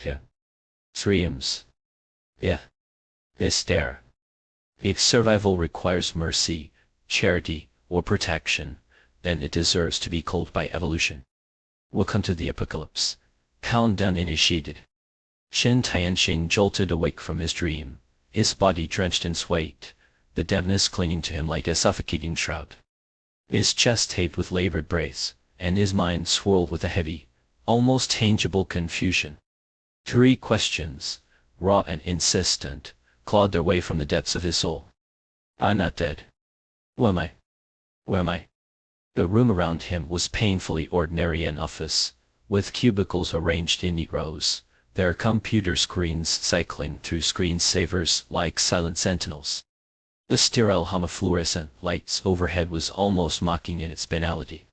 Yeah. Dreams. Yeah. Is there. If survival requires mercy, charity, or protection, then it deserves to be called by evolution. Welcome to the apocalypse. Countdown initiated. Chen Tianxing jolted awake from his dream, his body drenched in sweat, the dampness clinging to him like a suffocating shroud. His chest heaved with labored breaths, and his mind swirled with a heavy, almost tangible confusion. 3 questions, raw and insistent, clawed their way from the depths of his soul. I'm not dead. Who am I? Where am I? The room around him was painfully ordinary an office, with cubicles arranged in neat rows, their computer screens cycling through screensavers like silent sentinels. The sterile hum of fluorescent lights overhead was almost mocking in its banality.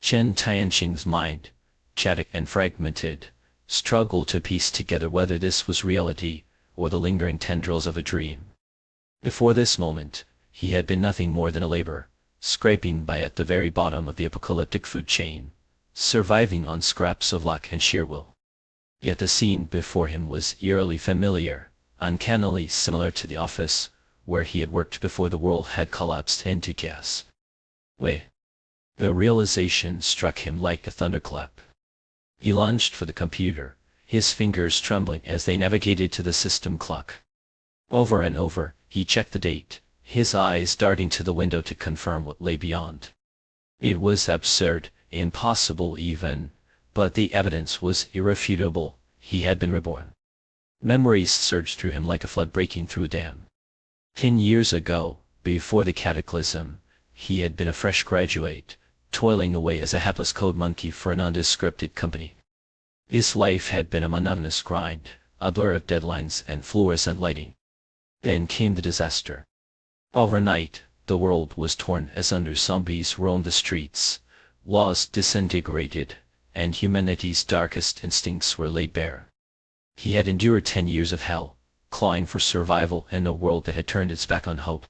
Chen Tianxing's mind, chaotic and fragmented, struggled to piece together whether this was reality or the lingering tendrils of a dream. Before this moment, he had been nothing more than a laborer, scraping by at the very bottom of the apocalyptic food chain, surviving on scraps of luck and sheer will. Yet the scene before him was eerily familiar, uncannily similar to the office where he had worked before the world had collapsed into chaos. Wait. The realization struck him like a thunderclap. He lunged for the computer, his fingers trembling as they navigated to the system clock. Over and over, he checked the date, his eyes darting to the window to confirm what lay beyond. It was absurd, impossible even, but the evidence was irrefutable. He had been reborn. Memories surged through him like a flood breaking through a dam. 10 years ago, before the cataclysm, he had been a fresh graduate, toiling away as a hapless code monkey for an undescripted company. His life had been a monotonous grind, a blur of deadlines and fluorescent lighting. Then came the disaster. Overnight, the world was torn asunder, zombies roamed the streets, laws disintegrated, and humanity's darkest instincts were laid bare. He had endured 10 years of hell, clawing for survival in a world that had turned its back on hope.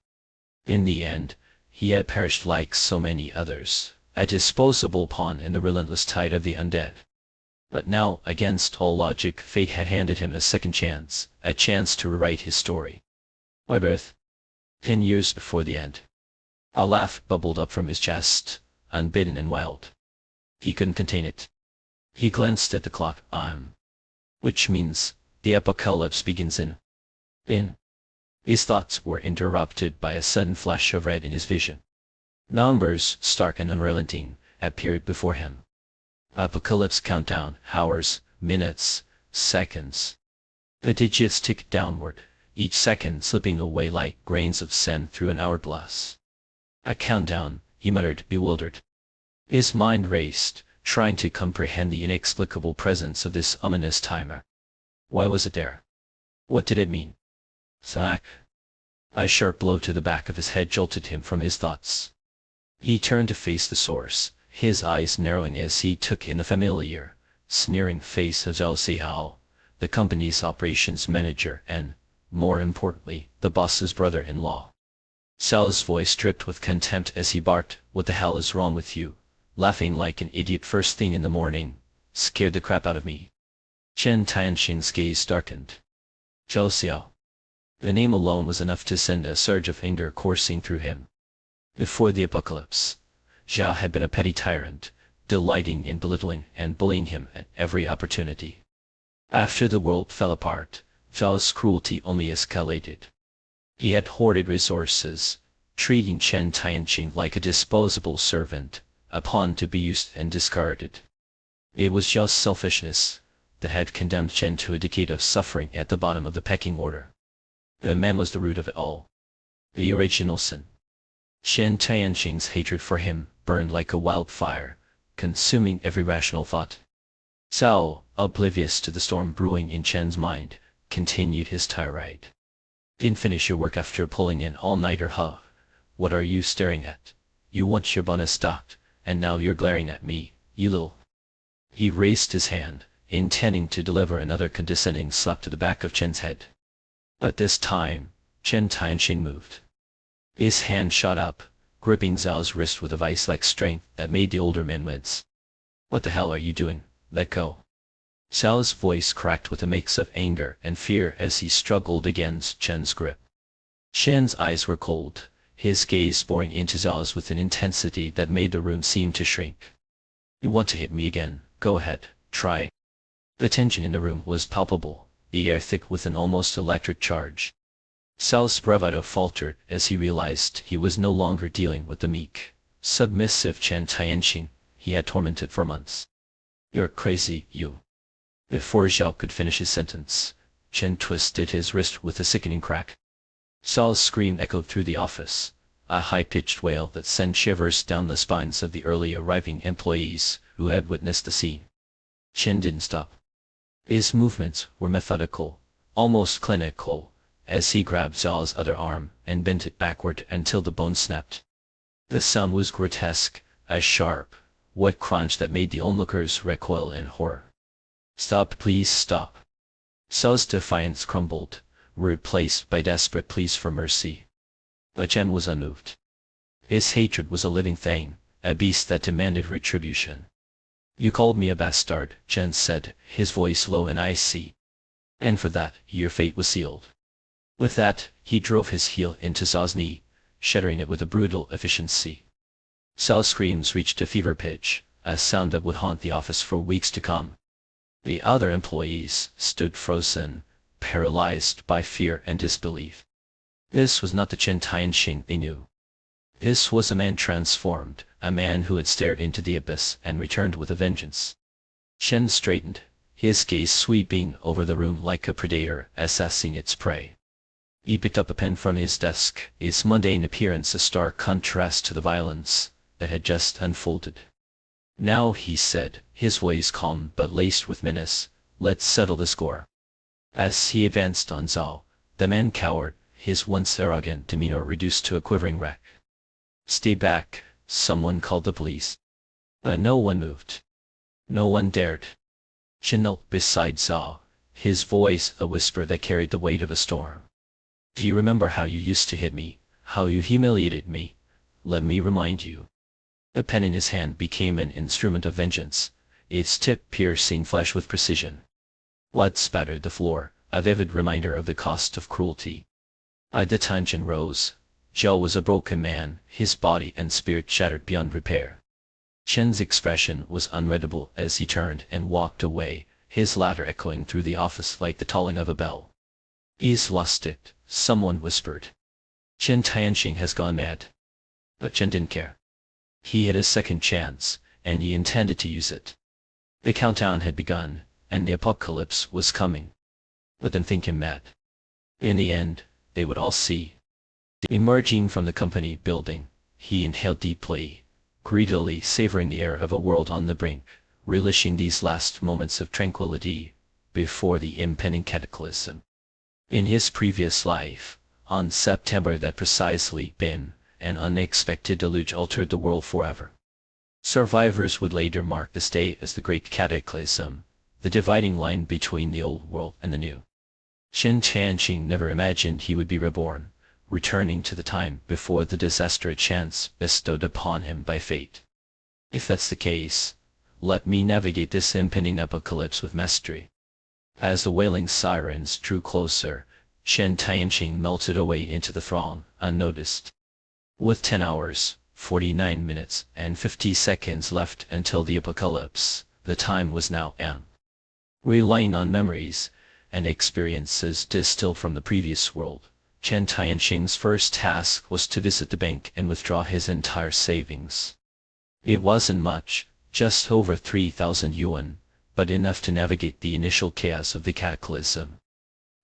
In the end, he had perished like so many others, a disposable pawn in the relentless tide of the undead. But now, against all logic, fate had handed him a second chance, a chance to rewrite his story. Why birth? 10 years before the end. A laugh bubbled up from his chest, unbidden and wild. He couldn't contain it. He glanced at the clock. Which means, the apocalypse begins in. His thoughts were interrupted by a sudden flash of red in his vision. Numbers, stark and unrelenting, appeared before him. Apocalypse countdown, hours, minutes, seconds. The digits ticked downward, each second slipping away like grains of sand through an hourglass. A countdown, he muttered, bewildered. His mind raced, trying to comprehend the inexplicable presence of this ominous timer. Why was it there? What did it mean? Zack. A sharp blow to the back of his head jolted him from his thoughts. He turned to face the source, his eyes narrowing as he took in the familiar, sneering face of Zhao Zihao, the company's operations manager and, more importantly, the boss's brother-in-law. Zhao's voice dripped with contempt as he barked, "What the hell is wrong with you? Laughing like an idiot first thing in the morning. Scared the crap out of me." Chen Tianxing's gaze darkened. Zhao Xiao. The name alone was enough to send a surge of anger coursing through him. Before the apocalypse, Zhao had been a petty tyrant, delighting in belittling and bullying him at every opportunity. After the world fell apart, Zhao's cruelty only escalated. He had hoarded resources, treating Chen Tianxing like a disposable servant, a pawn to be used and discarded. It was Zhao's selfishness that had condemned Chen to a decade of suffering at the bottom of the pecking order. The man was the root of it all. The original sin. Chen Tianxing's hatred for him burned like a wildfire, consuming every rational thought. Zhao, oblivious to the storm brewing in Chen's mind, continued his tirade. "Didn't finish your work after pulling an all-nighter, huh? What are you staring at? You want your bonus docked, and now you're glaring at me, you little..." He raised his hand, intending to deliver another condescending slap to the back of Chen's head. But this time, Chen Tianxing moved. His hand shot up, gripping Zhao's wrist with a vice-like strength that made the older man wince. "What the hell are you doing? Let go." Zhao's voice cracked with a mix of anger and fear as he struggled against Chen's grip. Chen's eyes were cold, his gaze boring into Zhao's with an intensity that made the room seem to shrink. "You want to hit me again? Go ahead, try." The tension in the room was palpable, the air thick with an almost electric charge. Zhao's bravado faltered as he realized he was no longer dealing with the meek, submissive Chen Tianqing he had tormented for months. "You're crazy, you." Before Zhao could finish his sentence, Chen twisted his wrist with a sickening crack. Zhao's scream echoed through the office, a high-pitched wail that sent shivers down the spines of the early arriving employees who had witnessed the scene. Chen didn't stop. His movements were methodical, almost clinical, as he grabbed Zhao's other arm and bent it backward until the bone snapped. The sound was grotesque, a sharp, wet crunch that made the onlookers recoil in horror. "Stop, please stop." Zhao's defiance crumbled, replaced by desperate pleas for mercy. But Chen was unmoved. His hatred was a living thing, a beast that demanded retribution. "You called me a bastard," Chen said, his voice low and icy. "And for that, your fate was sealed." With that, he drove his heel into Zhao's knee, shattering it with a brutal efficiency. Zhao's screams reached a fever pitch, a sound that would haunt the office for weeks to come. The other employees stood frozen, paralyzed by fear and disbelief. This was not the Chen Tianqing they knew. This was a man transformed, a man who had stared into the abyss and returned with a vengeance. Chen straightened, his gaze sweeping over the room like a predator assessing its prey. He picked up a pen from his desk, its mundane appearance a stark contrast to the violence that had just unfolded. "Now," he said, his voice calm but laced with menace, "let's settle the score." As he advanced on Zhao, the man cowered, his once arrogant demeanor reduced to a quivering wreck. "Stay back," someone called the police. But no one moved. No one dared. Chen knelt beside Zhao, his voice a whisper that carried the weight of a storm. "Do you remember how you used to hit me, how you humiliated me? Let me remind you." The pen in his hand became an instrument of vengeance, its tip piercing flesh with precision. Blood spattered the floor, a vivid reminder of the cost of cruelty. By the time Chen rose, Zhao was a broken man, his body and spirit shattered beyond repair. Chen's expression was unreadable as he turned and walked away, his laughter echoing through the office like the tolling of a bell. "He's lost it," someone whispered. "Chen Tianqing has gone mad." But Chen didn't care. He had a second chance, and he intended to use it. The countdown had begun, and the apocalypse was coming. Let them think him mad. In the end, they would all see. Emerging from the company building, he inhaled deeply, greedily savoring the air of a world on the brink, relishing these last moments of tranquility before the impending cataclysm. In his previous life, on September that precisely been, an unexpected deluge altered the world forever. Survivors would later mark this day as the Great Cataclysm, the dividing line between the old world and the new. Chen Tianqing never imagined he would be reborn, returning to the time before the disaster chance bestowed upon him by fate. If that's the case, let me navigate this impending apocalypse with mastery. As the wailing sirens drew closer, Chen Tianqing melted away into the throng, unnoticed. With 10 hours, 49 minutes, and 50 seconds left until the apocalypse, the time was now am. Relying on memories and experiences distilled from the previous world, Chen Tianqing's first task was to visit the bank and withdraw his entire savings. It wasn't much, just over 3,000 yuan, but enough to navigate the initial chaos of the cataclysm.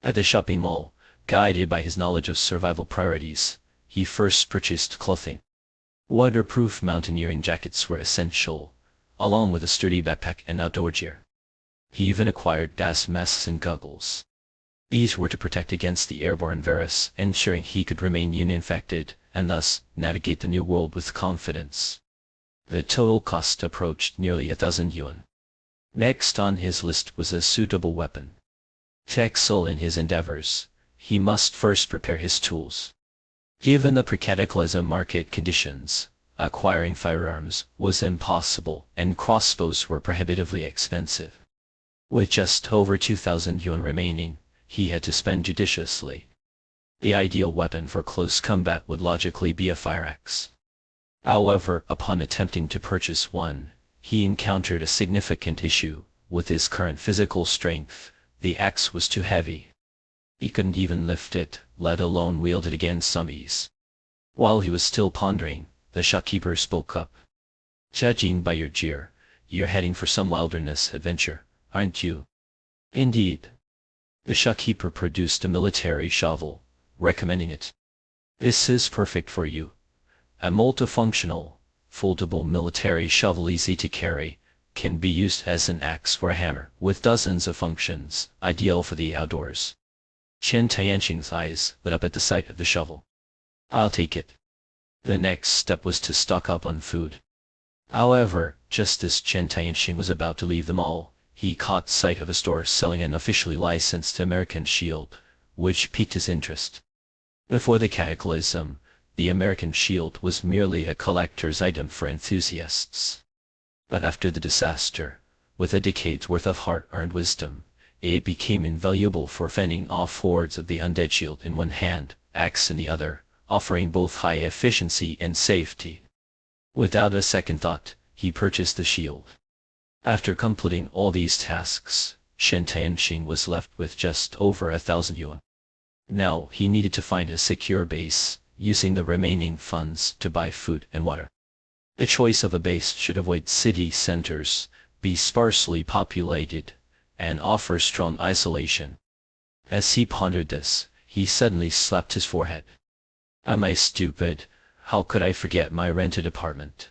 At the shopping mall, guided by his knowledge of survival priorities, he first purchased clothing. Waterproof mountaineering jackets were essential, along with a sturdy backpack and outdoor gear. He even acquired gas masks and goggles. These were to protect against the airborne virus, ensuring he could remain uninfected, and thus navigate the new world with confidence. The total cost approached nearly 1,000 yuan. Next on his list was a suitable weapon. To excel in his endeavors, he must first prepare his tools. Given the pre-cataclysm market conditions, acquiring firearms was impossible and crossbows were prohibitively expensive. With just over 2,000 yuan remaining, he had to spend judiciously. The ideal weapon for close combat would logically be a fire axe. However, upon attempting to purchase one, he encountered a significant issue. With his current physical strength, the axe was too heavy. He couldn't even lift it, let alone wield it against some ease. While he was still pondering, the shopkeeper spoke up. "Judging by your jeer, you're heading for some wilderness adventure, aren't you?" "Indeed." The shopkeeper produced a military shovel, recommending it. "This is perfect for you. A multifunctional, foldable military shovel, easy to carry, can be used as an axe or a hammer, with dozens of functions, ideal for the outdoors." Chen Tianqing's eyes lit up at the sight of the shovel. "I'll take it." The next step was to stock up on food. However, just as Chen Tianqing was about to leave the mall, he caught sight of a store selling an officially licensed American shield, which piqued his interest. Before the cataclysm, the American shield was merely a collector's item for enthusiasts. But after the disaster, with a decade's worth of hard-earned wisdom, it became invaluable for fending off hordes of the undead, shield in one hand, axe in the other, offering both high efficiency and safety. Without a second thought, he purchased the shield. After completing all these tasks, Chen Tianqing was left with just over 1,000 yuan. Now he needed to find a secure base, using the remaining funds to buy food and water. The choice of a base should avoid city centers, be sparsely populated, and offer strong isolation. As he pondered this, he suddenly slapped his forehead. "Am I stupid? How could I forget my rented apartment?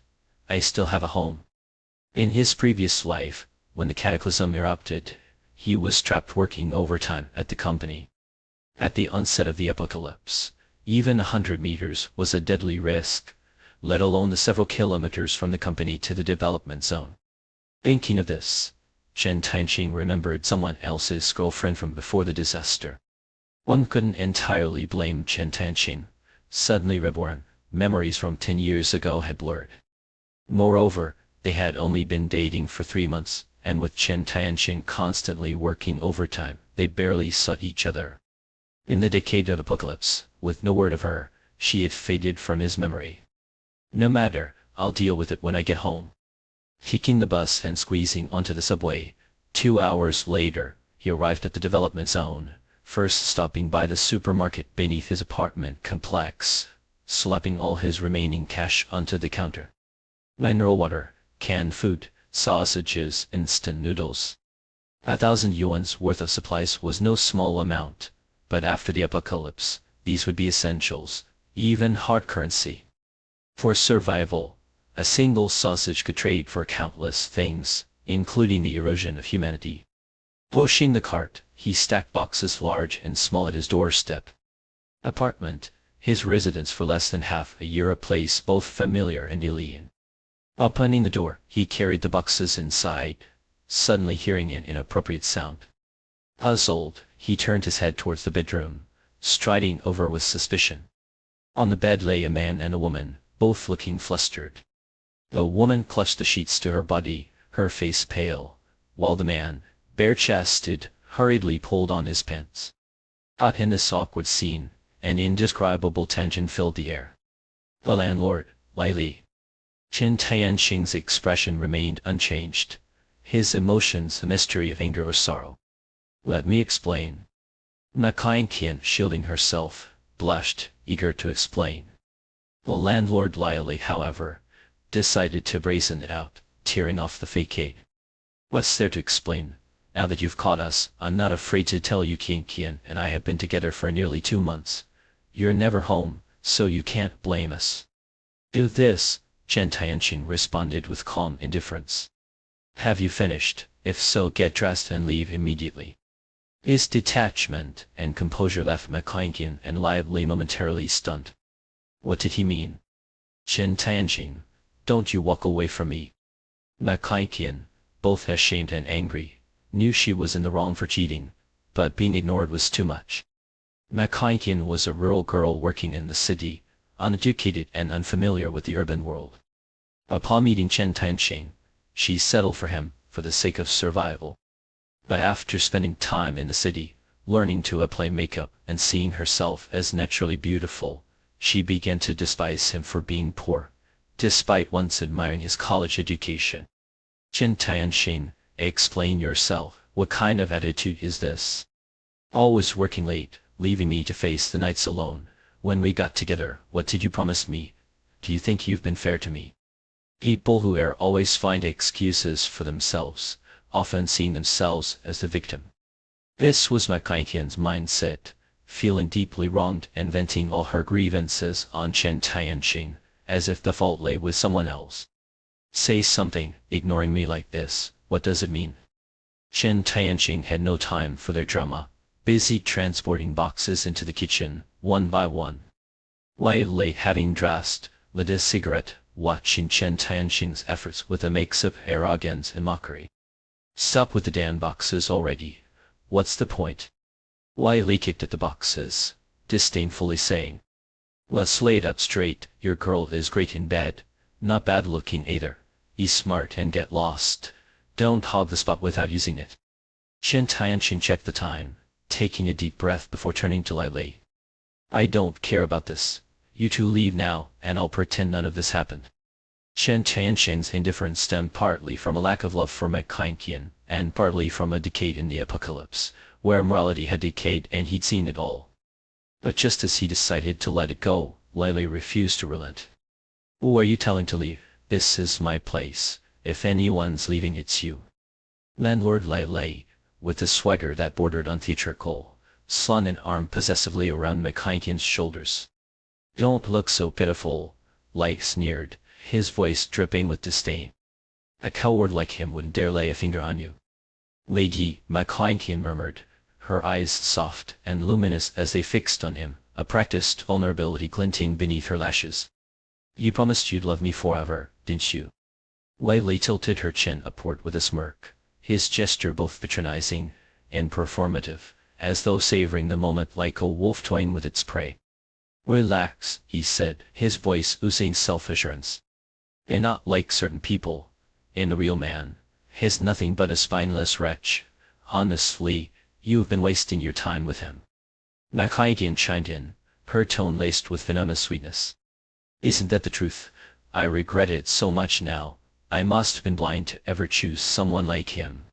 I still have a home." In his previous life, when the cataclysm erupted, he was trapped working overtime at the company. At the onset of the apocalypse, even 100 meters was a deadly risk, let alone the several kilometers from the company to the development zone. Thinking of this, Chen Tianqing remembered someone else's girlfriend from before the disaster. One couldn't entirely blame Chen Tianqing. Suddenly reborn, memories from 10 years ago had blurred. Moreover, they had only been dating for 3 months, and with Chen Tianqing constantly working overtime, they barely saw each other. In the decade of apocalypse, with no word of her, she had faded from his memory. "No matter, I'll deal with it when I get home." Taking the bus and squeezing onto the subway, 2 hours later, he arrived at the development zone, first stopping by the supermarket beneath his apartment complex, slapping all his remaining cash onto the counter. Mineral water, canned food, sausages, instant noodles. 1,000 yuan's worth of supplies was no small amount, but after the apocalypse, these would be essentials, even hard currency. For survival, a single sausage could trade for countless things, including the erosion of humanity. Pushing the cart, he stacked boxes large and small at his doorstep. Apartment, his residence for less than half a year, a place both familiar and alien. Opening the door, he carried the boxes inside, suddenly hearing an inappropriate sound. Puzzled, he turned his head towards the bedroom, striding over with suspicion. On the bed lay a man and a woman, both looking flustered. The woman clutched the sheets to her body, her face pale, while the man, bare-chested, hurriedly pulled on his pants. Caught in this awkward scene, an indescribable tension filled the air. "The landlord, Lai Li." Chen Tianqing's expression remained unchanged, his emotions a mystery of anger or sorrow. "Let me explain." Ma Kaiqian, shielding herself, blushed, eager to explain. The landlord Lai Li, however, decided to brazen it out, tearing off the facade. "What's there to explain? Now that you've caught us, I'm not afraid to tell you Qian and I have been together for nearly 2 months. You're never home, so you can't blame us." "Do this," Chen Tianqing responded with calm indifference. "Have you finished? If so, get dressed and leave immediately." His detachment and composure left Ma Kaiqian and Lai Li momentarily stunned. What did he mean? "Chen Tianqing, don't you walk away from me." Ma Kaiqian, both ashamed and angry, knew she was in the wrong for cheating, but being ignored was too much. Ma Kaiqian was a rural girl working in the city, uneducated and unfamiliar with the urban world. Upon meeting Chen Tianqing, she settled for him, for the sake of survival. But after spending time in the city, learning to apply makeup and seeing herself as naturally beautiful, she began to despise him for being poor, despite once admiring his college education. Chen Tianxing, explain yourself, what kind of attitude is this? Always working late, leaving me to face the nights alone. When we got together, what did you promise me? Do you think you've been fair to me? People who err always find excuses for themselves, often seeing themselves as the victim. This was Ma Kaiqian's mindset, feeling deeply wronged and venting all her grievances on Chen Tianxing, as if the fault lay with someone else. Say something, ignoring me like this, what does it mean? Chen Tianxing had no time for their drama, busy transporting boxes into the kitchen, one by one. Lai Lei, having dressed, lit a cigarette, watching Chen Tianxing's efforts with a mix of arrogance and mockery. Stop with the damn boxes already. What's the point? Lai Lei kicked at the boxes, disdainfully saying, let's lay it up straight, your girl is great in bed, not bad looking either. Be smart and get lost. Don't hog the spot without using it. Chen Tianxing checked the time, taking a deep breath before turning to Lai Lei. I don't care about this. You two leave now, and I'll pretend none of this happened. Chen Tianxing's indifference stemmed partly from a lack of love for Ma Kaiqian, and partly from a decay in the apocalypse, where morality had decayed and he'd seen it all. But just as he decided to let it go, Lai Lei refused to relent. Who are you telling to leave? This is my place. If anyone's leaving, it's you. Landlord Lai Lei, with a swagger that bordered on theatrical, slung an arm possessively around Ma Kaiqian's shoulders. Don't look so pitiful, Lai sneered, his voice dripping with disdain. A coward like him wouldn't dare lay a finger on you. Lady, Ma Kaiqian murmured, her eyes soft and luminous as they fixed on him, a practiced vulnerability glinting beneath her lashes. You promised you'd love me forever, didn't you? Lai Lei tilted her chin upward with a smirk, his gesture both patronizing and performative, as though savoring the moment like a wolf toying with its prey. Relax, he said, his voice oozing self-assurance. And not like certain people. In a real man, he's nothing but a spineless wretch. Honestly, you've been wasting your time with him. Ma Kaiqian chimed in, her tone laced with venomous sweetness. Isn't that the truth? I regret it so much now. I must have been blind to ever choose someone like him.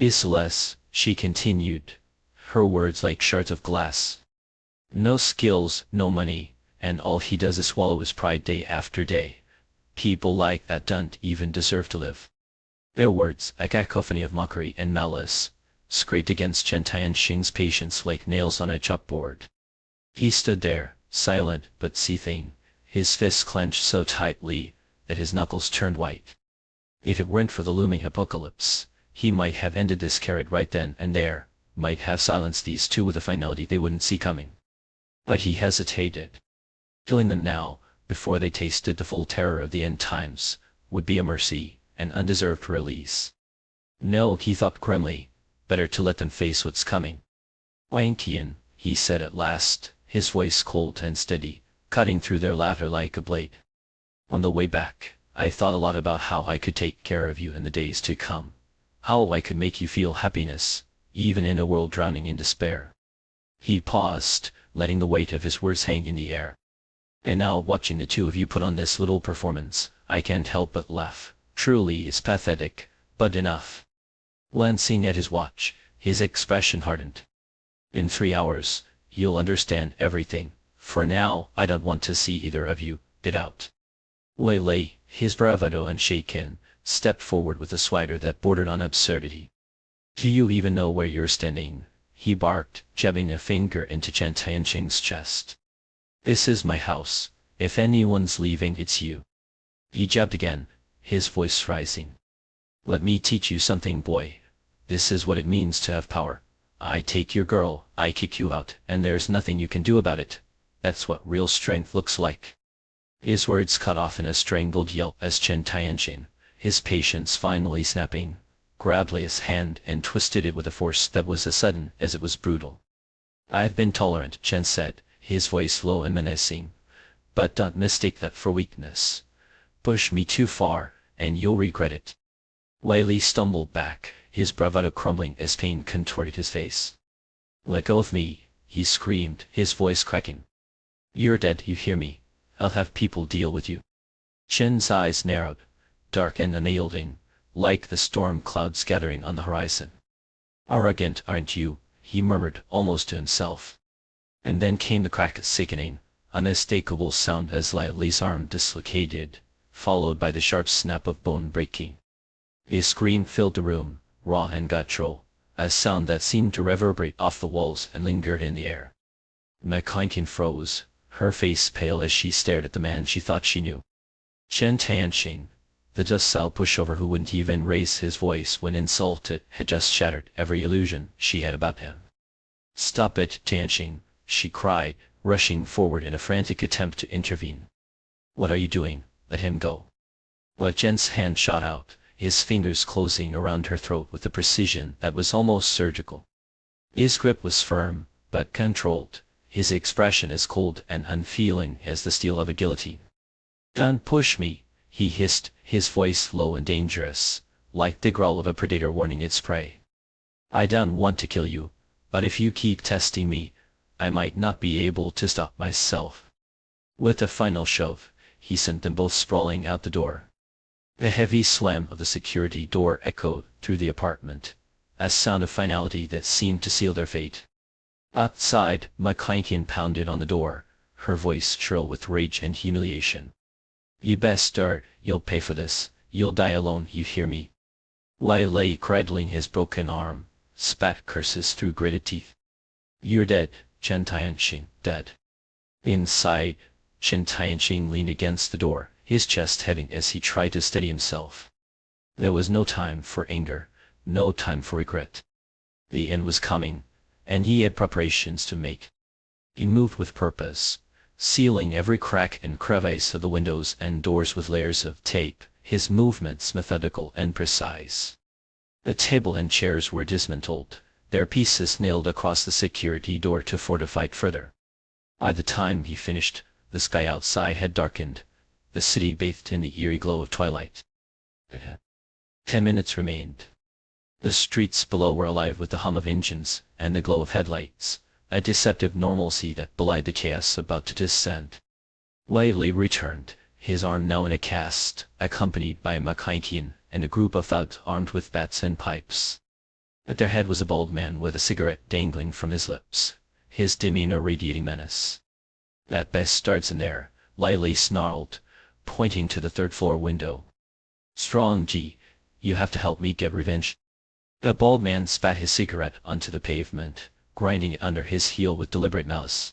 Isles, she continued, her words like shards of glass. No skills, no money, and all he does is swallow his pride day after day. People like that don't even deserve to live. Their words, a cacophony of mockery and malice, scraped against Chen Tianxing's patience like nails on a chalkboard. He stood there, silent but seething, his fists clenched so tightly that his knuckles turned white. If it weren't for the looming apocalypse, he might have ended this carrot right then and there, might have silenced these two with a finality they wouldn't see coming. But he hesitated. Killing them now, before they tasted the full terror of the end times, would be a mercy, an undeserved release. No, he thought grimly, better to let them face what's coming. Wang Qian, he said at last, his voice cold and steady, cutting through their laughter like a blade. On the way back, I thought a lot about how I could take care of you in the days to come. How I could make you feel happiness, even in a world drowning in despair. He paused, letting the weight of his words hang in the air. And now, watching the two of you put on this little performance, I can't help but laugh. Truly, it's pathetic, but enough. Glancing at his watch, his expression hardened. In 3 hours, you'll understand everything. For now, I don't want to see either of you get out. Lai Lei, his bravado unshaken, stepped forward with a swagger that bordered on absurdity. Do you even know where you're standing? He barked, jabbing a finger into Chen Tianxing's chest. This is my house. If anyone's leaving, it's you. He jabbed again, his voice rising. Let me teach you something, boy. This is what it means to have power. I take your girl, I kick you out, and there's nothing you can do about it. That's what real strength looks like. His words cut off in a strangled yelp as Chen Tianxing, his patience finally snapping, grabbed Lei's hand and twisted it with a force that was as sudden as it was brutal. I've been tolerant, Chen said, his voice low and menacing. But don't mistake that for weakness. Push me too far, and you'll regret it. Lai Lei stumbled back, his bravado crumbling as pain contorted his face. "Let go of me," he screamed, his voice cracking. "You're dead, you hear me? I'll have people deal with you." Chen's eyes narrowed, dark and unyielding, like the storm clouds gathering on the horizon. "Arrogant, aren't you?" he murmured almost to himself. And then came the crack, sickening, unmistakable sound as Lai Li's arm dislocated, followed by the sharp snap of bone breaking. A scream filled the room, raw and guttural, a sound that seemed to reverberate off the walls and lingered in the air. McClinton froze, her face pale as she stared at the man she thought she knew. Chen Tianxing, the docile pushover who wouldn't even raise his voice when insulted, had just shattered every illusion she had about him. "Stop it, Tianxing," she cried, rushing forward in a frantic attempt to intervene. "What are you doing? Let him go." But Chen's hand shot out, his fingers closing around her throat with a precision that was almost surgical. His grip was firm, but controlled, his expression as cold and unfeeling as the steel of a guillotine. "Don't push me," he hissed, his voice low and dangerous, like the growl of a predator warning its prey. "I don't want to kill you, but if you keep testing me, I might not be able to stop myself." With a final shove, he sent them both sprawling out the door. The heavy slam of the security door echoed through the apartment, a sound of finality that seemed to seal their fate. Outside, McClinton pounded on the door, her voice shrill with rage and humiliation. "You bastard, you'll pay for this, you'll die alone, you hear me?" Lai lay cradling his broken arm, spat curses through gritted teeth. "You're dead, Chen Tianxing, dead." Inside, Chen Tianxing leaned against the door, his chest heaving as he tried to steady himself. There was no time for anger, no time for regret. The end was coming, and he had preparations to make. He moved with purpose, sealing every crack and crevice of the windows and doors with layers of tape, his movements methodical and precise. The table and chairs were dismantled, their pieces nailed across the security door to fortify it further. By the time he finished, the sky outside had darkened, the city bathed in the eerie glow of twilight. 10 minutes remained. The streets below were alive with the hum of engines and the glow of headlights, a deceptive normalcy that belied the chaos about to descend. Lai Li returned, his arm now in a cast, accompanied by McClinton and a group of thugs armed with bats and pipes. At their head was a bald man with a cigarette dangling from his lips, his demeanor radiating menace. "That bastard's in there," Lai Li snarled, pointing to the third-floor window. "Strong G, you have to help me get revenge." The bald man spat his cigarette onto the pavement, grinding it under his heel with deliberate malice.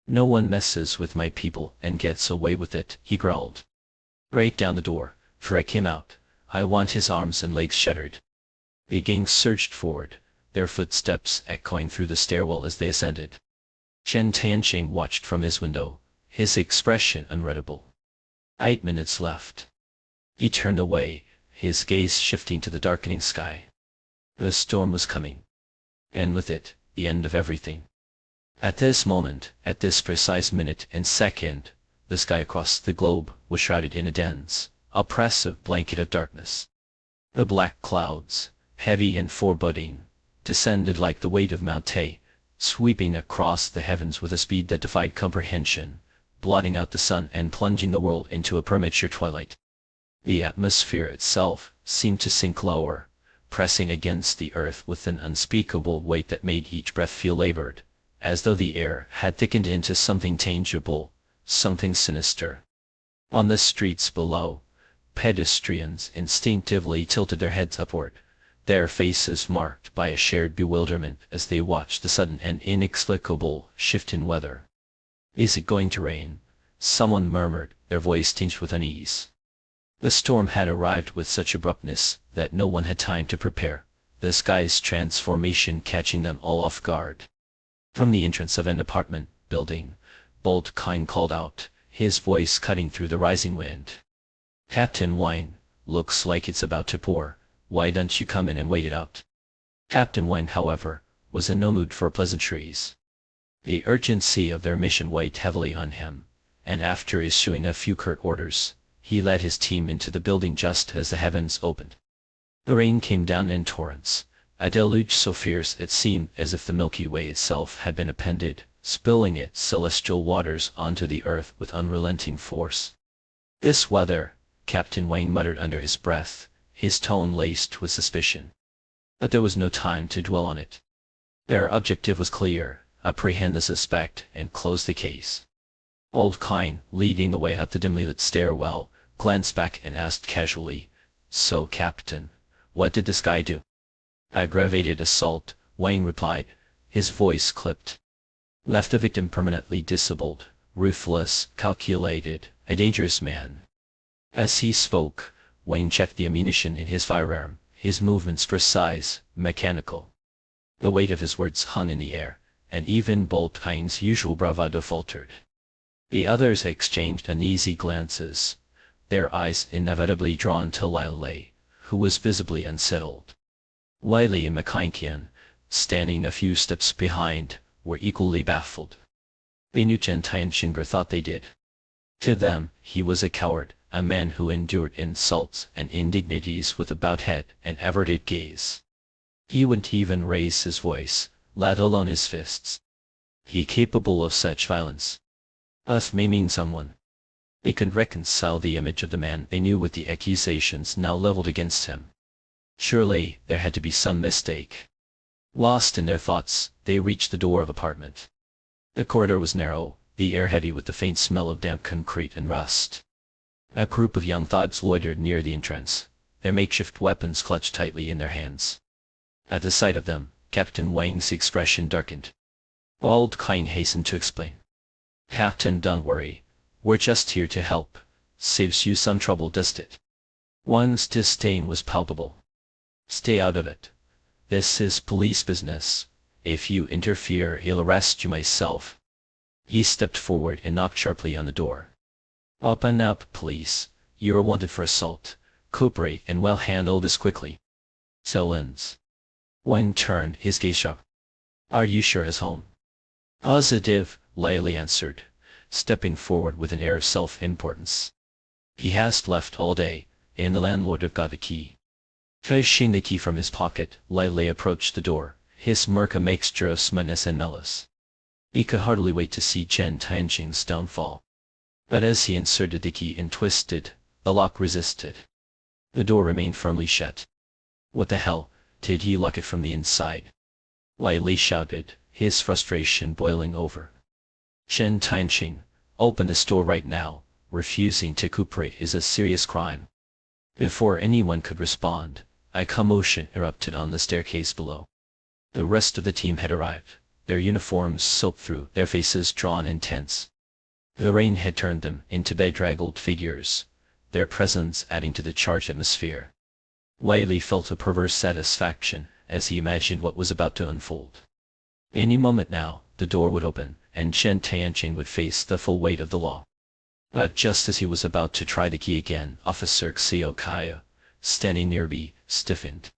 "No one messes with my people and gets away with it," he growled. "Break down the door, drag him out, I want his arms and legs shattered." The gang surged forward, their footsteps echoing through the stairwell as they ascended. Chen Tianxing watched from his window, his expression unreadable. 8 minutes left. He turned away, his gaze shifting to the darkening sky. The storm was coming. And with it, the end of everything. At this moment, at this precise minute and second, the sky across the globe was shrouded in a dense, oppressive blanket of darkness. The black clouds, heavy and foreboding, descended like the weight of Mount Te, sweeping across the heavens with a speed that defied comprehension, blotting out the sun and plunging the world into a premature twilight. The atmosphere itself seemed to sink lower, pressing against the earth with an unspeakable weight that made each breath feel labored, as though the air had thickened into something tangible, something sinister. On the streets below, pedestrians instinctively tilted their heads upward, their faces marked by a shared bewilderment as they watched the sudden and inexplicable shift in weather. "Is it going to rain?" someone murmured, their voice tinged with unease. The storm had arrived with such abruptness that no one had time to prepare, the sky's transformation catching them all off guard. From the entrance of an apartment building, Bold Kine called out, his voice cutting through the rising wind. "Captain Wine, looks like it's about to pour, why don't you come in and wait it out?" Captain Wine, however, was in no mood for pleasantries. The urgency of their mission weighed heavily on him, and after issuing a few curt orders, he led his team into the building just as the heavens opened. The rain came down in torrents, a deluge so fierce it seemed as if the Milky Way itself had been appended, spilling its celestial waters onto the earth with unrelenting force. "This weather," Captain Wayne muttered under his breath, his tone laced with suspicion. But there was no time to dwell on it. Their objective was clear: apprehend the suspect and close the case. Old Kyne, leading the way up the dimly lit stairwell, glanced back and asked casually, "So, Captain, what did this guy do?" "Aggravated assault," Wayne replied, his voice clipped. "Left the victim permanently disabled, ruthless, calculated, a dangerous man." As he spoke, Wayne checked the ammunition in his firearm, his movements precise, mechanical. The weight of his words hung in the air, and even Bold Kyne's usual bravado faltered. The others exchanged uneasy glances, their eyes inevitably drawn to Lyle, who was visibly unsettled. Wiley and McClinkian, standing a few steps behind, were equally baffled. They knew Chen Tianqing thought they did. To them, he was a coward, a man who endured insults and indignities with a bowed head and averted gaze. He wouldn't even raise his voice, let alone his fists. He capable of such violence. Us maiming someone. They could reconcile the image of the man they knew with the accusations now leveled against him. Surely, there had to be some mistake. Lost in their thoughts, they reached the door of apartment. The corridor was narrow, the air heavy with the faint smell of damp concrete and rust. A group of young thugs loitered near the entrance, their makeshift weapons clutched tightly in their hands. At the sight of them, Captain Wang's expression darkened. Old Kyne hastened to explain. "Captain, don't worry. We're just here to help. Saves you some trouble, doesn't it?" One's disdain was palpable. "Stay out of it. This is police business. If you interfere, I'll arrest you myself." He stepped forward and knocked sharply on the door. "Open up, please. You're wanted for assault. Cooperate and we'll handle this quickly." "Silence." Wang turned his gaze sharp. "Are you sure he's home?" "Positive," Lyle answered, stepping forward with an air of self-importance. "He has left all day, and the landlord have got the key." Fishing the key from his pocket, Lyle approached the door, his smirk a mixture of smugness and malice. He could hardly wait to see Chen Tianqing's downfall. But as he inserted the key and twisted, the lock resisted. The door remained firmly shut. "What the hell, did he lock it from the inside?" Lyle shouted, his frustration boiling over. "Chen Tianqing, open this door right now. Refusing to cooperate is a serious crime." Before anyone could respond, a commotion erupted on the staircase below. The rest of the team had arrived, their uniforms soaked through, their faces drawn and tense. The rain had turned them into bedraggled figures, their presence adding to the charged atmosphere. Wiley felt a perverse satisfaction as he imagined what was about to unfold. Any moment now, the door would open, and Chen Tianqing would face the full weight of the law. But just as he was about to try the key again, Officer Xiao Kaya, standing nearby, stiffened.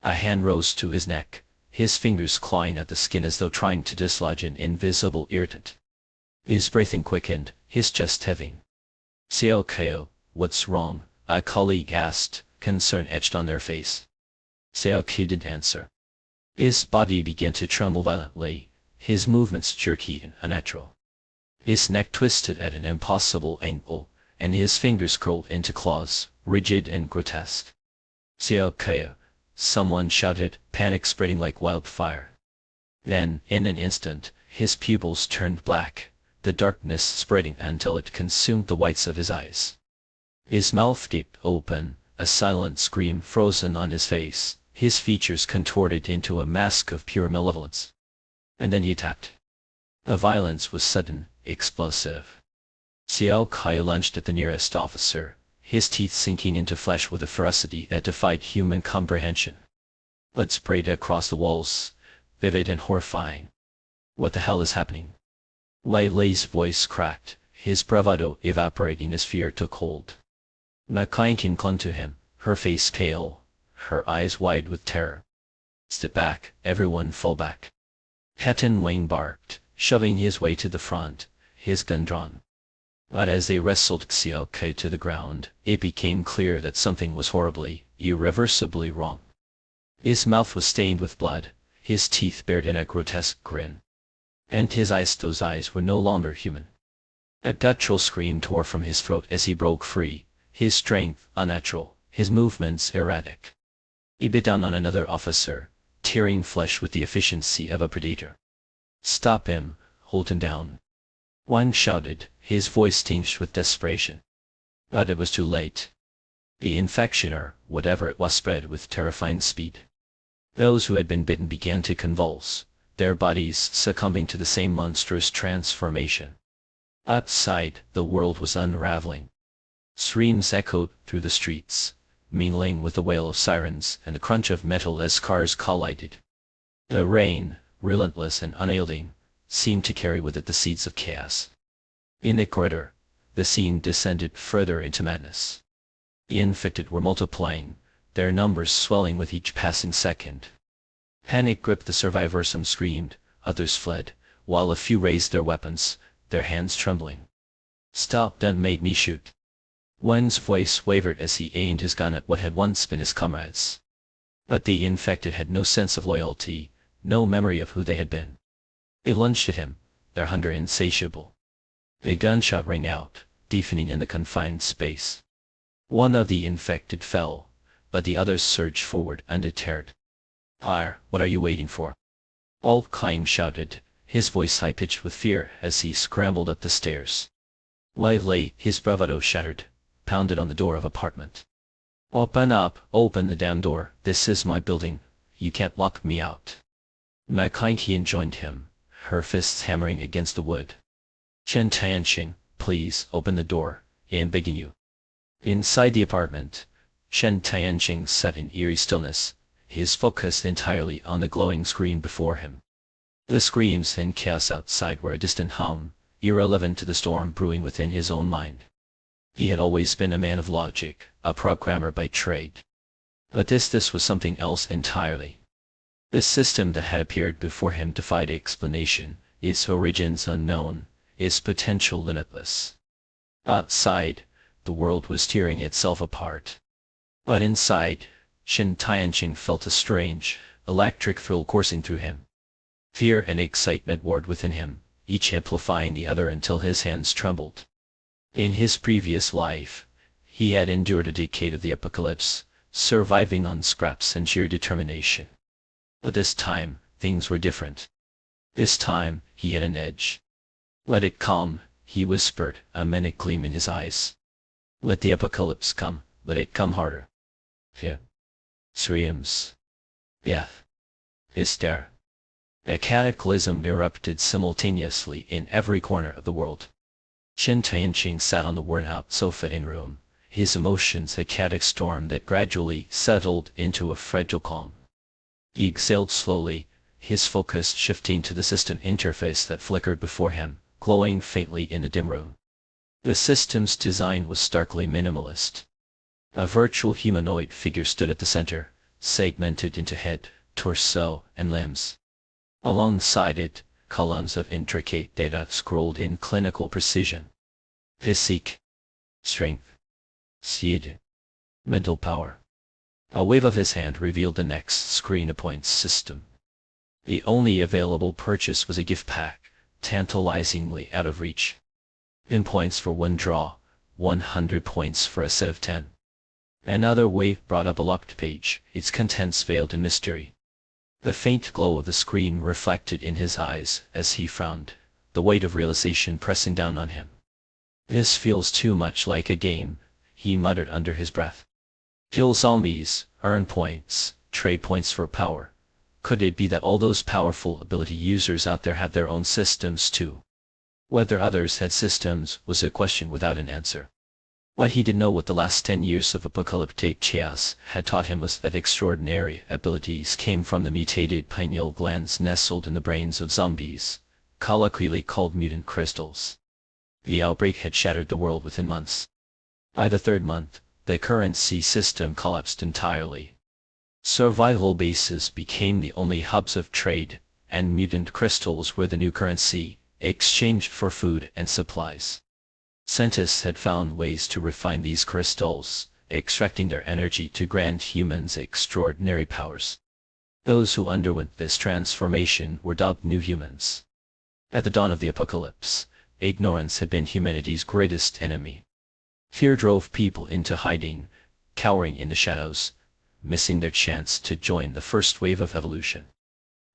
A hand rose to his neck, his fingers clawing at the skin as though trying to dislodge an invisible irritant. His breathing quickened, his chest heaving. "Xiao Kaya, what's wrong?" a colleague asked, concern etched on their face. Xiao Kaya didn't answer. His body began to tremble violently, his movements jerky and unnatural. His neck twisted at an impossible angle, and his fingers curled into claws, rigid and grotesque. "Xiao Kaya," someone shouted, panic spreading like wildfire. Then, in an instant, his pupils turned black, the darkness spreading until it consumed the whites of his eyes. His mouth gaped open, a silent scream frozen on his face, his features contorted into a mask of pure malevolence. And then he attacked. The violence was sudden, explosive. Xiao Kai lunged at the nearest officer, his teeth sinking into flesh with a ferocity that defied human comprehension. Blood sprayed across the walls, vivid and horrifying. "What the hell is happening?" Lyle's voice cracked, his bravado evaporating as fear took hold. McClinkin clung to him, her face pale, her eyes wide with terror. "Step back, everyone fall back." Captain Wayne barked, shoving his way to the front, his gun drawn. But as they wrestled Xiao Kai to the ground, it became clear that something was horribly, irreversibly wrong. His mouth was stained with blood, his teeth bared in a grotesque grin. And his eyes, those eyes were no longer human. A guttural scream tore from his throat as he broke free, his strength unnatural, his movements erratic. He bit down on another officer, tearing flesh with the efficiency of a predator. "Stop him, hold him down," one shouted, his voice tinged with desperation. But it was too late. The infection, or whatever it was, spread with terrifying speed. Those who had been bitten began to convulse, their bodies succumbing to the same monstrous transformation. Outside, the world was unraveling. Screams echoed through the streets, mingling with the wail of sirens and the crunch of metal as cars collided. The rain, relentless and unyielding, seemed to carry with it the seeds of chaos. In the corridor, the scene descended further into madness. The infected were multiplying, their numbers swelling with each passing second. Panic gripped the survivors. Some screamed, others fled, while a few raised their weapons, their hands trembling. "Stop, don't make me shoot." One's voice wavered as he aimed his gun at what had once been his comrades. But the infected had no sense of loyalty, no memory of who they had been. They lunged at him, their hunger insatiable. A gunshot rang out, deafening in the confined space. One of the infected fell, but the others surged forward undeterred. "Fire, what are you waiting for?" Alkheim shouted, his voice high-pitched with fear as he scrambled up the stairs. Lively, his bravado shattered, pounded on the door of apartment. "Open up, open the damn door, this is my building, you can't lock me out." Makaiki joined him, her fists hammering against the wood. "Chen Tianqing, please, open the door, I'm begging you." Inside the apartment, Chen Tianqing sat in eerie stillness, his focus entirely on the glowing screen before him. The screams and chaos outside were a distant hum, irrelevant to the storm brewing within his own mind. He had always been a man of logic, a programmer by trade. But this was something else entirely. The system that had appeared before him defied explanation, its origins unknown, its potential limitless. Outside, the world was tearing itself apart. But inside, Chen Tianqing felt a strange, electric thrill coursing through him. Fear and excitement warred within him, each amplifying the other until his hands trembled. In his previous life, he had endured a decade of the apocalypse, surviving on scraps and sheer determination. But this time, things were different. This time, he had an edge. "Let it come," he whispered, a manic gleam in his eyes. "Let the apocalypse come, let it come harder." Yeah. Screams. Death. Hysteria. A cataclysm erupted simultaneously in every corner of the world. Chen Tianqing sat on the worn-out sofa in room, his emotions a chaotic storm that gradually settled into a fragile calm. He exhaled slowly, his focus shifting to the system interface that flickered before him, glowing faintly in the dim room. The system's design was starkly minimalist. A virtual humanoid figure stood at the center, segmented into head, torso, and limbs. Alongside it, columns of intricate data scrolled in clinical precision. Physique. Strength. Speed. Mental power. A wave of his hand revealed the next screen points system. The only available purchase was a gift pack, tantalizingly out of reach. 10 points for one draw, 100 points for a set of 10. Another wave brought up a locked page, its contents veiled in mystery. The faint glow of the screen reflected in his eyes as he frowned, the weight of realization pressing down on him. "This feels too much like a game," he muttered under his breath. "Kill zombies, earn points, trade points for power. Could it be that all those powerful ability users out there had their own systems too?" Whether others had systems was a question without an answer. What he did know what the last 10 years of apocalyptic chaos had taught him was that extraordinary abilities came from the mutated pineal glands nestled in the brains of zombies, colloquially called mutant crystals. The outbreak had shattered the world within months. By the third month, the currency system collapsed entirely. Survival bases became the only hubs of trade, and mutant crystals were the new currency, exchanged for food and supplies. Scientists had found ways to refine these crystals, extracting their energy to grant humans extraordinary powers. Those who underwent this transformation were dubbed New Humans. At the dawn of the apocalypse, ignorance had been humanity's greatest enemy. Fear drove people into hiding, cowering in the shadows, missing their chance to join the first wave of evolution.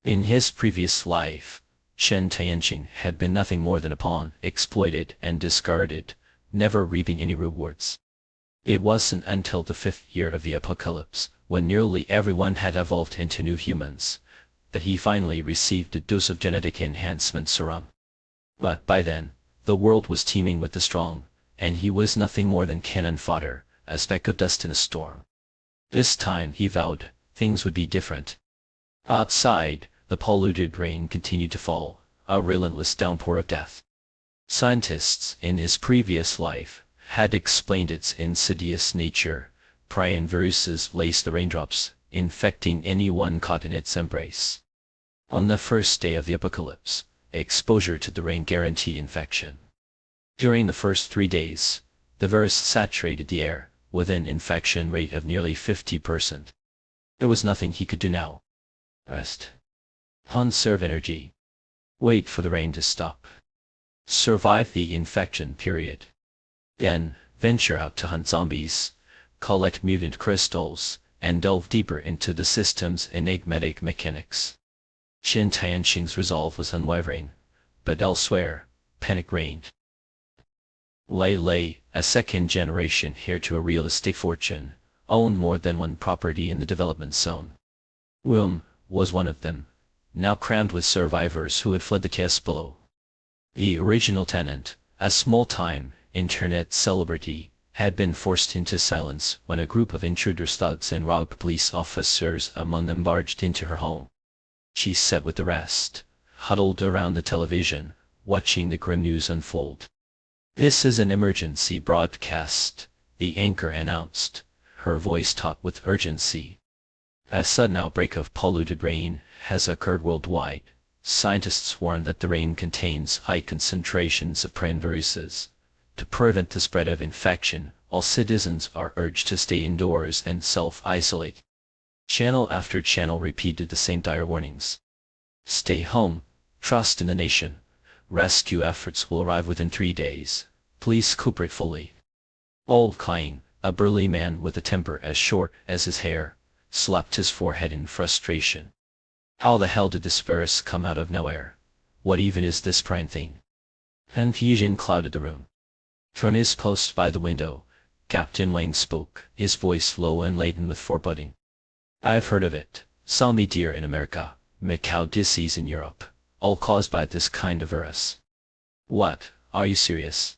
In his previous life, Shen Tianqing had been nothing more than a pawn, exploited and discarded, never reaping any rewards. It wasn't until the 5th year of the apocalypse, when nearly everyone had evolved into New Humans, that he finally received a dose of genetic enhancement serum. But by then, the world was teeming with the strong, and he was nothing more than cannon fodder, a speck of dust in a storm. This time, he vowed, things would be different. Outside, the polluted rain continued to fall, a relentless downpour of death. Scientists, in his previous life, had explained its insidious nature. Prion viruses laced the raindrops, infecting anyone caught in its embrace. On the first day of the apocalypse, exposure to the rain guaranteed infection. During the first 3 days, the virus saturated the air, with an infection rate of nearly 50%. There was nothing he could do now. Rest. Conserve energy. Wait for the rain to stop. Survive the infection period. Then, venture out to hunt zombies, collect mutant crystals, and delve deeper into the system's enigmatic mechanics. Shen Tianqing's resolve was unwavering, but elsewhere, panic reigned. Lei Lei, a second-generation heir to a real estate fortune, owned more than one property in the development zone. Wilm was one of them, now crammed with survivors who had fled the chaos below. The original tenant, a small-time, internet celebrity, had been forced into silence when a group of intruders, thugs and robbed police officers among them, barged into her home. She sat with the rest, huddled around the television, watching the grim news unfold. "This is an emergency broadcast," the anchor announced, her voice taut with urgency. "A sudden outbreak of polluted rain has occurred worldwide. Scientists warn that the rain contains high concentrations of prion viruses. To prevent the spread of infection, all citizens are urged to stay indoors and self-isolate." Channel after channel repeated the same dire warnings. "Stay home, trust in the nation. Rescue efforts will arrive within 3 days. Please cooperate fully." Old Klein, a burly man with a temper as short as his hair, slapped his forehead in frustration. How the hell did this virus come out of nowhere? What even is this prion thing? Confusion clouded the room. From his post by the window, Captain Wang spoke, his voice low and laden with foreboding. "I've heard of it. Zombie deer in America, Macau disease in Europe, all caused by this kind of virus." "What, are you serious?"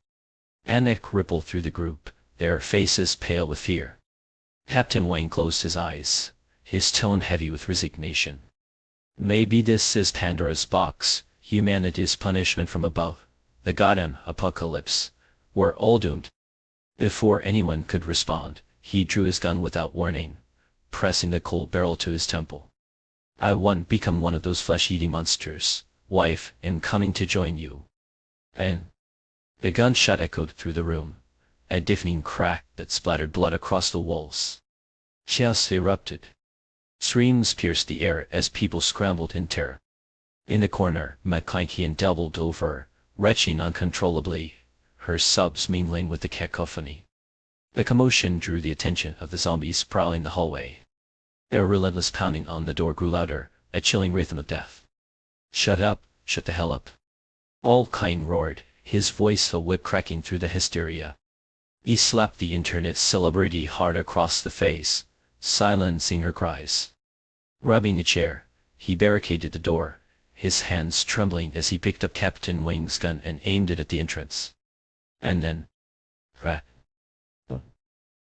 Panic rippled through the group, their faces pale with fear. Captain Wang closed his eyes, his tone heavy with resignation. "Maybe this is Pandora's box, humanity's punishment from above. The goddamn apocalypse. We're all doomed." Before anyone could respond, he drew his gun without warning, pressing the cold barrel to his temple. "I won't become one of those flesh-eating monsters, wife, and coming to join you." And the gunshot echoed through the room, a deafening crack that splattered blood across the walls. Chaos erupted. Screams pierced the air as people scrambled in terror. In the corner, McClinkian doubled over, retching uncontrollably, her sobs mingling with the cacophony. The commotion drew the attention of the zombies prowling the hallway. Their relentless pounding on the door grew louder, a chilling rhythm of death. "Shut up, shut the hell up!" All Klein roared, his voice a whip cracking through the hysteria. He slapped the internet celebrity hard across the face, silencing her cries. Rubbing a chair, he barricaded the door, his hands trembling as he picked up Captain Wang's gun and aimed it at the entrance. And then, crack!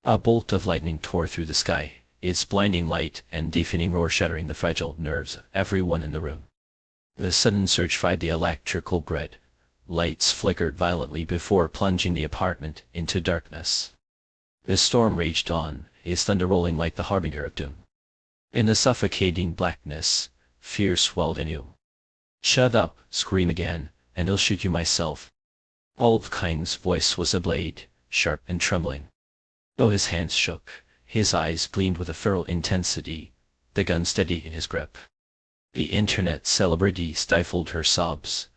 A bolt of lightning tore through the sky, its blinding light and deafening roar shattering the fragile nerves of everyone in the room. The sudden surge fried the electrical grid. Lights flickered violently before plunging the apartment into darkness. The storm raged on, its thunder rolling like the harbinger of doom. In the suffocating blackness, fear swelled anew. "Shut up, scream again, and I'll shoot you myself." Old Klein's voice was a blade, sharp and trembling. Though his hands shook, his eyes gleamed with a feral intensity, the gun steady in his grip. The internet celebrity stifled her sobs,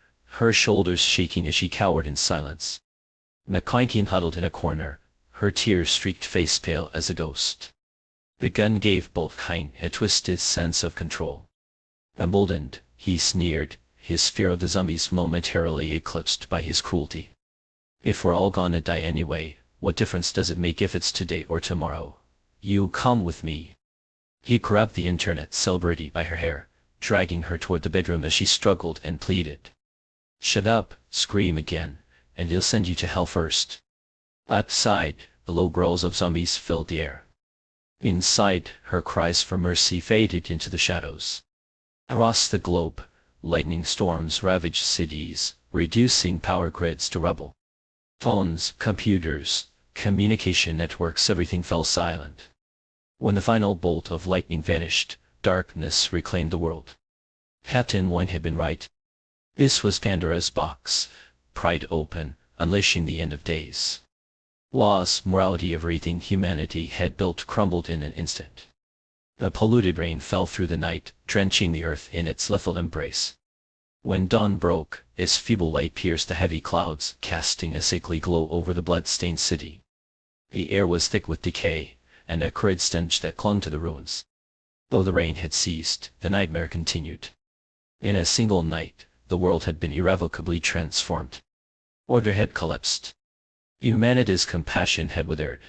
her shoulders shaking as she cowered in silence. McQuakin huddled in a corner, her tear-streaked face pale as a ghost. The gun gave Boltkine a twisted sense of control. Emboldened, he sneered, his fear of the zombies momentarily eclipsed by his cruelty. If we're all gonna die anyway, what difference does it make if it's today or tomorrow? You come with me. He grabbed the internet celebrity by her hair, dragging her toward the bedroom as she struggled and pleaded. Shut up, scream again, and he'll send you to hell first. Outside, the low growls of zombies filled the air. Inside, her cries for mercy faded into the shadows. Across the globe, lightning storms ravaged cities, reducing power grids to rubble. Phones, computers, communication networks, everything fell silent. When the final bolt of lightning vanished, darkness reclaimed the world. Captain Wayne had been right. This was Pandora's box, pried open, unleashing the end of days. Laws, morality, everything humanity had built crumbled in an instant. The polluted rain fell through the night, drenching the earth in its lethal embrace. When dawn broke, its feeble light pierced the heavy clouds, casting a sickly glow over the blood-stained city. The air was thick with decay, and a acrid stench that clung to the ruins. Though the rain had ceased, the nightmare continued. In a single night, the world had been irrevocably transformed. Order had collapsed. Humanity's compassion had withered.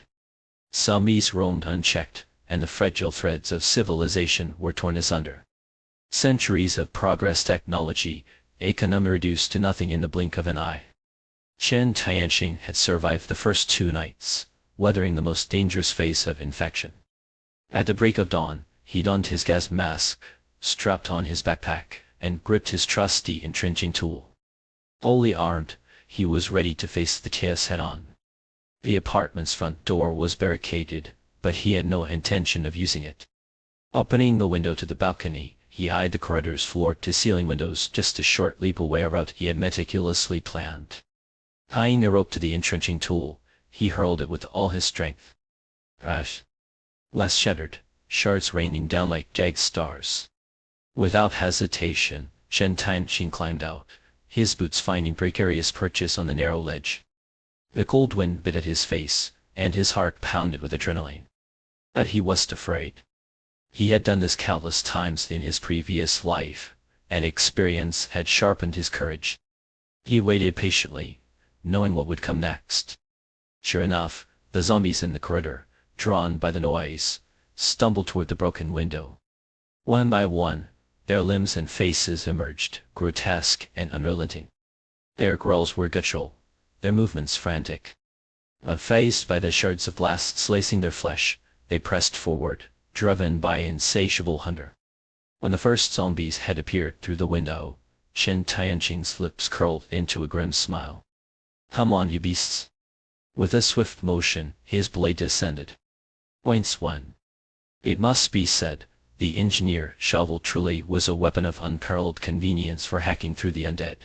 Zombies roamed unchecked, and the fragile threads of civilization were torn asunder. Centuries of progress, technology, economy reduced to nothing in the blink of an eye. Chen Tianxing had survived the first 2 nights, weathering the most dangerous phase of infection. At the break of dawn, he donned his gas mask, strapped on his backpack, and gripped his trusty entrenching tool. Fully armed, he was ready to face the chaos head-on. The apartment's front door was barricaded, but he had no intention of using it. Opening the window to the balcony, he eyed the corridor's floor-to-ceiling windows just a short leap away, a route he had meticulously planned. Tying a rope to the entrenching tool, he hurled it with all his strength. Crash! Glass shattered, shards raining down like jagged stars. Without hesitation, Chen Tianxing climbed out, his boots finding precarious purchase on the narrow ledge. The cold wind bit at his face, and his heart pounded with adrenaline. But he wasn't afraid. He had done this countless times in his previous life, and experience had sharpened his courage. He waited patiently, knowing what would come next. Sure enough, the zombies in the corridor, drawn by the noise, stumbled toward the broken window. One by one, their limbs and faces emerged, grotesque and unrelenting. Their growls were guttural, their movements frantic. Unfazed by the shards of glass slicing their flesh, they pressed forward, driven by insatiable hunger. When the first zombies had appeared through the window, Chen Tianxing's lips curled into a grim smile. Come on, you beasts. With a swift motion, his blade descended. Points 1. It must be said, the engineer shovel truly was a weapon of unparalleled convenience for hacking through the undead.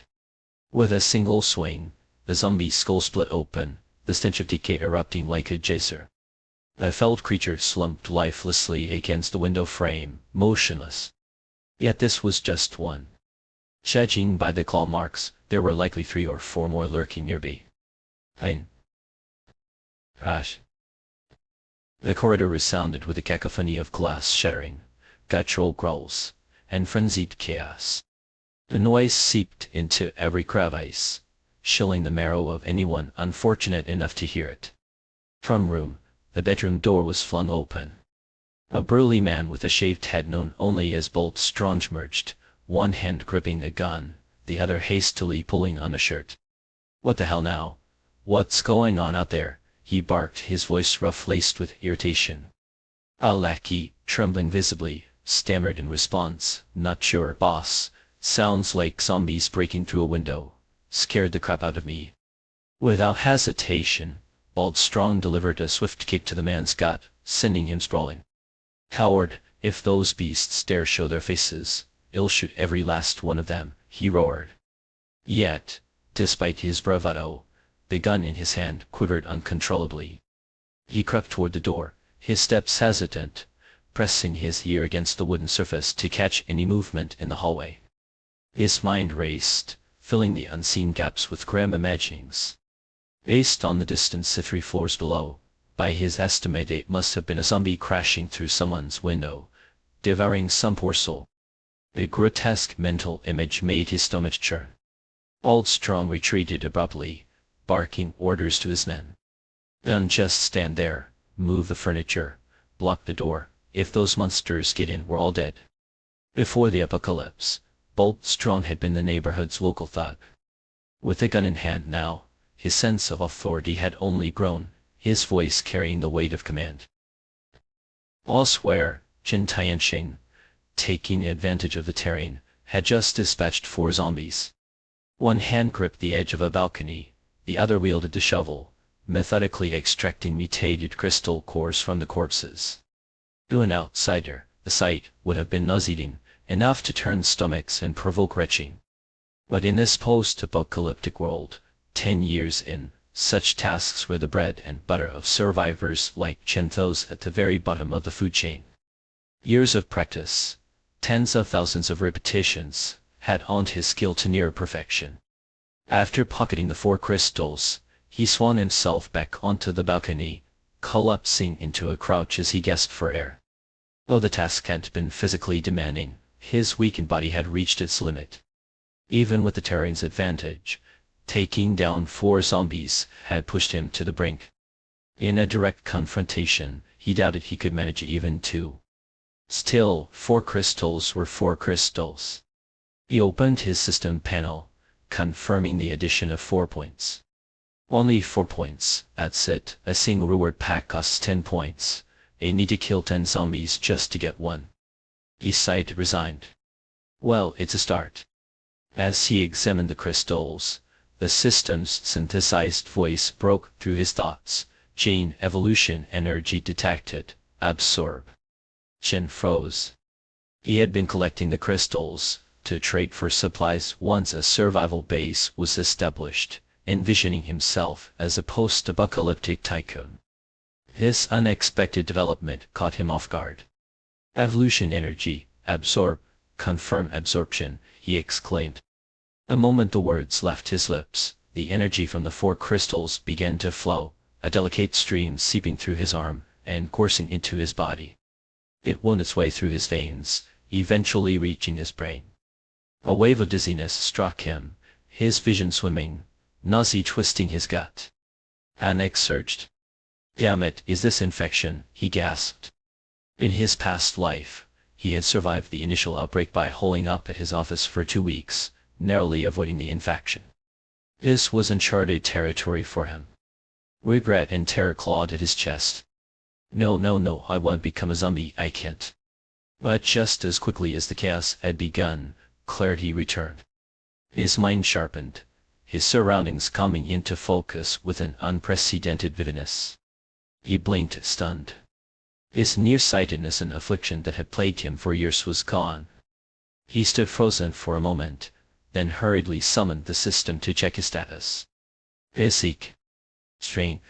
With a single swing, the zombie's skull split open, the stench of decay erupting like a geyser. The felled creature slumped lifelessly against the window frame, motionless. Yet this was just one. Judging by the claw marks, there were likely 3 or 4 more lurking nearby. Crash. The corridor resounded with a cacophony of glass shattering, guttural growls, and frenzied chaos. The noise seeped into every crevice, chilling the marrow of anyone unfortunate enough to hear it. From room, the bedroom door was flung open. A burly man with a shaved head known only as Bolt Strange emerged, one hand gripping a gun, the other hastily pulling on a shirt. What the hell now? What's going on out there? He barked, his voice rough-laced with irritation. A lackey, trembling visibly, stammered in response, "Not sure, boss. Sounds like zombies breaking through a window. Scared the crap out of me." Without hesitation, Bald Strong delivered a swift kick to the man's gut, sending him sprawling. "Coward, if those beasts dare show their faces, I'll shoot every last one of them," he roared. Yet, despite his bravado, the gun in his hand quivered uncontrollably. He crept toward the door, his steps hesitant, pressing his ear against the wooden surface to catch any movement in the hallway. His mind raced, filling the unseen gaps with grim imaginings. Based on the distance to 3 floors below, by his estimate it must have been a zombie crashing through someone's window, devouring some poor soul. The grotesque mental image made his stomach churn. Old Strong retreated abruptly, barking orders to his men. Don't just stand there, move the furniture, block the door, if those monsters get in we're all dead. Before the apocalypse, Old Strong had been the neighborhood's local thug. With a gun in hand now, his sense of authority had only grown, his voice carrying the weight of command. Elsewhere, Chen Tianxing, taking advantage of the terrain, had just dispatched 4 zombies. One hand gripped the edge of a balcony, the other wielded the shovel, methodically extracting mutated crystal cores from the corpses. To an outsider, the sight would have been nauseating, enough to turn stomachs and provoke retching. But in this post-apocalyptic world, 10 years in, such tasks were the bread and butter of survivors like Chen, those at the very bottom of the food chain. Years of practice, tens of thousands of repetitions, had honed his skill to near perfection. After pocketing the 4 crystals, he swung himself back onto the balcony, collapsing into a crouch as he gasped for air. Though the task hadn't been physically demanding, his weakened body had reached its limit. Even with the terrain's advantage, taking down 4 zombies had pushed him to the brink. In a direct confrontation, he doubted he could manage even 2. Still, 4 crystals were 4 crystals. He opened his system panel, confirming the addition of 4 points. Only 4 points, that's it. A single reward pack costs 10 points. I need to kill 10 zombies just to get 1. He sighed resigned. Well, it's a start. As he examined the crystals, the system's synthesized voice broke through his thoughts. Gene evolution energy detected. Absorb. Chen froze. He had been collecting the crystals to trade for supplies once a survival base was established, envisioning himself as a post-apocalyptic tycoon. This unexpected development caught him off guard. Evolution energy, absorb, confirm absorption, he exclaimed. The moment the words left his lips, the energy from the 4 crystals began to flow, a delicate stream seeping through his arm and coursing into his body. It wound its way through his veins, eventually reaching his brain. A wave of dizziness struck him, his vision swimming, nausea twisting his gut. Panic surged. Damn it, is this infection? He gasped. In his past life, he had survived the initial outbreak by holing up at his office for 2 weeks, narrowly avoiding the infection. This was uncharted territory for him. Regret and terror clawed at his chest. No, I won't become a zombie, I can't. But just as quickly as the chaos had begun, clarity returned. His mind sharpened, his surroundings coming into focus with an unprecedented vividness. He blinked, stunned. His nearsightedness and affliction that had plagued him for years was gone. He stood frozen for a moment, then hurriedly summoned the system to check his status. Physique. Strength.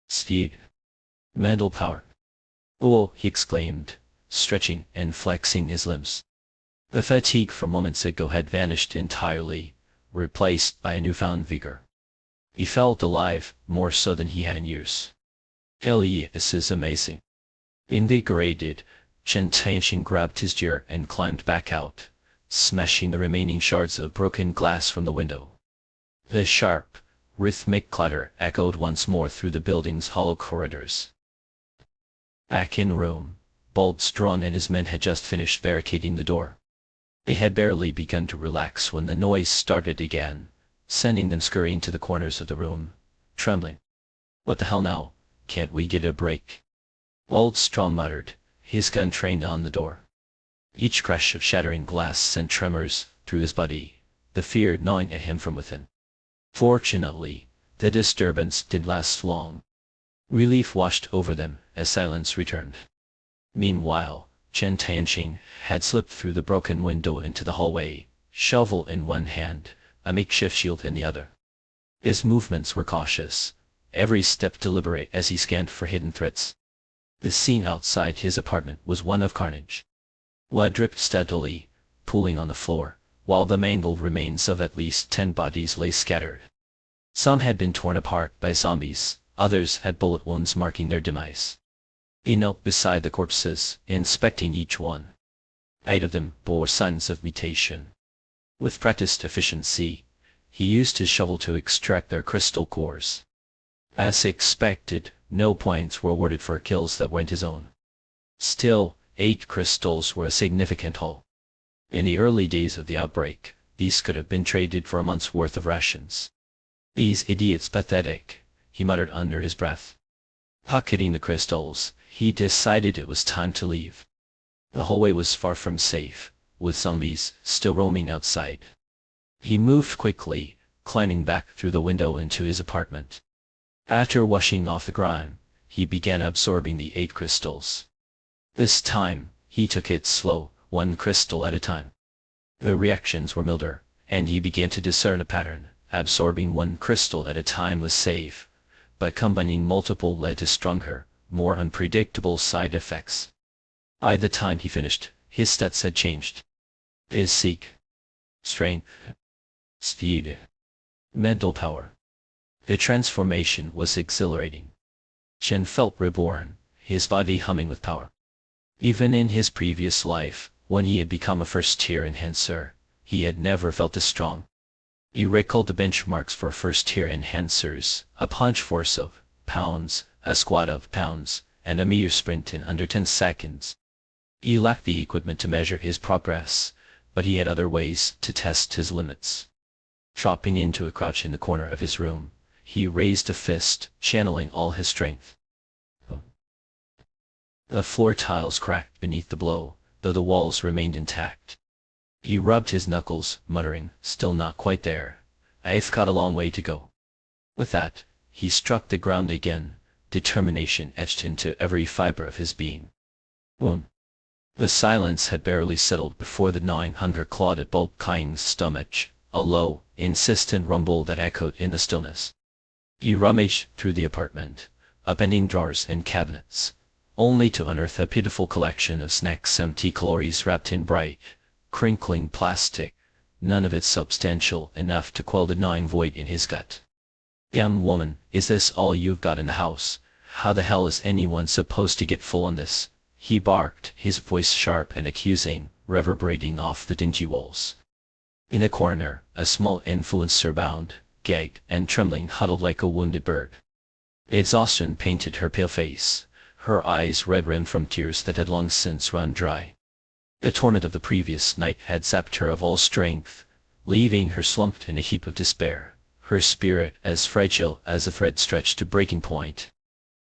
Speed. Mental power. Oh, he exclaimed, stretching and flexing his limbs. The fatigue from moments ago had vanished entirely, replaced by a newfound vigor. He felt alive, more so than he had in years. Ellie, this is amazing. Invigorated, Chen Tianxing grabbed his gear and climbed back out, smashing the remaining shards of broken glass from the window. The sharp, rhythmic clatter echoed once more through the building's hollow corridors. Back in the room, Old Strong and his men had just finished barricading the door. They had barely begun to relax when the noise started again, sending them scurrying to the corners of the room, trembling. What the hell now? Can't we get a break? Old Strong muttered, his gun trained on the door. Each crash of shattering glass sent tremors through his body, the fear gnawing at him from within. Fortunately, the disturbance didn't last long. Relief washed over them as silence returned. Meanwhile, Chen Tianxing had slipped through the broken window into the hallway, shovel in one hand, a makeshift shield in the other. His movements were cautious, every step deliberate as he scanned for hidden threats. The scene outside his apartment was one of carnage. Blood dripped steadily, pooling on the floor, while the mangled remains of at least 10 bodies lay scattered. Some had been torn apart by zombies, others had bullet wounds marking their demise. He knelt beside the corpses, inspecting each one. 8 of them bore signs of mutation. With practiced efficiency, he used his shovel to extract their crystal cores. As expected, no points were awarded for kills that weren't his own. Still, 8 crystals were a significant haul. In the early days of the outbreak, these could have been traded for a month's worth of rations. "These idiots pathetic," he muttered under his breath. Pocketing the crystals, he decided it was time to leave. The hallway was far from safe, with zombies still roaming outside. He moved quickly, climbing back through the window into his apartment. After washing off the grime, he began absorbing the 8 crystals. This time, he took it slow, 1 crystal at a time. The reactions were milder, and he began to discern a pattern. Absorbing 1 crystal at a time was safe, but combining multiple led to stronger, more unpredictable side effects. By the time he finished, his stats had changed. His seek, strength, speed, mental power. The transformation was exhilarating. Chen felt reborn, his body humming with power. Even in his previous life, when he had become a first-tier enhancer, he had never felt this strong. He recalled the benchmarks for first-tier enhancers: a punch force of pounds, a squat of pounds, and a meter sprint in under 10 seconds. He lacked the equipment to measure his progress, but he had other ways to test his limits. Dropping into a crouch in the corner of his room, he raised a fist, channeling all his strength. The floor tiles cracked beneath the blow, though the walls remained intact. He rubbed his knuckles, muttering, "Still not quite there. I've got a long way to go." With that, he struck the ground again, determination etched into every fiber of his being. Boom. The silence had barely settled before the gnawing hunger clawed at Bulk Kang's stomach, a low, insistent rumble that echoed in the stillness. He rummaged through the apartment, upending drawers and cabinets, only to unearth a pitiful collection of snacks, empty calories wrapped in bright, crinkling plastic, none of it substantial enough to quell the gnawing void in his gut. "Young woman, is this all you've got in the house? How the hell is anyone supposed to get full on this?" he barked, his voice sharp and accusing, reverberating off the dingy walls. In a corner, a small influencer bound, gagged, and trembling huddled like a wounded bird. Exhaustion painted her pale face, her eyes red-rimmed from tears that had long since run dry. The torment of the previous night had zapped her of all strength, leaving her slumped in a heap of despair, her spirit as fragile as a thread stretched to breaking point.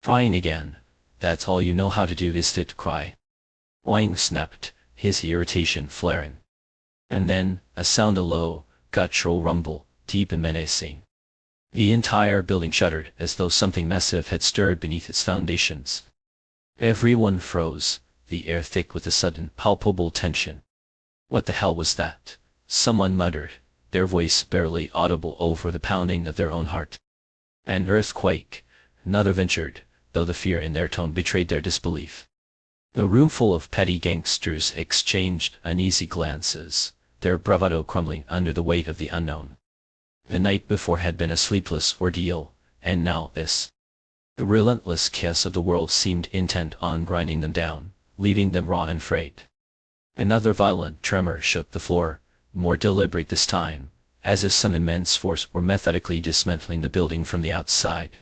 "Trying again. That's all you know how to do, is to cry." Wang snapped, his irritation flaring. And then, a sound, a low, guttural rumble, deep and menacing. The entire building shuddered as though something massive had stirred beneath its foundations. Everyone froze, the air thick with a sudden, palpable tension. "What the hell was that?" someone muttered, their voice barely audible over the pounding of their own heart. "An earthquake," another ventured, though the fear in their tone betrayed their disbelief. The roomful of petty gangsters exchanged uneasy glances, their bravado crumbling under the weight of the unknown. The night before had been a sleepless ordeal, and now this. The relentless chaos of the world seemed intent on grinding them down, leaving them raw and frayed. Another violent tremor shook the floor, more deliberate this time, as if some immense force were methodically dismantling the building from the outside.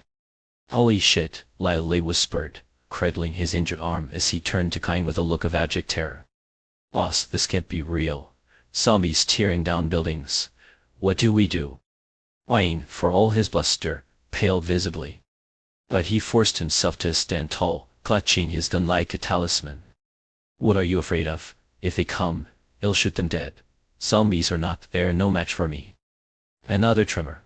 "Holy shit," Lyle whispered, cradling his injured arm as he turned to Kang with a look of abject terror. "Boss, this can't be real. Zombies tearing down buildings. What do we do?" Wayne, for all his bluster, paled visibly. But he forced himself to stand tall, clutching his gun like a talisman. "What are you afraid of? If they come, I'll shoot them dead. Zombies or not, they're no match for me." Another tremor.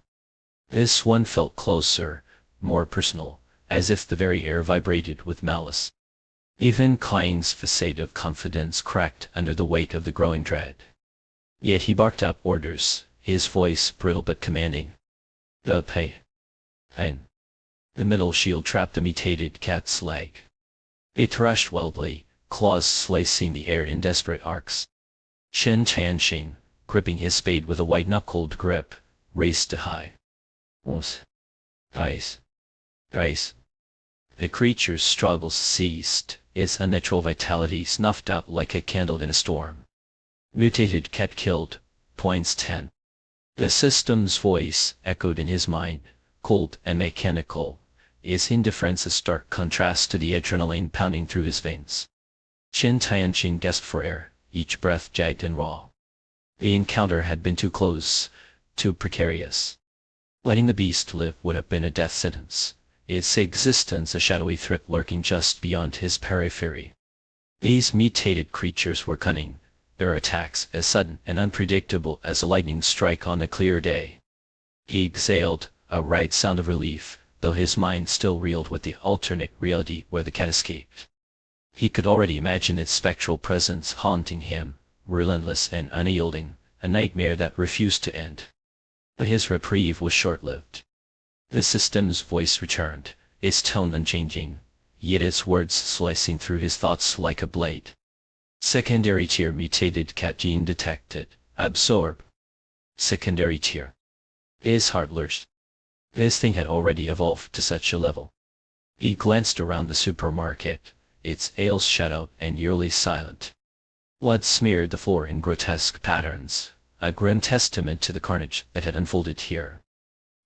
This one felt closer, more personal, as if the very air vibrated with malice. Even Kang's facade of confidence cracked under the weight of the growing dread. Yet he barked out orders, his voice brittle but commanding. "The pay. And The metal shield trapped the mutated cat's leg. It thrashed wildly, claws slicing the air in desperate arcs. Chen Tianxing, gripping his spade with a white-knuckled grip, raced to high. Ice. Ice. The creature's struggles ceased, its unnatural vitality snuffed out like a candle in a storm. Mutated cat killed. Points 10. The system's voice echoed in his mind, cold and mechanical, its indifference a stark contrast to the adrenaline pounding through his veins. Chen Tianxing gasped for air, each breath jagged and raw. The encounter had been too close, too precarious. Letting the beast live would have been a death sentence, its existence a shadowy threat lurking just beyond his periphery. These mutated creatures were cunning, their attacks as sudden and unpredictable as a lightning strike on a clear day. He exhaled, a right sound of relief, though his mind still reeled with the alternate reality where the cat escaped. He could already imagine its spectral presence haunting him, relentless and unyielding, a nightmare that refused to end. But his reprieve was short-lived. The system's voice returned, its tone unchanging, yet its words slicing through his thoughts like a blade. Secondary tier mutated cat gene detected. Absorb. Secondary tier. His heart lurched. This thing had already evolved to such a level. He glanced around the supermarket, its aisles shadowed and eerily silent. Blood smeared the floor in grotesque patterns, a grim testament to the carnage that had unfolded here.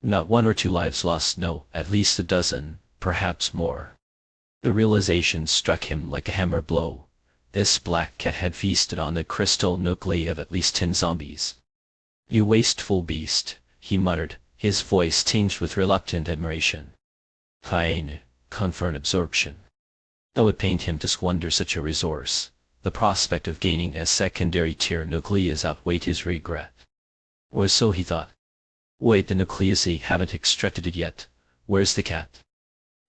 Not one or two lives lost, no, at least a dozen, perhaps more. The realization struck him like a hammer blow. This black cat had feasted on the crystal nuclei of at least 10 zombies. "You wasteful beast," he muttered, his voice tinged with reluctant admiration. "Fine, confirmed absorption." Though it pained him to squander such a resource, the prospect of gaining a secondary tier nucleus outweighed his regret. Or so he thought. Wait, the nucleus, haven't extracted it yet. Where's the cat?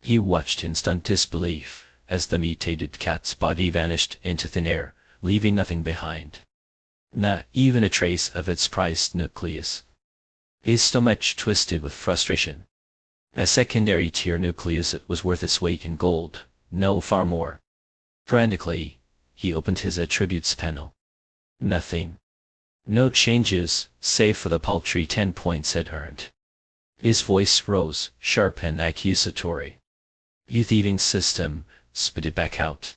He watched in stunned disbelief as the mutated cat's body vanished into thin air, leaving nothing behind. Not even a trace of its prized nucleus. His stomach twisted with frustration. A secondary tier nucleus was worth its weight in gold, no, far more. Frantically, he opened his attributes panel. Nothing. No changes, save for the paltry 10 points it earned. His voice rose, sharp and accusatory. "You thieving system, spit it back out."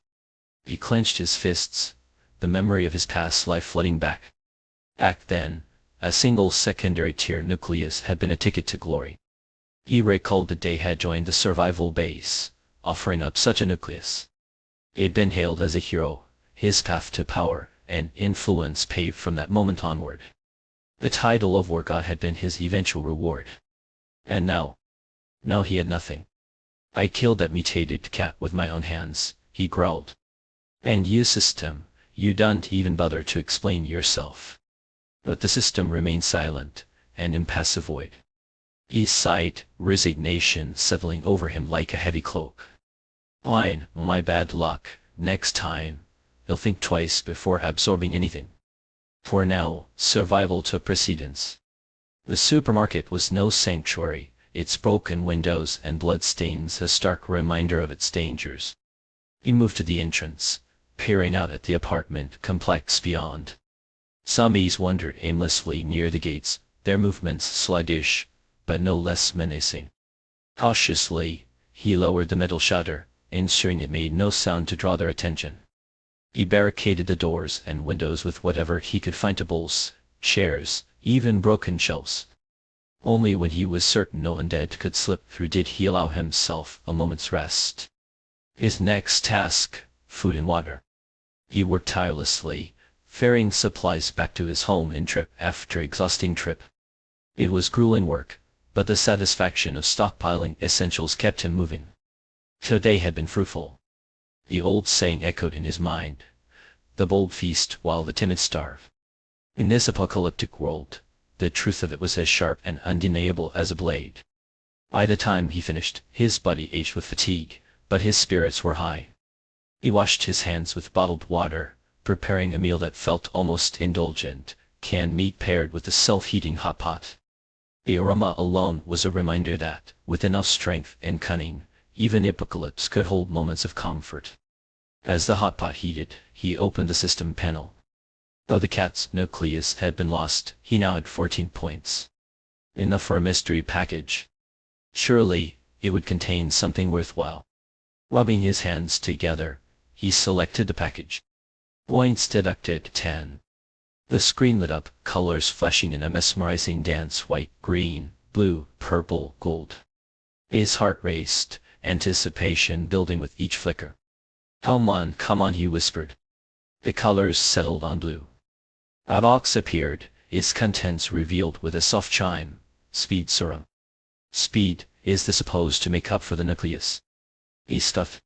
He clenched his fists, the memory of his past life flooding back. Back then, a single secondary tier nucleus had been a ticket to glory. He recalled the day he had joined the survival base, offering up such a nucleus. He had been hailed as a hero, his path to power and influence paved from that moment onward. The title of War God had been his eventual reward. And now he had nothing. "I killed that mutated cat with my own hands," he growled. "And you, system, you don't even bother to explain yourself." But the system remained silent, an impassive void. He sighed, resignation settling over him like a heavy cloak. "Fine, my bad luck, next time, you'll think twice before absorbing anything." For now, survival took precedence. The supermarket was no sanctuary, its broken windows and bloodstains a stark reminder of its dangers. He moved to the entrance, peering out at the apartment complex beyond. Zombies wandered aimlessly near the gates, their movements sluggish, but no less menacing. Cautiously, he lowered the metal shutter, ensuring it made no sound to draw their attention. He barricaded the doors and windows with whatever he could find, tables, chairs, even broken shelves. Only when he was certain no undead could slip through did he allow himself a moment's rest. His next task, food and water. He worked tirelessly, ferrying supplies back to his home in trip after exhausting trip. It was grueling work, but the satisfaction of stockpiling essentials kept him moving. Today had been fruitful. The old saying echoed in his mind. The bold feast while the timid starve. In this apocalyptic world, the truth of it was as sharp and undeniable as a blade. By the time he finished, his body ached with fatigue, but his spirits were high. He washed his hands with bottled water, preparing a meal that felt almost indulgent, canned meat paired with a self-heating hot pot. The aroma alone was a reminder that, with enough strength and cunning, even Apocalypse could hold moments of comfort. As the hot pot heated, he opened the system panel. Though the cat's nucleus had been lost, he now had 14 points. Enough for a mystery package. Surely, it would contain something worthwhile. Rubbing his hands together, he selected the package. Points deducted 10. The screen lit up, colors flashing in a mesmerizing dance: white, green, blue, purple, gold. His heart raced, anticipation building with each flicker. Come on, he whispered. The colors settled on blue. A box appeared, its contents revealed with a soft chime: Speed Serum. Speed, is this supposed to make up for the nucleus? He's stuffed.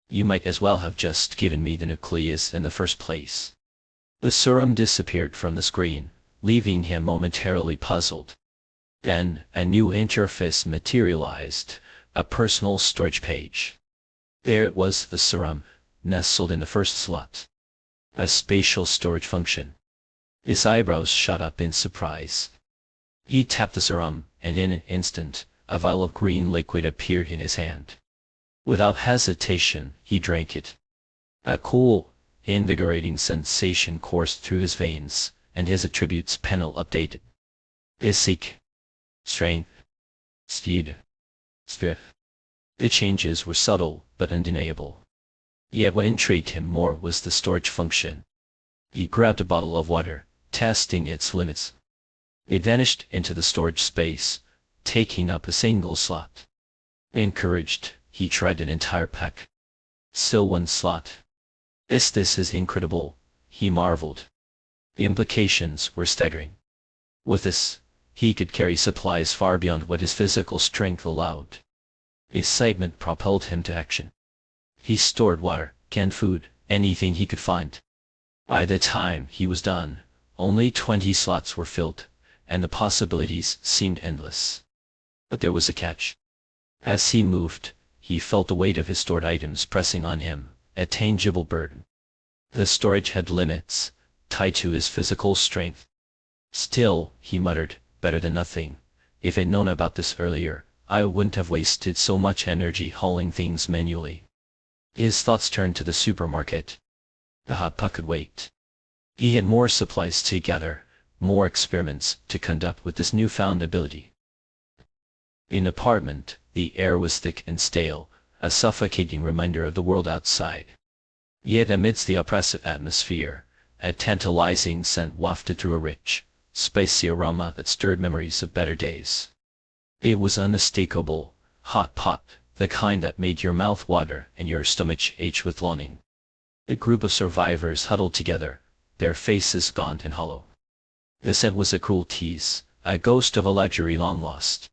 You might as well have just given me the nucleus in the first place. The serum disappeared from the screen, leaving him momentarily puzzled. Then, a new interface materialized, a personal storage page. There it was, the serum, nestled in the first slot. A spatial storage function. His eyebrows shot up in surprise. He tapped the serum, and in an instant, a vial of green liquid appeared in his hand. Without hesitation, he drank it. A cool, invigorating sensation coursed through his veins, and his attributes panel updated. Physique, strength, speed, spirit. The changes were subtle but undeniable. Yet what intrigued him more was the storage function. He grabbed a bottle of water, testing its limits. It vanished into the storage space, taking up a single slot. Encouraged, he tried an entire pack. Still one slot. This is incredible, he marveled. The implications were staggering. With this, he could carry supplies far beyond what his physical strength allowed. Excitement propelled him to action. He stored water, canned food, anything he could find. By the time he was done, only 20 slots were filled, and the possibilities seemed endless. But there was a catch. As he moved, he felt the weight of his stored items pressing on him, a tangible burden. The storage had limits, tied to his physical strength. Still, he muttered, better than nothing. If I'd known about this earlier, I wouldn't have wasted so much energy hauling things manually. His thoughts turned to the supermarket. The hot pot could wait. He had more supplies to gather, more experiments to conduct with this newfound ability. In the apartment, the air was thick and stale, a suffocating reminder of the world outside. Yet amidst the oppressive atmosphere, a tantalizing scent wafted through a rich, spicy aroma that stirred memories of better days. It was unmistakable, hot pot, the kind that made your mouth water and your stomach ache with longing. A group of survivors huddled together, their faces gaunt and hollow. The scent was a cruel tease, a ghost of a luxury long lost.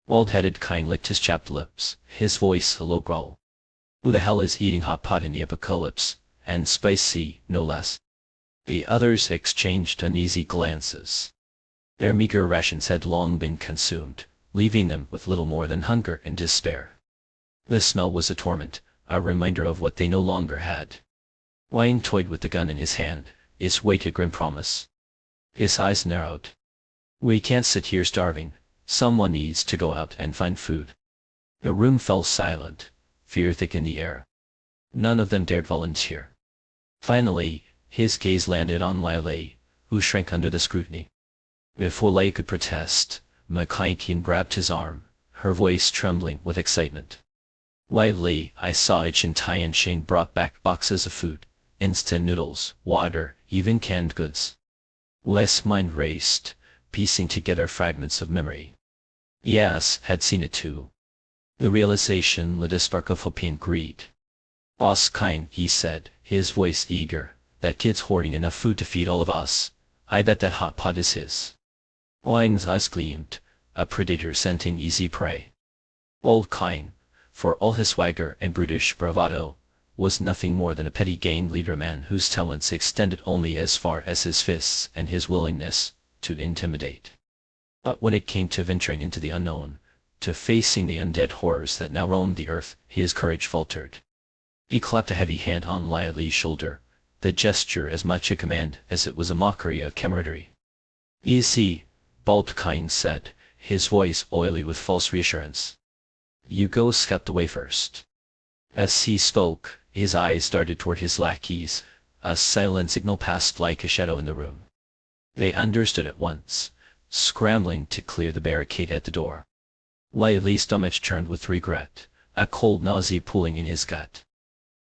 Bald-headed Kine licked his chapped lips, his voice a low growl. Who the hell is eating hot pot in the apocalypse, and spicy, no less? The others exchanged uneasy glances. Their meager rations had long been consumed, leaving them with little more than hunger and despair. The smell was a torment, a reminder of what they no longer had. Wayne toyed with the gun in his hand, its weight a grim promise. His eyes narrowed. We can't sit here starving. Someone needs to go out and find food. The room fell silent, fear thick in the air. None of them dared volunteer. Finally, his gaze landed on Lyle, who shrank under the scrutiny. Before Lyle could protest, McClinkin grabbed his arm, her voice trembling with excitement. Lyle, I saw Chintai and Shane brought back boxes of food, instant noodles, water, even canned goods. Wes' mind raced, piecing together fragments of memory. Yes, had seen it too. The realization lit a spark of hope and greed. Boss Kine, he said, his voice eager, that kid's hoarding enough food to feed all of us. I bet that hot pot is his. Wayne's eyes gleamed, a predator scenting easy prey. Old Kine, for all his swagger and brutish bravado, was nothing more than a petty gang leader man whose talents extended only as far as his fists and his willingness to intimidate. But when it came to venturing into the unknown, to facing the undead horrors that now roamed the earth, his courage faltered. He clapped a heavy hand on Lyle's shoulder, the gesture as much a command as it was a mockery of camaraderie. Easy, Bald Kine said, his voice oily with false reassurance. You go scout the way first. As he spoke, his eyes darted toward his lackeys. A silent signal passed like a shadow in the room. They understood at once, scrambling to clear the barricade at the door. Lively's stomach churned with regret, a cold nausea pooling in his gut.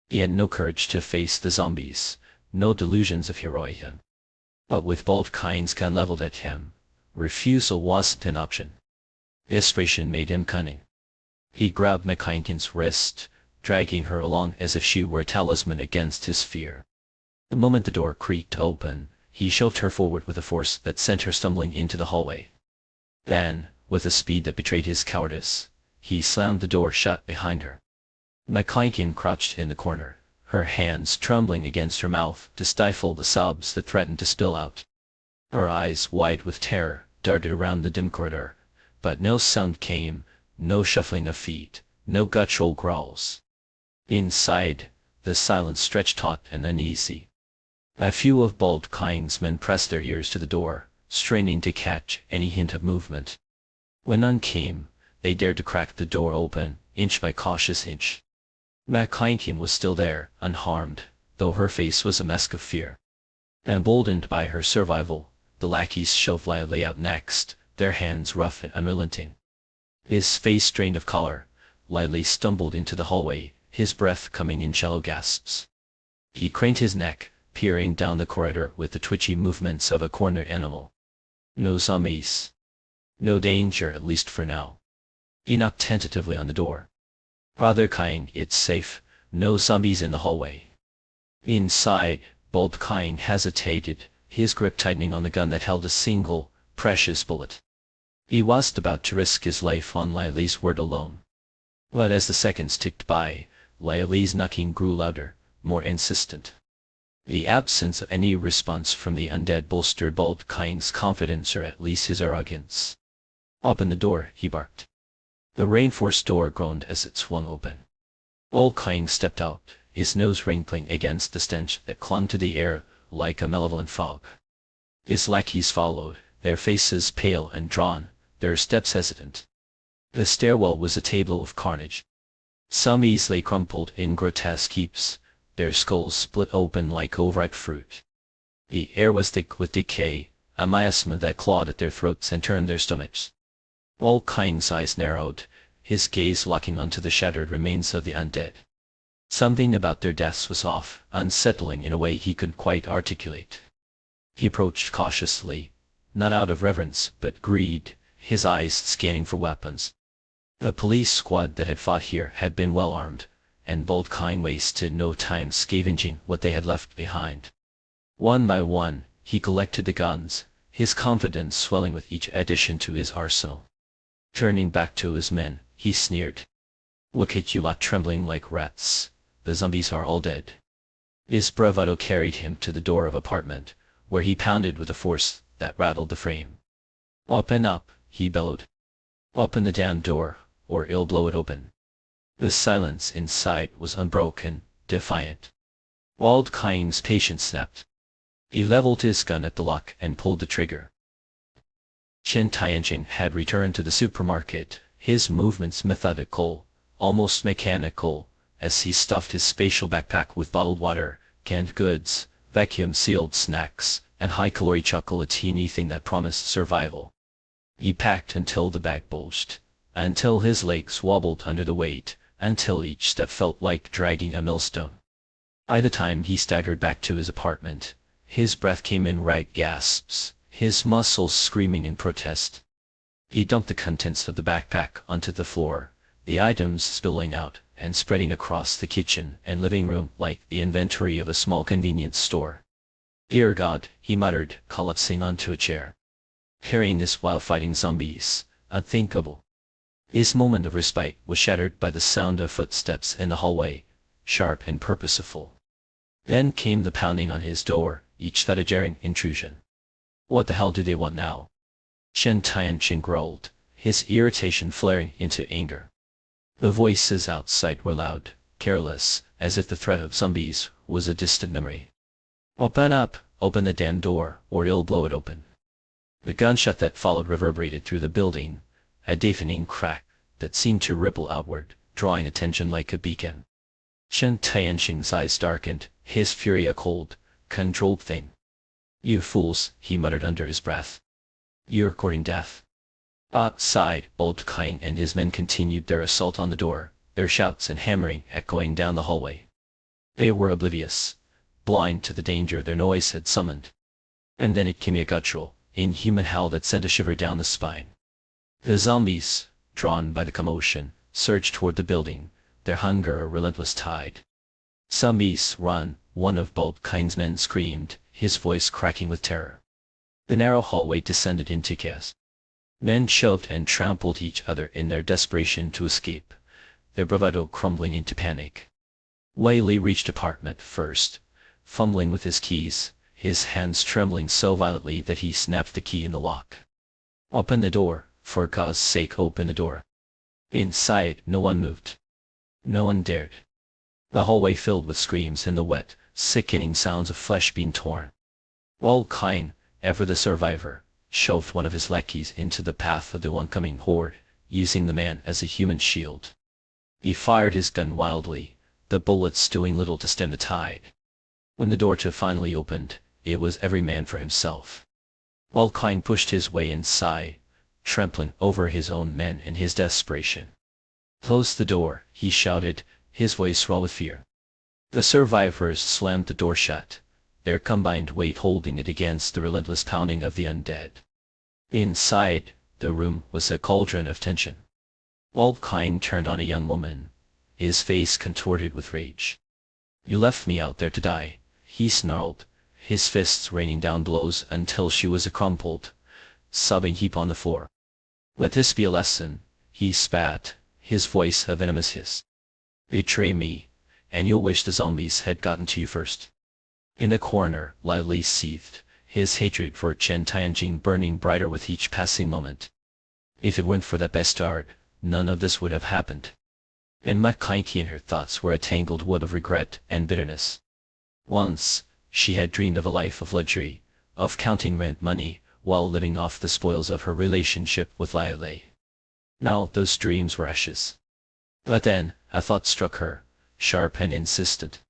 He had no courage to face the zombies, no delusions of heroism. But with Bald Kyne's gun leveled at him, refusal wasn't an option. Desperation made him cunning. He grabbed McKinty's wrist, dragging her along as if she were a talisman against his fear. The moment the door creaked open, he shoved her forward with a force that sent her stumbling into the hallway. Then, with a speed that betrayed his cowardice, he slammed the door shut behind her. McKinty crouched in the corner, her hands trembling against her mouth to stifle the sobs that threatened to spill out. Her eyes, wide with terror, darted around the dim corridor, but no sound came, no shuffling of feet, no guttural growls. Inside, the silence stretched taut and uneasy. A few of Bald Kyne's men pressed their ears to the door, straining to catch any hint of movement. When none came, they dared to crack the door open, inch by cautious inch. McKinty was still there, unharmed, though her face was a mask of fear. Emboldened by her survival, the lackeys shoved Lively out next, their hands rough and unrelenting. His face drained of color, Lively stumbled into the hallway, his breath coming in shallow gasps. He craned his neck, peering down the corridor with the twitchy movements of a cornered animal. No zombies. No danger, at least for now. He knocked tentatively on the door. Father Kyne, it's safe, no zombies in the hallway. Inside, Bald Kyne hesitated, his grip tightening on the gun that held a single, precious bullet. He wasn't about to risk his life on Lively's word alone. But as the seconds ticked by, Lively's knocking grew louder, more insistent. The absence of any response from the undead bolstered Bald Kyne's confidence, or at least his arrogance. Open the door, he barked. The reinforced door groaned as it swung open. Bald Kyne stepped out, his nose wrinkling against the stench that clung to the air like a malevolent fog. His lackeys followed, their faces pale and drawn, their steps hesitant. The stairwell was a table of carnage. Zombies lay crumpled in grotesque heaps, their skulls split open like overripe fruit. The air was thick with decay, a miasma that clawed at their throats and turned their stomachs. Bald Kyne's eyes narrowed, his gaze locking onto the shattered remains of the undead. Something about their deaths was off, unsettling in a way he couldn't quite articulate. He approached cautiously, not out of reverence, but greed, his eyes scanning for weapons. The police squad that had fought here had been well armed, and Bald Kyne wasted no time scavenging what they had left behind. One by one, he collected the guns, his confidence swelling with each addition to his arsenal. Turning back to his men, he sneered. Look at you lot trembling like rats, the zombies are all dead. His bravado carried him to the door of apartment, where he pounded with a force that rattled the frame. Open up, he bellowed. Open the damn door, or I'll blow it open. The silence inside was unbroken, defiant. Bald Kyne's patience snapped. He leveled his gun at the lock and pulled the trigger. Chen Tianjin had returned to the supermarket, his movements methodical, almost mechanical, as he stuffed his spatial backpack with bottled water, canned goods, vacuum-sealed snacks, and high-calorie chocolate, anything that promised survival. He packed until the bag bulged, until his legs wobbled under the weight, until each step felt like dragging a millstone. By the time he staggered back to his apartment, his breath came in ragged gasps, his muscles screaming in protest. He dumped the contents of the backpack onto the floor, the items spilling out and spreading across the kitchen and living room like the inventory of a small convenience store. Dear God, he muttered, collapsing onto a chair. Carrying this while fighting zombies, unthinkable. His moment of respite was shattered by the sound of footsteps in the hallway, sharp and purposeful. Then came the pounding on his door, each thud a jarring intrusion. What the hell do they want now? Chen Tianjin growled, his irritation flaring into anger. The voices outside were loud, careless, as if the threat of zombies was a distant memory. Open up, open the damn door, or I'll blow it open. The gunshot that followed reverberated through the building, a deafening crack that seemed to ripple outward, drawing attention like a beacon. Chen Tianxing's eyes darkened, his fury a cold, controlled thing. "You fools," he muttered under his breath. "You're courting death." Outside, Old Kine and his men continued their assault on the door, their shouts and hammering echoing down the hallway. They were oblivious, blind to the danger their noise had summoned. And then it came a guttural, inhuman howl that sent a shiver down the spine. The zombies, drawn by the commotion, surged toward the building, their hunger a relentless tide. "Zombies, run!" one of Old Kine's men screamed, his voice cracking with terror. The narrow hallway descended into chaos. Men shoved and trampled each other in their desperation to escape, their bravado crumbling into panic. Wei Li reached apartment first, fumbling with his keys, his hands trembling so violently that he snapped the key in the lock. "Open the door, for God's sake, open the door." Inside, no one moved. No one dared. The hallway filled with screams and the wet, sickening sounds of flesh being torn. Old Kine, ever the survivor, shoved one of his lackeys into the path of the oncoming horde, using the man as a human shield. He fired his gun wildly, the bullets doing little to stem the tide. When the door finally opened, it was every man for himself. Old Kine pushed his way inside, trampling over his own men in his desperation. "Close the door," he shouted, his voice raw with fear. The survivors slammed the door shut, their combined weight holding it against the relentless pounding of the undead. Inside, the room was a cauldron of tension. Old Kine turned on a young woman, his face contorted with rage. "You left me out there to die," he snarled, his fists raining down blows until she was a crumpled, sobbing heap on the floor. "Let this be a lesson," he spat, his voice a venomous hiss. "Betray me, and you'll wish the zombies had gotten to you first." In the corner, Lai Li seethed, his hatred for Chen Tianjing burning brighter with each passing moment. If it weren't for that bastard, none of this would have happened. And Ma Kaiqi and her thoughts were a tangled web of regret and bitterness. Once, she had dreamed of a life of luxury, of counting rent money, while living off the spoils of her relationship with Lai Li. Now those dreams were ashes. But then, a thought struck her, sharp and insistent.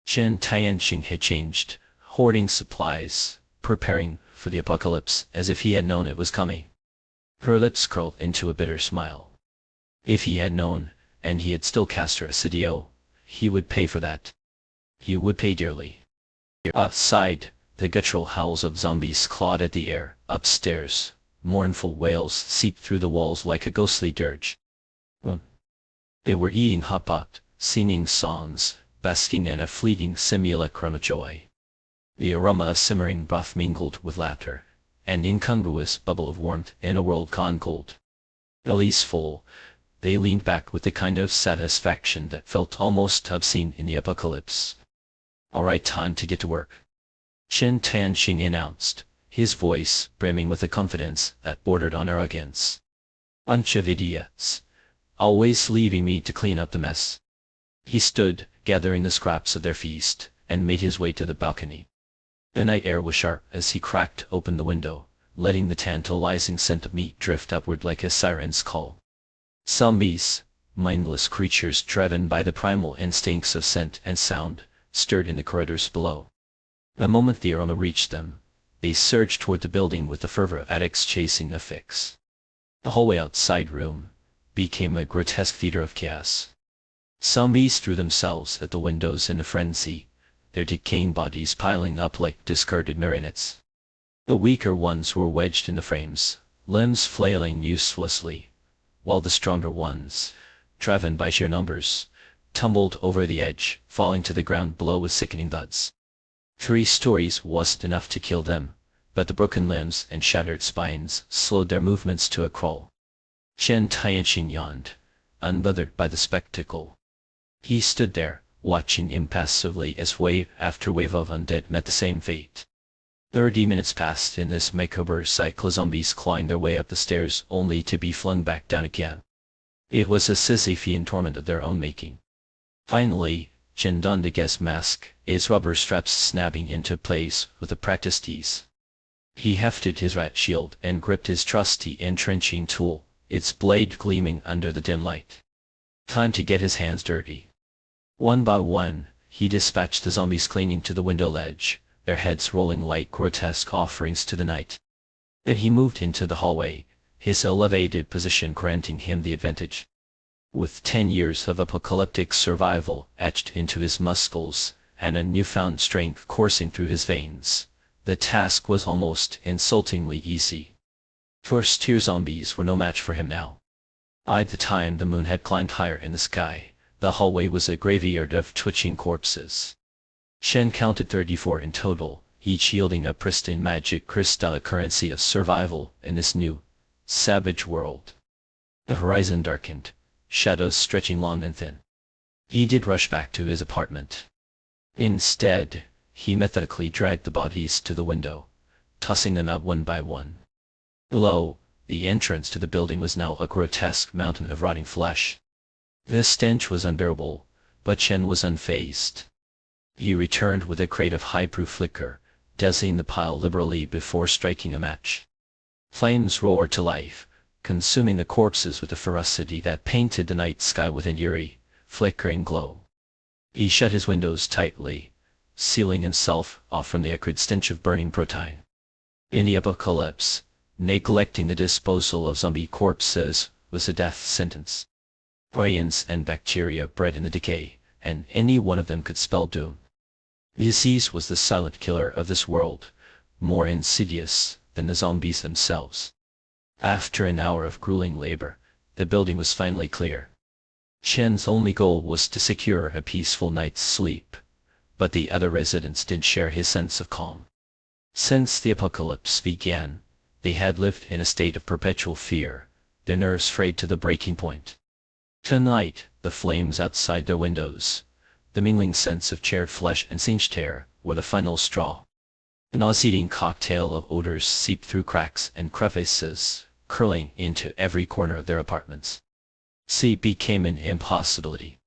Chen Tianxing had changed, hoarding supplies, preparing for the apocalypse as if he had known it was coming. Her lips curled into a bitter smile. If he had known, and he had still cast her a CDO, he would pay for that. He would pay dearly. Outside, the guttural howls of zombies clawed at the air. Upstairs, mournful wails seeped through the walls like a ghostly dirge. They were eating hot pot, singing songs, basking in a fleeting simulacrum of joy. The aroma of simmering broth mingled with laughter, an incongruous bubble of warmth in a world gone cold. Bellies full, they leaned back with the kind of satisfaction that felt almost obscene in the apocalypse. "All right, time to get to work," Chen Tianxing announced, his voice brimming with a confidence that bordered on arrogance. "Bunch of idiots. Always leaving me to clean up the mess." He stood, gathering the scraps of their feast, and made his way to the balcony. The night air was sharp as he cracked open the window, letting the tantalizing scent of meat drift upward like a siren's call. Zombies, mindless creatures driven by the primal instincts of scent and sound, stirred in the corridors below. The moment the aroma reached them, they surged toward the building with the fervor of addicts chasing a fix. The hallway outside room became a grotesque theater of chaos. Zombies threw themselves at the windows in a frenzy, their decaying bodies piling up like discarded marionettes. The weaker ones were wedged in the frames, limbs flailing uselessly, while the stronger ones, driven by sheer numbers, tumbled over the edge, falling to the ground below with sickening thuds. 3 stories wasn't enough to kill them, but the broken limbs and shattered spines slowed their movements to a crawl. Chen Tianxing yawned, unbothered by the spectacle. He stood there, watching impassively as wave after wave of undead met the same fate. 30 minutes passed in this macabre cycle. Zombies clawing their way up the stairs only to be flung back down again. It was a Sisyphean torment of their own making. Finally, Chen donned a gas mask, his rubber straps snapping into place with a practiced ease. He hefted his rat shield and gripped his trusty entrenching tool, its blade gleaming under the dim light. Time to get his hands dirty. One by one, he dispatched the zombies clinging to the window ledge, their heads rolling like grotesque offerings to the night. Then he moved into the hallway, his elevated position granting him the advantage. With 10 years of apocalyptic survival etched into his muscles, and a newfound strength coursing through his veins, the task was almost insultingly easy. First-tier zombies were no match for him now. By the time the moon had climbed higher in the sky, the hallway was a graveyard of twitching corpses. Shen counted 34 in total, each yielding a pristine magic crystal currency of survival in this new, savage world. The horizon darkened, shadows stretching long and thin. He did rush back to his apartment. Instead, he methodically dragged the bodies to the window, tossing them out one by one. Below, the entrance to the building was now a grotesque mountain of rotting flesh. The stench was unbearable, but Shen was unfazed. He returned with a crate of high-proof liquor, dousing the pile liberally before striking a match. Flames roared to life, consuming the corpses with a ferocity that painted the night sky with an eerie, flickering glow. He shut his windows tightly, sealing himself off from the acrid stench of burning protein. In the apocalypse, neglecting the disposal of zombie corpses was a death sentence. Poisons and bacteria bred in the decay, and any one of them could spell doom. Disease was the silent killer of this world, more insidious than the zombies themselves. After an hour of grueling labor, the building was finally clear. Shen's only goal was to secure a peaceful night's sleep, but the other residents didn't share his sense of calm. Since the apocalypse began, they had lived in a state of perpetual fear, their nerves frayed to the breaking point. Tonight, the flames outside their windows, the mingling scents of charred flesh and singed hair, were the final straw. A nauseating cocktail of odors seeped through cracks and crevices, curling into every corner of their apartments. Sleep became an impossibility.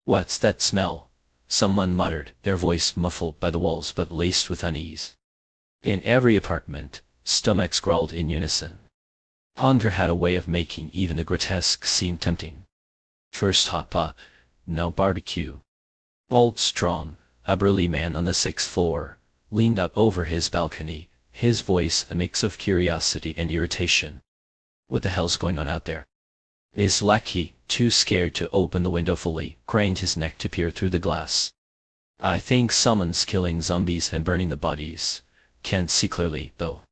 "What's that smell?" someone muttered, their voice muffled by the walls but laced with unease. In every apartment, stomachs growled in unison. Hunger had a way of making even the grotesque seem tempting. First hot pot, now barbecue. Old Strong, a burly man on the 6th floor, leaned out over his balcony, his voice a mix of curiosity and irritation. "What the hell's going on out there?" His lackey, too scared to open the window fully, craned his neck to peer through the glass. "I think someone's killing zombies and burning the bodies. Can't see clearly, though."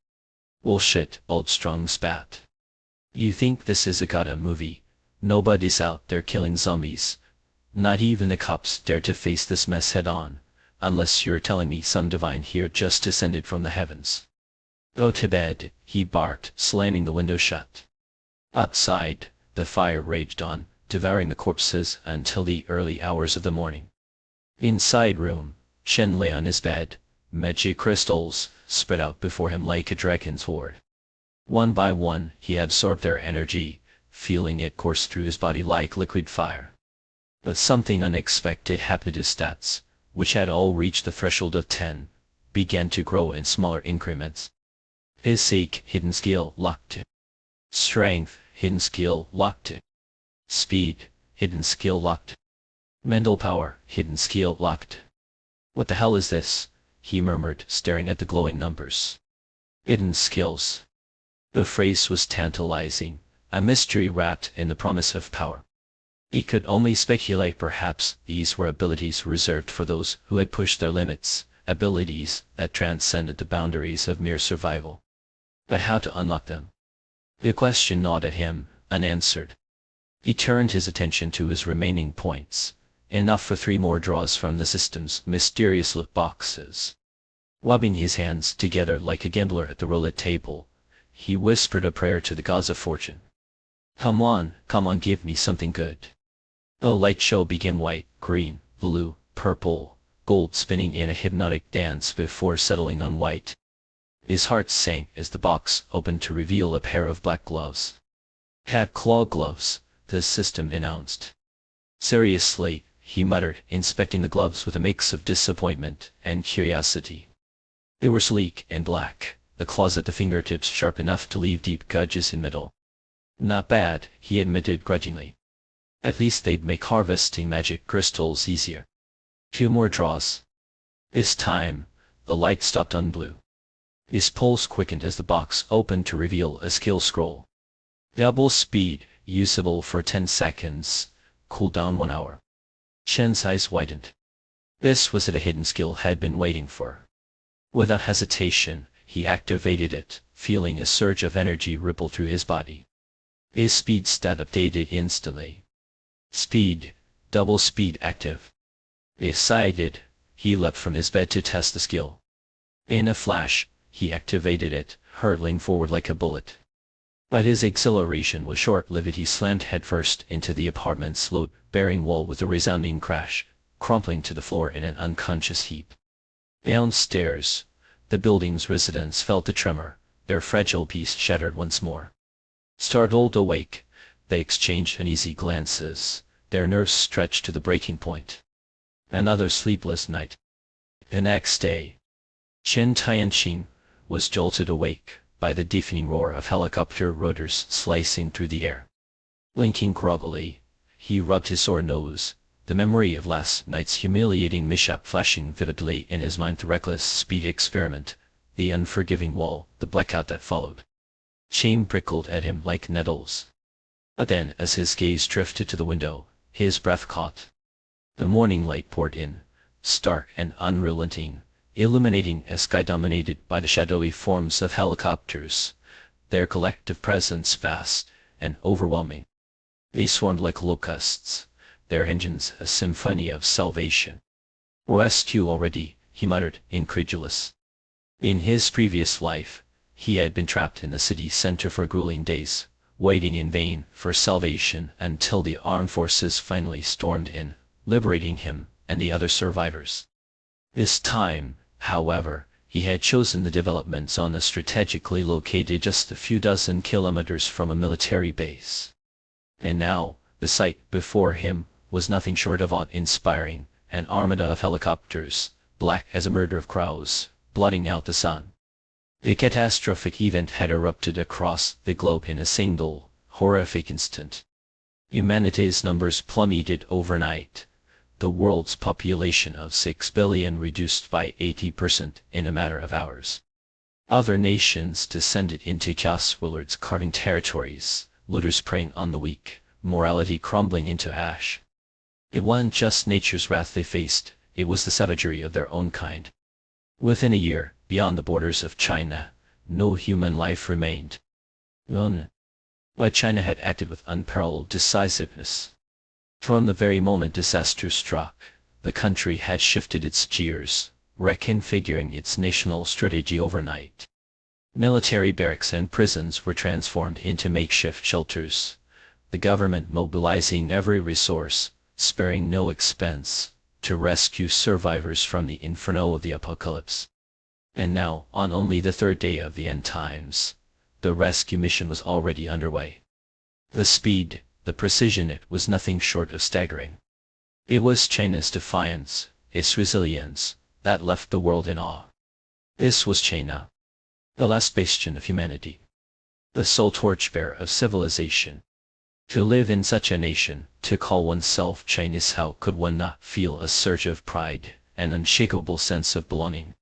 "Bullshit," Old Strong spat. "You think this is a goddamn movie? Nobody's out there killing zombies. Not even the cops dare to face this mess head-on, unless you're telling me some divine here just descended from the heavens." "Go to bed," he barked, slamming the window shut. Outside, the fire raged on, devouring the corpses until the early hours of the morning. Inside room, Shen lay on his bed, magic crystals spread out before him like a dragon's hoard. One by one, he absorbed their energy, feeling it course through his body like liquid fire. But something unexpected happened to his stats, which had all reached the threshold of 10, began to grow in smaller increments. Physique, hidden skill, locked. Strength, hidden skill, locked. Speed, hidden skill, locked. Mental power, hidden skill, locked. "What the hell is this?" he murmured, staring at the glowing numbers. Hidden skills. The phrase was tantalizing, a mystery wrapped in the promise of power. He could only speculate perhaps these were abilities reserved for those who had pushed their limits, abilities that transcended the boundaries of mere survival. But how to unlock them? The question gnawed at him, unanswered. He turned his attention to his remaining points, enough for 3 more draws from the system's mysterious loot boxes. Rubbing his hands together like a gambler at the roulette table, he whispered a prayer to the gods of fortune. Come on, give me something good." The light show began white, green, blue, purple, gold spinning in a hypnotic dance before settling on white. His heart sank as the box opened to reveal a pair of black gloves. "Cat claw gloves," the system announced. "Seriously," he muttered, inspecting the gloves with a mix of disappointment and curiosity. They were sleek and black, the claws at the fingertips sharp enough to leave deep gouges in middle. Not bad, he admitted grudgingly. At least they'd make harvesting magic crystals easier. Few more draws. This time, the light stopped on blue. His pulse quickened as the box opened to reveal a skill scroll. Double speed, usable for 10 seconds, cooldown 1 hour. Chen's eyes widened. This was it, a hidden skill had been waiting for. Without hesitation, he activated it, feeling a surge of energy ripple through his body. His speed stat updated instantly. Speed, double speed active. Excited, he leapt from his bed to test the skill. In a flash, he activated it, hurtling forward like a bullet. But his exhilaration was short-lived. He slammed headfirst into the apartment's load-bearing wall with a resounding crash, crumpling to the floor in an unconscious heap. Downstairs, the building's residents felt a tremor, their fragile peace shattered once more. Startled awake, they exchanged uneasy glances, their nerves stretched to the breaking point. Another sleepless night. The next day, Chen Tianqing was jolted awake by the deafening roar of helicopter rotors slicing through the air. Blinking groggily, he rubbed his sore nose, the memory of last night's humiliating mishap flashing vividly in his mind. The reckless speed experiment, the unforgiving wall, the blackout that followed. Shame prickled at him like nettles. But then, as his gaze drifted to the window, his breath caught. The morning light poured in, stark and unrelenting, illuminating a sky dominated by the shadowy forms of helicopters, their collective presence vast and overwhelming. They swarmed like locusts, their engines a symphony of salvation. Rescue already, he muttered, incredulous. In his previous life, he had been trapped in the city center for grueling days, waiting in vain for salvation until the armed forces finally stormed in, liberating him and the other survivors. This time, however, he had chosen the development zone strategically located just a few dozen kilometers from a military base. And now, the sight before him was nothing short of awe-inspiring, an armada of helicopters, black as a murder of crows, blotting out the sun. A catastrophic event had erupted across the globe in a single, horrific instant. Humanity's numbers plummeted overnight, the world's population of 6 billion reduced by 80% in a matter of hours. Other nations descended into chaos, warlords carving territories, looters preying on the weak, morality crumbling into ash. It wasn't just nature's wrath they faced, it was the savagery of their own kind. Within a year, beyond the borders of China, no human life remained. But China had acted with unparalleled decisiveness. From the very moment disaster struck, the country had shifted its gears, reconfiguring its national strategy overnight. Military barracks and prisons were transformed into makeshift shelters, the government mobilizing every resource, sparing no expense, to rescue survivors from the inferno of the apocalypse. And now, on only the third day of the end times, the rescue mission was already underway. The speed, the precision, it was nothing short of staggering. It was China's defiance, its resilience, that left the world in awe. This was China, the last bastion of humanity, the sole torchbearer of civilization. To live in such a nation, to call oneself Chinese, how could one not feel a surge of pride, an unshakable sense of belonging?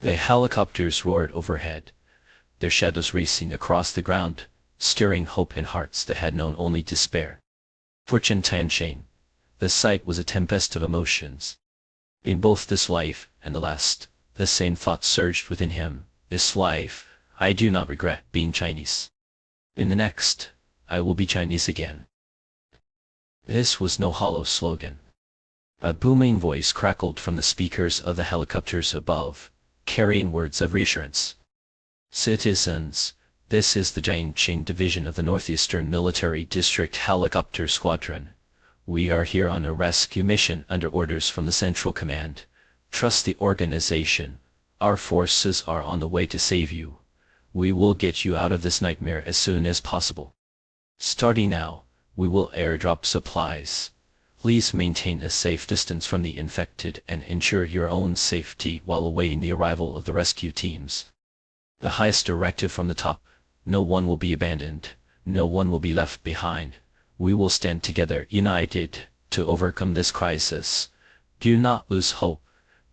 The helicopters roared overhead, their shadows racing across the ground, stirring hope in hearts that had known only despair. For Chen Tianqing, the sight was a tempest of emotions. In both this life and the last, the same thought surged within him: this life, I do not regret being Chinese. In the next, I will be Chinese again. This was no hollow slogan. A booming voice crackled from the speakers of the helicopters above, carrying words of reassurance. Citizens, this is the Jiangqing Division of the Northeastern Military District Helicopter Squadron. We are here on a rescue mission under orders from the Central Command. Trust the organization. Our forces are on the way to save you. We will get you out of this nightmare as soon as possible. Starting now, we will airdrop supplies. Please maintain a safe distance from the infected and ensure your own safety while awaiting the arrival of the rescue teams. The highest directive from the top: no one will be abandoned, No one will be left behind. We will stand together, united, to overcome this crisis. Do not lose hope.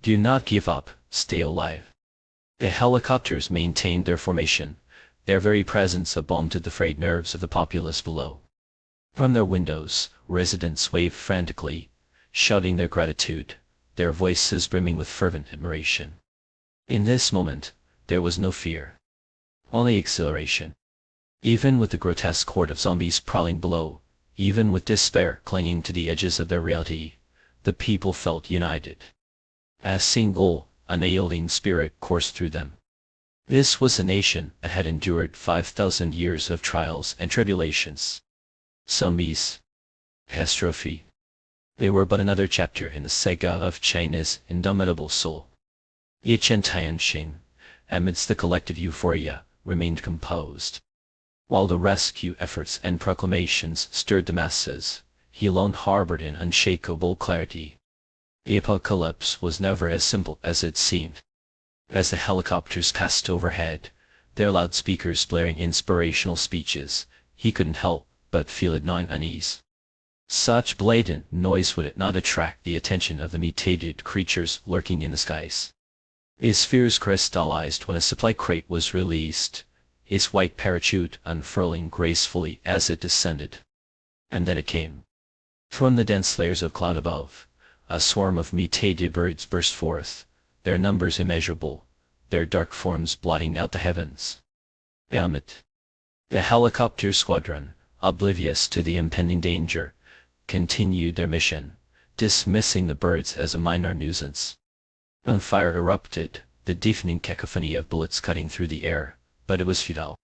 Do not give up. Stay alive. The helicopters maintained their formation, their very presence a balm to the frayed nerves of the populace below. From their windows, residents waved frantically, shouting their gratitude, their voices brimming with fervent admiration. In this moment, there was no fear, only exhilaration. Even with the grotesque horde of zombies prowling below, even with despair clinging to the edges of their reality, the people felt united. A single, unyielding spirit coursed through them. This was a nation that had endured 5,000 years of trials and tribulations. Zombies. Catastrophe. They were but another chapter in the saga of China's indomitable soul. Chen Tianxing, amidst the collective euphoria, remained composed. While the rescue efforts and proclamations stirred the masses, he alone harbored an unshakable clarity. The apocalypse was never as simple as it seemed. As the helicopters passed overhead, their loudspeakers blaring inspirational speeches, he couldn't help but feel it gnawing unease. Such blatant noise would it not attract the attention of the mutated creatures lurking in the skies? His fears crystallized when a supply crate was released, its white parachute unfurling gracefully as it descended. And then it came. From the dense layers of cloud above, a swarm of mutated birds burst forth, their numbers immeasurable, their dark forms blotting out the heavens. Damn. The helicopter squadron, oblivious to the impending danger, continued their mission, dismissing the birds as a minor nuisance. When fire erupted, the deafening cacophony of bullets cutting through the air, but it was futile.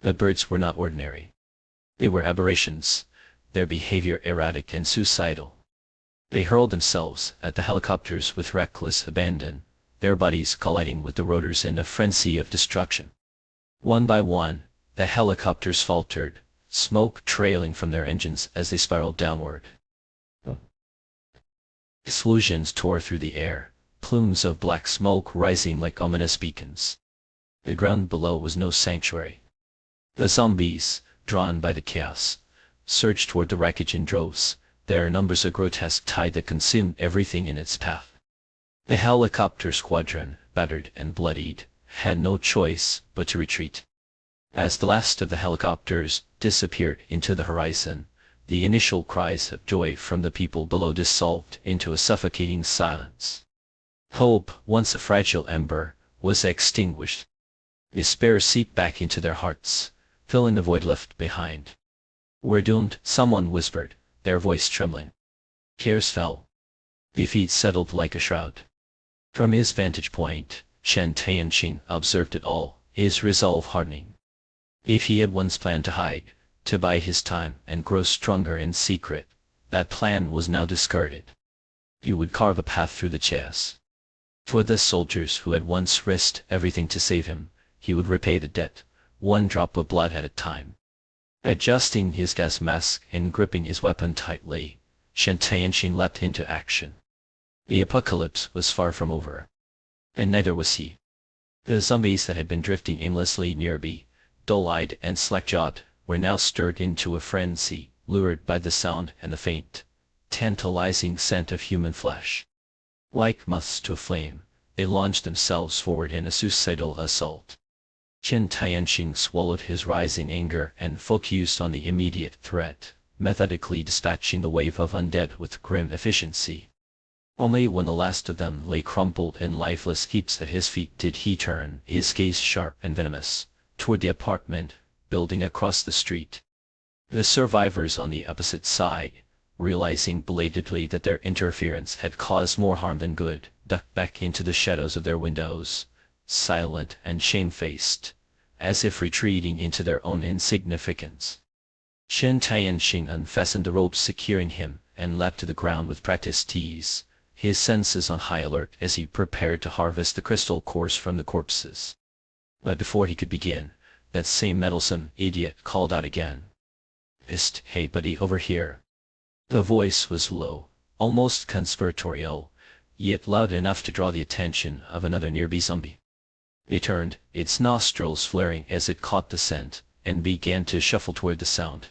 The birds were not ordinary. They were aberrations, their behavior erratic and suicidal. They hurled themselves at the helicopters with reckless abandon, their bodies colliding with the rotors in a frenzy of destruction. One by one, the helicopters faltered, smoke trailing from their engines as they spiraled downward. Explosions tore through the air, plumes of black smoke rising like ominous beacons. The ground below was no sanctuary. The zombies, drawn by the chaos, surged toward the wreckage in droves, their numbers a grotesque tide that consumed everything in its path. The helicopter squadron, battered and bloodied, had no choice but to retreat. As the last of the helicopters disappeared into the horizon, the initial cries of joy from the people below dissolved into a suffocating silence. Hope, once a fragile ember, was extinguished. Despair seeped back into their hearts, filling the void left behind. "We're doomed," someone whispered, their voice trembling. Cares fell. Defeat settled like a shroud. From his vantage point, Chen Tianxing observed it all, his resolve hardening. If he had once planned to hide, to bide his time and grow stronger in secret, that plan was now discarded. He would carve a path through the chaos. For the soldiers who had once risked everything to save him, he would repay the debt, one drop of blood at a time. Adjusting his gas mask and gripping his weapon tightly, Chen Tianxing leapt into action. The apocalypse was far from over. And neither was he. The zombies that had been drifting aimlessly nearby, dull-eyed and slack-jawed, were now stirred into a frenzy, lured by the sound and the faint, tantalizing scent of human flesh. Like moths to a flame, they launched themselves forward in a suicidal assault. Chen Tianxing swallowed his rising anger and focused on the immediate threat, methodically dispatching the wave of undead with grim efficiency. Only when the last of them lay crumpled in lifeless heaps at his feet did he turn, his gaze sharp and venomous, toward the apartment building across the street. The survivors on the opposite side, realizing belatedly that their interference had caused more harm than good, ducked back into the shadows of their windows, silent and shamefaced, as if retreating into their own insignificance. Chen Tianxing unfastened the ropes securing him and leapt to the ground with practiced ease, his senses on high alert as he prepared to harvest the crystal cores from the corpses. But before he could begin, that same meddlesome idiot called out again. "Psst, hey buddy, over here." The voice was low, almost conspiratorial, yet loud enough to draw the attention of another nearby zombie. It turned, its nostrils flaring as it caught the scent, and began to shuffle toward the sound.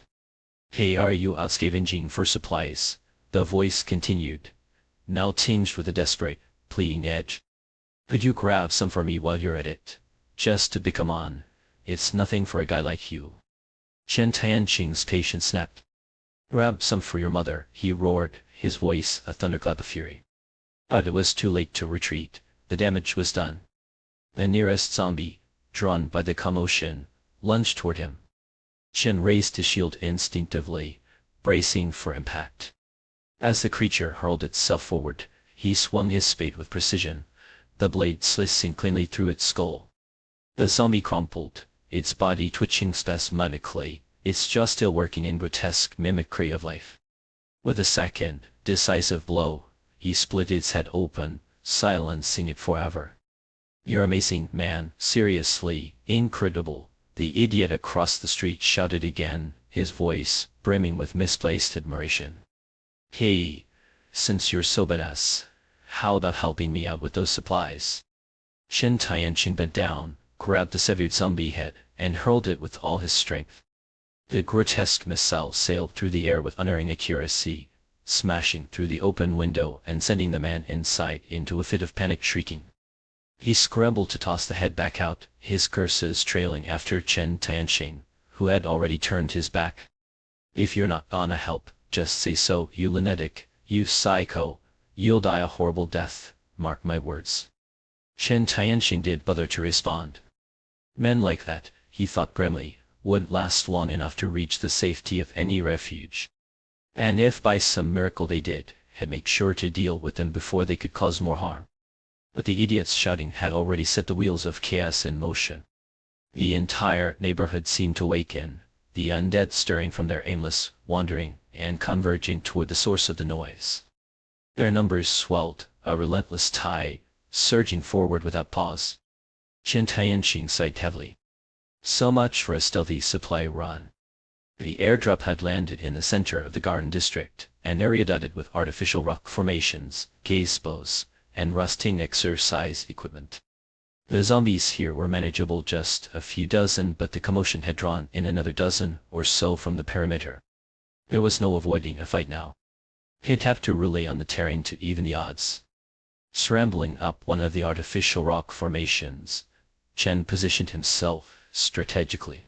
Hey, are you out scavenging for supplies? The voice continued, now tinged with a desperate, pleading edge. Could you grab some for me while you're at it? Just to become on. It's nothing for a guy like you. Chen Tianqing's patience snapped. Grab some for your mother, he roared, his voice a thunderclap of fury. But it was too late to retreat, the damage was done. The nearest zombie, drawn by the commotion, lunged toward him. Chen raised his shield instinctively, bracing for impact. As the creature hurled itself forward, he swung his spade with precision, the blade slicing cleanly through its skull. The zombie crumpled, its body twitching spasmodically, its jaw still working in grotesque mimicry of life. With a second, decisive blow, he split its head open, silencing it forever. You're amazing, man, seriously, incredible, the idiot across the street shouted again, his voice brimming with misplaced admiration. Hey, since you're so badass, how about helping me out with those supplies? Chen Tianqing bent down, grabbed the severed zombie head, and hurled it with all his strength. The grotesque missile sailed through the air with unerring accuracy, smashing through the open window and sending the man inside into a fit of panic shrieking. He scrambled to toss the head back out, his curses trailing after Chen Tianqing, who had already turned his back. If you're not gonna help, just say so, you lunatic, you psycho, you'll die a horrible death, mark my words. Chen Tianqing did bother to respond. Men like that, he thought grimly, wouldn't last long enough to reach the safety of any refuge. And if by some miracle they did, he'd make sure to deal with them before they could cause more harm. But the idiot's shouting had already set the wheels of chaos in motion. The entire neighborhood seemed to awaken, the undead stirring from their aimless wandering and converging toward the source of the noise. Their numbers swelled, a relentless tide, surging forward without pause. Chen Tianqing sighed heavily. So much for a stealthy supply run. The airdrop had landed in the center of the garden district, an area dotted with artificial rock formations, gazebos, and rusting exercise equipment. The zombies here were manageable, just a few dozen, but the commotion had drawn in another dozen or so from the perimeter. There was no avoiding a fight now. He tapped to relay on the terrain to even the odds. Scrambling up one of the artificial rock formations, Chen positioned himself strategically.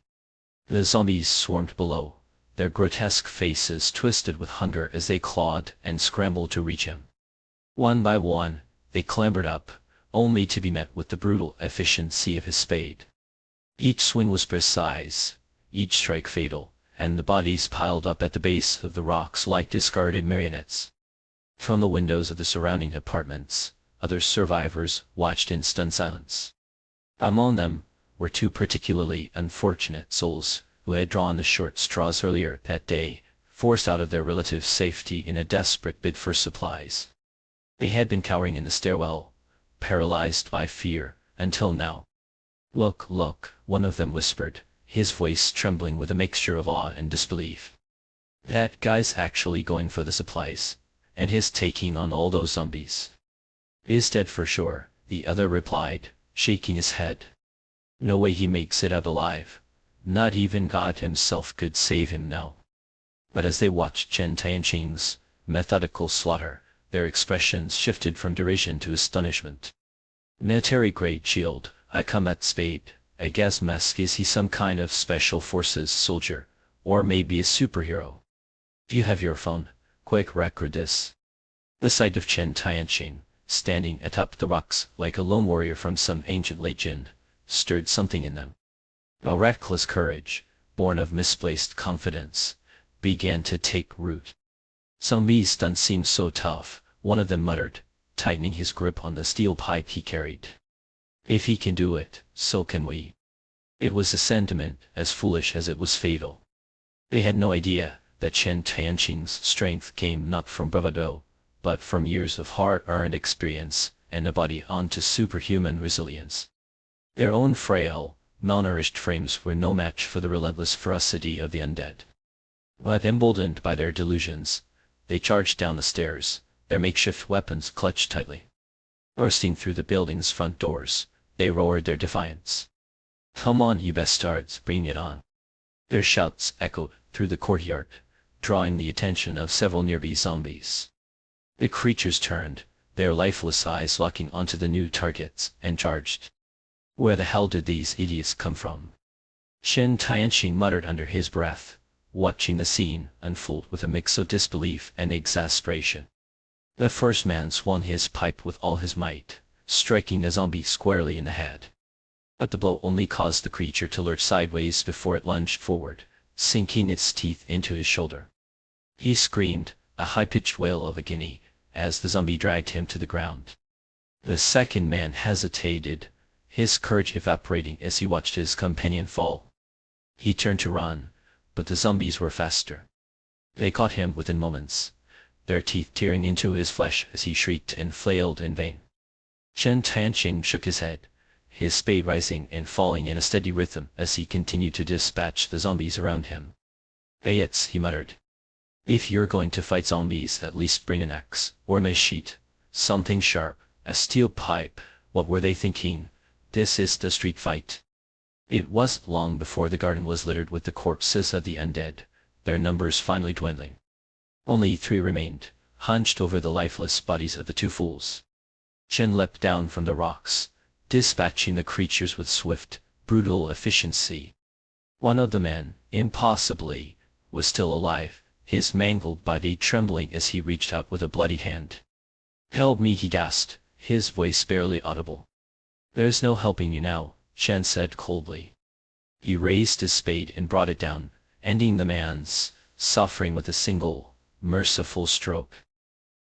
The zombies swarmed below, their grotesque faces twisted with hunger as they clawed and scrambled to reach him. One by one, they clambered up, only to be met with the brutal efficiency of his spade. Each swing was precise, each strike fatal, and the bodies piled up at the base of the rocks like discarded marionettes. From the windows of the surrounding apartments, other survivors watched in stunned silence. Among them were two particularly unfortunate souls who had drawn the short straws earlier that day, forced out of their relative safety in a desperate bid for supplies. They had been cowering in the stairwell, paralyzed by fear, until now. Look, look, one of them whispered, his voice trembling with a mixture of awe and disbelief. That guy's actually going for the supplies, and he's taking on all those zombies. He's dead for sure, the other replied, shaking his head. No way he makes it out alive. Not even God himself could save him now. But as they watched Chen Tianqing's methodical slaughter, their expressions shifted from derision to astonishment. Military-grade shield, a combat spade, a gas mask. Is he some kind of special forces soldier, or maybe a superhero? If you have your phone, quick record this. The sight of Chen Tianqing, standing atop the rocks like a lone warrior from some ancient legend, stirred something in them. A reckless courage, born of misplaced confidence, began to take root. Zombies don't seem so tough, one of them muttered, tightening his grip on the steel pipe he carried. If he can do it, so can we. It was a sentiment as foolish as it was fatal. They had no idea that Chen Tianqing's strength came not from bravado, but from years of hard-earned experience and a body onto superhuman resilience. Their own frail, malnourished frames were no match for the relentless ferocity of the undead. But emboldened by their delusions, they charged down the stairs, their makeshift weapons clutched tightly. Bursting through the building's front doors, they roared their defiance. Come on, you bastards, bring it on. Their shouts echoed through the courtyard, drawing the attention of several nearby zombies. The creatures turned, their lifeless eyes locking onto the new targets, and charged. Where the hell did these idiots come from? Chen Tianqing muttered under his breath, watching the scene unfold with a mix of disbelief and exasperation. The first man swung his pipe with all his might, striking the zombie squarely in the head. But the blow only caused the creature to lurch sideways before it lunged forward, sinking its teeth into his shoulder. He screamed, a high-pitched wail of agony, as the zombie dragged him to the ground. The second man hesitated, his courage evaporating as he watched his companion fall. He turned to run, but the zombies were faster. They caught him within moments, their teeth tearing into his flesh as he shrieked and flailed in vain. Chen Tianqing shook his head, his spade rising and falling in a steady rhythm as he continued to dispatch the zombies around him. "Idiots," he muttered. "If you're going to fight zombies, at least bring an axe, or a machete, something sharp, a steel pipe." What were they thinking? This is the street fight. It wasn't long before the garden was littered with the corpses of the undead, their numbers finally dwindling. Only 3 remained, hunched over the lifeless bodies of the 2 fools. Chen leapt down from the rocks, dispatching the creatures with swift, brutal efficiency. One of the men, impossibly, was still alive, his mangled body trembling as he reached out with a bloody hand. "Help me," he gasped, his voice barely audible. "There's no helping you now," Chen said coldly. He raised his spade and brought it down, ending the man's suffering with a single, merciful stroke.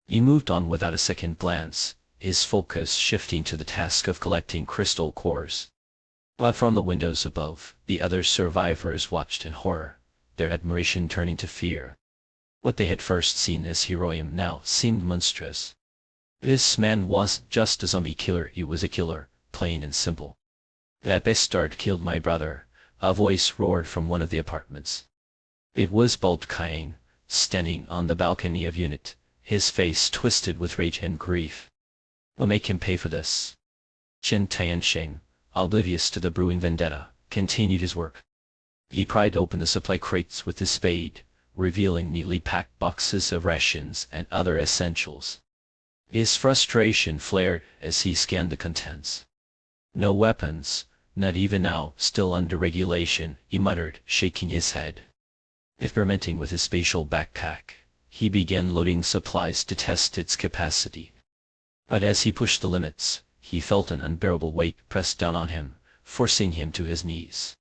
He moved on without a second glance, his focus shifting to the task of collecting crystal cores. But from the windows above, the other survivors watched in horror, their admiration turning to fear. What they had first seen as heroism now seemed monstrous. This man wasn't just a zombie killer, he was a killer, plain and simple. "That bastard killed my brother," a voice roared from one of the apartments. It was Bolt Kain, standing on the balcony of Unit, his face twisted with rage and grief. "We'll make him pay for this." Chen Tianqing, oblivious to the brewing vendetta, continued his work. He pried open the supply crates with his spade, revealing neatly packed boxes of rations and other essentials. His frustration flared as he scanned the contents. "No weapons, not even now, still under regulation," he muttered, shaking his head. Experimenting with his spatial backpack, he began loading supplies to test its capacity. But as he pushed the limits, he felt an unbearable weight pressed down on him, forcing him to his knees.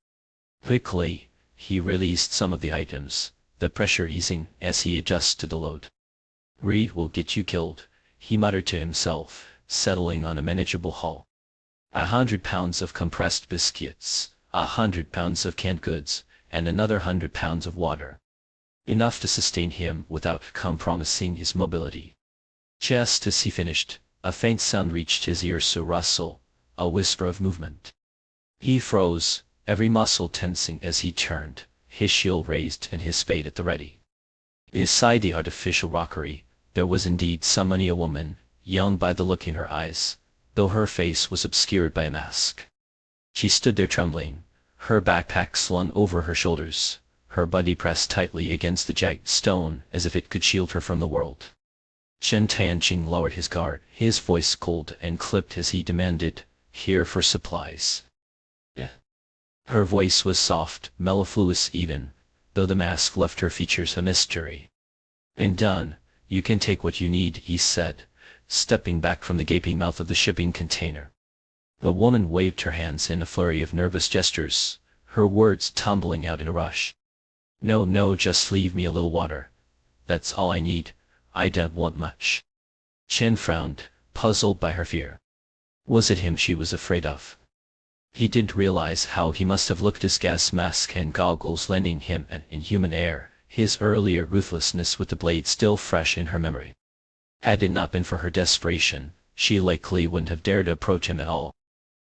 Quickly, he released some of the items, the pressure easing as he adjusted the load. "Greed will get you killed," he muttered to himself, settling on a manageable haul. 100 pounds of compressed biscuits, 100 pounds of canned goods, and another 100 pounds of water. Enough to sustain him without compromising his mobility. Just as he finished, a faint sound reached his ears, a rustle, a whisper of movement. He froze, every muscle tensing as he turned, his shield raised and his spade at the ready. Beside the artificial rockery, there was indeed somebody, a woman, young by the look in her eyes, though her face was obscured by a mask. She stood there trembling, her backpack slung over her shoulders, her body pressed tightly against the jagged stone as if it could shield her from the world. Chen Tianqing lowered his guard, his voice cold and clipped as he demanded, "Here for supplies." "Yeah." Her voice was soft, mellifluous even, though the mask left her features a mystery. "And done, you can take what you need," he said, stepping back from the gaping mouth of the shipping container. The woman waved her hands in a flurry of nervous gestures, her words tumbling out in a rush. No, just leave me a little water. That's all I need. I don't want much." Chen frowned, puzzled by her fear. Was it him she was afraid of? He didn't realize how he must have looked, his gas mask and goggles lending him an inhuman air, his earlier ruthlessness with the blade still fresh in her memory. Had it not been for her desperation, she likely wouldn't have dared to approach him at all.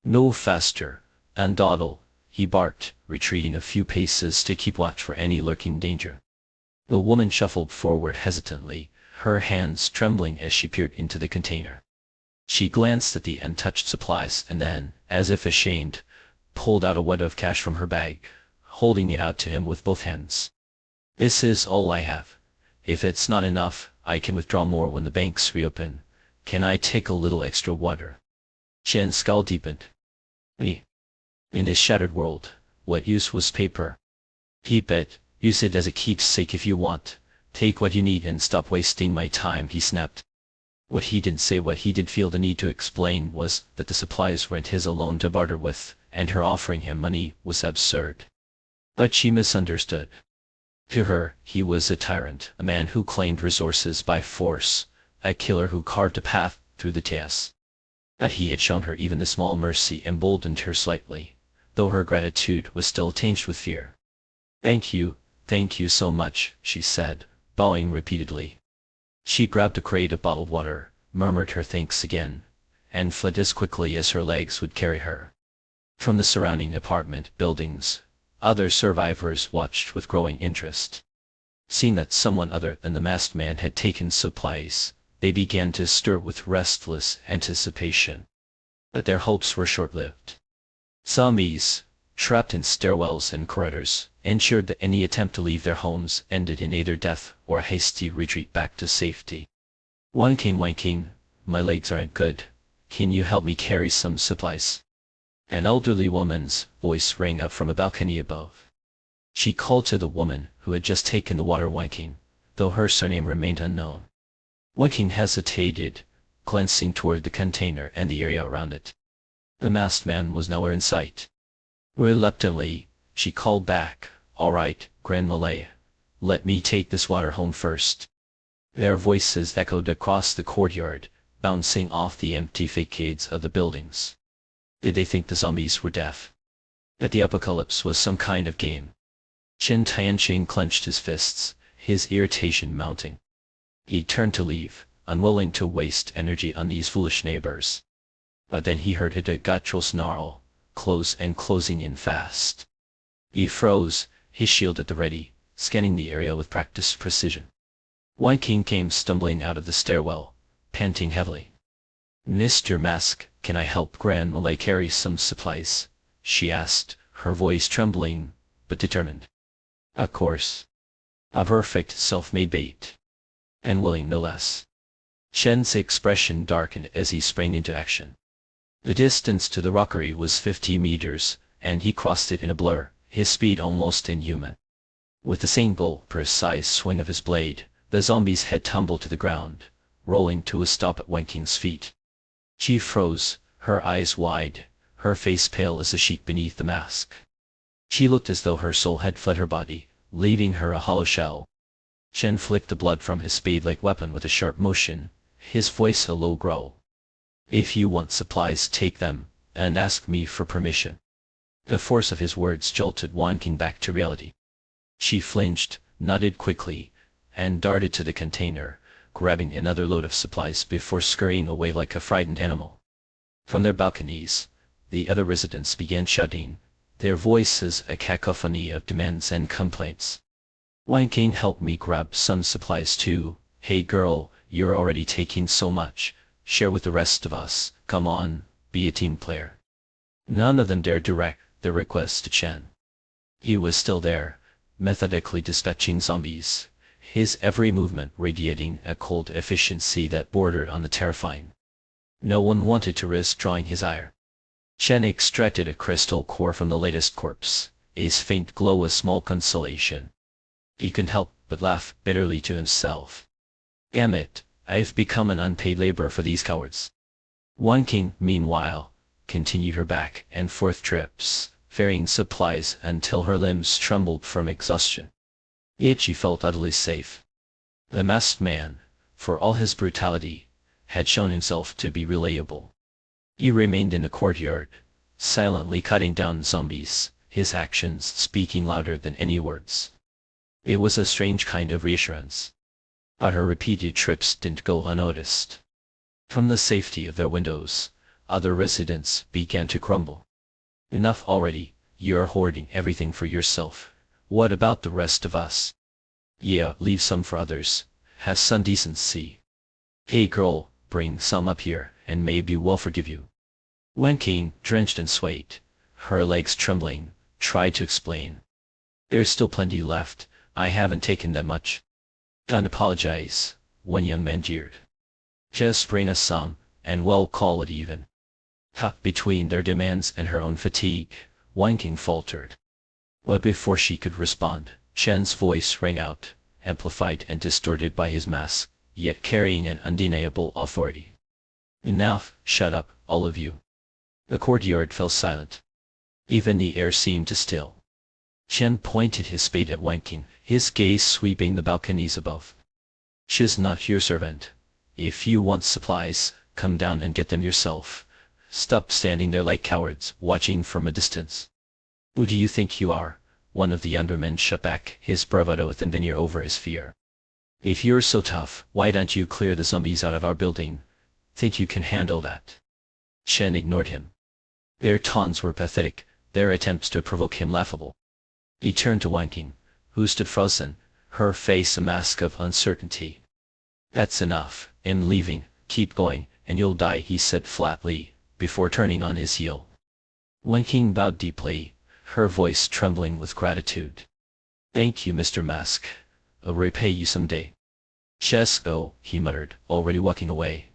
"No faster, and dawdle," he barked, retreating a few paces to keep watch for any lurking danger. The woman shuffled forward hesitantly, her hands trembling as she peered into the container. She glanced at the untouched supplies and then, as if ashamed, pulled out a wad of cash from her bag, holding it out to him with both hands. This is all I have. If it's not enough, I can withdraw more when the banks reopen. Can I take a little extra water? Shen's scowl deepened. Me. In this shattered world, what use was paper? Keep it, use it as a keepsake if you want. Take what you need and stop wasting my time, he snapped. What he didn't say, what he did feel the need to explain, was that the supplies weren't his alone to barter with, and her offering him money was absurd. But she misunderstood. To her, he was a tyrant, a man who claimed resources by force, a killer who carved a path through the chaos. That he had shown her even the small mercy emboldened her slightly, though her gratitude was still tinged with fear. Thank you so much, she said, bowing repeatedly. She grabbed a crate of bottled water, murmured her thanks again, and fled as quickly as her legs would carry her. From the surrounding apartment buildings, other survivors watched with growing interest. Seeing that someone other than the masked man had taken supplies, they began to stir with restless anticipation. But their hopes were short-lived. Zombies, trapped in stairwells and corridors, ensured that any attempt to leave their homes ended in either death or a hasty retreat back to safety. Wanking, my legs aren't good. Can you help me carry some supplies? An elderly woman's voice rang up from a balcony above. She called to the woman who had just taken the water. Wanking, though her surname remained unknown. Wanking hesitated, glancing toward the container and the area around it. The masked man was nowhere in sight. Reluctantly, she called back, "All right, Grand Malay. Let me take this water home first." Their voices echoed across the courtyard, bouncing off the empty facades of the buildings. Did they think the zombies were deaf? That the apocalypse was some kind of game? Chen Tianqing clenched his fists, his irritation mounting. He turned to leave, unwilling to waste energy on these foolish neighbors. But then he heard Hidegachou snarl, close and closing in fast. He froze, his shield at the ready, scanning the area with practiced precision. Wanking came stumbling out of the stairwell, panting heavily. "Mr. Mask, can I help Grand Malay carry some supplies?" she asked, her voice trembling, but determined. Of course. A perfect self-made bait. And willing no less. Shen's expression darkened as he sprang into action. The distance to the rockery was 50 meters, and he crossed it in a blur, his speed almost inhuman. With the single, precise swing of his blade, the zombie's head tumbled to the ground, rolling to a stop at Wanking's feet. She froze, her eyes wide, her face pale as the sheet beneath the mask. She looked as though her soul had fled her body, leaving her a hollow shell. Shen flicked the blood from his spade-like weapon with a sharp motion, his voice a low growl. "If you want supplies, take them, and ask me for permission." The force of his words jolted Wanking back to reality. She flinched, nodded quickly, and darted to the container, grabbing another load of supplies before scurrying away like a frightened animal. From their balconies, the other residents began shouting, their voices a cacophony of demands and complaints. "Wanking, help me grab some supplies too. Hey girl, you're already taking so much. Share with the rest of us. Come on, be a team player." None of them dared direct their request to Chen. He was still there, methodically dispatching zombies, his every movement radiating a cold efficiency that bordered on the terrifying. No one wanted to risk drawing his ire. Chen extracted a crystal core from the latest corpse, its faint glow a small consolation. He couldn't help but laugh bitterly to himself. Damn it, I've become an unpaid laborer for these cowards. Wanking, meanwhile, continued her back and forth trips, ferrying supplies until her limbs trembled from exhaustion. Yet she felt utterly safe. The masked man, for all his brutality, had shown himself to be reliable. He remained in the courtyard, silently cutting down zombies, his actions speaking louder than any words. It was a strange kind of reassurance. But her repeated trips didn't go unnoticed. From the safety of their windows, other residents began to grumble. "Enough already, you're hoarding everything for yourself. What about the rest of us? Yeah, leave some for others. Have some decency. Hey girl, bring some up here, and maybe we'll forgive you." Wanking, drenched in sweat, her legs trembling, tried to explain. There's still plenty left. I haven't taken that much. Don't apologize, one young man jeered. Just bring us some, and we'll call it even. Between their demands and her own fatigue, Wang King faltered. But before she could respond, Shen's voice rang out, amplified and distorted by his mask, yet carrying an undeniable authority. Enough, shut up, all of you. The courtyard fell silent. Even the air seemed to still. Shen pointed his spade at Wang King, his gaze sweeping the balconies above. She's not your servant. If you want supplies, come down and get them yourself. Stop standing there like cowards, watching from a distance. Who do you think you are? One of the younger men shut back his bravado with an veneer over his fear. If you're so tough, why don't you clear the zombies out of our building? Think you can handle that? Shen ignored him. Their taunts were pathetic, their attempts to provoke him laughable. He turned to Wang King, who stood frozen, her face a mask of uncertainty. That's enough. In leaving, keep going, and you'll die, he said flatly, before turning on his heel. Wang King bowed deeply, her voice trembling with gratitude. Thank you, Mr. Mask. I'll repay you someday. Just go, he muttered, already walking away.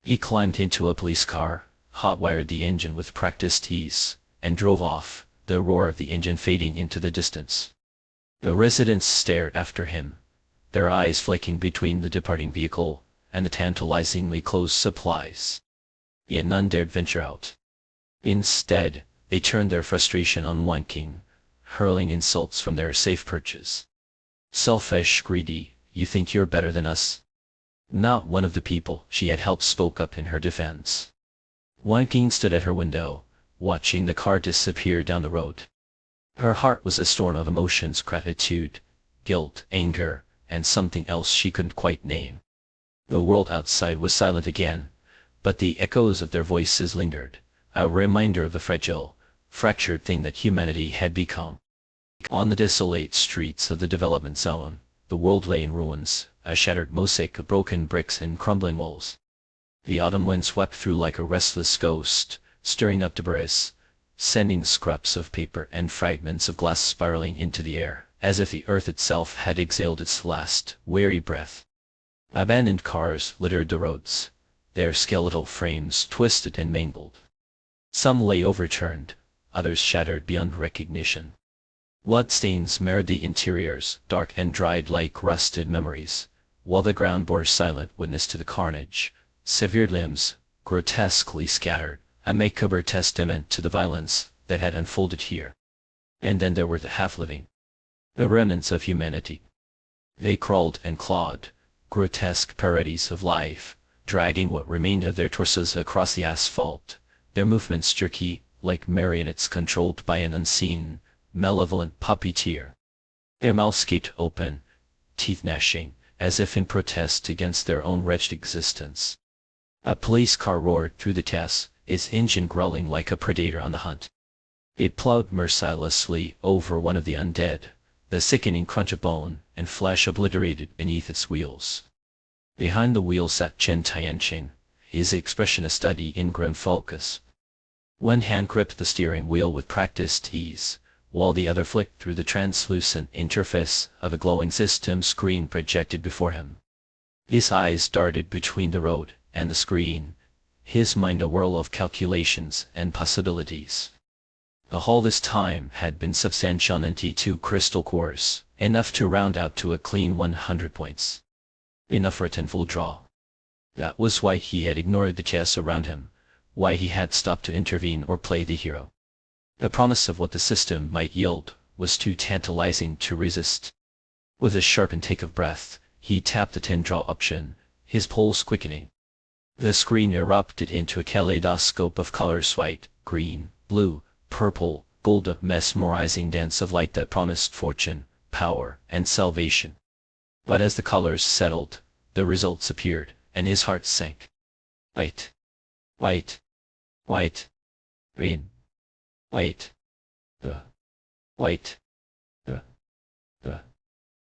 He climbed into a police car, hot-wired the engine with practiced ease, and drove off, the roar of the engine fading into the distance. The residents stared after him, their eyes flicking between the departing vehicle and the tantalizingly close supplies. Yet none dared venture out. Instead, they turned their frustration on Wang King, hurling insults from their safe perches. Selfish, greedy, you think you're better than us? Not one of the people she had helped spoke up in her defense. Wang King stood at her window, watching the car disappear down the road. Her heart was a storm of emotions: gratitude, guilt, anger, and something else she couldn't quite name. The world outside was silent again, but the echoes of their voices lingered, a reminder of the fragile, fractured thing that humanity had become. On the desolate streets of the development zone, the world lay in ruins, a shattered mosaic of broken bricks and crumbling walls. The autumn wind swept through like a restless ghost, stirring up debris, sending scraps of paper and fragments of glass spiraling into the air, as if the earth itself had exhaled its last, weary breath. Abandoned cars littered the roads, their skeletal frames twisted and mangled. Some lay overturned, others shattered beyond recognition. Bloodstains marred the interiors, dark and dried like rusted memories, while the ground bore silent witness to the carnage. Severed limbs, grotesquely scattered, a macabre testament to the violence that had unfolded here. And then there were the half-living, the remnants of humanity. They crawled and clawed, grotesque parodies of life, dragging what remained of their torsos across the asphalt, their movements jerky, like marionettes controlled by an unseen, malevolent puppeteer. Their mouths gaped open, teeth gnashing, as if in protest against their own wretched existence. A police car roared through the chaos, its engine growling like a predator on the hunt. It plowed mercilessly over one of the undead, the sickening crunch of bone and flesh obliterated beneath its wheels. Behind the wheel sat Chen Tianqing, his expression a study in grim focus. One hand gripped the steering wheel with practiced ease, while the other flicked through the translucent interface of a glowing system screen projected before him. His eyes darted between the road and the screen, his mind a whirl of calculations and possibilities. The whole this time had been substantial and T2 crystal cores, enough to round out to a clean 100 points. Enough for a 10-full draw. That was why he had ignored the chess around him, why he had stopped to intervene or play the hero. The promise of what the system might yield was too tantalizing to resist. With a sharp intake of breath, he tapped the 10-draw option, his pulse quickening. The screen erupted into a kaleidoscope of colors: white, green, blue, purple, gold, a mesmerizing dance of light that promised fortune, power, and salvation. But as the colors settled, the results appeared, and his heart sank. White. White. White. Green. White. White.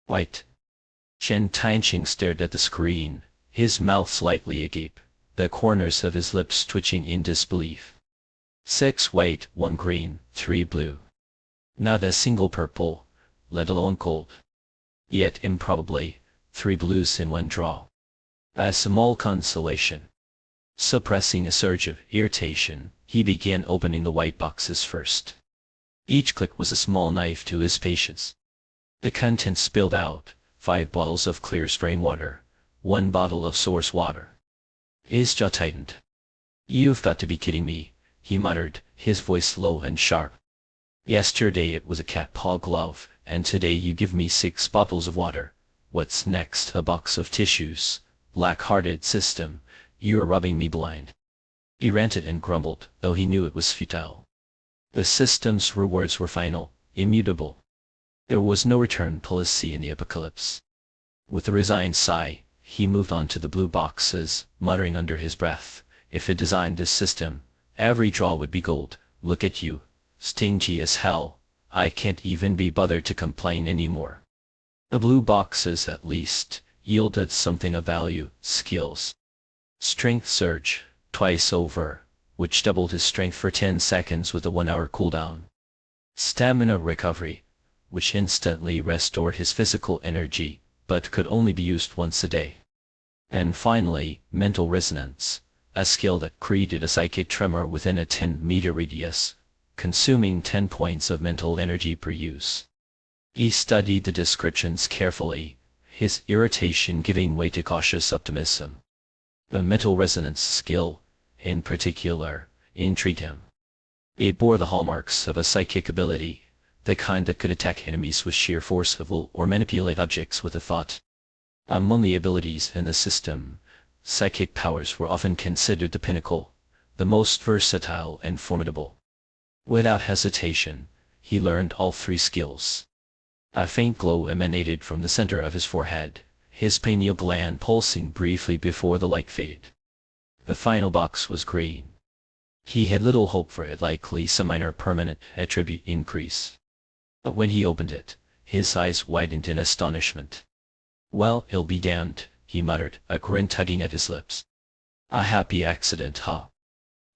White. Chen Tianqing stared at the screen, his mouth slightly agape, the corners of his lips twitching in disbelief. 6 white, 1 green, 3 blue. Not a single purple, let alone cold. Yet improbably, 3 blues in 1 draw. A small consolation. Suppressing a surge of irritation, he began opening the white boxes first. Each click was a small knife to his patience. The contents spilled out: 5 bottles of clear spring water, 1 bottle of source water. His jaw tightened. "You've got to be kidding me," he muttered, his voice low and sharp. "Yesterday it was a cat paw glove, and today you give me 6 bottles of water. What's next? A box of tissues? Black-hearted system, you're rubbing me blind." He ranted and grumbled, though he knew it was futile. The system's rewards were final, immutable. There was no return policy in the apocalypse. With a resigned sigh, he moved on to the blue boxes, muttering under his breath, "If it designed this system, every draw would be gold. Look at you, stingy as hell. I can't even be bothered to complain anymore." The blue boxes, at least, yielded something of value: skills. Strength surge, twice over, which doubled his strength for 10 seconds with a 1-hour cooldown. Stamina recovery, which instantly restored his physical energy, but could only be used once a day. And finally, mental resonance, a skill that created a psychic tremor within a 10-meter radius, consuming 10 points of mental energy per use. He studied the descriptions carefully, his irritation giving way to cautious optimism. The mental resonance skill, in particular, intrigued him. It bore the hallmarks of a psychic ability, the kind that could attack enemies with sheer force of will or manipulate objects with a thought. Among the abilities in the system, psychic powers were often considered the pinnacle, the most versatile and formidable. Without hesitation, he learned all 3 skills. A faint glow emanated from the center of his forehead, his pineal gland pulsing briefly before the light faded. The final box was green. He had little hope for it, likely some minor permanent attribute increase. But when he opened it, his eyes widened in astonishment. "Well, he'll be damned," he muttered, a grin tugging at his lips. "A happy accident, huh?"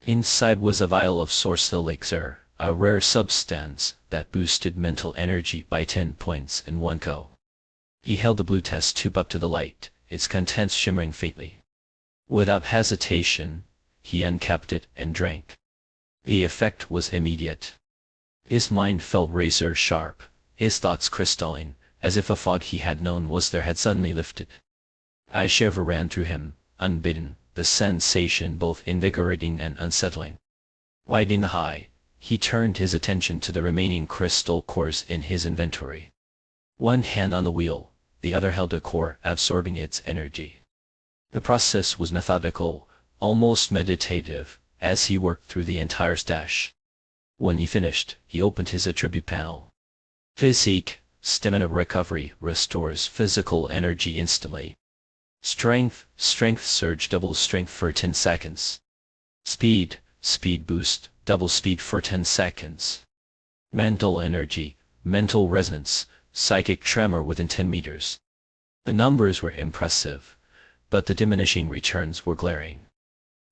Inside was a vial of source elixir, a rare substance that boosted mental energy by 10 points in 1 go. He held the blue test tube up to the light, its contents shimmering faintly. Without hesitation, he uncapped it and drank. The effect was immediate. His mind felt razor sharp, his thoughts crystalline, as if a fog he had known was there had suddenly lifted. A shiver ran through him, unbidden, the sensation both invigorating and unsettling. Riding high, he turned his attention to the remaining crystal cores in his inventory. One hand on the wheel, the other held a core absorbing its energy. The process was methodical, almost meditative, as he worked through the entire stash. When he finished, he opened his attribute panel. Physique, stamina recovery, restores physical energy instantly. Strength surge, double strength for 10 seconds. Speed boost, double speed for 10 seconds. Mental energy, mental resonance, psychic tremor within 10 meters. The numbers were impressive, but the diminishing returns were glaring.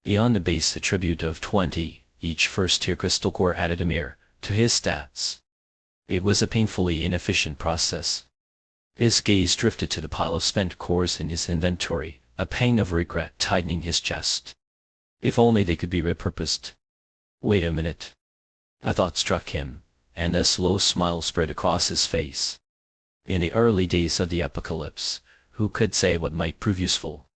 Beyond the base attribute of 20, each first-tier crystal core added a mirror to his stats. It was a painfully inefficient process. His gaze drifted to the pile of spent cores in his inventory, a pang of regret tightening his chest. If only they could be repurposed. Wait a minute. A thought struck him, and a slow smile spread across his face. In the early days of the apocalypse, who could say what might prove useful?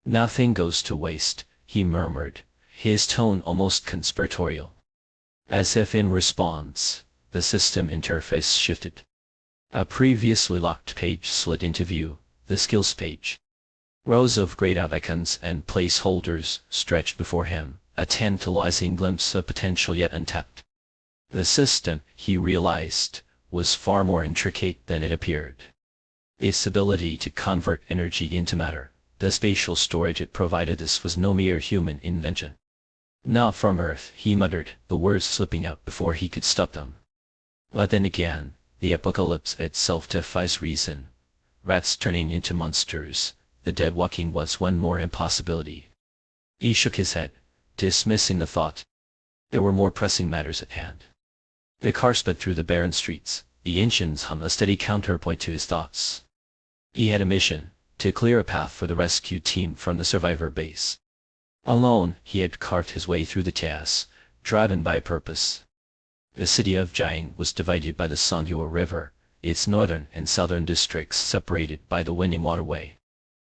"Nothing goes to waste," he murmured, his tone almost conspiratorial. As if in response, the system interface shifted. A previously locked page slid into view, the skills page. Rows of grayed out icons and placeholders stretched before him, a tantalizing glimpse of potential yet untapped. The system, he realized, was far more intricate than it appeared. Its ability to convert energy into matter, the spatial storage it provided, this was no mere human invention. "Not from Earth," he muttered, the words slipping out before he could stop them. But then again, the apocalypse itself defies reason. Rats turning into monsters, the dead walking was one more impossibility. He shook his head, dismissing the thought. There were more pressing matters at hand. The car sped through the barren streets, the engines hummed a steady counterpoint to his thoughts. He had a mission, to clear a path for the rescue team from the survivor base. Alone, he had carved his way through the chaos, driven by purpose. The city of Jiang was divided by the Songhua River, its northern and southern districts separated by the winding waterway.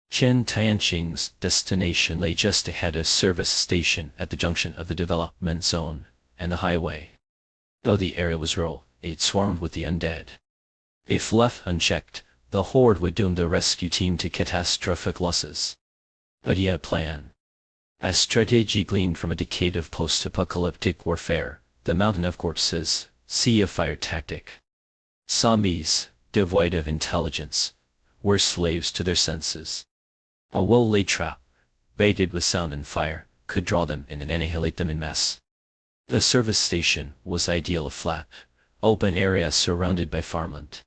Chen Tianqing's destination lay just ahead of a service station at the junction of the development zone and the highway. Though the area was rural, it swarmed with the undead. If left unchecked, the horde would doom the rescue team to catastrophic losses. But he had a plan. A strategy gleaned from a decade of post-apocalyptic warfare, the mountain of corpses, sea of fire tactic. Zombies, devoid of intelligence, were slaves to their senses. A well-laid trap, baited with sound and fire, could draw them in and annihilate them in mass. The service station was ideal, a flat, open area surrounded by farmland.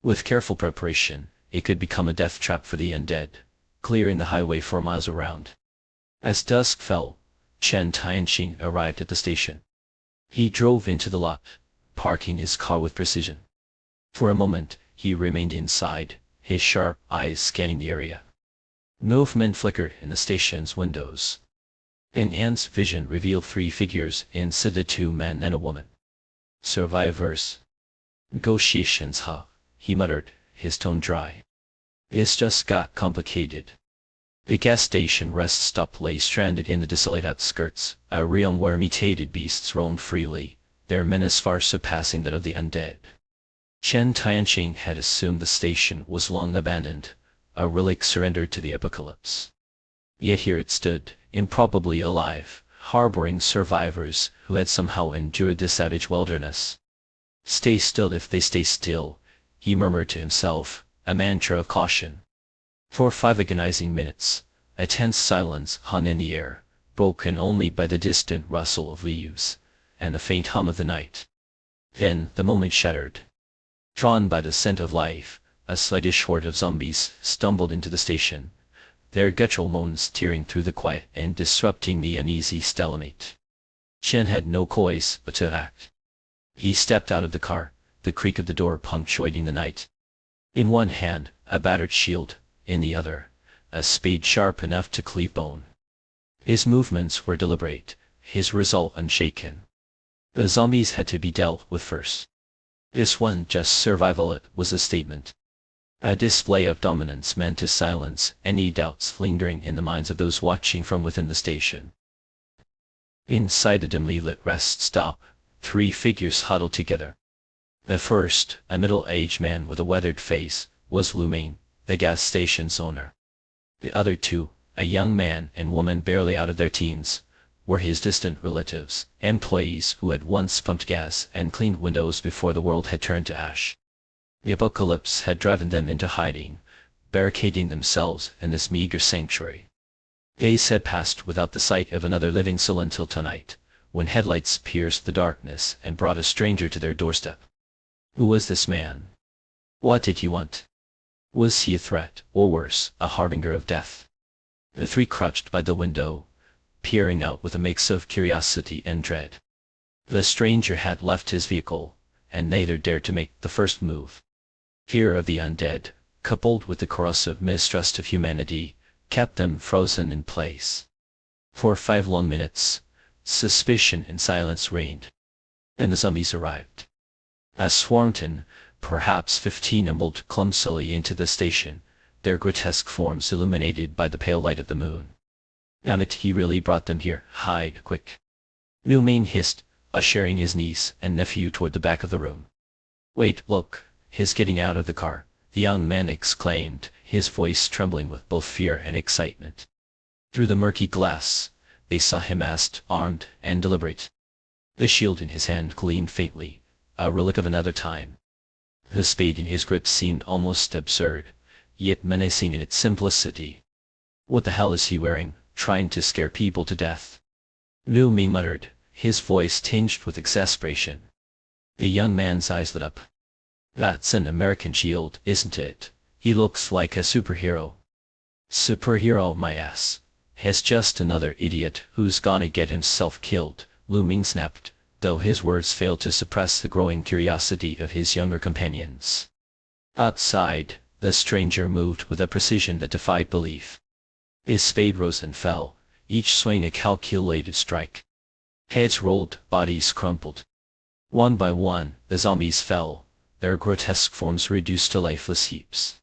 With careful preparation, it could become a death trap for the undead, clearing the highway for miles around. As dusk fell, Chen Tianqing arrived at the station. He drove into the lot, parking his car with precision. For a moment, he remained inside, his sharp eyes scanning the area. Movement flickered in the station's windows. Enhanced vision revealed 3 figures inside, 2 men and a woman. Survivors. Negotiations, huh? He muttered, his tone dry. It's just got complicated. The gas station rest stop lay stranded in the desolate outskirts, a realm where mutated beasts roamed freely, their menace far surpassing that of the undead. Chen Tianqing had assumed the station was long abandoned, a relic surrendered to the apocalypse. Yet here it stood, improbably alive, harboring survivors who had somehow endured the savage wilderness. Stay still if they stay still, he murmured to himself, a mantra of caution. For 5 agonizing minutes, a tense silence hung in the air, broken only by the distant rustle of leaves and the faint hum of the night. Then the moment shattered. Drawn by the scent of life, a sluggish horde of zombies stumbled into the station, their guttural moans tearing through the quiet and disrupting the uneasy stalemate. Chen had no choice but to act. He stepped out of the car, the creak of the door punctuating the night. In one hand, a battered shield, in the other, a spade sharp enough to cleave bone. His movements were deliberate, his resolve unshaken. The zombies had to be dealt with first. This one just survival it was a statement. A display of dominance meant to silence any doubts lingering in the minds of those watching from within the station. Inside the dimly lit rest stop, 3 figures huddled together. The first, a middle-aged man with a weathered face, was Lu Ming, the gas station's owner. The other 2, a young man and woman barely out of their teens, were his distant relatives, employees who had once pumped gas and cleaned windows before the world had turned to ash. The apocalypse had driven them into hiding, barricading themselves in this meager sanctuary. Days had passed without the sight of another living soul until tonight, when headlights pierced the darkness and brought a stranger to their doorstep. Who was this man? What did he want? Was he a threat, or worse, a harbinger of death? The 3 crouched by the window, peering out with a mix of curiosity and dread. The stranger had left his vehicle, and neither dared to make the first move. Fear of the undead, coupled with the corrosive mistrust of humanity, kept them frozen in place. For 5 long minutes, suspicion and silence reigned. Then the zombies arrived. As swarmed, perhaps 15 ambled clumsily into the station, their grotesque forms illuminated by the pale light of the moon. Damn it, he really brought them here, hide, quick. Lu Ming hissed, ushering his niece and nephew toward the back of the room. Wait, look, he's getting out of the car, the young man exclaimed, his voice trembling with both fear and excitement. Through the murky glass, they saw him masked, armed, and deliberate. The shield in his hand gleamed faintly, a relic of another time. The spade in his grip seemed almost absurd, yet menacing in its simplicity. What the hell is he wearing, trying to scare people to death? Lu Ming muttered, his voice tinged with exasperation. The young man's eyes lit up. That's an American shield, isn't it? He looks like a superhero. Superhero, my ass. He's just another idiot who's gonna get himself killed, Lu Ming snapped, though his words failed to suppress the growing curiosity of his younger companions. Outside, the stranger moved with a precision that defied belief. His spade rose and fell, each swing a calculated strike. Heads rolled, bodies crumpled. One by one, the zombies fell, their grotesque forms reduced to lifeless heaps.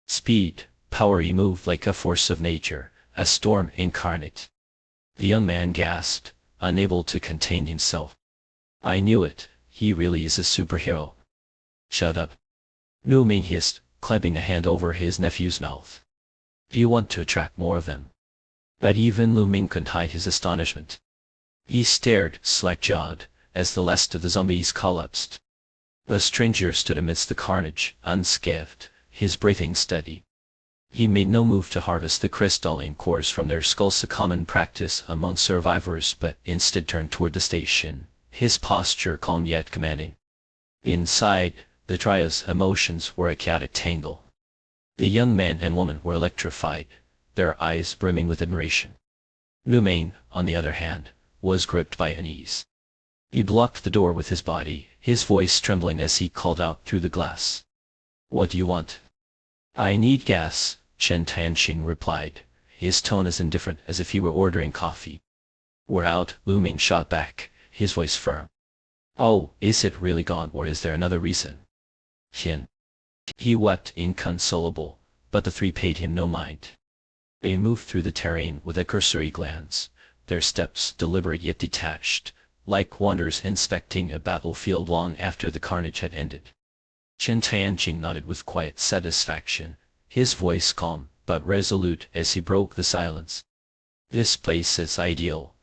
Speed, power, he moved like a force of nature, a storm incarnate. The young man gasped, unable to contain himself. I knew it, he really is a superhero. Shut up. Liu Ming hissed, clapping a hand over his nephew's mouth. Do you want to attract more of them? But even Liu Ming couldn't hide his astonishment. He stared, slack-jawed, as the last of the zombies collapsed. The stranger stood amidst the carnage, unscathed, his breathing steady. He made no move to harvest the crystalline cores from their skulls, a common practice among survivors, but instead turned toward the station, his posture calm yet commanding. Inside, the trio's emotions were a chaotic tangle. The young man and woman were electrified, their eyes brimming with admiration. Liu Ming, on the other hand, was gripped by unease. He blocked the door with his body, his voice trembling as he called out through the glass. What do you want? I need gas, Chen Tianqing replied, his tone as indifferent as if he were ordering coffee. We're out, Liu Ming shot back, his voice firm. Oh, is it really gone, or is there another reason? Qian. He wept inconsolable, but the three paid him no mind. They moved through the terrain with a cursory glance, their steps deliberate yet detached, like wanderers inspecting a battlefield long after the carnage had ended. Chen Tianqing nodded with quiet satisfaction, his voice calm but resolute as he broke the silence. This place is ideal.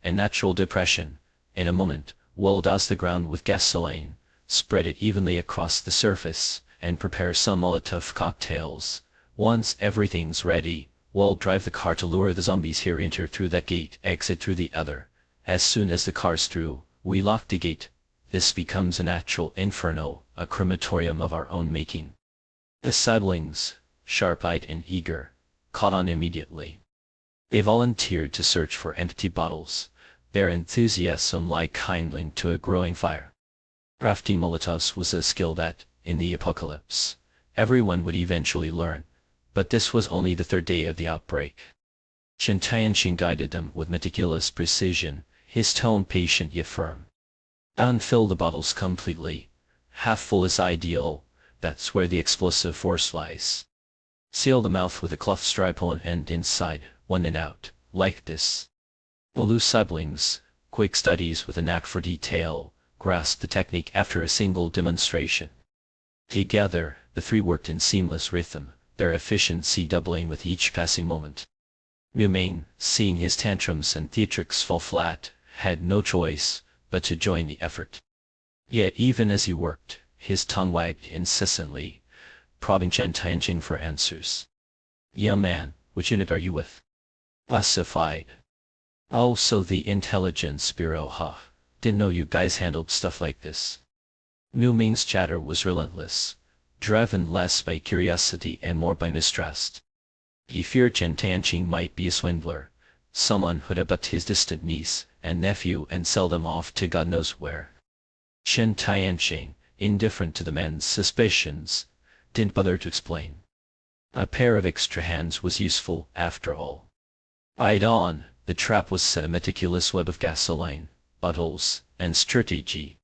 A natural depression, in a moment, we'll douse the ground with gasoline, spread it evenly across the surface, and prepare some Molotov cocktails. Once everything's ready, we'll drive the car to lure the zombies here, enter through that gate, exit through the other. As soon as the car's through, we lock the gate. This becomes a natural inferno, a crematorium of our own making. The siblings, sharp-eyed and eager, caught on immediately. They volunteered to search for empty bottles, their enthusiasm like kindling to a growing fire. Crafting Molotovs was a skill that, in the apocalypse, everyone would eventually learn, but this was only the third day of the outbreak. Chen Tianqing guided them with meticulous precision, his tone patient yet firm. Unfill the bottles completely. Half full is ideal, that's where the explosive force lies. Seal the mouth with a cloth stripe on and inside, one and out, like this. The Liu siblings, quick studies with a knack for detail, grasped the technique after a single demonstration. Together, the three worked in seamless rhythm, their efficiency doubling with each passing moment. Liu Ming, seeing his tantrums and theatrics fall flat, had no choice but to join the effort. Yet even as he worked, his tongue wagged incessantly, probing Chen Tianqing for answers. Young man, which unit are you with? Classified. Oh, so the intelligence bureau, huh? Didn't know you guys handled stuff like this. Liu Ming's chatter was relentless, driven less by curiosity and more by mistrust. He feared Chen Tianqing might be a swindler, someone who'd abduct his distant niece and nephew and sell them off to God knows where. Chen Tianqing, indifferent to the man's suspicions, didn't bother to explain. A pair of extra hands was useful, after all. Eyed on, the trap was set a meticulous web of gasoline, bottles, and strategy.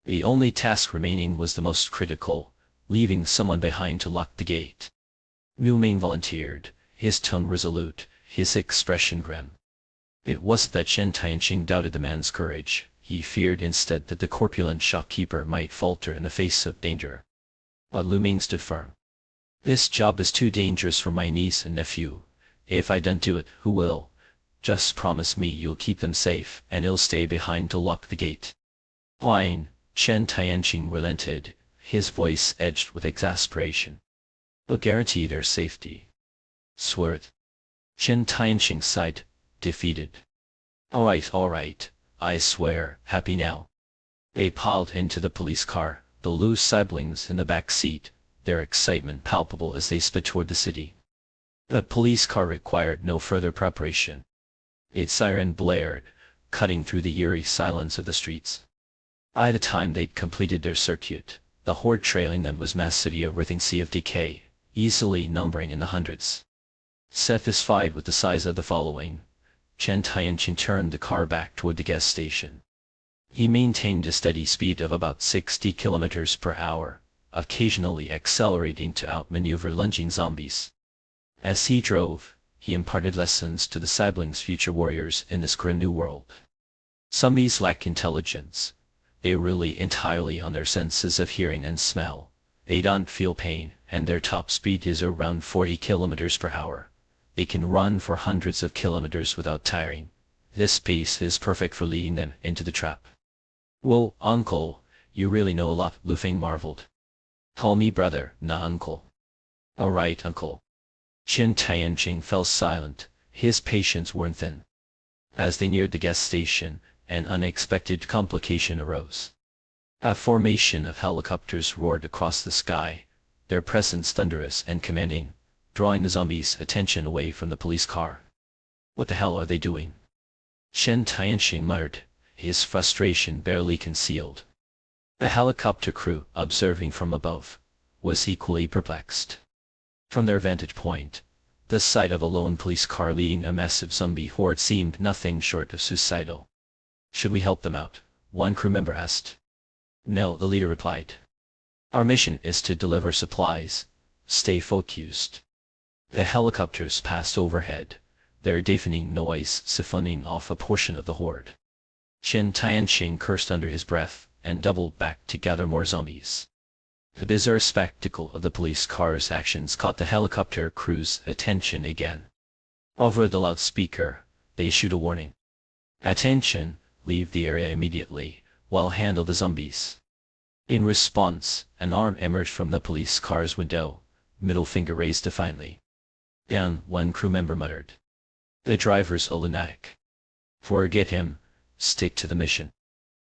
The only task remaining was the most critical, leaving someone behind to lock the gate. Liu Ming volunteered, his tone resolute, his expression grim. It wasn't that Chen Tianqing doubted the man's courage, he feared instead that the corpulent shopkeeper might falter in the face of danger. But Liu Ming stood firm. This job is too dangerous for my niece and nephew. If I don't do it, who will? Just promise me you'll keep them safe, and he'll stay behind to lock the gate. Fine, Chen Tianqing relented, his voice edged with exasperation. I'll guarantee their safety. Swear it. Chen Tianqing sighed, defeated. All right, I swear, happy now. They piled into the police car, the Liu siblings in the back seat, their excitement palpable as they sped toward the city. The police car required no further preparation. Its siren blared, cutting through the eerie silence of the streets. By the time they'd completed their circuit, the horde trailing them was mass city a writhing sea of decay, easily numbering in the hundreds. Satisfied with the size of the following, Chen Tianqing turned the car back toward the gas station. He maintained a steady speed of about 60 kilometers per hour, occasionally accelerating to outmaneuver lunging zombies. As he drove, he imparted lessons to the siblings future warriors in this grim new world. Zombies lack intelligence. They rely entirely on their senses of hearing and smell. They don't feel pain, and their top speed is around 40 kilometers per hour. They can run for hundreds of kilometers without tiring. This pace is perfect for leading them into the trap. "Whoa, uncle, you really know a lot," Lu Feng marveled. "Call me brother, not uncle." "All right, uncle." Chen Tianqing fell silent, his patience worn thin. As they neared the gas station, an unexpected complication arose. A formation of helicopters roared across the sky, their presence thunderous and commanding, drawing the zombies' attention away from the police car. "What the hell are they doing?" Chen Tianqing muttered, his frustration barely concealed. The helicopter crew, observing from above, was equally perplexed. From their vantage point, the sight of a lone police car leading a massive zombie horde seemed nothing short of suicidal. "Should we help them out?" one crew member asked. "No," the leader replied. "Our mission is to deliver supplies. Stay focused." The helicopters passed overhead, their deafening noise siphoning off a portion of the horde. Chen Tianqing cursed under his breath and doubled back to gather more zombies. The bizarre spectacle of the police car's actions caught the helicopter crew's attention again. Over the loudspeaker, they issued a warning. "Attention, leave the area immediately, while handle the zombies." In response, an arm emerged from the police car's window, middle finger raised defiantly. "Down," one crew member muttered. "The driver's a lunatic. Forget him, stick to the mission."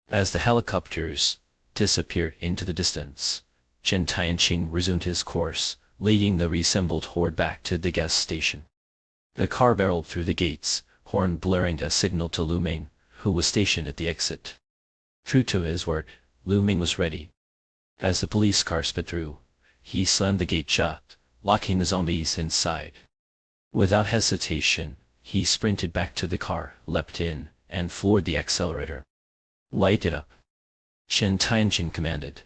As the helicopters disappeared into the distance, Chen Tianqing resumed his course, leading the reassembled horde back to the gas station. The car barreled through the gates, horn blaring a signal to Lu Ming, who was stationed at the exit. True to his word, Lu Ming was ready. As the police car sped through, he slammed the gate shut, locking the zombies inside. Without hesitation, he sprinted back to the car, leapt in, and floored the accelerator. "Light it up," Chen Tianqing commanded.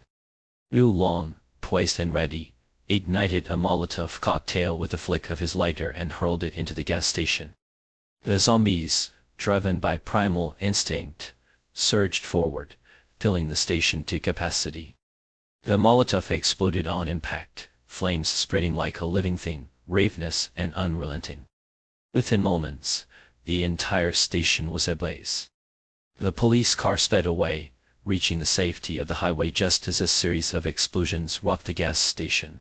Liu Long, poised and ready, ignited a Molotov cocktail with a flick of his lighter and hurled it into the gas station. The zombies, driven by primal instinct, surged forward, filling the station to capacity. The Molotov exploded on impact, flames spreading like a living thing, ravenous and unrelenting. Within moments, the entire station was ablaze. The police car sped away, reaching the safety of the highway just as a series of explosions rocked the gas station.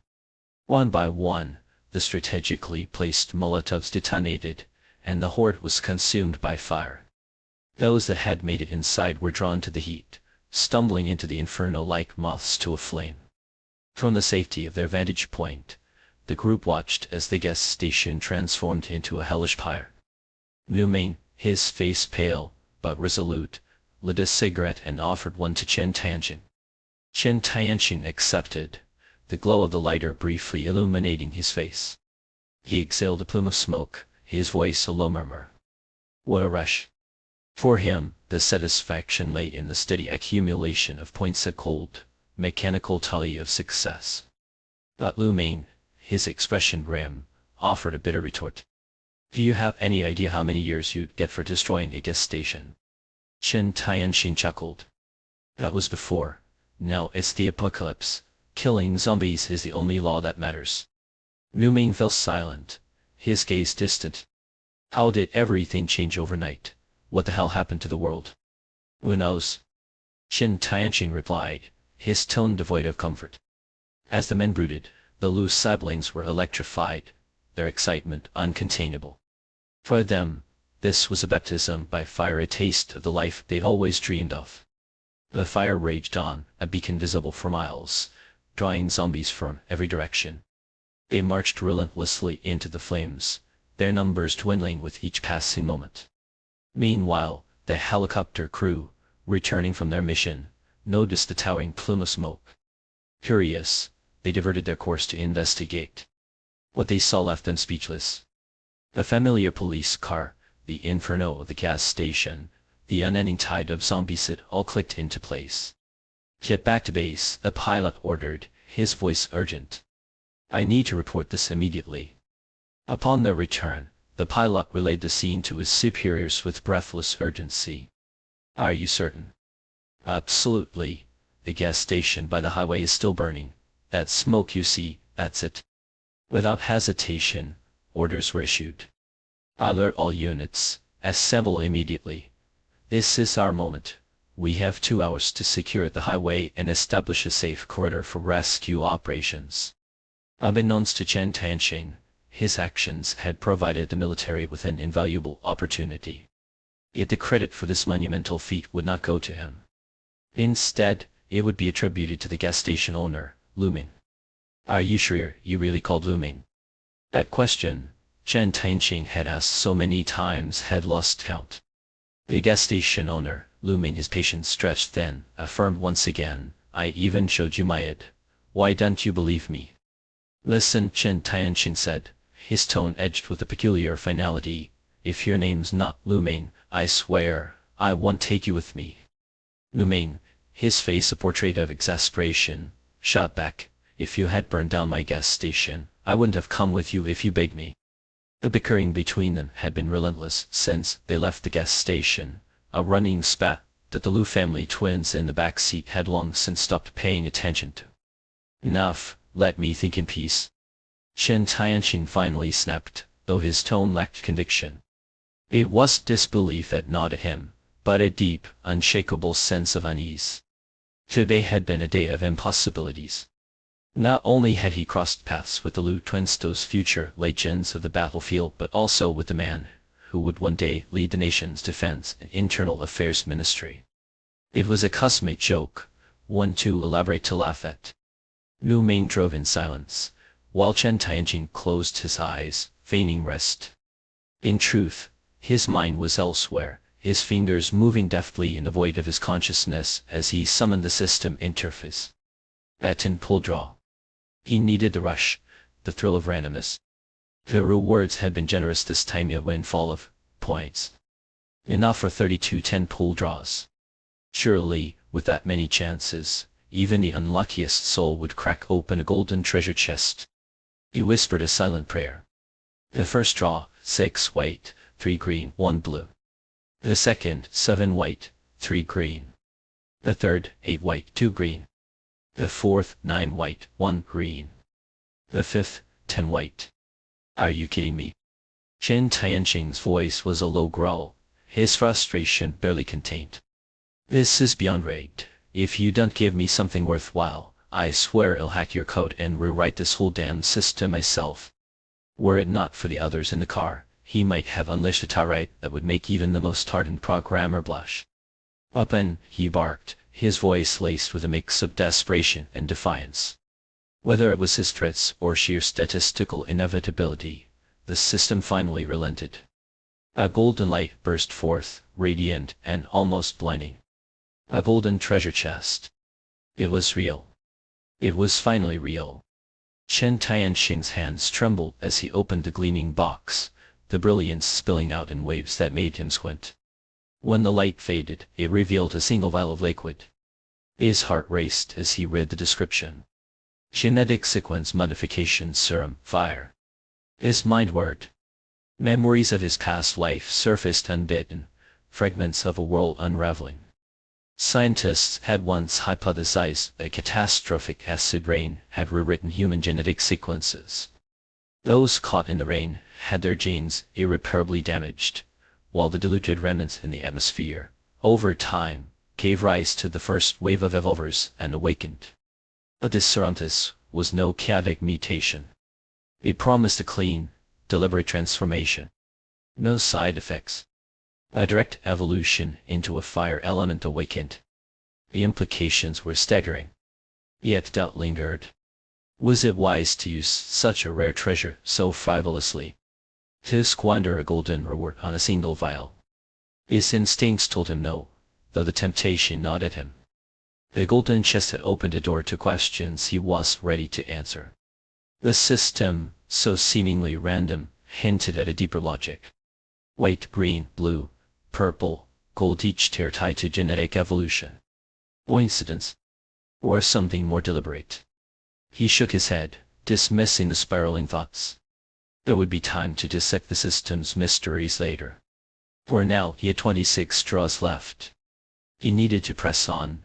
One by one, the strategically placed Molotovs detonated, and the horde was consumed by fire. Those that had made it inside were drawn to the heat, stumbling into the inferno like moths to a flame. From the safety of their vantage point, the group watched as the gas station transformed into a hellish pyre. Liu Ming, his face pale, but resolute, lit a cigarette and offered one to Chen Tianqing. Chen Tianqing accepted, the glow of the lighter briefly illuminating his face. He exhaled a plume of smoke, his voice a low murmur. What a rush! For him, the satisfaction lay in the steady accumulation of points of cold, mechanical tally of success. But Lu Ming, his expression grim, offered a bitter retort. "Do you have any idea how many years you'd get for destroying a gas station?" Chen Tianqing chuckled. "That was before. Now it's the apocalypse. Killing zombies is the only law that matters." Liu Ming fell silent, his gaze distant. How did everything change overnight? What the hell happened to the world? "Who knows?" Chen Tianqing replied, his tone devoid of comfort. As the men brooded, the Lu siblings were electrified, their excitement uncontainable. For them, this was a baptism by fire, a taste of the life they'd always dreamed of. The fire raged on, a beacon visible for miles, drawing zombies from every direction. They marched relentlessly into the flames, their numbers dwindling with each passing moment. Meanwhile, The helicopter crew, returning from their mission, noticed the towering plume of smoke. Curious, they diverted their course to investigate. What they saw left them speechless. The familiar police car, the inferno of the gas station, the unending tide of zombies, it all clicked into place. "Get back to base," the pilot ordered, his voice urgent. "I need to report this immediately." Upon their return, the pilot relayed the scene to his superiors with breathless urgency. "Are you certain?" "Absolutely. The gas station by the highway is still burning. That smoke you see, that's it." Without hesitation, orders were issued. "Alert all units, assemble immediately. This is our moment. We have 2 hours to secure the highway and establish a safe corridor for rescue operations." Unbeknownst to Chen Tianqing, his actions had provided the military with an invaluable opportunity. Yet the credit for this monumental feat would not go to him. Instead, it would be attributed to the gas station owner, Lu Ming. "Are you sure you really called Lu Ming?" That question, Chen Tianqing had asked so many times, had lost count. The gas station owner, Lu Ming, his patience stretched thin, affirmed once again, "I even showed you my ID. Why don't you believe me?" "Listen," Chen Tianqing said, his tone edged with a peculiar finality, "if your name's not Lu Ming, I swear, I won't take you with me." Lu Ming, his face a portrait of exasperation, shot back, "If you had burned down my gas station, I wouldn't have come with you if you begged me." The bickering between them had been relentless since they left the gas station, a running spat that the Lu family twins in the back seat had long since stopped paying attention to. "Enough, let me think in peace." Chen Tianqing finally snapped, though his tone lacked conviction. It was disbelief that gnawed at him, but a deep, unshakable sense of unease. Today had been a day of impossibilities. Not only had he crossed paths with the Lu twins, those future legends of the battlefield, but also with the man who would one day lead the nation's defense and internal affairs ministry. It was a cosmic joke, one too elaborate to laugh at. Lu Ming drove in silence, while Chen Tianqing closed his eyes, feigning rest. In truth, his mind was elsewhere, his fingers moving deftly in the void of his consciousness as he summoned the system interface. Baton pull draw. He needed the rush, the thrill of randomness. The rewards had been generous this time, a windfall of points. Enough for 32 10 pull draws. Surely, with that many chances, even the unluckiest soul would crack open a golden treasure chest. He whispered a silent prayer. The first draw, 6 white, 3 green, 1 blue. The second, 7 white, 3 green. The third, 8 white, 2 green. The fourth, 9 white, 1 green. The fifth, 10 white. "Are you kidding me?" Chen Tianqing's voice was a low growl, his frustration barely contained. "This is beyond rigged. If you don't give me something worthwhile, I swear I'll hack your code and rewrite this whole damn system myself." Were it not for the others in the car, he might have unleashed a tirade that would make even the most hardened programmer blush. "Up and," he barked, his voice laced with a mix of desperation and defiance. Whether it was his threats or sheer statistical inevitability, the system finally relented. A golden light burst forth, radiant and almost blinding. A golden treasure chest. It was real. It was finally real. Chen Tianqing's hands trembled as he opened the gleaming box, the brilliance spilling out in waves that made him squint. When the light faded, it revealed a single vial of liquid. His heart raced as he read the description. Genetic sequence modification serum, fire. His mind whirred. Memories of his past life surfaced unbidden, fragments of a world unraveling. Scientists had once hypothesized that catastrophic acid rain had rewritten human genetic sequences. Those caught in the rain had their genes irreparably damaged, while the diluted remnants in the atmosphere, over time, gave rise to the first wave of evolvers and awakened. But this Serantis was no chaotic mutation. It promised a clean, deliberate transformation. No side effects. A direct evolution into a fire element awakened. The implications were staggering. Yet doubt lingered. Was it wise to use such a rare treasure so frivolously? To squander a golden reward on a single vial? His instincts told him no, though the temptation gnawed at him. The golden chest had opened a door to questions he was ready to answer. The system, so seemingly random, hinted at a deeper logic. White, green, blue, purple, gold, each tier tied to genetic evolution. Coincidence? Or something more deliberate? He shook his head, dismissing the spiraling thoughts. There would be time to dissect the system's mysteries later. For now he had 26 draws left. He needed to press on,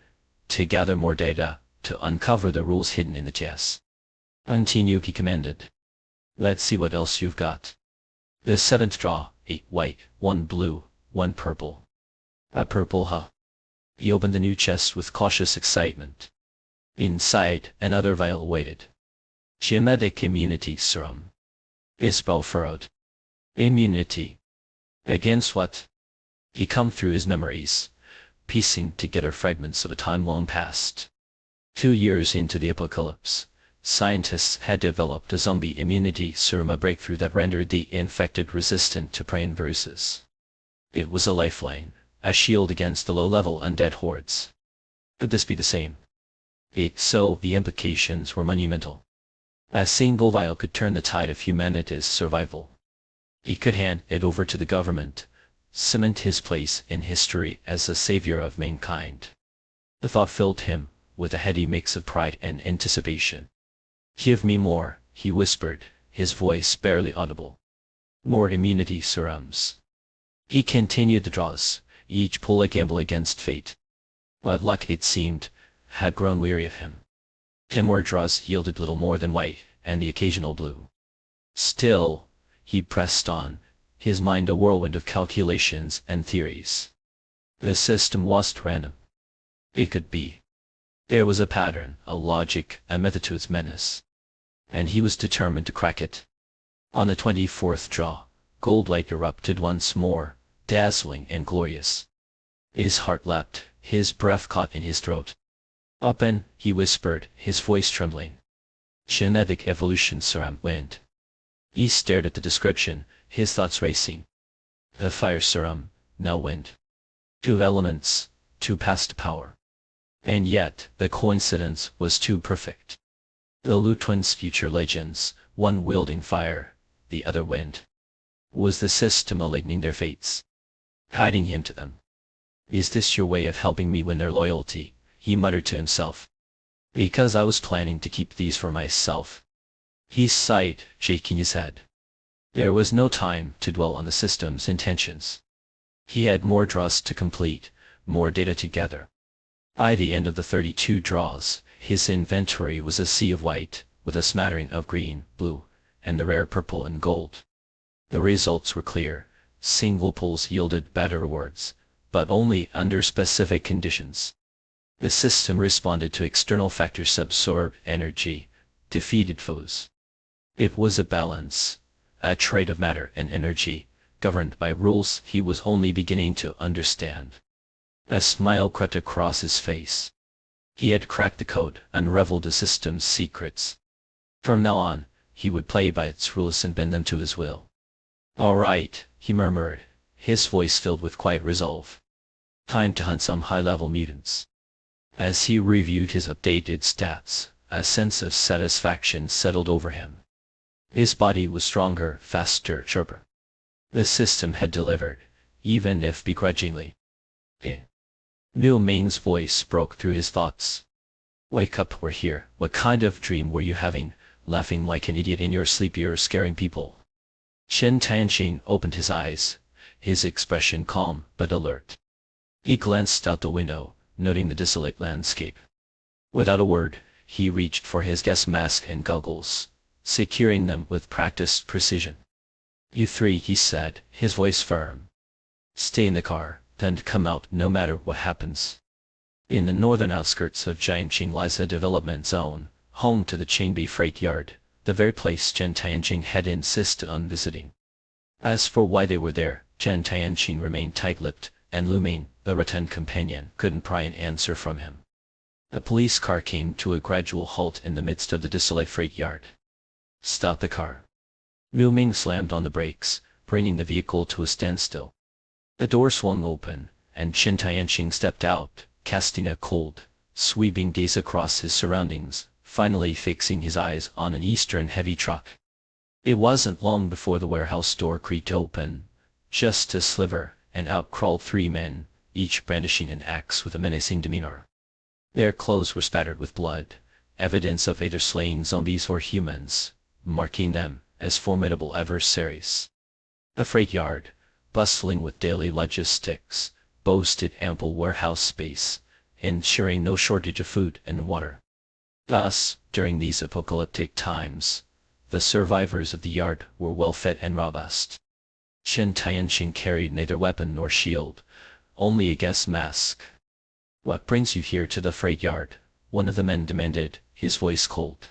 to gather more data, to uncover the rules hidden in the chess. Continue, he commanded. Let's see what else you've got. The seventh draw, 8 white, 1 blue, 1 purple. A purple, huh? He opened the new chest with cautious excitement. Inside, another vial waited. Genetic immunity serum. His brow furrowed. Immunity. Against what? He combed through his memories, piecing together fragments of a time long past. 2 years into the apocalypse, scientists had developed a zombie immunity serum, a breakthrough that rendered the infected resistant to prey and viruses. It was a lifeline, a shield against the low-level undead hordes. Could this be the same? If so, the implications were monumental. A single vial could turn the tide of humanity's survival. He could hand it over to the government, cement his place in history as the savior of mankind. The thought filled him with a heady mix of pride and anticipation. Give me more, he whispered, his voice barely audible. More immunity serums. He continued the draws, each pull a gamble against fate. But luck, it seemed, had grown weary of him. 10 more draws yielded little more than white, and the occasional blue. Still, he pressed on, his mind a whirlwind of calculations and theories. The system wasn't random. It could be. There was a pattern, a logic, a method to its menace. And he was determined to crack it. On the 24th draw, gold light erupted once more, dazzling and glorious. His heart leapt, his breath caught in his throat. Open, he whispered, his voice trembling. Genetic evolution serum wind. He stared at the description, his thoughts racing. The fire serum, now wind. 2 elements, 2 past power. And yet, the coincidence was too perfect. The Lu twins' future legends, one wielding fire, the other wind. Was the system aligning their fates? Guiding him to them? Is this your way of helping me win their loyalty? He muttered to himself. Because I was planning to keep these for myself. He sighed, shaking his head. There was no time to dwell on the system's intentions. He had more draws to complete, more data to gather. By the end of the 32 draws, his inventory was a sea of white, with a smattering of green, blue, and the rare purple and gold. The results were clear. Single pulls yielded better rewards, but only under specific conditions. The system responded to external factors, absorbed energy, defeated foes. It was a balance, a trade of matter and energy, governed by rules he was only beginning to understand. A smile crept across his face. He had cracked the code, unraveled the system's secrets. From now on, he would play by its rules and bend them to his will. All right, he murmured, his voice filled with quiet resolve. Time to hunt some high-level mutants. As he reviewed his updated stats, a sense of satisfaction settled over him. His body was stronger, faster, sharper. The system had delivered, even if begrudgingly. Liu Ming's voice broke through his thoughts. Wake up, we're here. What kind of dream were you having, laughing like an idiot in your sleep? You're scaring people. Chen Tianqing opened his eyes, his expression calm but alert. He glanced out the window, noting the desolate landscape. Without a word, he reached for his gas mask and goggles, securing them with practiced precision. You 3, he said, his voice firm. Stay in the car, then come out no matter what happens. In the northern outskirts of Jiangqing lies a development zone, home to the Qingbi freight yard, the very place Chen Tianqing had insisted on visiting. As for why they were there, Chen Tianqing remained tight-lipped, and Liu Ming, the rotund companion, couldn't pry an answer from him. The police car came to a gradual halt in the midst of the desolate freight yard. Stop the car. Liu Ming slammed on the brakes, bringing the vehicle to a standstill. The door swung open, and Chen Tianqing stepped out, casting a cold, sweeping gaze across his surroundings, finally fixing his eyes on an eastern heavy truck. It wasn't long before the warehouse door creaked open, just a sliver, and out crawled 3 men, each brandishing an axe with a menacing demeanor. Their clothes were spattered with blood, evidence of either slaying zombies or humans, marking them as formidable adversaries. The freight yard, bustling with daily logistics, boasted ample warehouse space, ensuring no shortage of food and water. Thus, during these apocalyptic times, the survivors of the yard were well fed and robust. Chen Tianqing carried neither weapon nor shield, only a gas mask. "What brings you here to the freight yard?" one of the men demanded, his voice cold.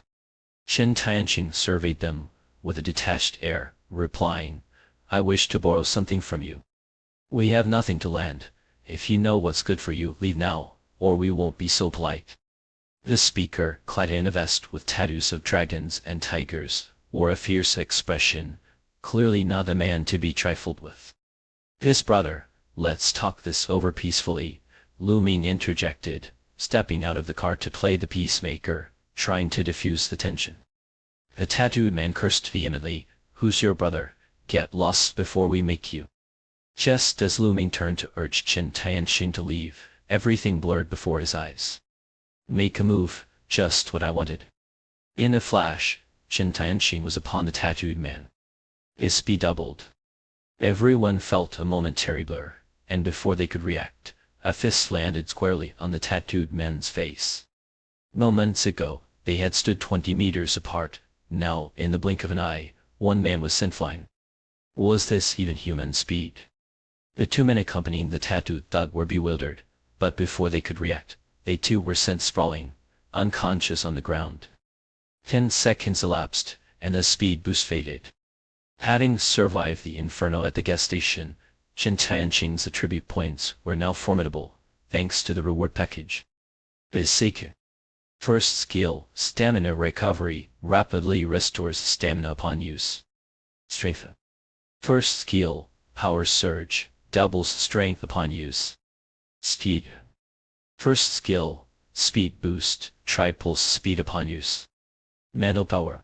Chen Tianqing surveyed them with a detached air, replying, "I wish to borrow something from you. We have nothing to lend. If you know what's good for you, leave now, or we won't be so polite." The speaker, clad in a vest with tattoos of dragons and tigers, wore a fierce expression, clearly not a man to be trifled with. "His brother, let's talk this over peacefully," Lu Ming interjected, stepping out of the car to play the peacemaker, trying to diffuse the tension. The tattooed man cursed vehemently, "Who's your brother? Get lost before we make you." Just as Lu Ming turned to urge Chen Tianqing to leave, everything blurred before his eyes. "Make a move, just what I wanted." In a flash, Chen Tianqing was upon the tattooed man. His speed doubled. Everyone felt a momentary blur, and before they could react, a fist landed squarely on the tattooed man's face. Moments ago, they had stood 20 meters apart. Now, in the blink of an eye, one man was sent flying. Was this even human speed? The 2 men accompanying the tattooed thug were bewildered, but before they could react, they too were sent sprawling, unconscious on the ground. 10 seconds elapsed, and the speed boost faded. Having survived the inferno at the gas station, Chen Tianqing's attribute points were now formidable, thanks to the reward package. Basic. First skill, Stamina Recovery, rapidly restores stamina upon use. Strength. First skill, Power Surge, doubles strength upon use. Speed. First skill, Speed Boost, triples speed upon use. Mental Power.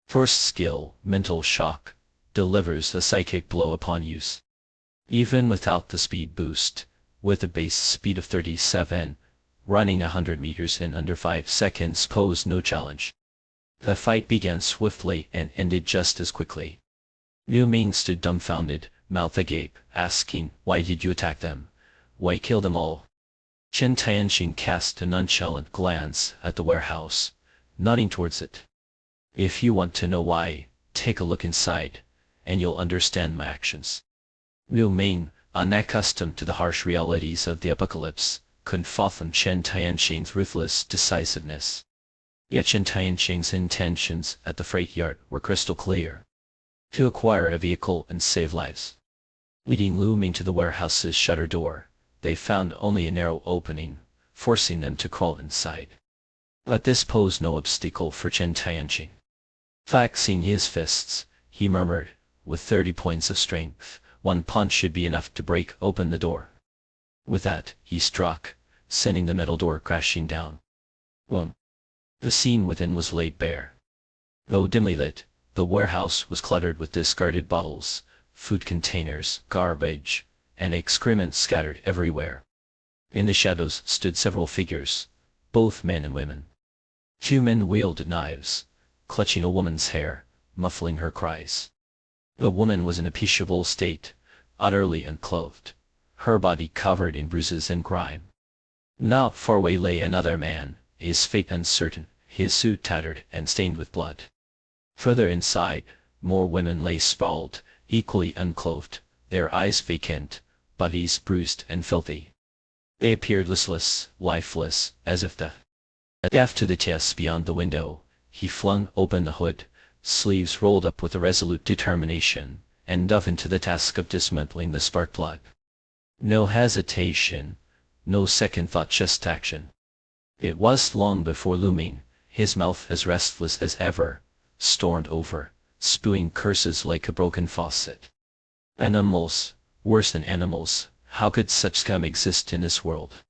First skill, Mental Shock, delivers a psychic blow upon use. Even without the speed boost, with a base speed of 37, running 100 meters in under 5 seconds posed no challenge. The fight began swiftly and ended just as quickly. Lu Ming stood dumbfounded, mouth agape, asking, "Why did you attack them? Why kill them all?" Chen Tianqing cast a nonchalant glance at the warehouse, nodding towards it. "If you want to know why, take a look inside, and you'll understand my actions." Lu Ming, unaccustomed to the harsh realities of the apocalypse, couldn't fathom Chen Tianqing's ruthless decisiveness. Yet Chen Tianqing's intentions at the freight yard were crystal clear: to acquire a vehicle and save lives. Leading Lu Ming to the warehouse's shutter door, they found only a narrow opening, forcing them to crawl inside. But this posed no obstacle for Chen Tianqing. Flexing his fists, he murmured, "With 30 points of strength, 1 punch should be enough to break open the door." With that, he struck, sending the metal door crashing down. Boom. The scene within was laid bare. Though dimly lit, the warehouse was cluttered with discarded bottles, food containers, garbage, and excrement scattered everywhere. In the shadows stood several figures, both men and women. 2 men wielded knives, clutching a woman's hair, muffling her cries. The woman was in a pitiable state, utterly unclothed, her body covered in bruises and grime. Not far away lay another man, his fate uncertain, his suit tattered and stained with blood. Further inside, more women lay sprawled, equally unclothed, their eyes vacant, bodies bruised and filthy. They appeared listless, lifeless, as if death. After the chest beyond the window, he flung open the hood, sleeves rolled up with a resolute determination, and dove into the task of dismantling the spark plug. No hesitation, no second thought, just action. It was long before Lu Ming, his mouth as restless as ever, stormed over, spewing curses like a broken faucet. Animals, Worse than animals, how could such scum exist in this world?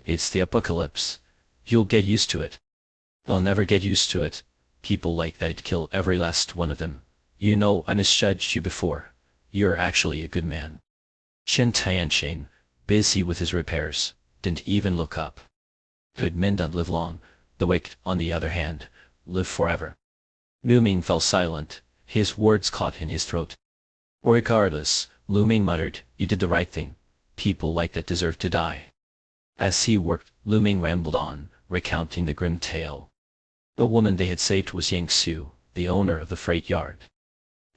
It's the apocalypse. You'll get used to it. I'll never get used to it. People like that kill every last one of them. You know, I misjudged you before. You're actually a good man. Chen Tianqing, busy with his repairs, didn't even look up. Good men don't live long. The wicked, on the other hand, live forever. Lu Ming fell silent, his words caught in his throat. Regardless, Lu Ming muttered, you did the right thing. People like that deserve to die. As he worked, Lu Ming rambled on, recounting the grim tale. The woman they had saved was Yang Su, the owner of the freight yard.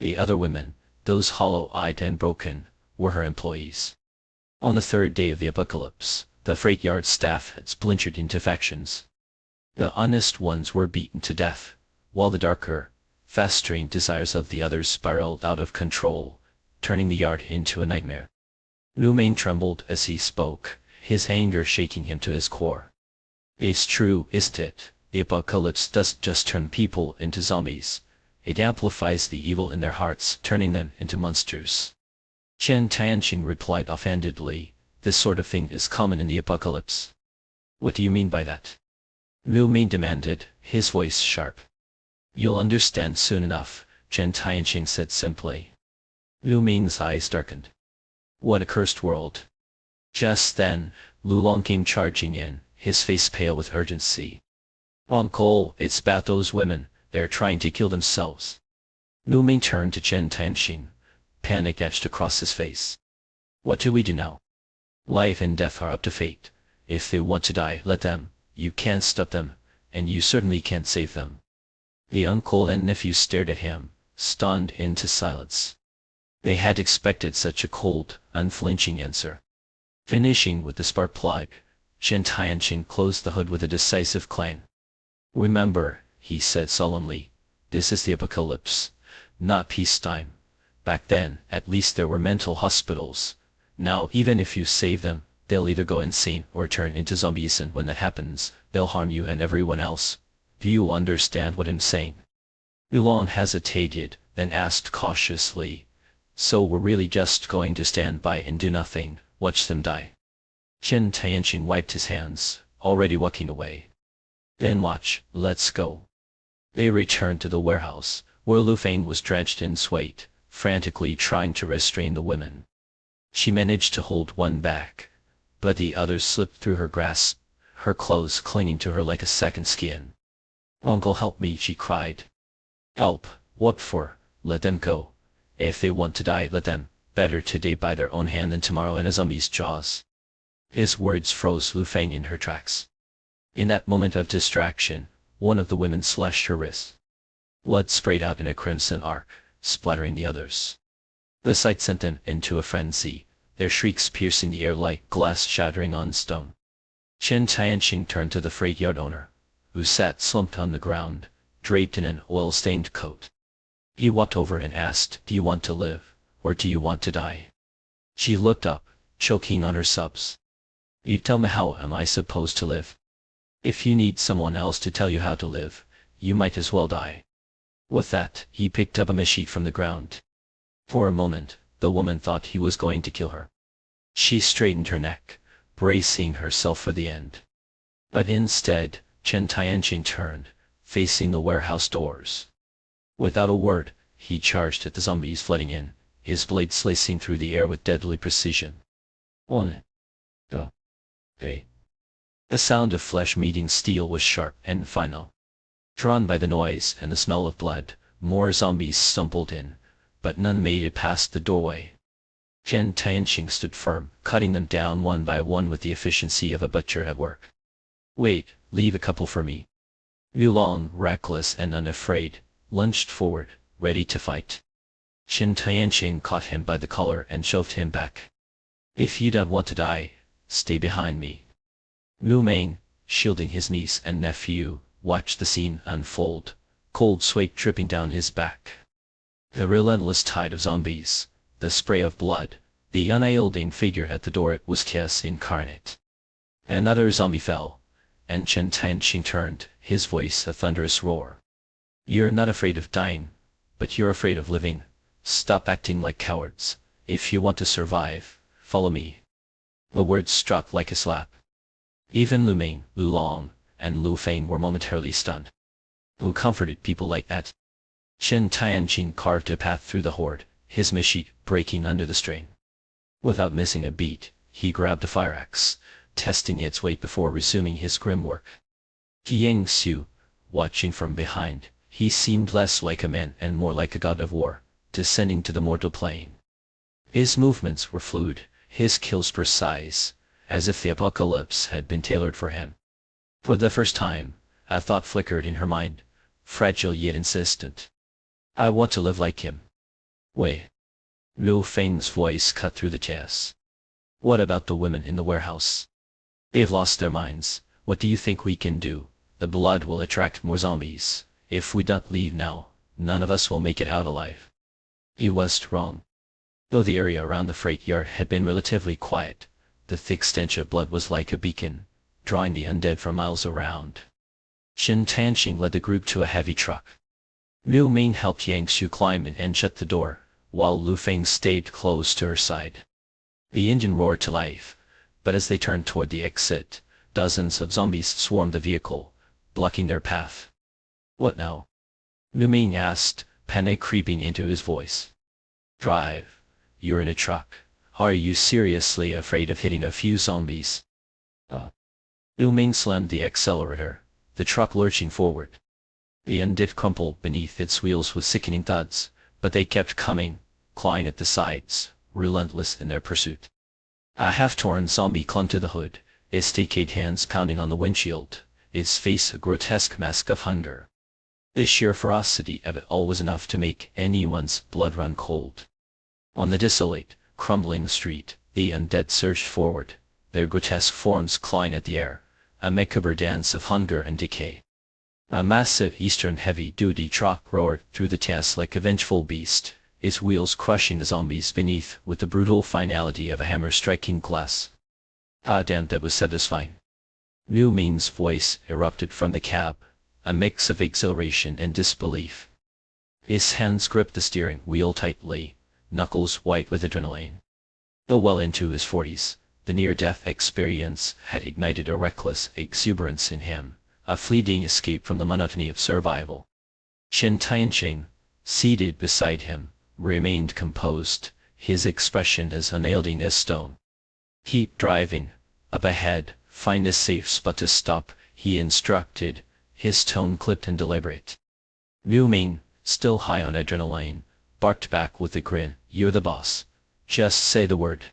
The other women, those hollow-eyed and broken, were her employees. On the third day of the apocalypse, the freight yard staff had splintered into factions. The honest ones were beaten to death, while the darker, festering desires of the others spiraled out of control, turning the yard into a nightmare. Lu Ming trembled as he spoke, his anger shaking him to his core. It's true, isn't it? The apocalypse doesn't just turn people into zombies. It amplifies the evil in their hearts, turning them into monsters. Chen Tianqing replied offhandedly, this sort of thing is common in the apocalypse. What do you mean by that? Lu Ming demanded, his voice sharp. You'll understand soon enough, Chen Tianqing said simply. Lu Ming's eyes darkened. What a cursed world. Just then, Lu Long came charging in, his face pale with urgency. Uncle, it's about those women, they're trying to kill themselves. Lu Ming turned to Chen Tianqing, panic etched across his face. What do we do now? Life and death are up to fate. If they want to die, let them. You can't stop them, and you certainly can't save them. The uncle and nephew stared at him, stunned into silence. They had expected such a cold, unflinching answer. Finishing with the spark plug, Chen Tianqing closed the hood with a decisive clang. Remember, he said solemnly, this is the apocalypse, not peacetime. Back then, at least there were mental hospitals. Now, even if you save them, they'll either go insane or turn into zombies, and when that happens, they'll harm you and everyone else. Do you understand what I'm saying? Lu Long hesitated, then asked cautiously, so we're really just going to stand by and do nothing, watch them die? Chen Tianqing wiped his hands, already walking away. Then watch, let's go. They returned to the warehouse, where Lu Feng was drenched in sweat, frantically trying to restrain the women. She managed to hold one back, but the other slipped through her grasp, her clothes clinging to her like a second skin. Uncle, help me, she cried. Help, what for? Let them go. If they want to die, let them. Better today by their own hand than tomorrow in a zombie's jaws. His words froze Lu Feng in her tracks. In that moment of distraction, one of the women slashed her wrist. Blood sprayed out in a crimson arc, splattering the others. The sight sent them into a frenzy, their shrieks piercing the air like glass shattering on stone. Chen Tianqing turned to the freight yard owner, who sat slumped on the ground, draped in an oil-stained coat. He walked over and asked, do you want to live, or do you want to die? She looked up, choking on her sobs. You tell me, how am I supposed to live? If you need someone else to tell you how to live, you might as well die. With that, he picked up a machete from the ground. For a moment, the woman thought he was going to kill her. She straightened her neck, bracing herself for the end. But instead, Chen Tianqing turned, facing the warehouse doors. Without a word, he charged at the zombies flooding in, his blade slicing through the air with deadly precision. One. Two. Three. The sound of flesh meeting steel was sharp and final. Drawn by the noise and the smell of blood, more zombies stumbled in, but none made it past the doorway. Chen Tianqing stood firm, cutting them down one by one with the efficiency of a butcher at work. Wait, leave a couple for me. Lu Long, reckless and unafraid, lunged forward, ready to fight. Chen Tianqing caught him by the collar and shoved him back. If you don't want to die, stay behind me. Lu Ming, shielding his niece and nephew, watched the scene unfold, cold sweat dripping down his back. The relentless tide of zombies, the spray of blood, the unyielding figure at the door, it was chaos incarnate. Another zombie fell, and Chen Tianqing turned, his voice a thunderous roar. You're not afraid of dying, but you're afraid of living. Stop acting like cowards. If you want to survive, follow me. The words struck like a slap. Even Lu Ming, Lu Long, and Lu Feng were momentarily stunned. Who comforted people like that? Chen Tianqing carved a path through the horde, his machete breaking under the strain. Without missing a beat, he grabbed a fire axe, testing its weight before resuming his grim work. Yang Xiu, watching from behind, he seemed less like a man and more like a god of war, descending to the mortal plane. His movements were fluid, his kills precise, as if the apocalypse had been tailored for him. For the first time, a thought flickered in her mind, fragile yet insistent. I want to live like him. Wait. Liu Feng's voice cut through the chaos. What about the women in the warehouse? They've lost their minds. What do you think we can do? The blood will attract more zombies. If we don't leave now, none of us will make it out alive. He was wrong. Though the area around the freight yard had been relatively quiet, the thick stench of blood was like a beacon, drawing the undead for miles around. Chen Tianqing led the group to a heavy truck. Liu Ming helped Yang Xiu climb in and shut the door, while Lu Feng stayed close to her side. The engine roared to life, but as they turned toward the exit, dozens of zombies swarmed the vehicle, blocking their path. What now? Lu Ming asked, panic creeping into his voice. Drive. You're in a truck. Are you seriously afraid of hitting a few zombies? Liu Ming slammed the accelerator, the truck lurching forward. The undead crumpled beneath its wheels with sickening thuds, but they kept coming, clawing at the sides, relentless in their pursuit. A half-torn zombie clung to the hood, its decayed hands pounding on the windshield, its face a grotesque mask of hunger. The sheer ferocity of it all was enough to make anyone's blood run cold. On the desolate, crumbling street, the undead surged forward, their grotesque forms clawing at the air, a macabre dance of hunger and decay. A massive Eastern heavy-duty truck roared through the chaos like a vengeful beast, its wheels crushing the zombies beneath with the brutal finality of a hammer striking glass. Ah damn, that was satisfying. Liu Ming's voice erupted from the cab, a mix of exhilaration and disbelief. His hands gripped the steering wheel tightly, knuckles white with adrenaline. Though well into his 40s, the near-death experience had ignited a reckless exuberance in him, a fleeting escape from the monotony of survival. Chen Tianqing, seated beside him, remained composed, his expression as unyielding as stone. Keep driving. Up ahead, find a safe spot to stop, he instructed, his tone clipped and deliberate. Liu Ming, still high on adrenaline, barked back with a grin, You're the boss. Just say the word.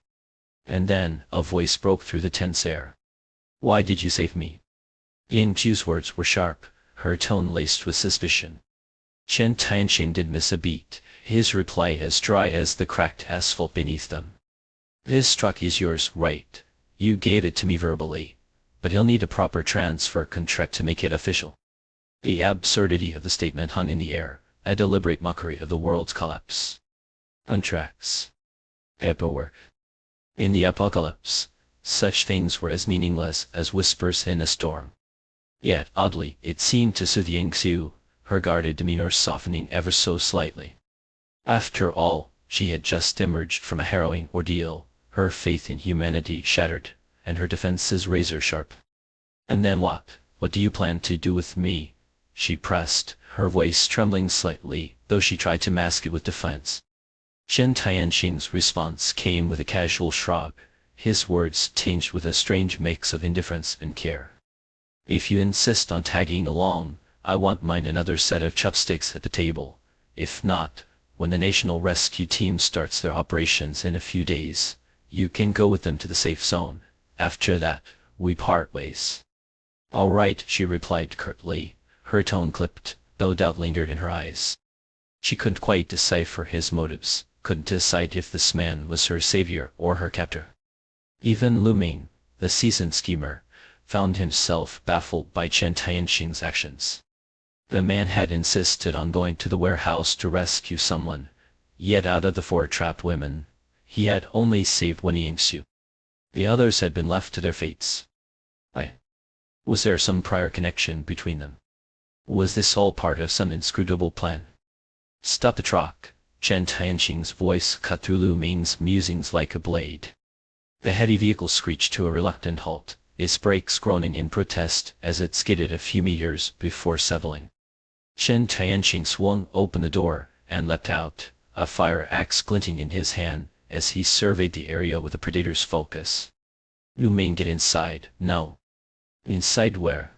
And then, a voice broke through the tense air. Why did you save me? Yang Xiu's words were sharp, her tone laced with suspicion. Chen Tianqing didn't miss a beat, his reply as dry as the cracked asphalt beneath them. This truck is yours, right? You gave it to me verbally, but he'll need a proper transfer contract to make it official. The absurdity of the statement hung in the air, a deliberate mockery of the world's collapse. Contracts. Paperwork. In the apocalypse, such things were as meaningless as whispers in a storm. Yet, oddly, it seemed to soothe Yang Xiu, her guarded demeanor softening ever so slightly. After all, she had just emerged from a harrowing ordeal, her faith in humanity shattered, and her defenses razor-sharp. And then what? What do you plan to do with me? She pressed, her voice trembling slightly, though she tried to mask it with defiance. Chen Tianqing's response came with a casual shrug, his words tinged with a strange mix of indifference and care. If you insist on tagging along, I won't mind another set of chopsticks at the table. If not, when the National Rescue Team starts their operations in a few days, you can go with them to the safe zone. After that, we part ways. All right, she replied curtly, her tone clipped, though doubt lingered in her eyes. She couldn't quite decipher his motives, couldn't decide if this man was her savior or her captor. Even Lu Ming, the seasoned schemer, found himself baffled by Chen Tianqing's actions. The man had insisted on going to the warehouse to rescue someone, yet out of the 4 trapped women, he had only saved one Yang Xiu. The others had been left to their fates. Was there some prior connection between them? Was this all part of some inscrutable plan? Stop the truck, Chen Tianqing's voice cut through Lu Ming's musings like a blade. The heavy vehicle screeched to a reluctant halt, its brakes groaning in protest as it skidded a few meters before settling. Chen Tianqing swung open the door and leapt out, a fire axe glinting in his hand as he surveyed the area with a predator's focus. Lu Ming, get inside, now. Inside where?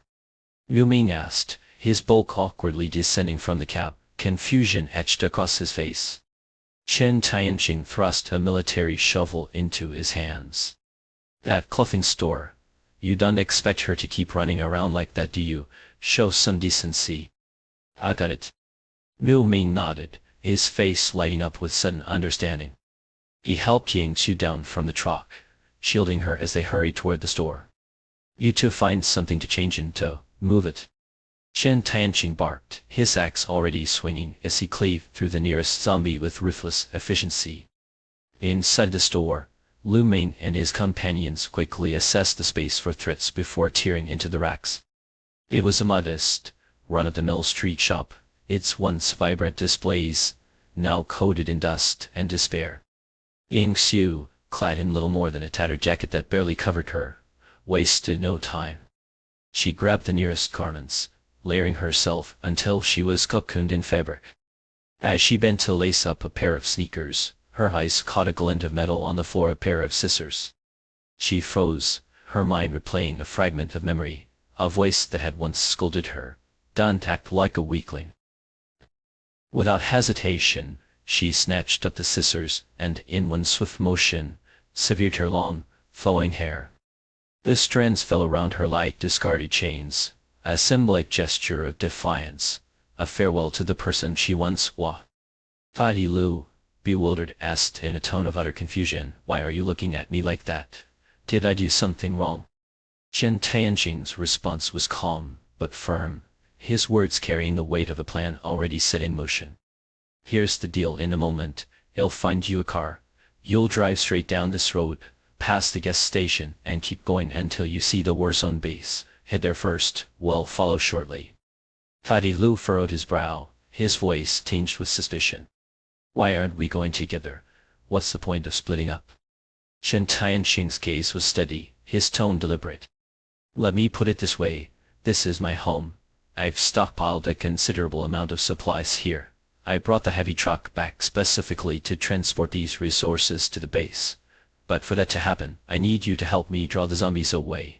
Lu Ming asked, his bulk awkwardly descending from the cab, confusion etched across his face. Chen Tianqing thrust a military shovel into his hands. That clothing store. You don't expect her to keep running around like that, do you? Show some decency. I got it. Lu Ming nodded, his face lighting up with sudden understanding. He helped Ying Xu down from the truck, shielding her as they hurried toward the store. You two find something to change into, move it. Chen Tianqing barked, his axe already swinging as he cleaved through the nearest zombie with ruthless efficiency. Inside the store, Lu Ming and his companions quickly assessed the space for threats before tearing into the racks. It was a modest, run-of-the-mill street shop, its once vibrant displays, now coated in dust and despair. Ying Xu, clad in little more than a tattered jacket that barely covered her, wasted no time. She grabbed the nearest garments, layering herself until she was cocooned in fabric. As she bent to lace up a pair of sneakers, her eyes caught a glint of metal on the floor, a pair of scissors. She froze, her mind replaying a fragment of memory, a voice that had once scolded her, "Don't act like a weakling." Without hesitation, she snatched up the scissors and, in one swift motion, severed her long, flowing hair. The strands fell around her like discarded chains, a symbolic gesture of defiance, a farewell to the person she once was. Fatty Lu, bewildered, asked in a tone of utter confusion, "Why are you looking at me like that? Did I do something wrong?" Chen Tianqing's response was calm, but firm, his words carrying the weight of a plan already set in motion. Here's the deal: in a moment, I'll find you a car. You'll drive straight down this road, past the gas station, and keep going until you see the Warzone base. Head there first, we'll follow shortly. Fatty Lu furrowed his brow, his voice tinged with suspicion. Why aren't we going together? What's the point of splitting up? Chen Tianqing's gaze was steady, his tone deliberate. Let me put it this way, this is my home. I've stockpiled a considerable amount of supplies here. I brought the heavy truck back specifically to transport these resources to the base. But for that to happen, I need you to help me draw the zombies away.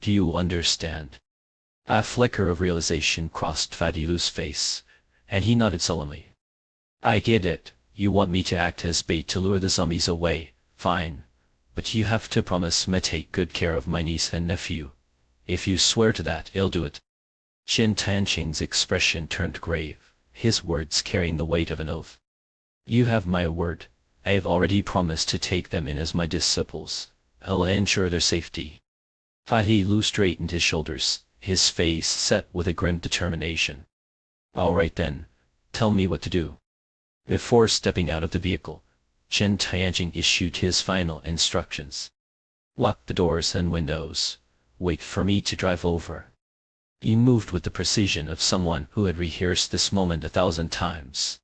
Do you understand? A flicker of realization crossed Fatty Lu's face, and he nodded solemnly. I get it, you want me to act as bait to lure the zombies away, fine. But you have to promise me to take good care of my niece and nephew. If you swear to that, I'll do it. Chen Tianqing's expression turned grave, his words carrying the weight of an oath. You have my word. I have already promised to take them in as my disciples. I'll ensure their safety. Fatty Lu straightened his shoulders, his face set with a grim determination. All right then, tell me what to do. Before stepping out of the vehicle, Chen Tianqing issued his final instructions. Lock the doors and windows. Wait for me to drive over. He moved with the precision of someone who had rehearsed this moment 1,000 times.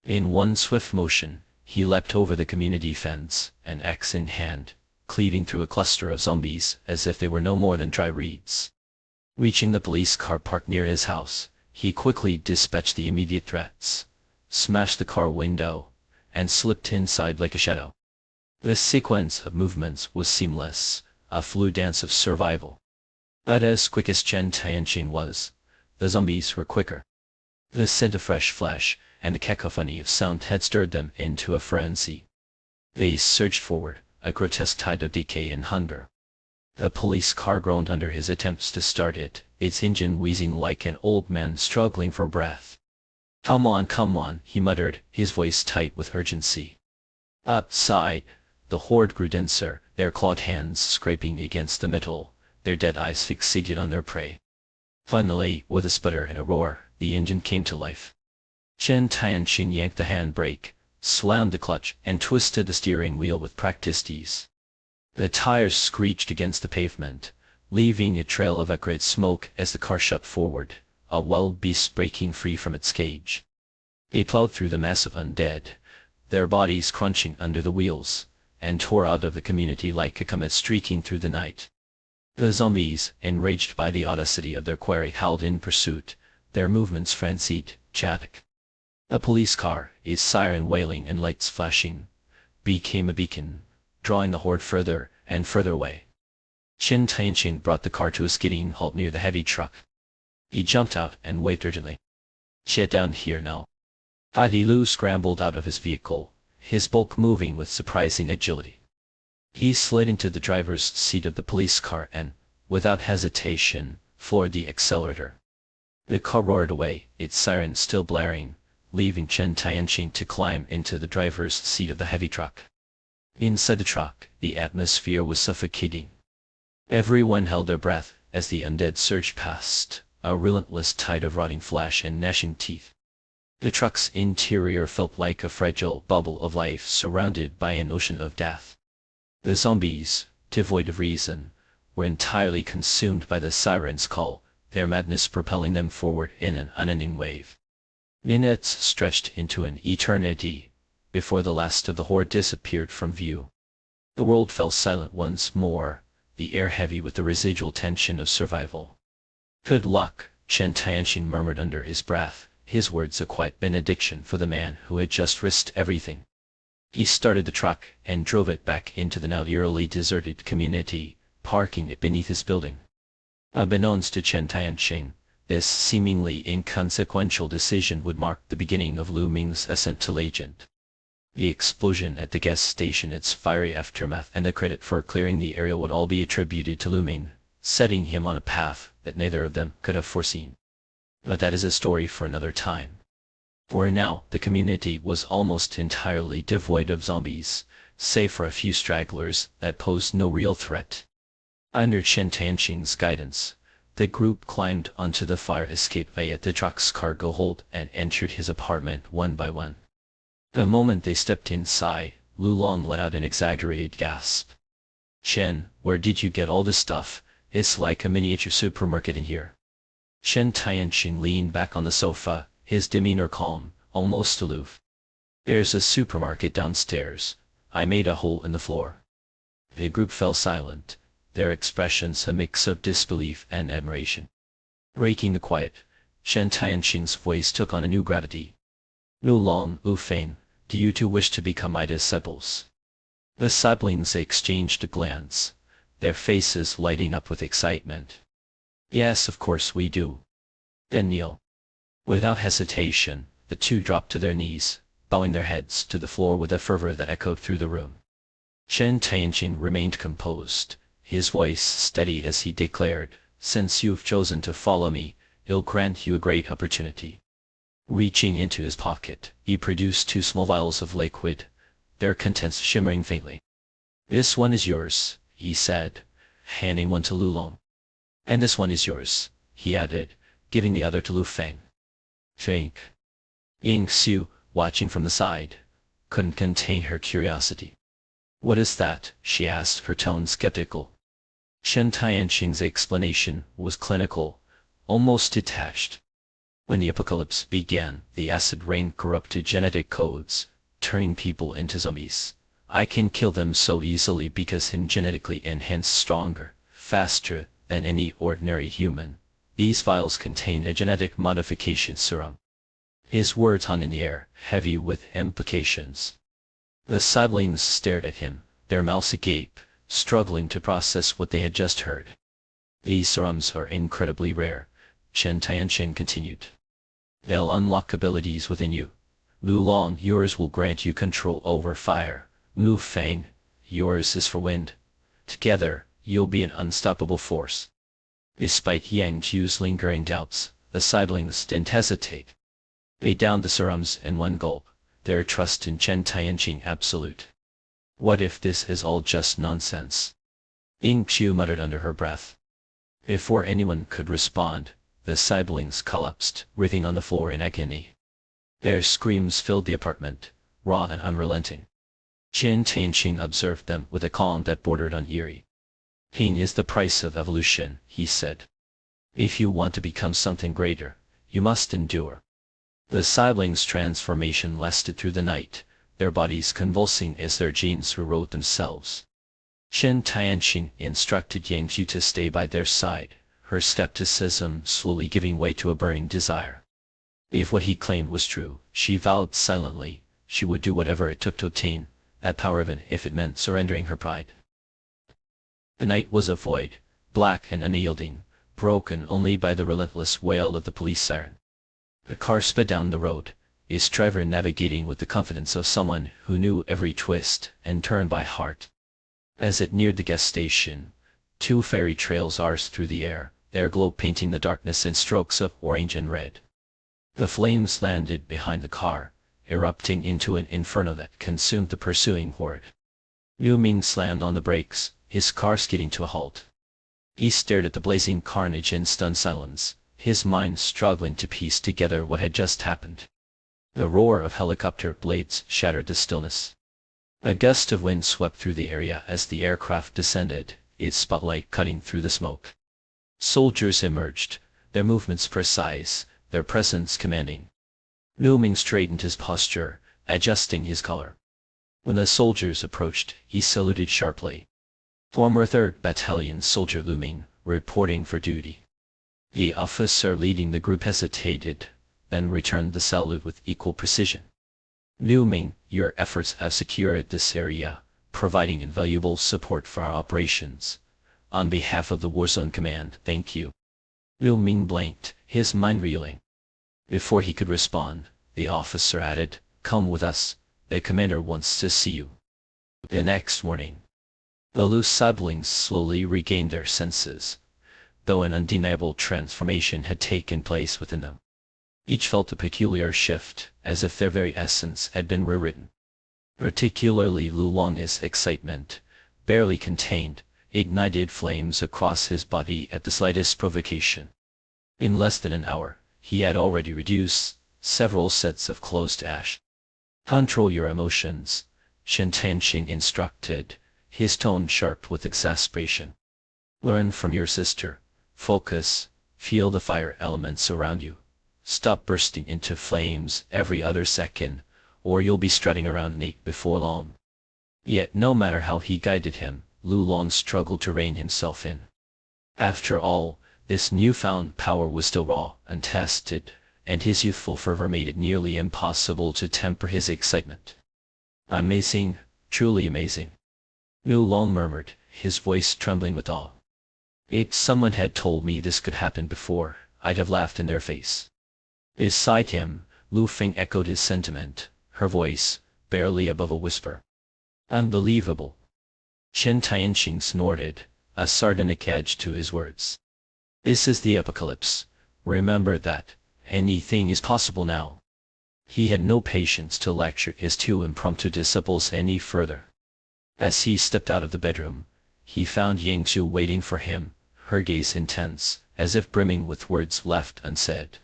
In one swift motion, he leapt over the community fence, an axe in hand, cleaving through a cluster of zombies as if they were no more than dry reeds. Reaching the police car parked near his house, he quickly dispatched the immediate threats, smashed the car window, and slipped inside like a shadow. The sequence of movements was seamless, a fluid dance of survival. But as quick as Chen Tianqing was, the zombies were quicker. The scent of fresh flesh and the cacophony of sound had stirred them into a frenzy. They surged forward, a grotesque tide of decay and hunger. The police car groaned under his attempts to start it, its engine wheezing like an old man struggling for breath. Come on, he muttered, his voice tight with urgency. Outside, the horde grew denser, their clawed hands scraping against the metal, their dead eyes fixated on their prey. Finally, with a sputter and a roar, the engine came to life. Chen Tianqing yanked the handbrake, slammed the clutch, and twisted the steering wheel with practiced ease. The tires screeched against the pavement, leaving a trail of acrid smoke as the car shot forward, a wild beast breaking free from its cage. They plowed through the mass of undead, their bodies crunching under the wheels, and tore out of the community like a comet streaking through the night. The zombies, enraged by the audacity of their quarry, howled in pursuit, their movements frenzied, chaotic. A police car, its siren wailing and lights flashing, became a beacon, drawing the horde further and further away. Chen Tianqing brought the car to a skidding halt near the heavy truck. He jumped out and waved urgently. "Get down here now." Adi Lu scrambled out of his vehicle, his bulk moving with surprising agility. He slid into the driver's seat of the police car and, without hesitation, floored the accelerator. The car roared away, its siren still blaring, leaving Chen Tianqing to climb into the driver's seat of the heavy truck. Inside the truck, the atmosphere was suffocating. Everyone held their breath as the undead surged past, a relentless tide of rotting flesh and gnashing teeth. The truck's interior felt like a fragile bubble of life surrounded by an ocean of death. The zombies, devoid of reason, were entirely consumed by the siren's call, their madness propelling them forward in an unending wave. Minutes stretched into an eternity before the last of the horde disappeared from view. The world fell silent once more, the air heavy with the residual tension of survival. "Good luck," Chen Tianqing murmured under his breath, his words a quiet benediction for the man who had just risked everything. He started the truck and drove it back into the now eerily deserted community, parking it beneath his building. Unbeknownst to Chen Tianqing, this seemingly inconsequential decision would mark the beginning of Lu Ming's ascent to legend. The explosion at the gas station, its fiery aftermath, and the credit for clearing the area would all be attributed to Lu Ming, setting him on a path that neither of them could have foreseen. But that is a story for another time. For now, the community was almost entirely devoid of zombies, save for a few stragglers that posed no real threat. Under Chen Tianqing's guidance, the group climbed onto the fire escape way at the truck's cargo hold and entered his apartment one by one. The moment they stepped inside, Lu Long let out an exaggerated gasp. "Chen, where did you get all this stuff? It's like a miniature supermarket in here." Chen Tianqing leaned back on the sofa, his demeanor calm, almost aloof. "There's a supermarket downstairs. I made a hole in the floor." The group fell silent, their expressions a mix of disbelief and admiration. Breaking the quiet, Chen Tianqing's voice took on a new gravity. "Lu Long, Lu Feng, do you two wish to become my disciples?" The siblings exchanged a glance, their faces lighting up with excitement. "Yes, of course we do." "Then kneel." Without hesitation, the two dropped to their knees, bowing their heads to the floor with a fervor that echoed through the room. Chen Tianqing remained composed, his voice steady as he declared, "Since you've chosen to follow me, I'll grant you a great opportunity." Reaching into his pocket, he produced 2 small vials of liquid, their contents shimmering faintly. "This one is yours," he said, handing one to Lu Long. "And this one is yours," he added, giving the other to Lu Feng. "Drink." Ying Xiu, watching from the side, couldn't contain her curiosity. "What is that?" she asked, her tone skeptical. Chen Tianqing's explanation was clinical, almost detached. When the apocalypse began, the acid rain corrupted genetic codes, turning people into zombies. I can kill them so easily because I'm genetically enhanced, stronger, faster than any ordinary human. These vials contain a genetic modification serum. His words hung in the air, heavy with implications. The siblings stared at him, their mouths agape, struggling to process what they had just heard. "These serums are incredibly rare," Chen Tianqing continued. "They'll unlock abilities within you. Lu Long, yours will grant you control over fire. Lu Feng, yours is for wind. Together, you'll be an unstoppable force." Despite Yang Jiu's lingering doubts, the siblings didn't hesitate. They downed the serums in one gulp, their trust in Chen Tianqing absolute. "What if this is all just nonsense?" Ying Xiu muttered under her breath. Before anyone could respond, the siblings collapsed, writhing on the floor in agony. Their screams filled the apartment, raw and unrelenting. Chen Tianqing observed them with a calm that bordered on eerie. "Pain is the price of evolution," he said. "If you want to become something greater, you must endure." The siblings' transformation lasted through the night, their bodies convulsing as their genes rewrote themselves. Shen Tianqing instructed Yang Yu to stay by their side, her skepticism slowly giving way to a burning desire. If what he claimed was true, she vowed silently, she would do whatever it took to obtain that power, even if it meant surrendering her pride. The night was a void, black and unyielding, broken only by the relentless wail of the police siren. The car sped down the road, its driver navigating with the confidence of someone who knew every twist and turn by heart. As it neared the gas station, two fairy trails arced through the air, their glow painting the darkness in strokes of orange and red. The flames landed behind the car, erupting into an inferno that consumed the pursuing horde. Liu Ming slammed on the brakes, his car skidding to a halt. He stared at the blazing carnage in stunned silence, his mind struggling to piece together what had just happened. The roar of helicopter blades shattered the stillness. A gust of wind swept through the area as the aircraft descended, its spotlight cutting through the smoke. Soldiers emerged, their movements precise, their presence commanding. Liu Ming straightened his posture, adjusting his color. When the soldiers approached, he saluted sharply. Former 3rd Battalion soldier Liu Ming, reporting for duty. The officer leading the group hesitated, then returned the salute with equal precision. Liu Ming, your efforts have secured this area, providing invaluable support for our operations. On behalf of the Warzone Command, thank you. Liu Ming blinked, his mind reeling. Before he could respond, the officer added, come with us, the commander wants to see you. The next morning, the Liu siblings slowly regained their senses, though an undeniable transformation had taken place within them. Each felt a peculiar shift, as if their very essence had been rewritten. Particularly Lu Long's excitement, barely contained, ignited flames across his body at the slightest provocation. In less than an hour, he had already reduced several sets of clothes to ash. Control your emotions, Shen Tianqing instructed, his tone sharp with exasperation. Learn from your sister, focus, feel the fire elements around you. Stop bursting into flames every other second, or you'll be strutting around naked before long. Yet no matter how he guided him, Lu Long struggled to rein himself in. After all, this newfound power was still raw, untested, and his youthful fervor made it nearly impossible to temper his excitement. Amazing, truly amazing. Lu Long murmured, his voice trembling with awe. If someone had told me this could happen before, I'd have laughed in their face. Beside him, Lu Feng echoed his sentiment, her voice, barely above a whisper. Unbelievable. Shen Tianqing snorted, a sardonic edge to his words. This is the apocalypse. Remember that. Anything is possible now. He had no patience to lecture his two impromptu disciples any further. As he stepped out of the bedroom, he found Yang Yu waiting for him, her gaze intense, as if brimming with words left unsaid.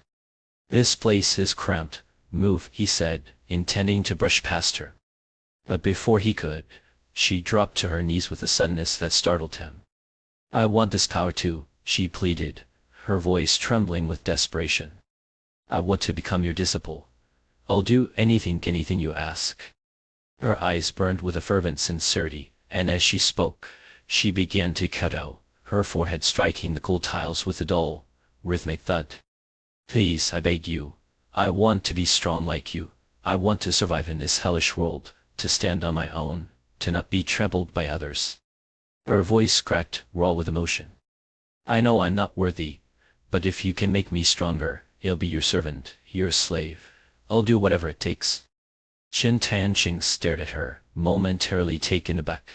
This place is cramped. Move, he said, intending to brush past her. But before he could, she dropped to her knees with a suddenness that startled him. I want this power too, she pleaded, her voice trembling with desperation. I want to become your disciple. I'll do anything you ask. Her eyes burned with a fervent sincerity, and as she spoke, she began to kowtow, her forehead striking the cold tiles with a dull, rhythmic thud. Please, I beg you. I want to be strong like you. I want to survive in this hellish world, to stand on my own, to not be trampled by others. Her voice cracked, raw with emotion. I know I'm not worthy, but if you can make me stronger, I'll be your servant, your slave. I'll do whatever it takes. Shen Tianqing stared at her, momentarily taken aback.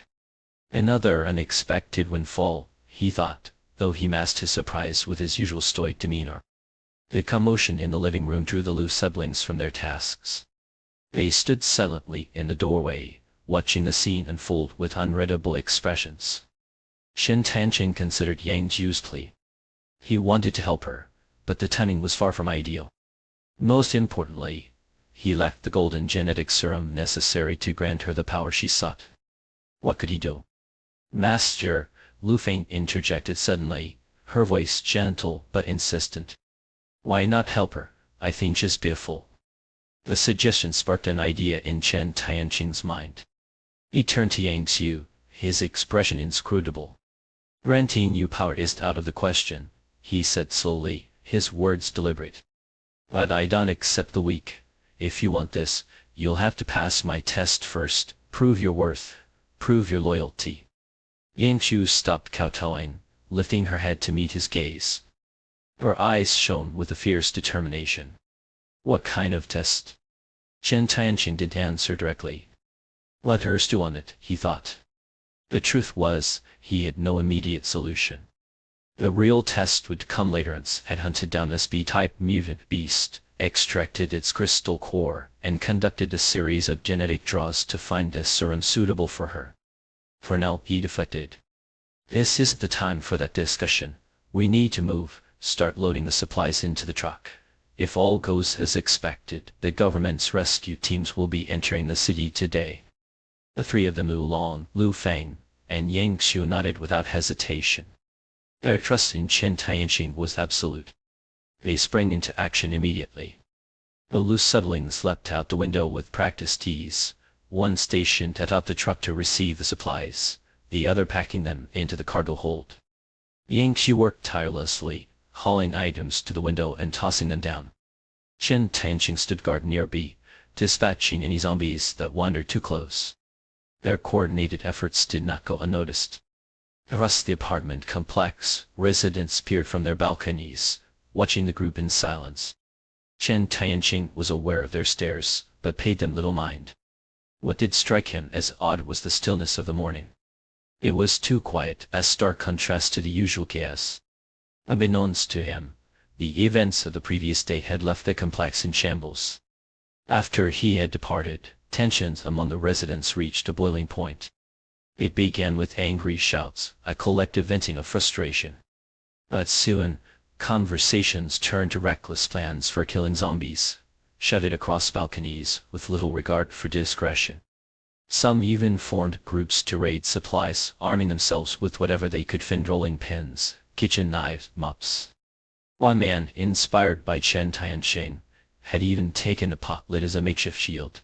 Another unexpected windfall, he thought, though he masked his surprise with his usual stoic demeanor. The commotion in the living room drew the Liu siblings from their tasks. They stood silently in the doorway, watching the scene unfold with unreadable expressions. Shen Tianqing considered Yang Yu's plea. He wanted to help her, but the timing was far from ideal. Most importantly, he lacked the golden genetic serum necessary to grant her the power she sought. What could he do? Master, Lu Feng interjected suddenly, her voice gentle but insistent. Why not help her? I think she's beautiful, The suggestion sparked an idea in Chen Tianqing's mind. He turned to Yang Xiu, his expression inscrutable. Granting you power is out of the question, he said slowly, his words deliberate. But I don't accept the weak. If you want this, you'll have to pass my test first, prove your worth, prove your loyalty. Yang Xiu stopped kowtowing, lifting her head to meet his gaze. Her eyes shone with a fierce determination. What kind of test? Chen Tianqing didn't answer directly. Let her stew on it, he thought. The truth was, he had no immediate solution. The real test would come later once had hunted down this B-type mutant beast, extracted its crystal core, and conducted a series of genetic draws to find a serum suitable for her. For now, he deflected. This isn't the time for that discussion. We need to move, start loading the supplies into the truck. If all goes as expected, the government's rescue teams will be entering the city today. The three of them, Lu Long, Lu Feng, and Yang Xiu, nodded without hesitation. Their trust in Chen Tianqing was absolute. They sprang into action immediately. The loose settlings leapt out the window with practiced ease, one stationed atop the truck to receive the supplies, the other packing them into the cargo hold. Yang Xiu worked tirelessly, hauling items to the window and tossing them down. Chen Tianqing stood guard nearby, dispatching any zombies that wandered too close. Their coordinated efforts did not go unnoticed. Across the apartment complex, residents peered from their balconies, watching the group in silence. Chen Tianqing was aware of their stares, but paid them little mind. What did strike him as odd was the stillness of the morning. It was too quiet, a stark contrast to the usual chaos. Unbeknownst to him, the events of the previous day had left the complex in shambles. After he had departed, tensions among the residents reached a boiling point. It began with angry shouts, a collective venting of frustration. But soon, conversations turned to reckless plans for killing zombies, shouted across balconies with little regard for discretion. Some even formed groups to raid supplies, arming themselves with whatever they could find: rolling pins, kitchen knives, mops. One man, inspired by Chen Tianqing, had even taken a pot lid as a makeshift shield.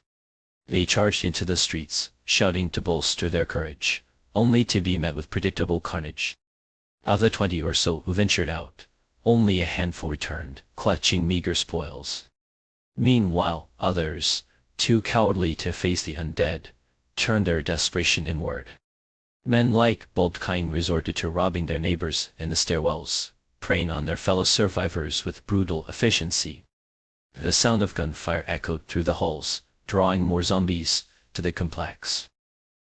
They charged into the streets, shouting to bolster their courage, only to be met with predictable carnage. Of the 20 or so who ventured out, only a handful returned, clutching meager spoils. Meanwhile, others, too cowardly to face the undead, turned their desperation inward. Men like Boldkind resorted to robbing their neighbors in the stairwells, preying on their fellow survivors with brutal efficiency. The sound of gunfire echoed through the halls, drawing more zombies to the complex.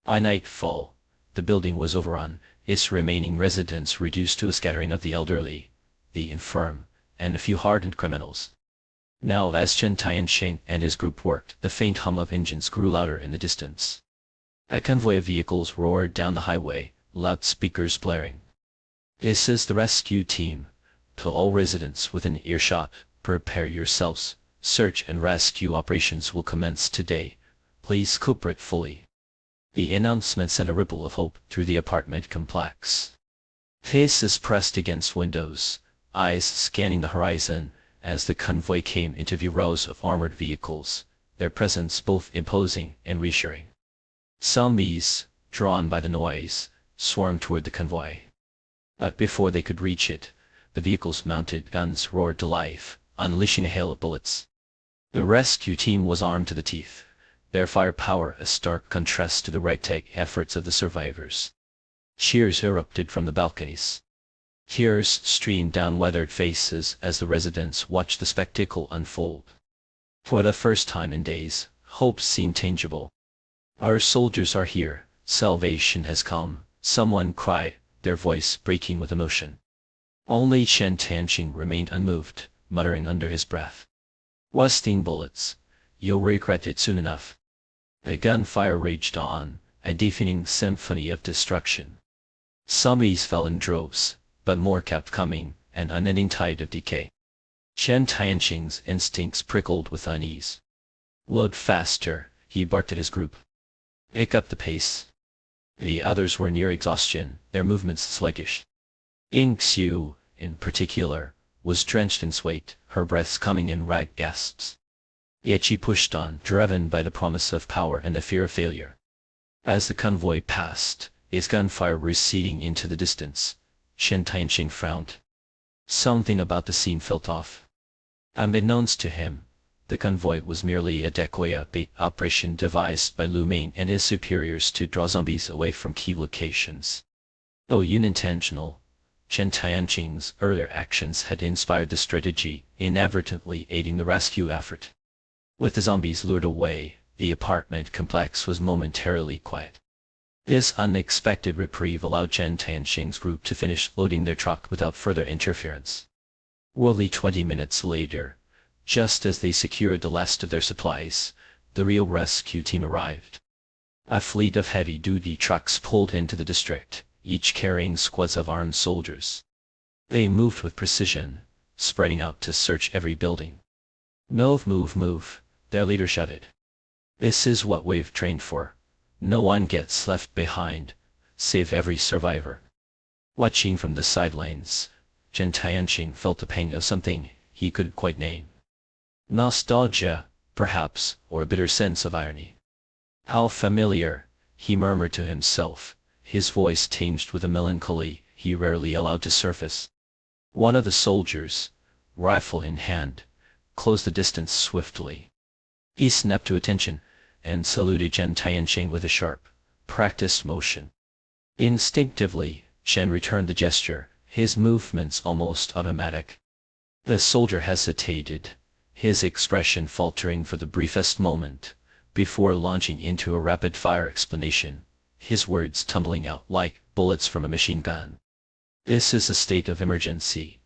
By nightfall, the building was overrun, its remaining residents reduced to a scattering of the elderly, the infirm, and a few hardened criminals. Now, as Chen Tianqing and his group worked, the faint hum of engines grew louder in the distance. A convoy of vehicles roared down the highway, loudspeakers blaring. This is the rescue team. To all residents within earshot, prepare yourselves. Search and rescue operations will commence today. Please cooperate fully. The announcement sent a ripple of hope through the apartment complex. Faces pressed against windows, eyes scanning the horizon, as the convoy came into view, rows of armored vehicles, their presence both imposing and reassuring. Zombies, drawn by the noise, swarmed toward the convoy. But before they could reach it, the vehicle's mounted guns roared to life, unleashing a hail of bullets. The rescue team was armed to the teeth, their firepower a stark contrast to the ragtag efforts of the survivors. Cheers erupted from the balconies. Tears streamed down weathered faces as the residents watched the spectacle unfold. For the first time in days, hope seemed tangible. Our soldiers are here, salvation has come, someone cried, their voice breaking with emotion. Only Chen Tianqing remained unmoved, muttering under his breath. Wasting bullets. You'll regret it soon enough. The gunfire raged on, a deafening symphony of destruction. Zombies fell in droves, but more kept coming, an unending tide of decay. Chen Tianqing's instincts prickled with unease. Load faster, he barked at his group. Pick up the pace. The others were near exhaustion, their movements sluggish. Yang Xiu, in particular, was drenched in sweat, her breaths coming in ragged gasps. Yet she pushed on, driven by the promise of power and the fear of failure. As the convoy passed, its gunfire receding into the distance, Chen Tianqing frowned. Something about the scene felt off. Unbeknownst to him, the convoy was merely a decoy bait operation devised by Lu Meng and his superiors to draw zombies away from key locations. Though unintentional, Chen Tianqing's earlier actions had inspired the strategy, inadvertently aiding the rescue effort. With the zombies lured away, the apartment complex was momentarily quiet. This unexpected reprieve allowed Chen Tianqing's group to finish loading their truck without further interference. Only 20 minutes later, just as they secured the last of their supplies, the real rescue team arrived. A fleet of heavy-duty trucks pulled into the district, each carrying squads of armed soldiers. They moved with precision, spreading out to search every building. "Move, move, move," their leader shouted. "This is what we've trained for. No one gets left behind. Save every survivor." Watching from the sidelines, Chen Tianqing felt the pang of something he couldn't quite name. Nostalgia, perhaps, or a bitter sense of irony. "How familiar," he murmured to himself, his voice tinged with a melancholy he rarely allowed to surface. One of the soldiers, rifle in hand, closed the distance swiftly. He snapped to attention, and saluted Chen Tianqing with a sharp, practiced motion. Instinctively, Chen returned the gesture, his movements almost automatic. The soldier hesitated, his expression faltering for the briefest moment, before launching into a rapid-fire explanation, his words tumbling out like bullets from a machine gun. "This is a state of emergency.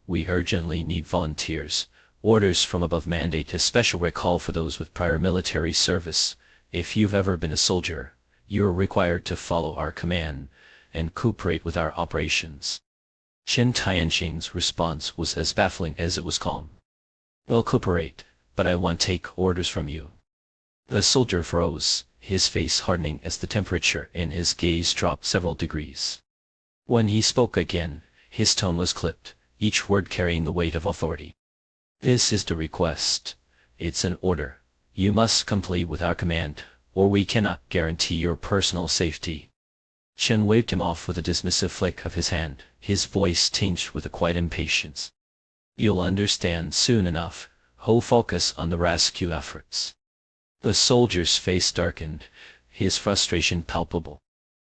We urgently need volunteers. Orders from above mandate a special recall for those with prior military service. If you've ever been a soldier, you're required to follow our command and cooperate with our operations." Chen Tianqing's response was as baffling as it was calm. "We'll cooperate, but I won't take orders from you." The soldier froze, his face hardening as the temperature in his gaze dropped several degrees. When he spoke again, his tone was clipped, each word carrying the weight of authority. "This is the request. It's an order. You must comply with our command, or we cannot guarantee your personal safety." Chen waved him off with a dismissive flick of his hand, his voice tinged with a quiet impatience. "You'll understand soon enough. Whole focus on the rescue efforts." The soldier's face darkened, his frustration palpable.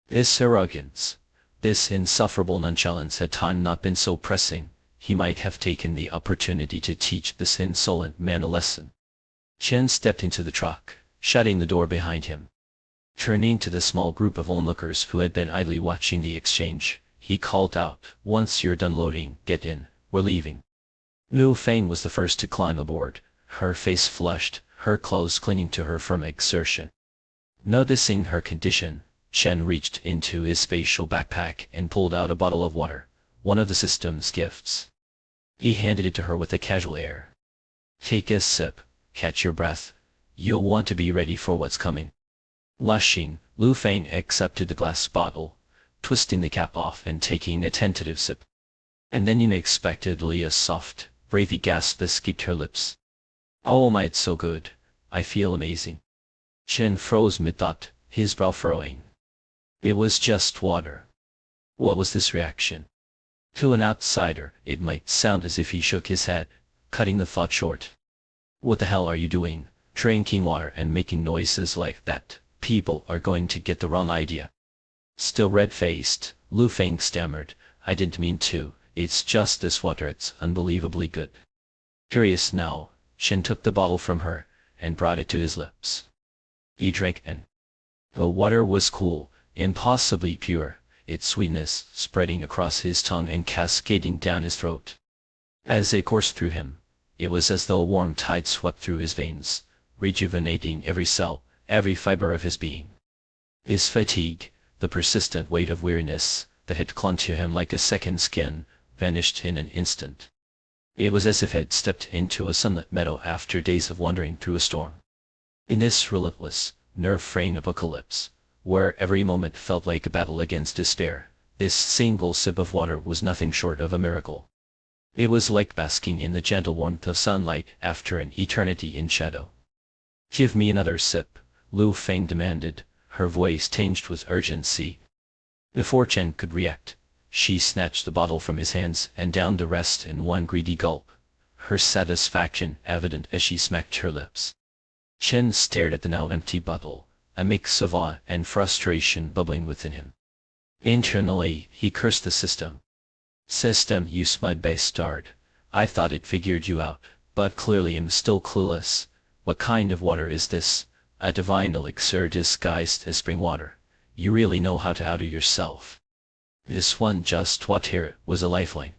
This arrogance, this insufferable nonchalance had time not been so pressing, he might have taken the opportunity to teach this insolent man a lesson. Chen stepped into the truck, shutting the door behind him. Turning to the small group of onlookers who had been idly watching the exchange, he called out, "Once you're done loading, get in, we're leaving." Lu Feng was the first to climb aboard, her face flushed, her clothes clinging to her from exertion. Noticing her condition, Chen reached into his spatial backpack and pulled out a bottle of water, one of the system's gifts. He handed it to her with a casual air. "Take a sip, catch your breath. You'll want to be ready for what's coming." Blushing, Lu Feng accepted the glass bottle, twisting the cap off and taking a tentative sip. And then unexpectedly a soft, breathy gasp escaped her lips. "Oh my, it's so good. I feel amazing." Chen froze mid-thought, his brow furrowing. It was just water. What was this reaction? To an outsider, it might sound as if he shook his head, cutting the thought short. "What the hell are you doing, drinking water and making noises like that? People are going to get the wrong idea." Still red-faced, Lu Feng stammered, "I didn't mean to, it's just this water, it's unbelievably good." Curious now, Chen took the bottle from her, and brought it to his lips. He drank and the water was cool, impossibly pure, its sweetness spreading across his tongue and cascading down his throat. As it coursed through him, it was as though a warm tide swept through his veins, rejuvenating every cell, every fiber of his being. His fatigue, the persistent weight of weariness that had clung to him like a second skin, vanished in an instant. It was as if he had stepped into a sunlit meadow after days of wandering through a storm. In this relentless, nerve-fraying apocalypse, where every moment felt like a battle against despair, this single sip of water was nothing short of a miracle. It was like basking in the gentle warmth of sunlight after an eternity in shadow. "Give me another sip," Lu Feng demanded, her voice tinged with urgency. Before Chen could react, she snatched the bottle from his hands and downed the rest in one greedy gulp, her satisfaction evident as she smacked her lips. Chen stared at the now empty bottle, a mix of awe and frustration bubbling within him. Internally, he cursed the system. "System, you smug bastard. I thought it figured you out, but clearly I'm still clueless. What kind of water is this? A divine elixir disguised as spring water. You really know how to outdo yourself. This one just what here was a lifeline.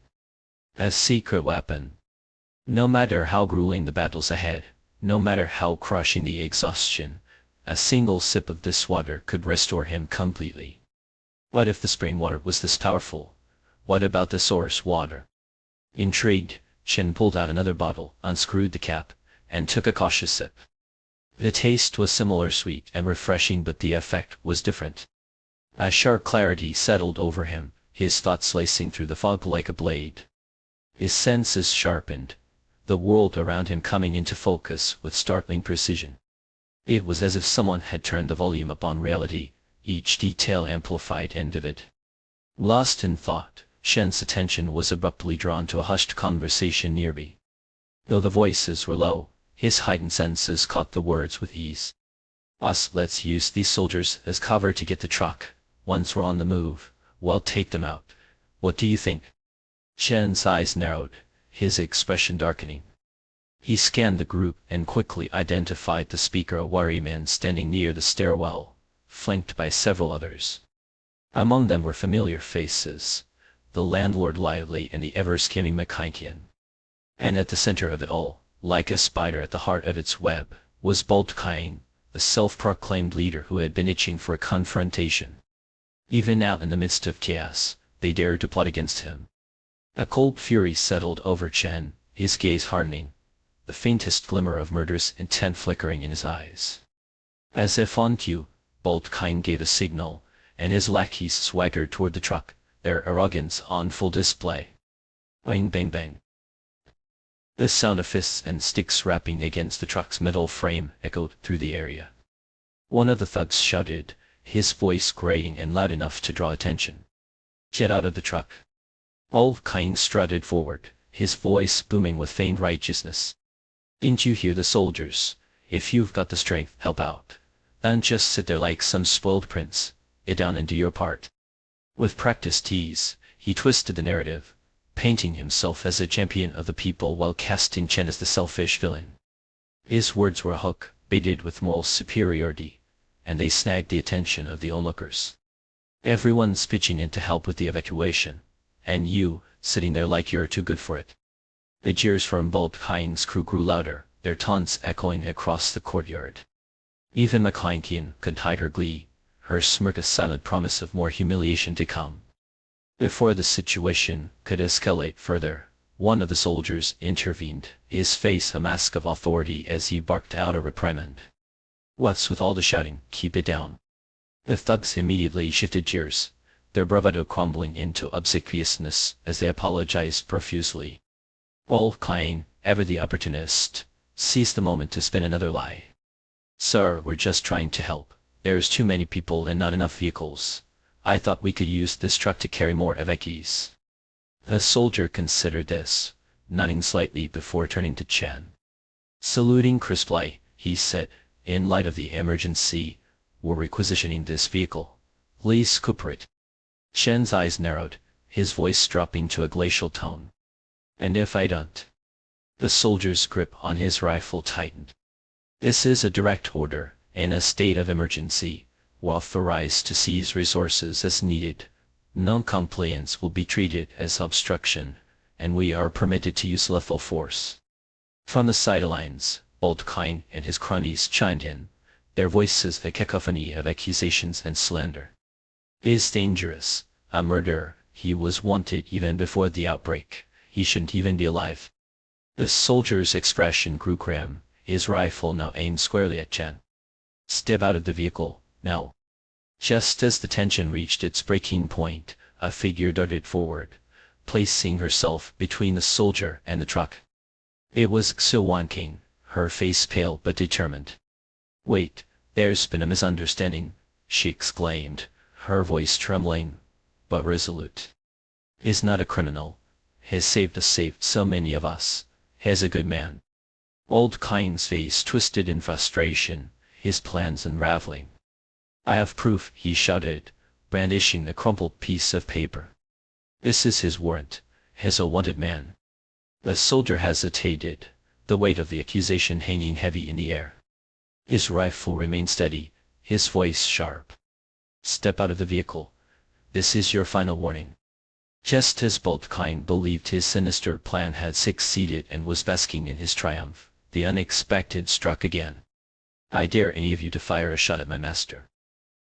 A secret weapon. No matter how grueling the battles ahead, no matter how crushing the exhaustion, a single sip of this water could restore him completely. What if the spring water was this powerful? What about the source water?" Intrigued, Chen pulled out another bottle, unscrewed the cap, and took a cautious sip. The taste was similar, sweet and refreshing, but the effect was different. A sharp clarity settled over him, his thoughts slicing through the fog like a blade. His senses sharpened, the world around him coming into focus with startling precision. It was as if someone had turned the volume up on reality, each detail amplified and vivid. Lost in thought, Shen's attention was abruptly drawn to a hushed conversation nearby. Though the voices were low, his heightened senses caught the words with ease. Let's use these soldiers as cover to get the truck. Once we're on the move, we'll take them out. What do you think?" Shen's eyes narrowed, his expression darkening. He scanned the group and quickly identified the speaker, a warrior man standing near the stairwell, flanked by several others. Among them were familiar faces, the landlord Lively and the ever-skimming McKinkian. And at the center of it all, like a spider at the heart of its web, was Bolt Kine, the self-proclaimed leader who had been itching for a confrontation. Even now in the midst of chaos, they dared to plot against him. A cold fury settled over Chen, his gaze hardening, the faintest glimmer of murderous intent flickering in his eyes. As if on cue, Bolt Kine gave a signal, and his lackeys swaggered toward the truck, their arrogance on full display. Bang bang bang. The sound of fists and sticks rapping against the truck's metal frame echoed through the area. One of the thugs shouted, his voice grating and loud enough to draw attention. "Get out of the truck." Bolt Kine strutted forward, his voice booming with feigned righteousness. "Didn't you hear the soldiers? If you've got the strength, help out. Don't just sit there like some spoiled prince. Get down and do your part." With practiced ease, he twisted the narrative, painting himself as a champion of the people while casting Chen as the selfish villain. His words were a hook, baited with moral superiority, and they snagged the attention of the onlookers. Everyone's pitching in to help with the evacuation, and you, sitting there like you're too good for it. The jeers from Bolt Kine's crew grew louder, their taunts echoing across the courtyard. Even McClinkian could hide her glee, her smirk a silent promise of more humiliation to come. Before the situation could escalate further, one of the soldiers intervened, his face a mask of authority as he barked out a reprimand. "What's with all the shouting? Keep it down." The thugs immediately shifted gears, their bravado crumbling into obsequiousness as they apologized profusely. Bolt Kine, ever the opportunist, seized the moment to spin another lie. "Sir, we're just trying to help. There's too many people and not enough vehicles. I thought we could use this truck to carry more evacuees." The soldier considered this, nodding slightly before turning to Chen. Saluting crisply, he said, "In light of the emergency, we're requisitioning this vehicle. Please cooperate." Chen's eyes narrowed, his voice dropping to a glacial tone. "And if I don't?" The soldier's grip on his rifle tightened. "This is a direct order. In a state of emergency, we're authorized to seize resources as needed. Non-compliance will be treated as obstruction, and we are permitted to use lethal force." From the sidelines, Bolt Kine and his cronies chimed in, their voices a cacophony of accusations and slander. "Is dangerous, a murderer, he was wanted even before the outbreak, he shouldn't even be alive." The soldier's expression grew grim, his rifle now aimed squarely at Chen. "Step out of the vehicle, now." Just as the tension reached its breaking point, a figure darted forward, placing herself between the soldier and the truck. It was Xu Wanqing, her face pale but determined. "Wait, there's been a misunderstanding," she exclaimed, her voice trembling, but resolute. "He's not a criminal. He's saved so many of us. He's a good man." Old King's face twisted in frustration, his plans unraveling. "I have proof," he shouted, brandishing the crumpled piece of paper. "This is his warrant. He's a wanted man." The soldier hesitated, the weight of the accusation hanging heavy in the air. His rifle remained steady, his voice sharp. "Step out of the vehicle. This is your final warning." Just as Old King believed his sinister plan had succeeded and was basking in his triumph, the unexpected struck again. "I dare any of you to fire a shot at my master."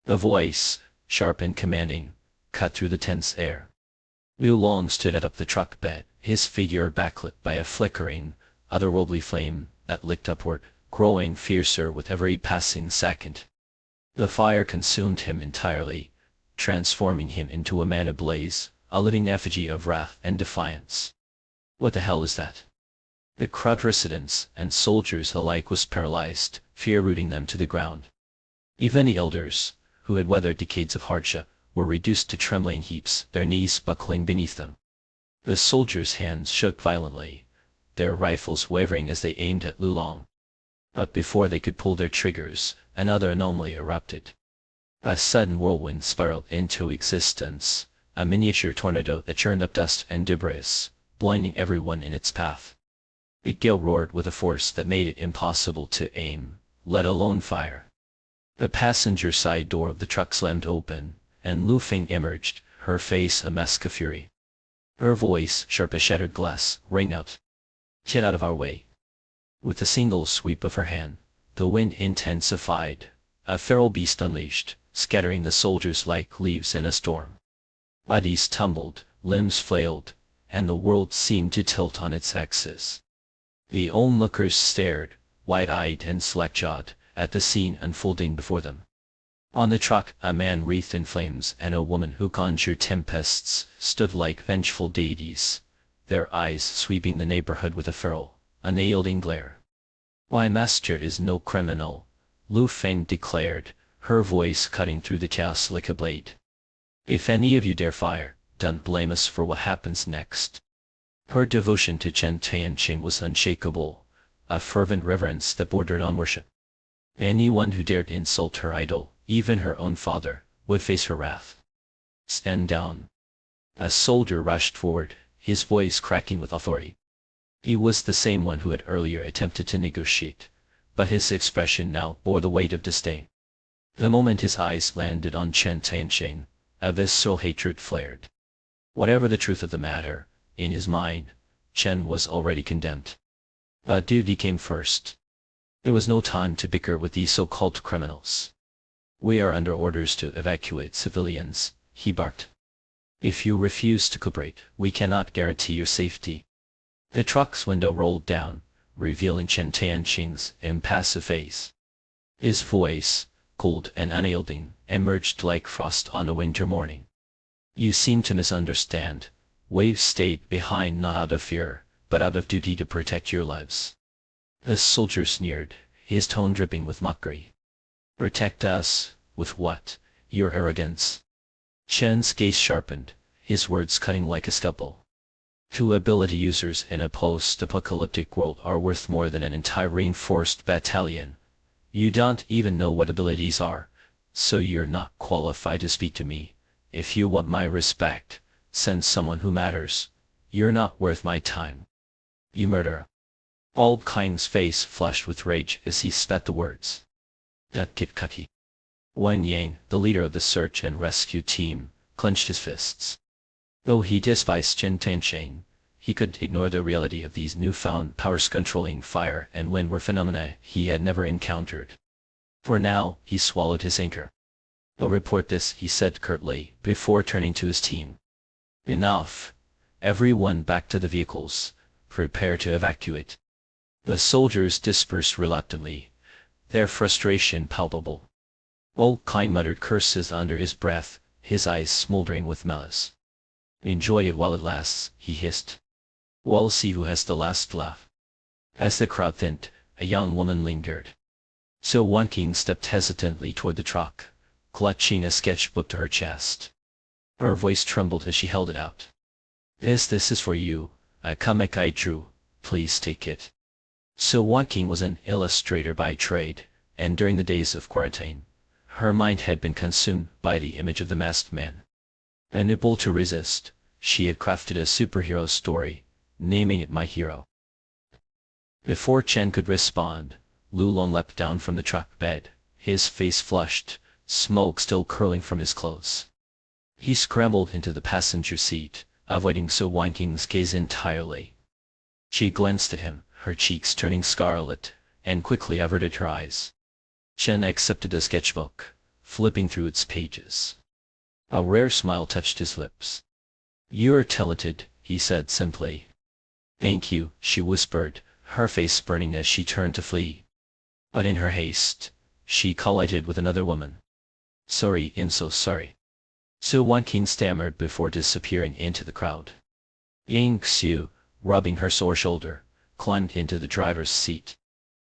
The voice, sharp and commanding, cut through the tense air. Liu Long stood atop the truck bed, his figure backlit by a flickering, otherworldly flame that licked upward, growing fiercer with every passing second. The fire consumed him entirely, transforming him into a man ablaze, a living effigy of wrath and defiance. "What the hell is that?" The crowd, residents and soldiers alike, was paralyzed, fear rooting them to the ground. Even the elders, who had weathered decades of hardship, were reduced to trembling heaps, their knees buckling beneath them. The soldiers' hands shook violently, their rifles wavering as they aimed at Liu Long. But before they could pull their triggers, another anomaly erupted. A sudden whirlwind spiraled into existence, a miniature tornado that churned up dust and debris, blinding everyone in its path. The gale roared with a force that made it impossible to aim, let alone fire. The passenger side door of the truck slammed open, and Lu Feng emerged, her face a mask of fury. Her voice, sharp as shattered glass, rang out. "Get out of our way." With a single sweep of her hand, the wind intensified, a feral beast unleashed, scattering the soldiers like leaves in a storm. Bodies tumbled, limbs flailed, and the world seemed to tilt on its axis. The onlookers stared, wide-eyed and slack-jawed, at the scene unfolding before them. On the truck, a man wreathed in flames and a woman who conjured tempests stood like vengeful deities, their eyes sweeping the neighborhood with a feral, unyielding glare. "My master is no criminal," Lu Feng declared, her voice cutting through the chaos like a blade. "If any of you dare fire, don't blame us for what happens next." Her devotion to Chen Tianqing was unshakable, a fervent reverence that bordered on worship. Anyone who dared insult her idol, even her own father, would face her wrath. "Stand down." A soldier rushed forward, his voice cracking with authority. He was the same one who had earlier attempted to negotiate, but his expression now bore the weight of disdain. The moment his eyes landed on Chen Tianqing, a visceral hatred flared. Whatever the truth of the matter, in his mind, Chen was already condemned. But duty came first. There was no time to bicker with these so-called criminals. "We are under orders to evacuate civilians," he barked. "If you refuse to cooperate, we cannot guarantee your safety." The truck's window rolled down, revealing Chen Tianqing's impassive face. His voice, cold and unyielding, emerged like frost on a winter morning. "You seem to misunderstand. We've stayed behind not out of fear, but out of duty to protect your lives." The soldier sneered, his tone dripping with mockery. "Protect us? With what? Your arrogance?" Chen's gaze sharpened, his words cutting like a scalpel. "Two ability users in a post-apocalyptic world are worth more than an entire reinforced battalion. You don't even know what abilities are, so you're not qualified to speak to me. If you want my respect, send someone who matters. You're not worth my time. You murderer." Old King's face flushed with rage as he spat the words. "That kid Kaki." Wan Yang, the leader of the search and rescue team, clenched his fists. Though he despised Chen Tianqing, he could ignore the reality of these newfound powers controlling fire and wind were phenomena he had never encountered. For now, he swallowed his anger. "I'll report this," he said curtly, before turning to his team. "Enough. Everyone back to the vehicles. Prepare to evacuate." The soldiers dispersed reluctantly, their frustration palpable. Old King muttered curses under his breath, his eyes smoldering with malice. Enjoy it while it lasts, he hissed. We'll see who has the last laugh. As the crowd thinned, a young woman lingered. So Wan King stepped hesitantly toward the truck, clutching a sketchbook to her chest. Her voice trembled as she held it out. This is for you, a comic I drew, please take it. So Wan King was an illustrator by trade, and during the days of quarantine, her mind had been consumed by the image of the masked man. Unable to resist, she had crafted a superhero story, naming it My Hero. Before Chen could respond, Lu Long leapt down from the truck bed, his face flushed, smoke still curling from his clothes. He scrambled into the passenger seat, avoiding So Wan King's gaze entirely. She glanced at him, her cheeks turning scarlet, and quickly averted her eyes. Chen accepted the sketchbook, flipping through its pages. A rare smile touched his lips. You're talented, he said simply. Thank you, she whispered, her face burning as she turned to flee. But in her haste, she collided with another woman. Sorry, I'm so sorry. So Wan King stammered before disappearing into the crowd. Yang Xiu, rubbing her sore shoulder, climbed into the driver's seat.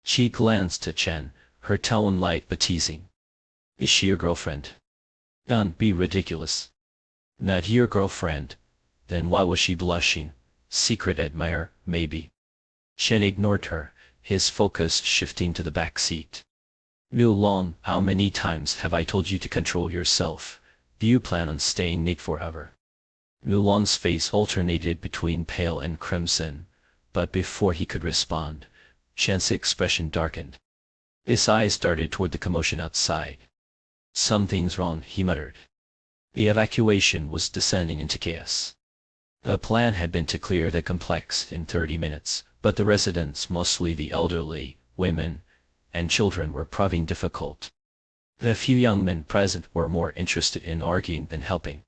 She glanced at Chen, her tone light but teasing. Is she your girlfriend? Don't be ridiculous. Not your girlfriend. Then why was she blushing? Secret admirer, maybe. Chen ignored her, his focus shifting to the back seat. Lu Long, how many times have I told you to control yourself? Do you plan on staying naked forever? Lu Long's face alternated between pale and crimson, but before he could respond, Chen's expression darkened. His eyes darted toward the commotion outside. Something's wrong, he muttered. The evacuation was descending into chaos. The plan had been to clear the complex in 30 minutes, but the residents, mostly the elderly, women, and children, were proving difficult. The few young men present were more interested in arguing than helping.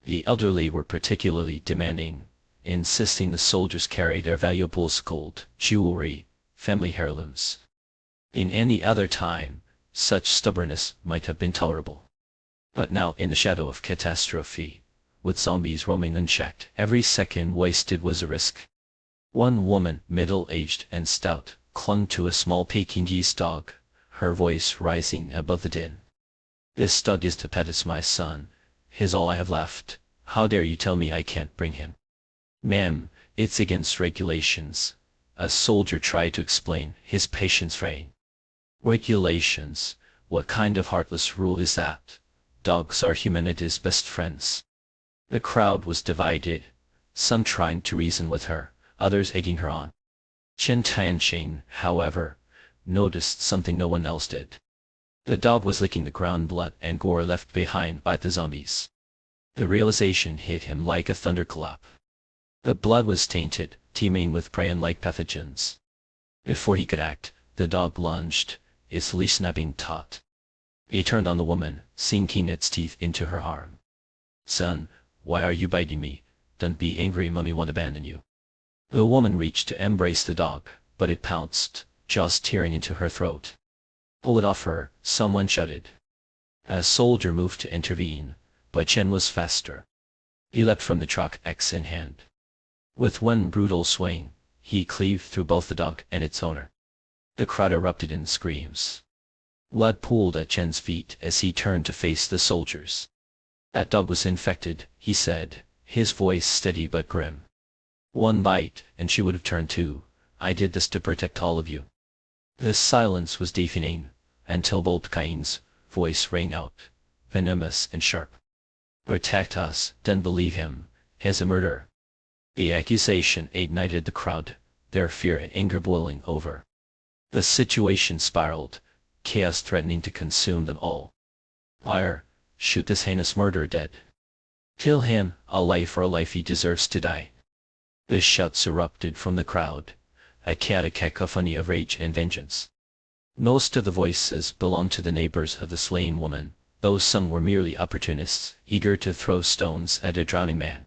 The elderly were particularly demanding, insisting the soldiers carry their valuables, gold, jewelry, family heirlooms. In any other time, such stubbornness might have been tolerable. But now, in the shadow of catastrophe, with zombies roaming unchecked, every second wasted was a risk. One woman, middle-aged and stout, clung to a small Pekingese dog, her voice rising above the din. This dog is to pet as my son. He's all I have left. How dare you tell me I can't bring him? Ma'am, it's against regulations. A soldier tried to explain, his patience fraying. Regulations? What kind of heartless rule is that? Dogs are humanity's best friends. The crowd was divided, some trying to reason with her, others egging her on. Chen Tianqing, however, noticed something no one else did. The dog was licking the ground, blood and gore left behind by the zombies. The realization hit him like a thunderclap. The blood was tainted, teeming with prion-like pathogens. Before he could act, the dog lunged, its leash snapping taut. He turned on the woman, sinking its teeth into her arm. Son, why are you biting me? Don't be angry, Mummy won't abandon you. The woman reached to embrace the dog, but it pounced, jaws tearing into her throat. Pull it off her, someone shouted. A soldier moved to intervene, but Chen was faster. He leapt from the truck, axe in hand. With one brutal swing, he cleaved through both the dog and its owner. The crowd erupted in screams. Blood pooled at Chen's feet as he turned to face the soldiers. That dog was infected, he said, his voice steady but grim. One bite, and she would have turned too. I did this to protect all of you. The silence was deafening, until Bolt Kain's voice rang out, venomous and sharp. Protect us, don't believe him, he's a murderer. The accusation ignited the crowd, their fear and anger boiling over. The situation spiraled, chaos threatening to consume them all. Fire, shoot this heinous murderer dead. Kill him, a life for a life, he deserves to die. The shouts erupted from the crowd, a chaotic cacophony of rage and vengeance. Most of the voices belonged to the neighbors of the slain woman, though some were merely opportunists, eager to throw stones at a drowning man.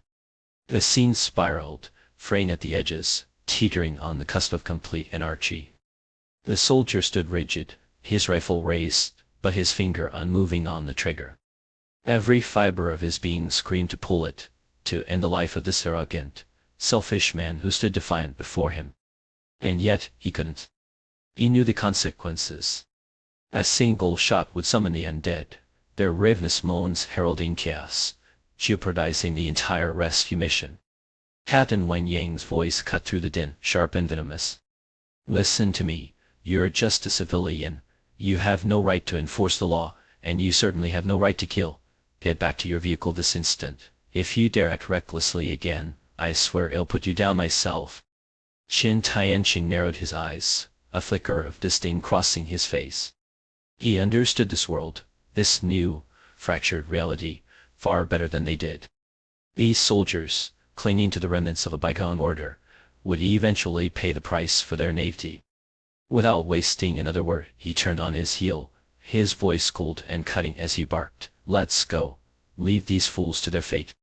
The scene spiraled, fraying at the edges, teetering on the cusp of complete anarchy. The soldier stood rigid, his rifle raised, but his finger unmoving on the trigger. Every fiber of his being screamed to pull it, to end the life of this arrogant, selfish man who stood defiant before him. And yet, he couldn't. He knew the consequences. A single shot would summon the undead, their ravenous moans heralding chaos, jeopardizing the entire rescue mission. Captain Wang Yang's voice cut through the din, sharp and venomous. Listen to me, you're just a civilian. You have no right to enforce the law, and you certainly have no right to kill. Get back to your vehicle this instant. If you dare act recklessly again, I swear I'll put you down myself. Chen Tianqing narrowed his eyes, a flicker of disdain crossing his face. He understood this world, this new, fractured reality, far better than they did. These soldiers, clinging to the remnants of a bygone order, would eventually pay the price for their naivety. Without wasting another word, he turned on his heel, his voice cold and cutting as he barked, "Let's go. Leave these fools to their fate."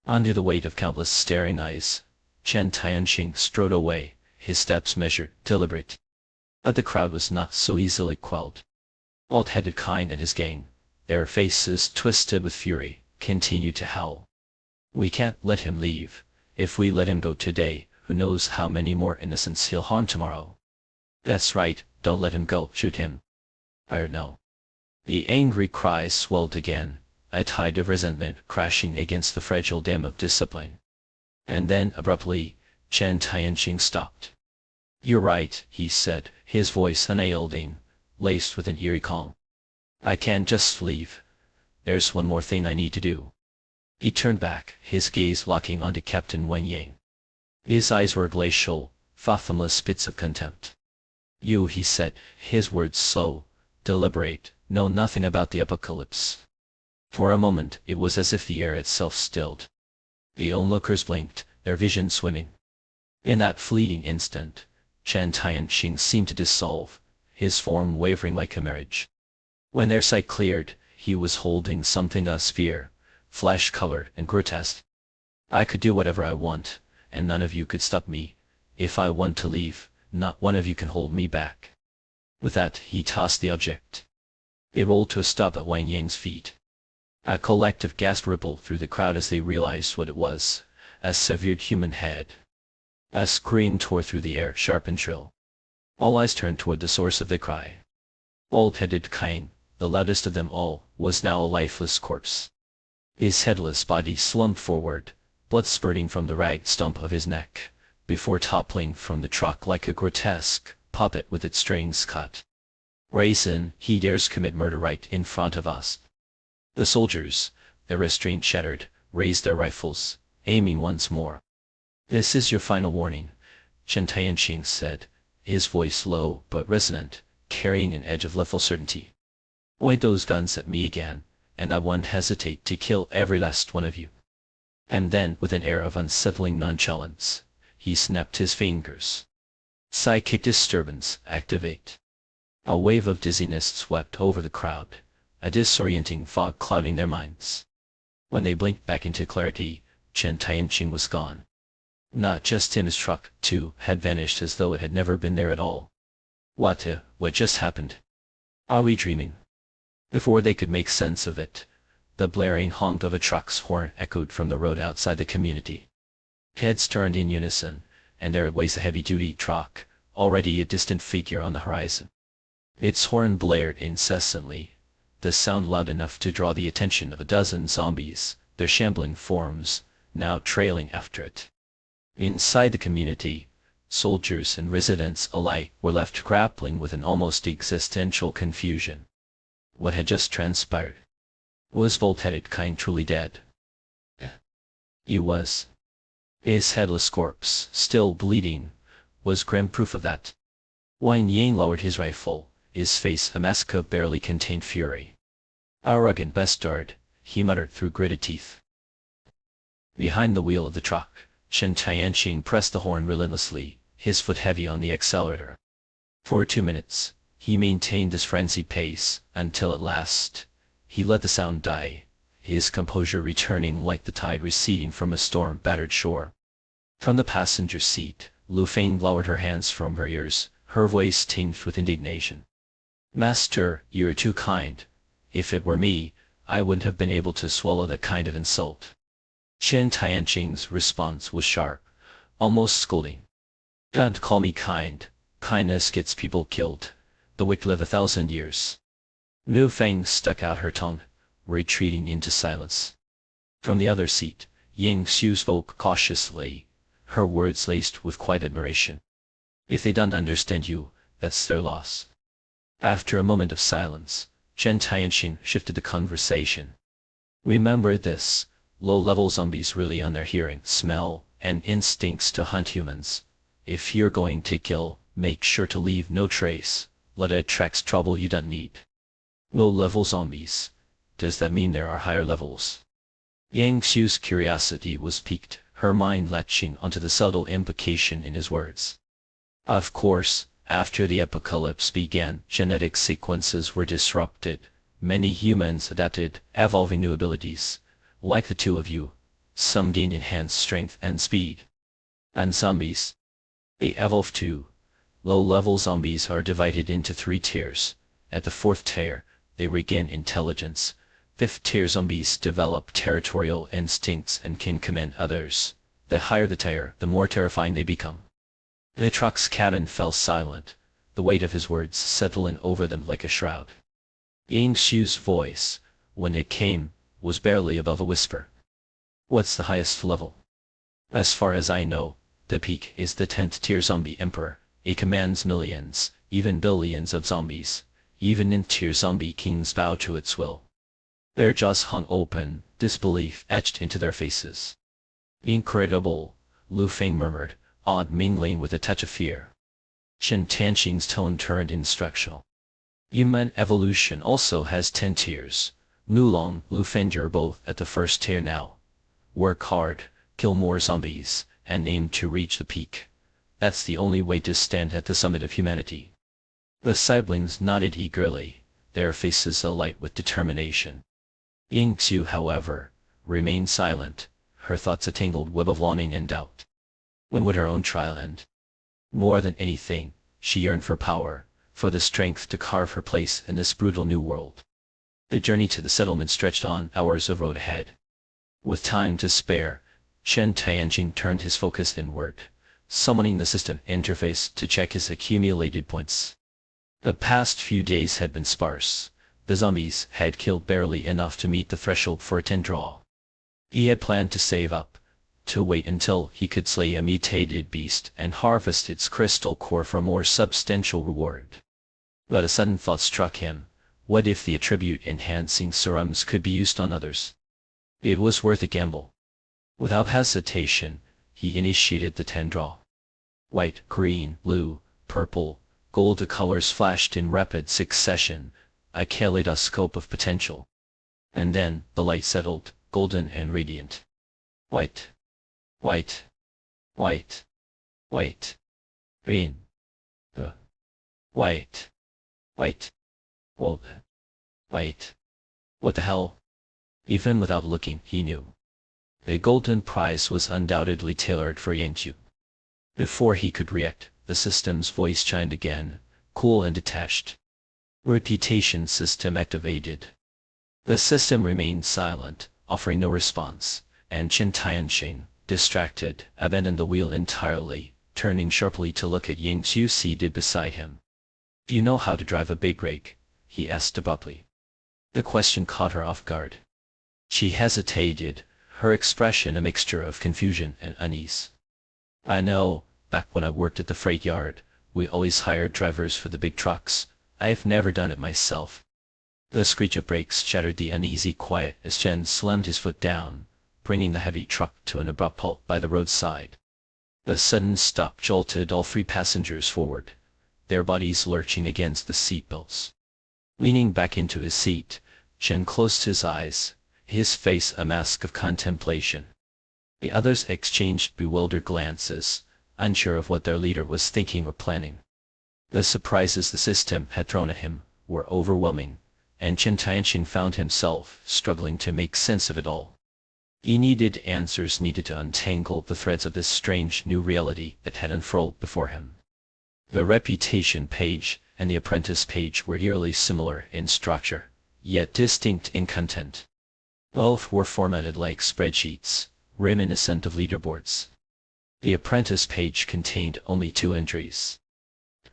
Under the weight of countless staring eyes, Chen Tianqing strode away, his steps measured, deliberate. But the crowd was not so easily quelled. Alt-headed Kine and his gang, their faces twisted with fury, continued to howl. "We can't let him leave. If we let him go today, who knows how many more innocents he'll harm tomorrow." "That's right, don't let him go, shoot him." "I know." The angry cries swelled again, a tide of resentment crashing against the fragile dam of discipline. And then, abruptly, Chen Tianqing stopped. "You're right," he said, his voice unyielding, laced with an eerie calm. "I can't just leave. There's one more thing I need to do." He turned back, his gaze locking onto Captain Wang Yang. His eyes were glacial, fathomless spits of contempt. "You," he said, his words slow, deliberate, know nothing about the apocalypse. For a moment, it was as if the air itself stilled. The onlookers blinked, their vision swimming. In that fleeting instant, Chen Tianqing seemed to dissolve, his form wavering like a mirage. When their sight cleared, he was holding something a sphere, flesh-colored and grotesque. "I could do whatever I want, and none of you could stop me. If I want to leave, not one of you can hold me back." With that, he tossed the object. It rolled to a stop at Wang Yang's feet. A collective gasp rippled through the crowd as they realized what it was, a severed human head. A scream tore through the air, sharp and shrill. All eyes turned toward the source of the cry. Bald-headed Kine, the loudest of them all, was now a lifeless corpse. His headless body slumped forward, blood spurting from the ragged stump of his neck, before toppling from the truck like a grotesque puppet with its strings cut. "Raisin, he dares commit murder right in front of us." The soldiers, their restraint shattered, raised their rifles, aiming once more. "This is your final warning," Chen Tianqing said, his voice low but resonant, carrying an edge of lethal certainty. "Point those guns at me again, and I won't hesitate to kill every last one of you." And then, with an air of unsettling nonchalance, he snapped his fingers. Psychic disturbance, activate. A wave of dizziness swept over the crowd, a disorienting fog clouding their minds. When they blinked back into clarity, Chen Tianqing was gone. Not just him, his truck, too, had vanished as though it had never been there at all. What just happened? Are we dreaming? Before they could make sense of it, the blaring honk of a truck's horn echoed from the road outside the community. Heads turned in unison, and there was a heavy-duty truck, already a distant figure on the horizon. Its horn blared incessantly, the sound loud enough to draw the attention of a dozen zombies, their shambling forms, now trailing after it. Inside the community, soldiers and residents alike were left grappling with an almost existential confusion. What had just transpired? Was Bald-headed Kine truly dead? He was. His headless corpse, still bleeding, was grim proof of that. Wang Yang lowered his rifle, his face a mask of barely contained fury. "Arrogant bastard," he muttered through gritted teeth. Behind the wheel of the truck, Chen Tianqing pressed the horn relentlessly, his foot heavy on the accelerator. For 2 minutes, he maintained this frenzied pace, until at last, he let the sound die, his composure returning like the tide receding from a storm-battered shore. From the passenger seat, Lu Feng lowered her hands from her ears, her voice tinged with indignation. "Master, you're too kind. If it were me, I wouldn't have been able to swallow that kind of insult." Chen Tianqing's response was sharp, almost scolding. Don't call me kind. Kindness gets people killed. The wicked live 1,000 years. Liu Feng stuck out her tongue, retreating into silence. From the other seat, Ying Xiu spoke cautiously, her words laced with quiet admiration. If they don't understand you, that's their loss. After a moment of silence, Chen Tianqing shifted the conversation. Remember this, low-level zombies rely on their hearing, smell, and instincts to hunt humans. If you're going to kill, make sure to leave no trace, let it attract trouble you don't need. Low-level zombies. Does that mean there are higher levels? Yang Xiu's curiosity was piqued, her mind latching onto the subtle implication in his words. Of course, after the apocalypse began, genetic sequences were disrupted. Many humans adapted, evolving new abilities. Like the two of you, some gained enhanced strength and speed. And zombies? They evolved too. Low-level zombies are divided into 3 tiers. At the 4th tier, they regain intelligence. 5th-tier zombies develop territorial instincts and can command others. The higher the tier, the more terrifying they become. Vitrox Cadden fell silent, the weight of his words settling over them like a shroud. Yang Xiu's voice, when it came, was barely above a whisper. What's the highest level? As far as I know, the peak is the 10th-tier zombie emperor. It commands millions, even billions of zombies. Even in-tier zombie kings bow to its will. Their jaws hung open, disbelief etched into their faces. Incredible, Liu Feng murmured, awed mingling with a touch of fear. Chen Tianqing's tone turned instructional. Human evolution also has 10 tiers. Nulong, Liu Feng, you're both at the 1st tier now. Work hard, kill more zombies, and aim to reach the peak. That's the only way to stand at the summit of humanity. The siblings nodded eagerly, their faces alight with determination. Ying Xiu, however, remained silent, her thoughts a tangled web of longing and doubt. When would her own trial end? More than anything, she yearned for power, for the strength to carve her place in this brutal new world. The journey to the settlement stretched on, hours of road ahead. With time to spare, Chen Tianqing turned his focus inward, summoning the system interface to check his accumulated points. The past few days had been sparse. The zombies had killed barely enough to meet the threshold for a 10 draw. He had planned to save up, to wait until he could slay a mutated beast and harvest its crystal core for a more substantial reward. But a sudden thought struck him. What if the attribute-enhancing serums could be used on others? It was worth a gamble. Without hesitation, he initiated the 10 draw. White, green, blue, purple, gold, the colors flashed in rapid succession, a kaleidoscope of potential. And then, the light settled, golden and radiant. White. White. White. White. Green. White. White. Gold. White. What the hell? Even without looking, he knew. The golden prize was undoubtedly tailored for Yang Xiu. Before he could react, the system's voice chimed again, cool and detached. Reputation system activated. The system remained silent, offering no response, and Chen Tianqing, distracted, abandoned the wheel entirely, turning sharply to look at Yang Xiu seated beside him. Do you know how to drive a big rake? He asked abruptly. The question caught her off guard. She hesitated, her expression a mixture of confusion and unease. I know, back when I worked at the freight yard, we always hired drivers for the big trucks. I've never done it myself. The screech of brakes shattered the uneasy quiet as Chen slammed his foot down, bringing the heavy truck to an abrupt halt by the roadside. The sudden stop jolted all 3 passengers forward, their bodies lurching against the seatbelts. Leaning back into his seat, Chen closed his eyes, his face a mask of contemplation. The others exchanged bewildered glances, unsure of what their leader was thinking or planning. The surprises the system had thrown at him were overwhelming, and Chen Tianqing found himself struggling to make sense of it all. He needed answers, needed to untangle the threads of this strange new reality that had unfurled before him. The reputation page and the apprentice page were eerily similar in structure, yet distinct in content. Both were formatted like spreadsheets, reminiscent of leaderboards. The apprentice page contained only 2 entries.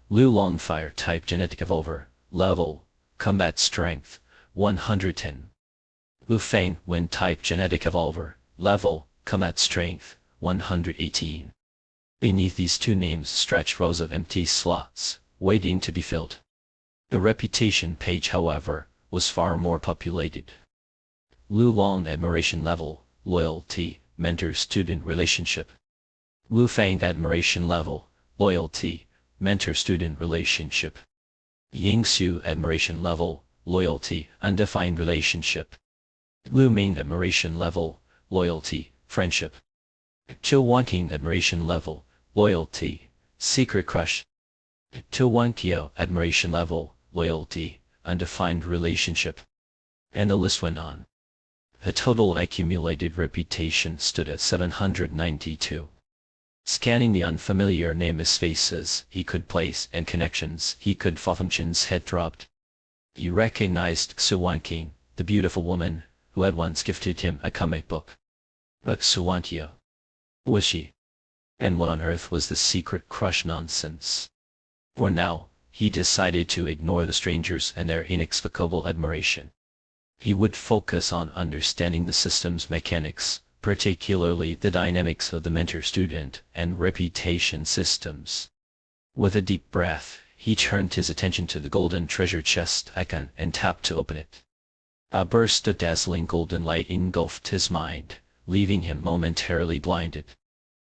Lu Long Fire Type Genetic Evolver, Level, Combat Strength, 110. Lu Feng Wind Type Genetic Evolver, Level, Combat Strength, 118. Beneath these 2 names stretched rows of empty slots, waiting to be filled. The reputation page, however, was far more populated. Lu Long Admiration Level, Loyalty, Mentor-Student Relationship. Lu Feng Admiration Level, Loyalty, Mentor-Student Relationship. Yingxiu Admiration Level, Loyalty, Undefined Relationship. Lu Ming Admiration Level, Loyalty, Friendship. Zhou Wanqing Admiration Level, Loyalty, Secret Crush. Zhou Wanqiao Admiration Level, Loyalty, Undefined Relationship. And the list went on. The total accumulated reputation stood at 792. Scanning the unfamiliar nameless faces he could place and connections he could function's head dropped. He recognized Zhou Wanqing, the beautiful woman, who had once gifted him a comic book. But Zhou Wanqiao, who was she? And what on earth was this secret crush nonsense? For now, he decided to ignore the strangers and their inexplicable admiration. He would focus on understanding the system's mechanics, particularly the dynamics of the mentor-student and reputation systems. With a deep breath, he turned his attention to the golden treasure chest icon and tapped to open it. A burst of dazzling golden light engulfed his mind, leaving him momentarily blinded.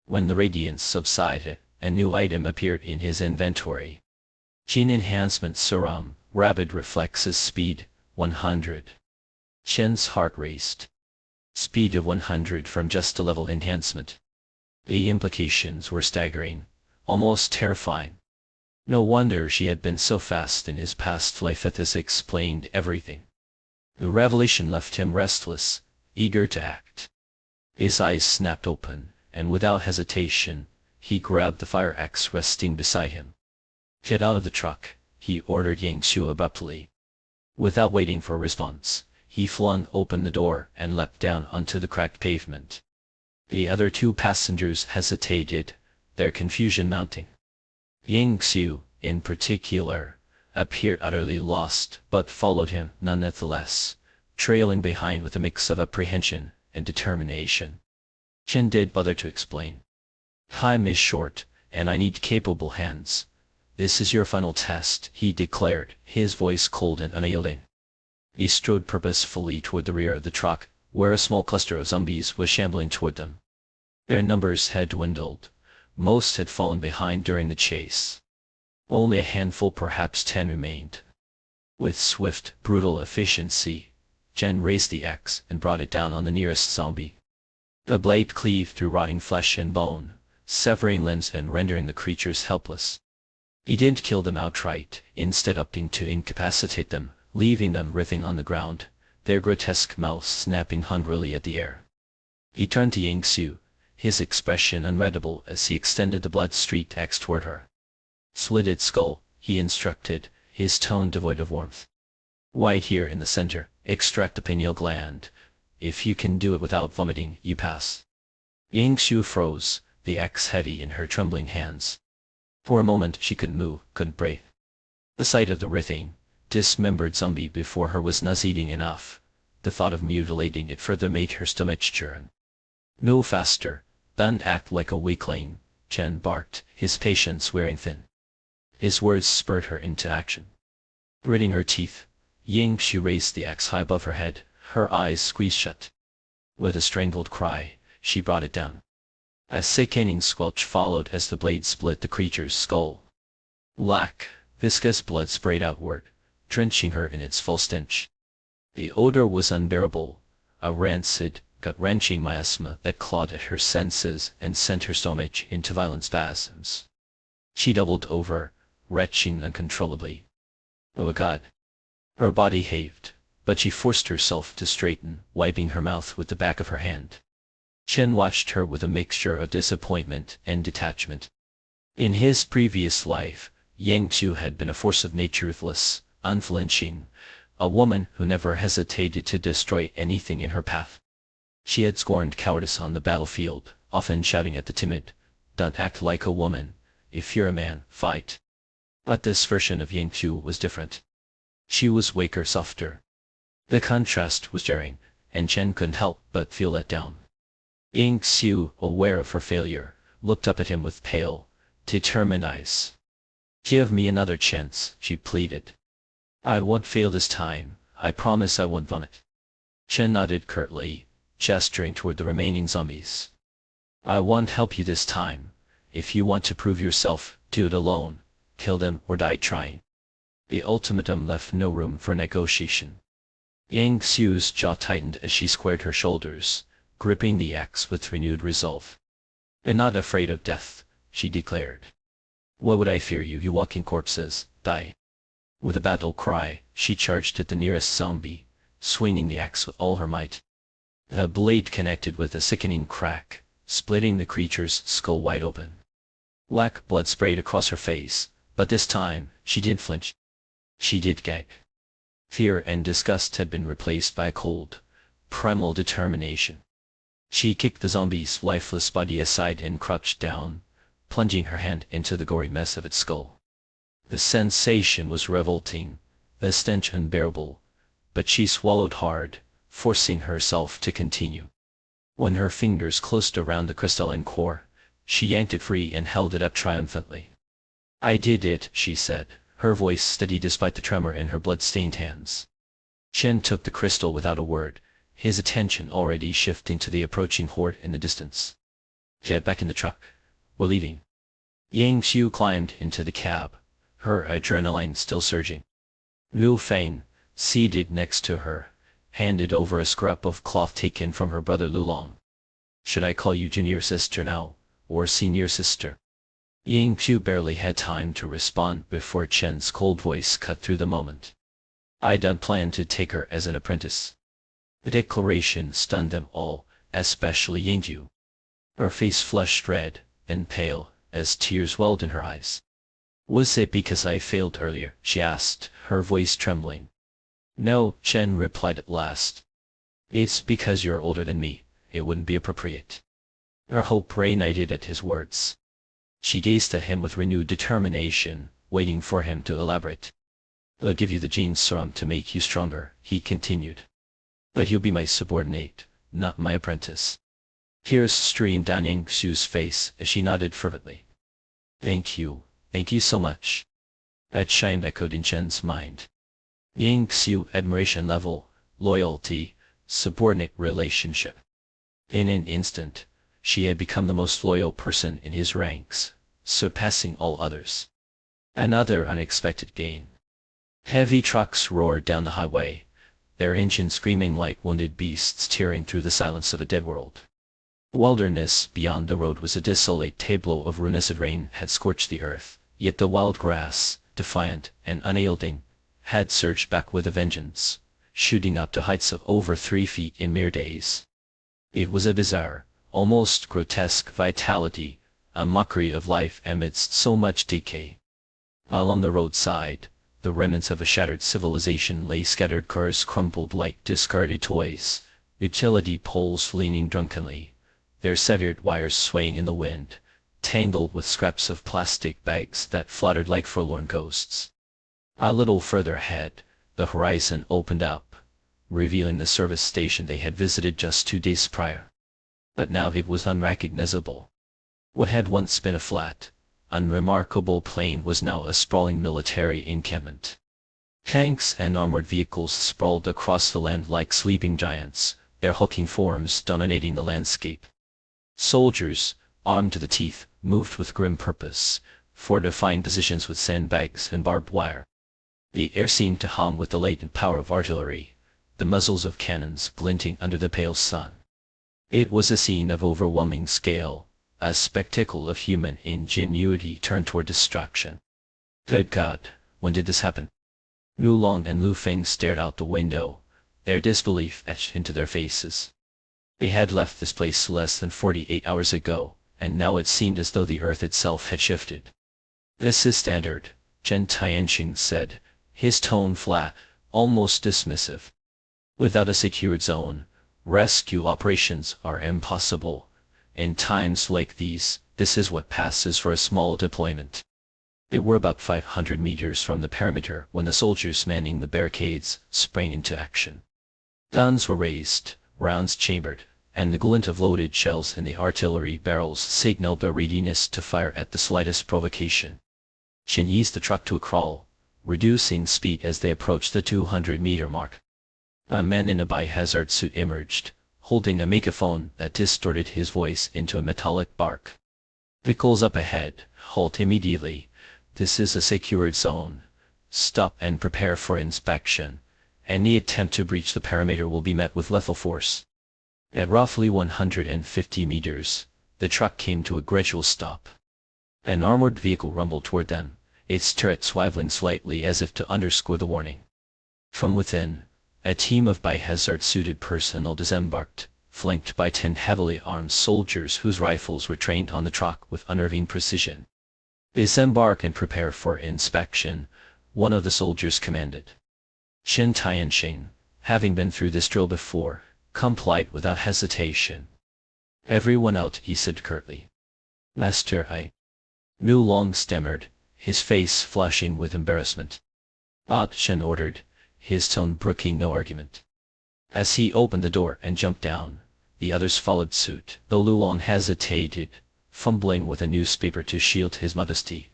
When the radiance subsided, a new item appeared in his inventory. Gene Enhancement Serum, Rapid Reflexes Speed, 100. Chen's heart raced. Speed of 100 from just a level enhancement. The implications were staggering, almost terrifying. No wonder she had been so fast in his past life. This explained everything. The revelation left him restless, eager to act. His eyes snapped open, and without hesitation, he grabbed the fire axe resting beside him. Get out of the truck, he ordered Yingxiu abruptly. Without waiting for a response, he flung open the door and leapt down onto the cracked pavement. The other 2 passengers hesitated, their confusion mounting. Yingxiu, in particular, appeared utterly lost, but followed him nonetheless, trailing behind with a mix of apprehension and determination. Chen did bother to explain. Time is short, and I need capable hands. This is your final test, he declared, his voice cold and unyielding. He strode purposefully toward the rear of the truck, where a small cluster of zombies was shambling toward them. Their numbers had dwindled. Most had fallen behind during the chase. Only a handful, perhaps 10, remained. With swift, brutal efficiency, Chen raised the axe and brought it down on the nearest zombie. The blade cleaved through rotting flesh and bone, severing limbs and rendering the creatures helpless. He didn't kill them outright, instead opting to incapacitate them, leaving them writhing on the ground, their grotesque mouths snapping hungrily at the air. He turned to Yingxiu, his expression unreadable as he extended the blood-streaked axe toward her. Slit its skull, he instructed, his tone devoid of warmth. Right here in the center, extract the pineal gland. If you can do it without vomiting, you pass. Yingxiu froze, the axe heavy in her trembling hands. For a moment she couldn't move, couldn't breathe. The sight of the writhing, dismembered zombie before her was nauseating enough. The thought of mutilating it further made her stomach churn. "Move faster, don't act like a weakling," Chen barked, his patience wearing thin. His words spurred her into action. Gritting her teeth, Yingxiu raised the axe high above her head, her eyes squeezed shut. With a strangled cry, she brought it down. A sickening squelch followed as the blade split the creature's skull. Black, viscous blood sprayed outward, drenching her in its full stench. The odor was unbearable, a rancid, gut-wrenching miasma that clawed at her senses and sent her stomach into violent spasms. She doubled over, retching uncontrollably. Oh God! Her body heaved, but she forced herself to straighten, wiping her mouth with the back of her hand. Chen watched her with a mixture of disappointment and detachment. In his previous life, Yingxiu had been a force of nature, ruthless, unflinching, a woman who never hesitated to destroy anything in her path. She had scorned cowardice on the battlefield, often shouting at the timid, "Don't act like a woman. If you're a man, fight." But this version of Yang Qiu was different. She was waker, softer. The contrast was jarring, and Chen couldn't help but feel let down. Yang Xiu, aware of her failure, looked up at him with pale, determined eyes. "Give me another chance," she pleaded. "I won't fail this time, I promise I won't vomit." Chen nodded curtly, gesturing toward the remaining zombies. "I won't help you this time. If you want to prove yourself, do it alone. Kill them or die trying." The ultimatum left no room for negotiation. Yang Xiu's jaw tightened as she squared her shoulders, gripping the axe with renewed resolve. "I'm not afraid of death," she declared. "What would I fear you, you walking corpses? Die." With a battle cry, she charged at the nearest zombie, swinging the axe with all her might. The blade connected with a sickening crack, splitting the creature's skull wide open. Black blood sprayed across her face, but this time, she didn't flinch. She did gag. Fear and disgust had been replaced by a cold, primal determination. She kicked the zombie's lifeless body aside and crouched down, plunging her hand into the gory mess of its skull. The sensation was revolting, the stench unbearable, but she swallowed hard, forcing herself to continue. When her fingers closed around the crystalline core, she yanked it free and held it up triumphantly. "I did it," she said, her voice steady despite the tremor in her blood-stained hands. Chen took the crystal without a word, his attention already shifting to the approaching horde in the distance. "Get back in the truck. We're leaving." Yang Xiu climbed into the cab, her adrenaline still surging. Liu Feng, seated next to her, handed over a scrap of cloth taken from her brother Lulong. "Should I call you junior sister now, or senior sister?" Yang Xiu barely had time to respond before Chen's cold voice cut through the moment. "I don't plan to take her as an apprentice." The declaration stunned them all, especially Yang Qiu. Her face flushed red and pale as tears welled in her eyes. "Was it because I failed earlier?" she asked, her voice trembling. "No," Chen replied at last. "It's because you're older than me, it wouldn't be appropriate." Her hope reignited at his words. She gazed at him with renewed determination, waiting for him to elaborate. "I'll give you the gene serum to make you stronger," he continued. "But you'll be my subordinate, not my apprentice." Tears streamed down Yang Xiu's face as she nodded fervently. Thank you so much." That chime echoed in Chen's mind. Yang Xiu admiration level, loyalty, subordinate relationship. In an instant, she had become the most loyal person in his ranks, surpassing all others. Another unexpected gain. Heavy trucks roared down the highway, their engines screaming like wounded beasts tearing through the silence of a dead world. Wilderness beyond the road was a desolate tableau of ruins. Rain had scorched the earth, yet the wild grass, defiant and unyielding, had surged back with a vengeance, shooting up to heights of over 3 feet in mere days. It was a bizarre, almost grotesque vitality, a mockery of life amidst so much decay. Along the roadside, the remnants of a shattered civilization lay scattered, cars crumpled like discarded toys, utility poles leaning drunkenly, their severed wires swaying in the wind, tangled with scraps of plastic bags that fluttered like forlorn ghosts. A little further ahead, the horizon opened up, revealing the service station they had visited just 2 days prior. But now it was unrecognizable. What had once been a flat, unremarkable plain was now a sprawling military encampment. Tanks and armored vehicles sprawled across the land like sleeping giants, their hulking forms dominating the landscape. Soldiers, armed to the teeth, moved with grim purpose, fortifying positions with sandbags and barbed wire. The air seemed to hum with the latent power of artillery, the muzzles of cannons glinting under the pale sun. It was a scene of overwhelming scale, a spectacle of human ingenuity turned toward destruction. Good God, when did this happen? Lulong and Lu Feng stared out the window, their disbelief etched into their faces. They had left this place less than 48 hours ago, and now it seemed as though the earth itself had shifted. "This is standard," Chen Tianxing said, his tone flat, almost dismissive. "Without a secured zone, Rescue operations are impossible. In times like these, this is what passes for a small deployment. They were about 500 meters from the perimeter when the soldiers manning the barricades sprang into action. Guns were raised, rounds chambered, and the glint of loaded shells in the artillery barrels signaled their readiness to fire at the slightest provocation. Chen eased the truck to a crawl, reducing speed as they approached the 200-meter mark. A man in a biohazard suit emerged, holding a megaphone that distorted his voice into a metallic bark. "Vehicles up ahead, halt immediately. This is a secured zone. Stop and prepare for inspection. Any attempt to breach the perimeter will be met with lethal force." At roughly 150 meters, the truck came to a gradual stop. An armored vehicle rumbled toward them, its turret swiveling slightly as if to underscore the warning. From within, a team of biohazard-suited personnel disembarked, flanked by 10 heavily armed soldiers whose rifles were trained on the truck with unnerving precision. "Disembark and prepare for inspection," one of the soldiers commanded. Chen Tianqing, having been through this drill before, complied without hesitation. "Everyone out," he said curtly. "Master, Lu Long stammered, his face flushing with embarrassment. Chen ordered, his tone brooking no argument. As he opened the door and jumped down, the others followed suit, though Lu Long hesitated, fumbling with a newspaper to shield his modesty.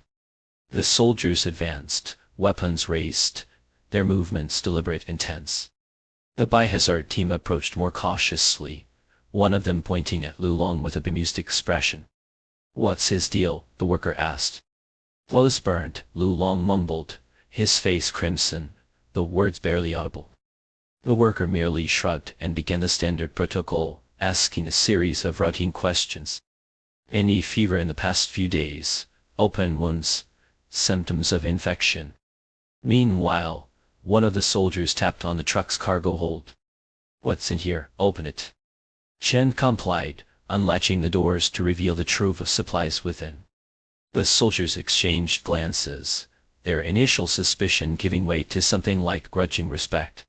The soldiers advanced, weapons raised, their movements deliberate and tense. The biohazard team approached more cautiously, one of them pointing at Lu Long with a bemused expression. "What's his deal?" the worker asked. "Clothes burned," Lu Long mumbled, his face crimson, the words barely audible. The worker merely shrugged and began the standard protocol, asking a series of routine questions. "Any fever in the past few days? Open wounds? Symptoms of infection?" Meanwhile, one of the soldiers tapped on the truck's cargo hold. "What's in here? Open it." Chen complied, unlatching the doors to reveal the trove of supplies within. The soldiers exchanged glances, their initial suspicion giving way to something like grudging respect.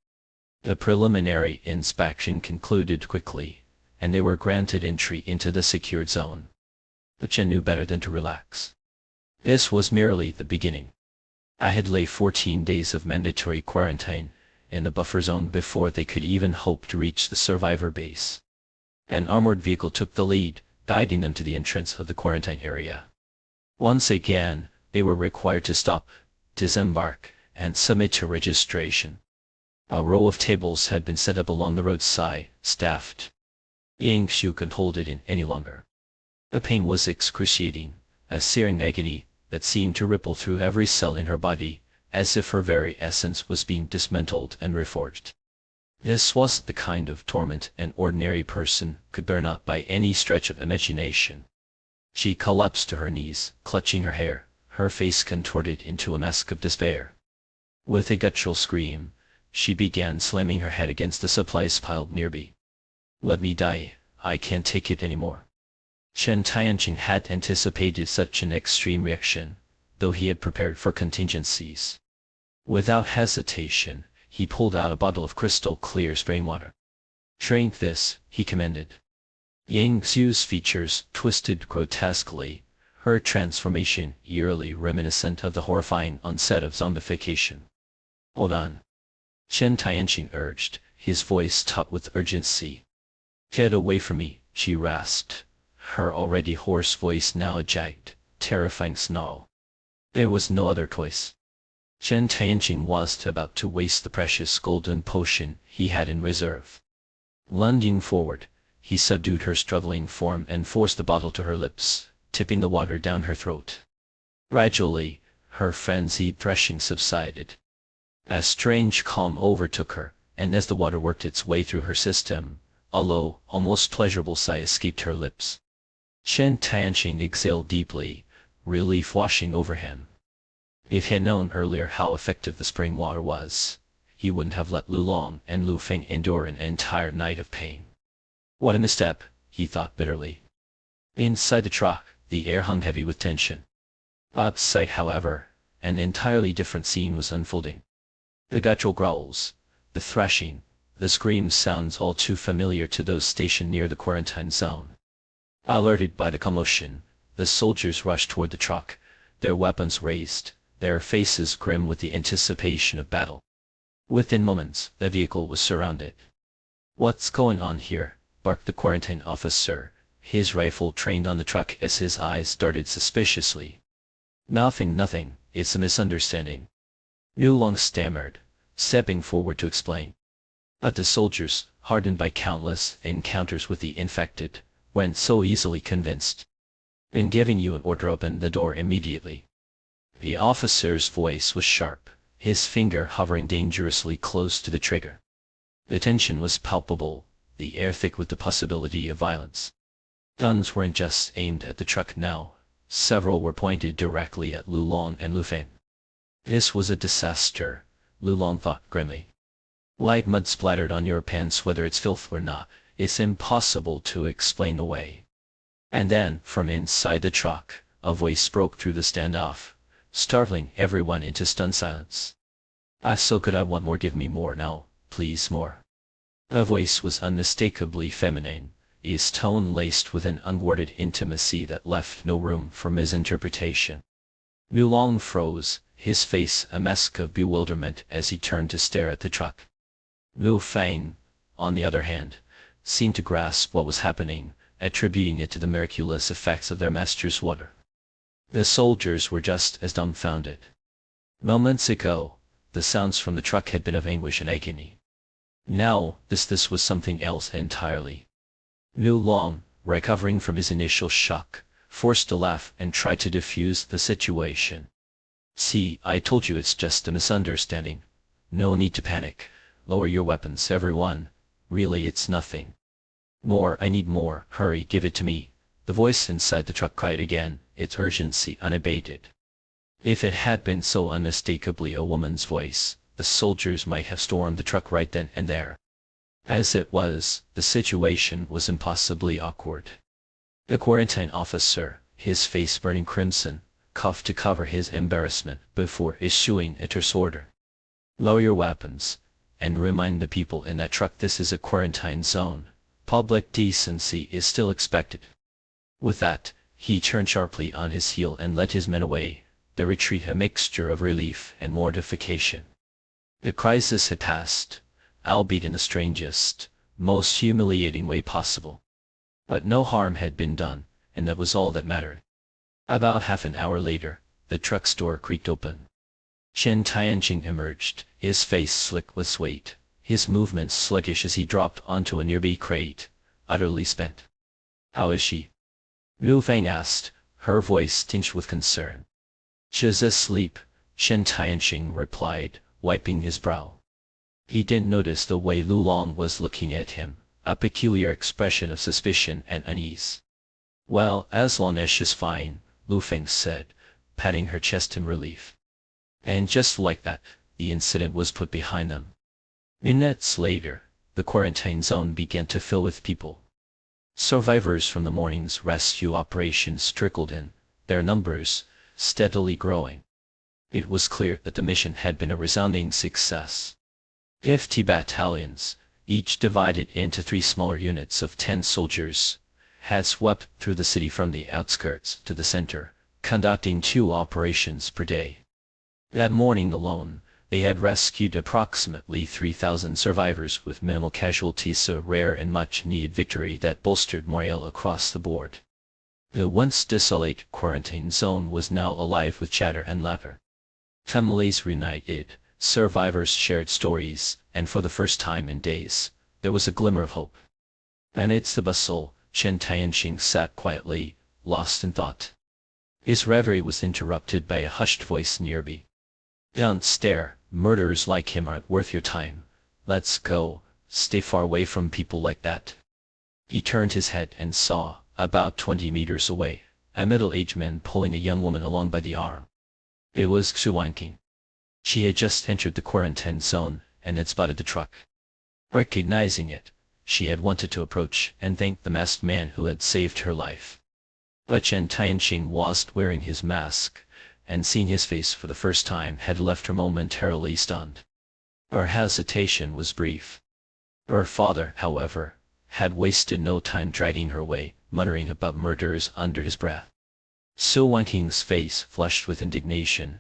The preliminary inspection concluded quickly, and they were granted entry into the secured zone. But Chen knew better than to relax. This was merely the beginning. Ahead lay 14 days of mandatory quarantine in the buffer zone before they could even hope to reach the survivor base. An armored vehicle took the lead, guiding them to the entrance of the quarantine area. Once again, they were required to stop, disembark, and submit to registration. A row of tables had been set up along the roadside, staffed. Yang Xiu couldn't hold it in any longer. The pain was excruciating, a searing agony that seemed to ripple through every cell in her body, as if her very essence was being dismantled and reforged. This wasn't the kind of torment an ordinary person could bear, not by any stretch of imagination. She collapsed to her knees, clutching her hair, her face contorted into a mask of despair. With a guttural scream, she began slamming her head against the supplies piled nearby. "Let me die, I can't take it anymore." Chen Tianqing had anticipated such an extreme reaction, though he had prepared for contingencies. Without hesitation, he pulled out a bottle of crystal clear spring water. "Drink this," he commanded. Yang Xiu's features twisted grotesquely, her transformation eerily reminiscent of the horrifying onset of zombification. "Hold on," Chen Tianqing urged, his voice taut with urgency. "Get away from me," she rasped, her already hoarse voice now a jagged, terrifying snarl. There was no other choice. Chen Tianqing was about to waste the precious golden potion he had in reserve. Lunging forward, he subdued her struggling form and forced the bottle to her lips, tipping the water down her throat. Gradually, her frenzied threshing subsided. A strange calm overtook her, and as the water worked its way through her system, a low, almost pleasurable sigh escaped her lips. Chen Tianqing exhaled deeply, relief washing over him. If he had known earlier how effective the spring water was, he wouldn't have let Lu Long and Lu Feng endure an entire night of pain. What a misstep, he thought bitterly. Inside the truck, the air hung heavy with tension. Outside, however, an entirely different scene was unfolding. The guttural growls, the thrashing, the scream sounds all too familiar to those stationed near the quarantine zone. Alerted by the commotion, the soldiers rushed toward the truck, their weapons raised, their faces grim with the anticipation of battle. Within moments, the vehicle was surrounded. "What's going on here?" barked the quarantine officer, his rifle trained on the truck as his eyes darted suspiciously. Nothing, it's a misunderstanding," Liu Long stammered, stepping forward to explain. But the soldiers, hardened by countless encounters with the infected, weren't so easily convinced. "In giving you an order, open the door immediately." The officer's voice was sharp, his finger hovering dangerously close to the trigger. The tension was palpable, the air thick with the possibility of violence. Guns weren't just aimed at the truck now, several were pointed directly at Liu Long and Lu Feng. This was a disaster, Liu Long thought grimly. Light mud splattered on your pants whether it's filth or not, it's impossible to explain away. And then, from inside the truck, a voice broke through the standoff, startling everyone into stunned silence. So good, I want more, give me more now, please more." The voice was unmistakably feminine, its tone laced with an unguarded intimacy that left no room for misinterpretation. Liu Long froze, his face a mask of bewilderment as he turned to stare at the truck. Lu Feng, on the other hand, seemed to grasp what was happening, attributing it to the miraculous effects of their master's water. The soldiers were just as dumbfounded. Moments ago, the sounds from the truck had been of anguish and agony. Now, this was something else entirely. Liu Long, recovering from his initial shock, forced a laugh and tried to diffuse the situation. "See, I told you it's just a misunderstanding. No need to panic. Lower your weapons, everyone. Really, it's nothing." "More, I need more, hurry, give it to me," the voice inside the truck cried again, its urgency unabated. If it had been so unmistakably a woman's voice, the soldiers might have stormed the truck right then and there. As it was, the situation was impossibly awkward. The quarantine officer, his face burning crimson, coughed to cover his embarrassment before issuing a terse order. "Lower your weapons, and remind the people in that truck this is a quarantine zone. Public decency is still expected." With that, he turned sharply on his heel and led his men away, their retreat a mixture of relief and mortification. The crisis had passed, albeit in the strangest, most humiliating way possible. But no harm had been done, and that was all that mattered. About half an hour later, the truck's door creaked open. Chen Tianqing emerged, his face slick with sweat, his movements sluggish as he dropped onto a nearby crate, utterly spent. "How is she?" Liu Feng asked, her voice tinged with concern. "She's asleep," Chen Tianqing replied, wiping his brow. He didn't notice the way Liu Long was looking at him, a peculiar expression of suspicion and unease. "Well, as long as she's fine," Lu Feng said, patting her chest in relief. And just like that, the incident was put behind them. Minutes later, the quarantine zone began to fill with people. Survivors from the morning's rescue operations trickled in, their numbers steadily growing. It was clear that the mission had been a resounding success. 50 battalions, each divided into 3 smaller units of 10 soldiers, had swept through the city from the outskirts to the center, conducting 2 operations per day. That morning alone, they had rescued approximately 3,000 survivors with minimal casualties, a rare and much-needed victory that bolstered morale across the board. The once desolate quarantine zone was now alive with chatter and laughter. Families reunited, survivors shared stories, and for the first time in days, there was a glimmer of hope. Amidst the bustle, Chen Tianqing sat quietly, lost in thought. His reverie was interrupted by a hushed voice nearby. "Don't stare, murderers like him aren't worth your time. Let's go, stay far away from people like that." He turned his head and saw, about 20 meters away, a middle-aged man pulling a young woman along by the arm. It was Xu Wanqing. She had just entered the quarantine zone and had spotted the truck. Recognizing it, she had wanted to approach and thank the masked man who had saved her life. But Chen Tianqing wasn't wearing his mask, and seeing his face for the first time had left her momentarily stunned. Her hesitation was brief. Her father, however, had wasted no time dragging her away, muttering about murders under his breath. Su Wenking's face flushed with indignation,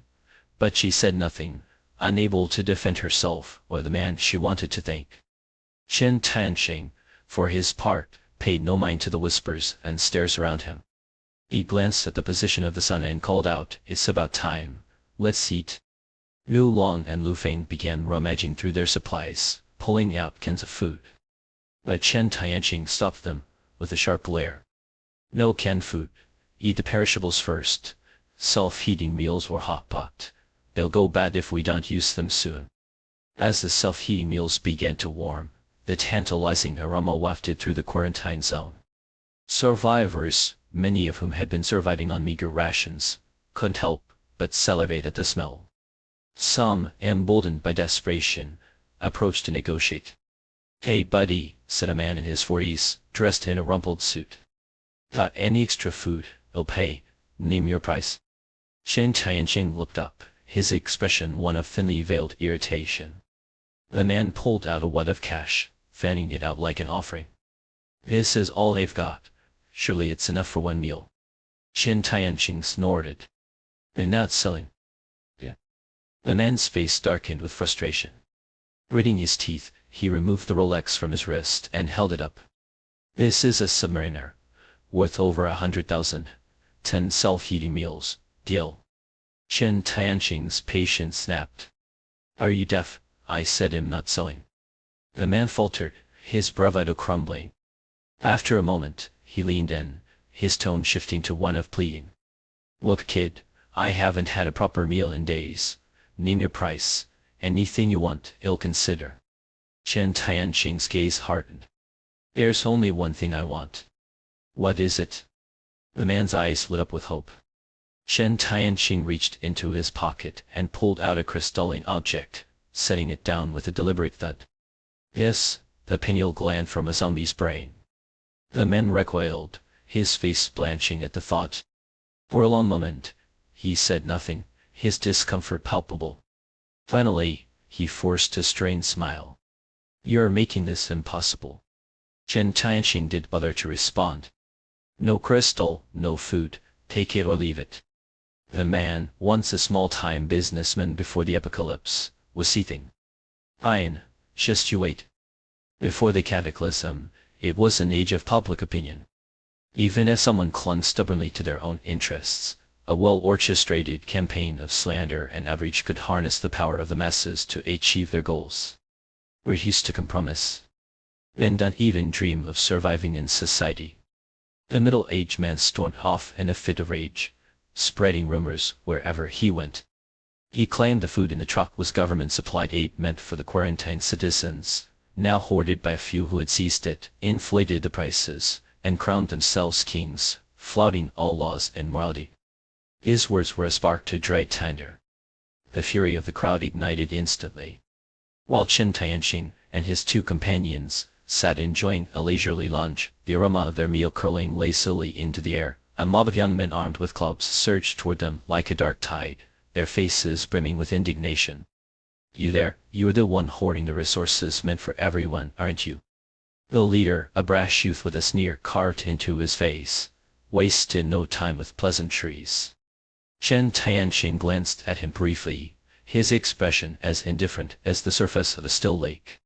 but she said nothing, unable to defend herself or the man she wanted to thank. Chen Tianqing, for his part, paid no mind to the whispers and stares around him. He glanced at the position of the sun and called out, "It's about time. Let's eat." Lu Long and Lu Feng began rummaging through their supplies, pulling out cans of food. But Chen Tianqing stopped them, with a sharp glare. "No canned food. Eat the perishables first. Self-heating meals or hot pot. They'll go bad if we don't use them soon." As the self-heating meals began to warm, the tantalizing aroma wafted through the quarantine zone. Survivors, many of whom had been surviving on meager rations, couldn't help but salivate at the smell. Some, emboldened by desperation, approached to negotiate. "Hey buddy," said a man in his 40s, dressed in a rumpled suit. "Got any extra food? I'll pay. Name your price." Chen Tianqing looked up, his expression one of thinly veiled irritation. The man pulled out a wad of cash, fanning it out like an offering. "This is all they've got. Surely it's enough for one meal." Chen Tianqing snorted. "They're not selling." "Yeah." The man's face darkened with frustration. Gritting his teeth, he removed the Rolex from his wrist and held it up. "This is a Submariner, worth over 100,000. 10 self-heating meals. Deal." Chen Tianqing's patience snapped. "Are you deaf? I said I'm not selling." The man faltered, his bravado crumbling. After a moment, he leaned in, his tone shifting to one of pleading. "Look kid, I haven't had a proper meal in days. Name your price. Anything you want, I'll consider." Chen Tianqing's gaze hardened. "There's only one thing I want." "What is it?" The man's eyes lit up with hope. Chen Tianqing reached into his pocket and pulled out a crystalline object, setting it down with a deliberate thud. "Yes, the pineal gland from a zombie's brain." The man recoiled, his face blanching at the thought. For a long moment, he said nothing, his discomfort palpable. Finally, he forced a strained smile. "You're making this impossible." Chen Tianqing didn't bother to respond. "No crystal, no food, take it or leave it." The man, once a small-time businessman before the apocalypse, was seething. "Fine, just you wait." Before the cataclysm, it was an age of public opinion. Even as someone clung stubbornly to their own interests, a well-orchestrated campaign of slander and outrage could harness the power of the masses to achieve their goals. We're used to compromise. Then don't even dream of surviving in society. The middle-aged man stormed off in a fit of rage, spreading rumors wherever he went. He claimed the food in the truck was government-supplied aid meant for the quarantined citizens, now hoarded by a few who had seized it, inflated the prices, and crowned themselves kings, flouting all laws and morality. His words were a spark to dry tinder. The fury of the crowd ignited instantly. While Chen Tianqing and his two companions sat enjoying a leisurely lunch, the aroma of their meal curling lazily into the air, a mob of young men armed with clubs surged toward them like a dark tide, their faces brimming with indignation. "You there, you're the one hoarding the resources meant for everyone, aren't you?" The leader, a brash youth with a sneer carved into his face, wasted no time with pleasantries. Chen Tianqing glanced at him briefly, his expression as indifferent as the surface of a still lake.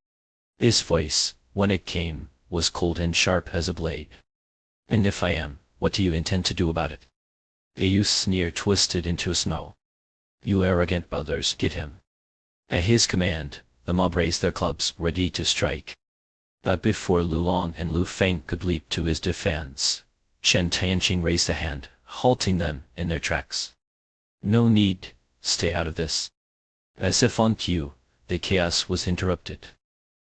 His voice, when it came, was cold and sharp as a blade. "And if I am, what do you intend to do about it?" The youth's sneer twisted into a snarl. "You arrogant brothers, get him." At his command, the mob raised their clubs, ready to strike. But before Lu Long and Lu Feng could leap to his defense, Chen Tianqing raised a hand, halting them in their tracks. "No need, stay out of this." As if on cue, the chaos was interrupted.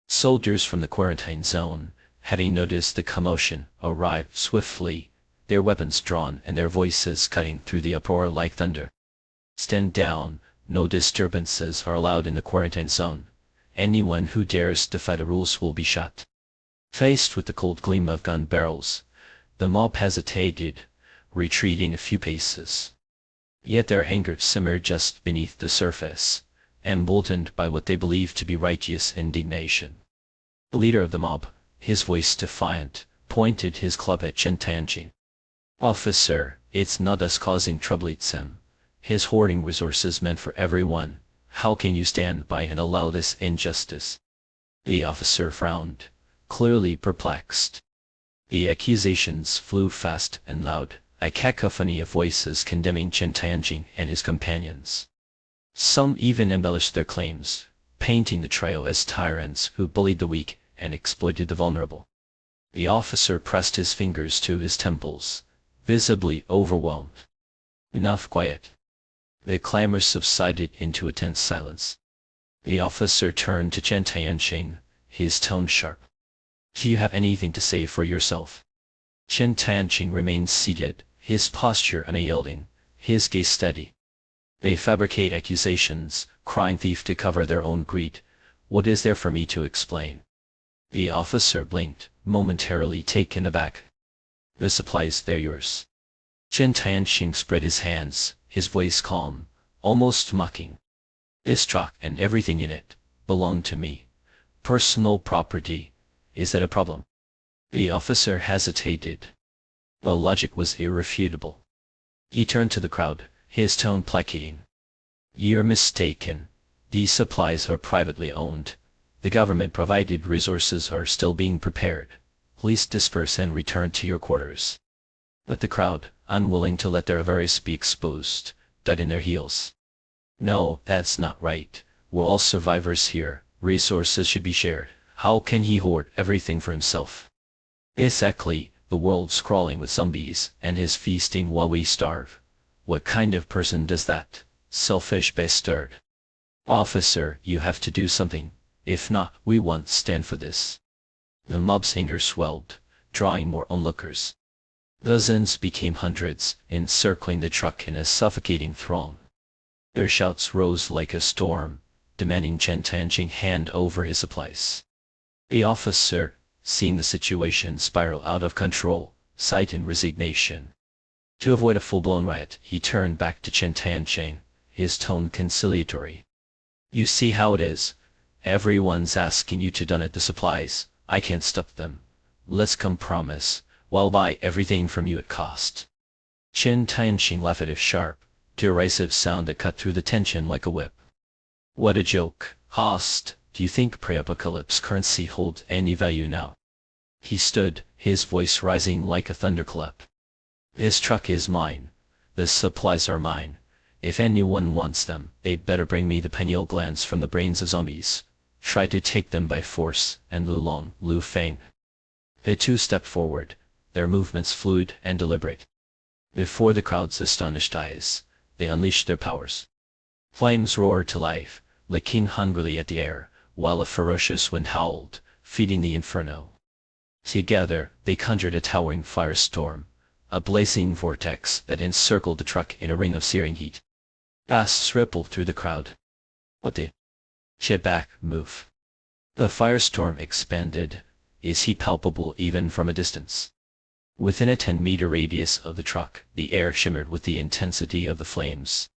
Soldiers from the quarantine zone, having noticed the commotion, arrived swiftly, their weapons drawn and their voices cutting through the uproar like thunder. "Stand down, no disturbances are allowed in the quarantine zone. Anyone who dares defy the rules will be shot." Faced with the cold gleam of gun barrels, the mob hesitated, retreating a few paces. Yet their anger simmered just beneath the surface, emboldened by what they believed to be righteous indignation. The leader of the mob, his voice defiant, pointed his club at Chen Tianqing. Officer, it's not us causing trouble, it's him. His hoarding resources meant for everyone. How can you stand by and allow this injustice? The officer frowned, clearly perplexed. The accusations flew fast and loud, a cacophony of voices condemning Chen Tianqing and his companions. Some even embellished their claims, painting the trio as tyrants who bullied the weak and exploited the vulnerable. The officer pressed his fingers to his temples, visibly overwhelmed. Enough, quiet. The clamor subsided into a tense silence. The officer turned to Chen Tianqing, his tone sharp. Do you have anything to say for yourself? Chen Tianqing remained seated, his posture unyielding, his gaze steady. They fabricate accusations, crying thief to cover their own greed. What is there for me to explain? The officer blinked, momentarily taken aback. The supplies, they're yours. Chen Tianqing spread his hands, his voice calm, almost mocking. This truck and everything in it belong to me. Personal property. Is that a problem? The officer hesitated. The logic was irrefutable. He turned to the crowd, his tone placating. You're mistaken. These supplies are privately owned. The government-provided resources are still being prepared. Please disperse and return to your quarters. But the crowd, unwilling to let their avarice be exposed, dug in their heels. No, that's not right. We're all survivors here. Resources should be shared. How can he hoard everything for himself? Exactly, the world's crawling with zombies, and he's feasting while we starve. What kind of person does that? Selfish bastard. Officer, you have to do something. If not, we won't stand for this. The mob's anger swelled, drawing more onlookers. Dozens became hundreds, encircling the truck in a suffocating throng. Their shouts rose like a storm, demanding Chen Tianqing hand over his supplies. The officer, seeing the situation spiral out of control, sighed in resignation. To avoid a full-blown riot, he turned back to Chen Tianqing, his tone conciliatory. You see how it is. Everyone's asking you to donate the supplies. I can't stop them. Let's compromise. I'll buy everything from you at cost. Chen Tianqing laughed at a sharp, derisive sound that cut through the tension like a whip. What a joke. Cost. Do you think pre-apocalypse currency holds any value now? He stood, his voice rising like a thunderclap. This truck is mine. The supplies are mine. If anyone wants them, they'd better bring me the pineal glands from the brains of zombies. Try to take them by force, and Lulong, Lu Feng. The two stepped forward, their movements fluid and deliberate. Before the crowd's astonished eyes, they unleashed their powers. Flames roared to life, licking hungrily at the air, while a ferocious wind howled, feeding the inferno. Together, they conjured a towering firestorm, a blazing vortex that encircled the truck in a ring of searing heat. Gasps rippled through the crowd. What the? Get back, move. The firestorm expanded, its heat palpable even from a distance. Within a 10-meter radius of the truck, the air shimmered with the intensity of the flames.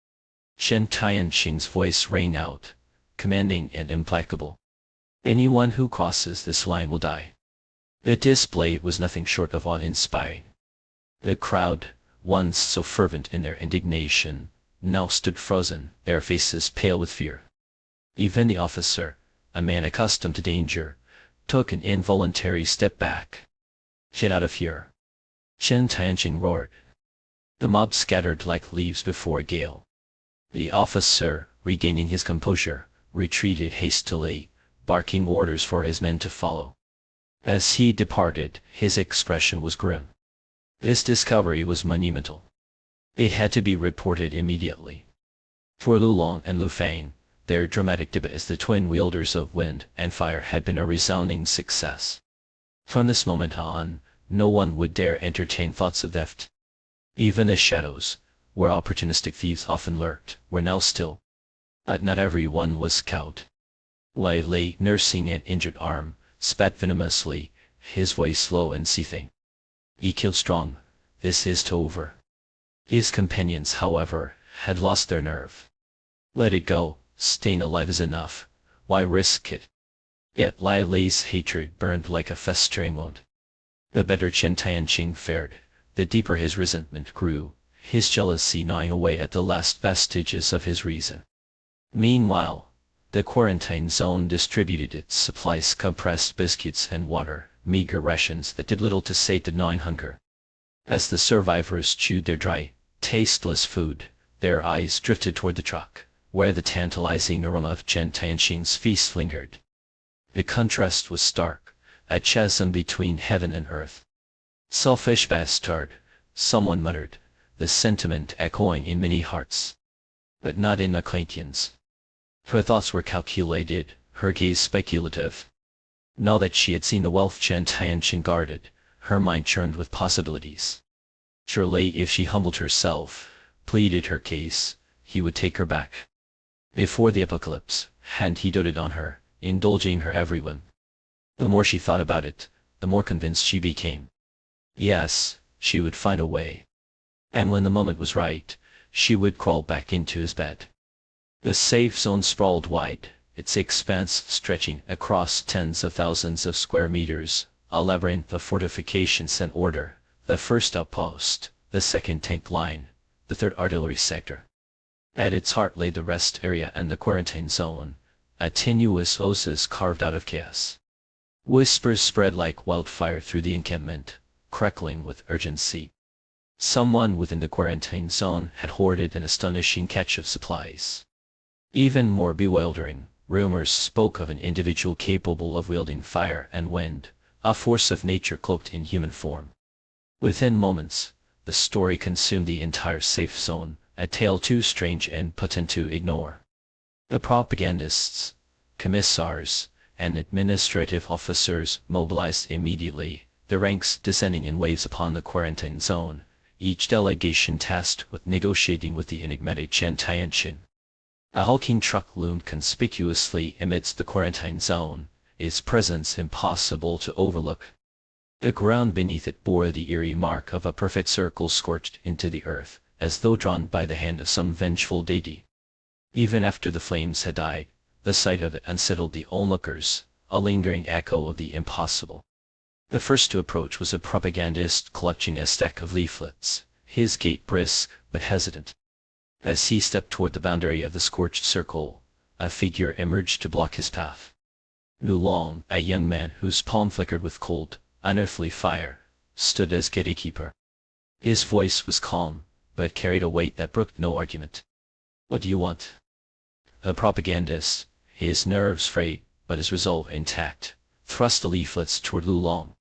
Chen Tianqing's voice rang out, commanding and implacable. Anyone who crosses this line will die. The display was nothing short of awe-inspiring. The crowd, once so fervent in their indignation, now stood frozen, their faces pale with fear. Even the officer, a man accustomed to danger, took an involuntary step back. Get out of here. Chen Tianqing roared. The mob scattered like leaves before a gale. The officer, regaining his composure, retreated hastily, barking orders for his men to follow. As he departed, his expression was grim. This discovery was monumental. It had to be reported immediately. For Lulong and Lu Feng, their dramatic debut as the twin wielders of wind and fire had been a resounding success. From this moment on, no one would dare entertain thoughts of theft. Even the shadows, where opportunistic thieves often lurked, were now still. But not everyone was cowed. Lai lay nursing an injured arm, spat venomously, his voice low and seething. He killed strong. This is over. His companions, however, had lost their nerve. Let it go. Staying alive is enough. Why risk it? Yet Lai Lei's hatred burned like a festering wound. The better Chen Tianqing fared, the deeper his resentment grew, his jealousy gnawing away at the last vestiges of his reason. Meanwhile, the quarantine zone distributed its supplies: compressed biscuits and water, meager rations that did little to sate the gnawing hunger. As the survivors chewed their dry, tasteless food, their eyes drifted toward the truck, where the tantalizing aroma of Chen Tianqing's feast lingered. The contrast was stark, a chasm between heaven and earth. "Selfish bastard," someone muttered, the sentiment echoing in many hearts. But not in McClain's. Her thoughts were calculated, her gaze speculative. Now that she had seen the wealth Chen Tianqing guarded, her mind churned with possibilities. Surely if she humbled herself, pleaded her case, he would take her back. Before the apocalypse, and he doted on her, indulging her every whim. The more she thought about it, the more convinced she became. Yes, she would find a way. And when the moment was right, she would crawl back into his bed. The safe zone sprawled wide, its expanse stretching across tens of thousands of square meters, a labyrinth of fortifications and order: the first outpost, the second tank line, the third artillery sector. At its heart lay the rest area and the quarantine zone, a tenuous oasis carved out of chaos. Whispers spread like wildfire through the encampment, crackling with urgency. Someone within the quarantine zone had hoarded an astonishing catch of supplies. Even more bewildering, rumors spoke of an individual capable of wielding fire and wind, a force of nature cloaked in human form. Within moments, the story consumed the entire safe zone, a tale too strange and potent to ignore. The propagandists, commissars, and administrative officers mobilized immediately, their ranks descending in waves upon the quarantine zone, each delegation tasked with negotiating with the enigmatic Chen Tianqing. A hulking truck loomed conspicuously amidst the quarantine zone, its presence impossible to overlook. The ground beneath it bore the eerie mark of a perfect circle scorched into the earth, as though drawn by the hand of some vengeful deity. Even after the flames had died, the sight of it unsettled the onlookers, a lingering echo of the impossible. The first to approach was a propagandist clutching a stack of leaflets, his gait brisk but hesitant. As he stepped toward the boundary of the scorched circle, a figure emerged to block his path. Lu Long, a young man whose palm flickered with cold, unearthly fire, stood as gatekeeper. His voice was calm, but carried a weight that brooked no argument. "What do you want?" The propagandist, his nerves frayed, but his resolve intact, thrust the leaflets toward Lu Long.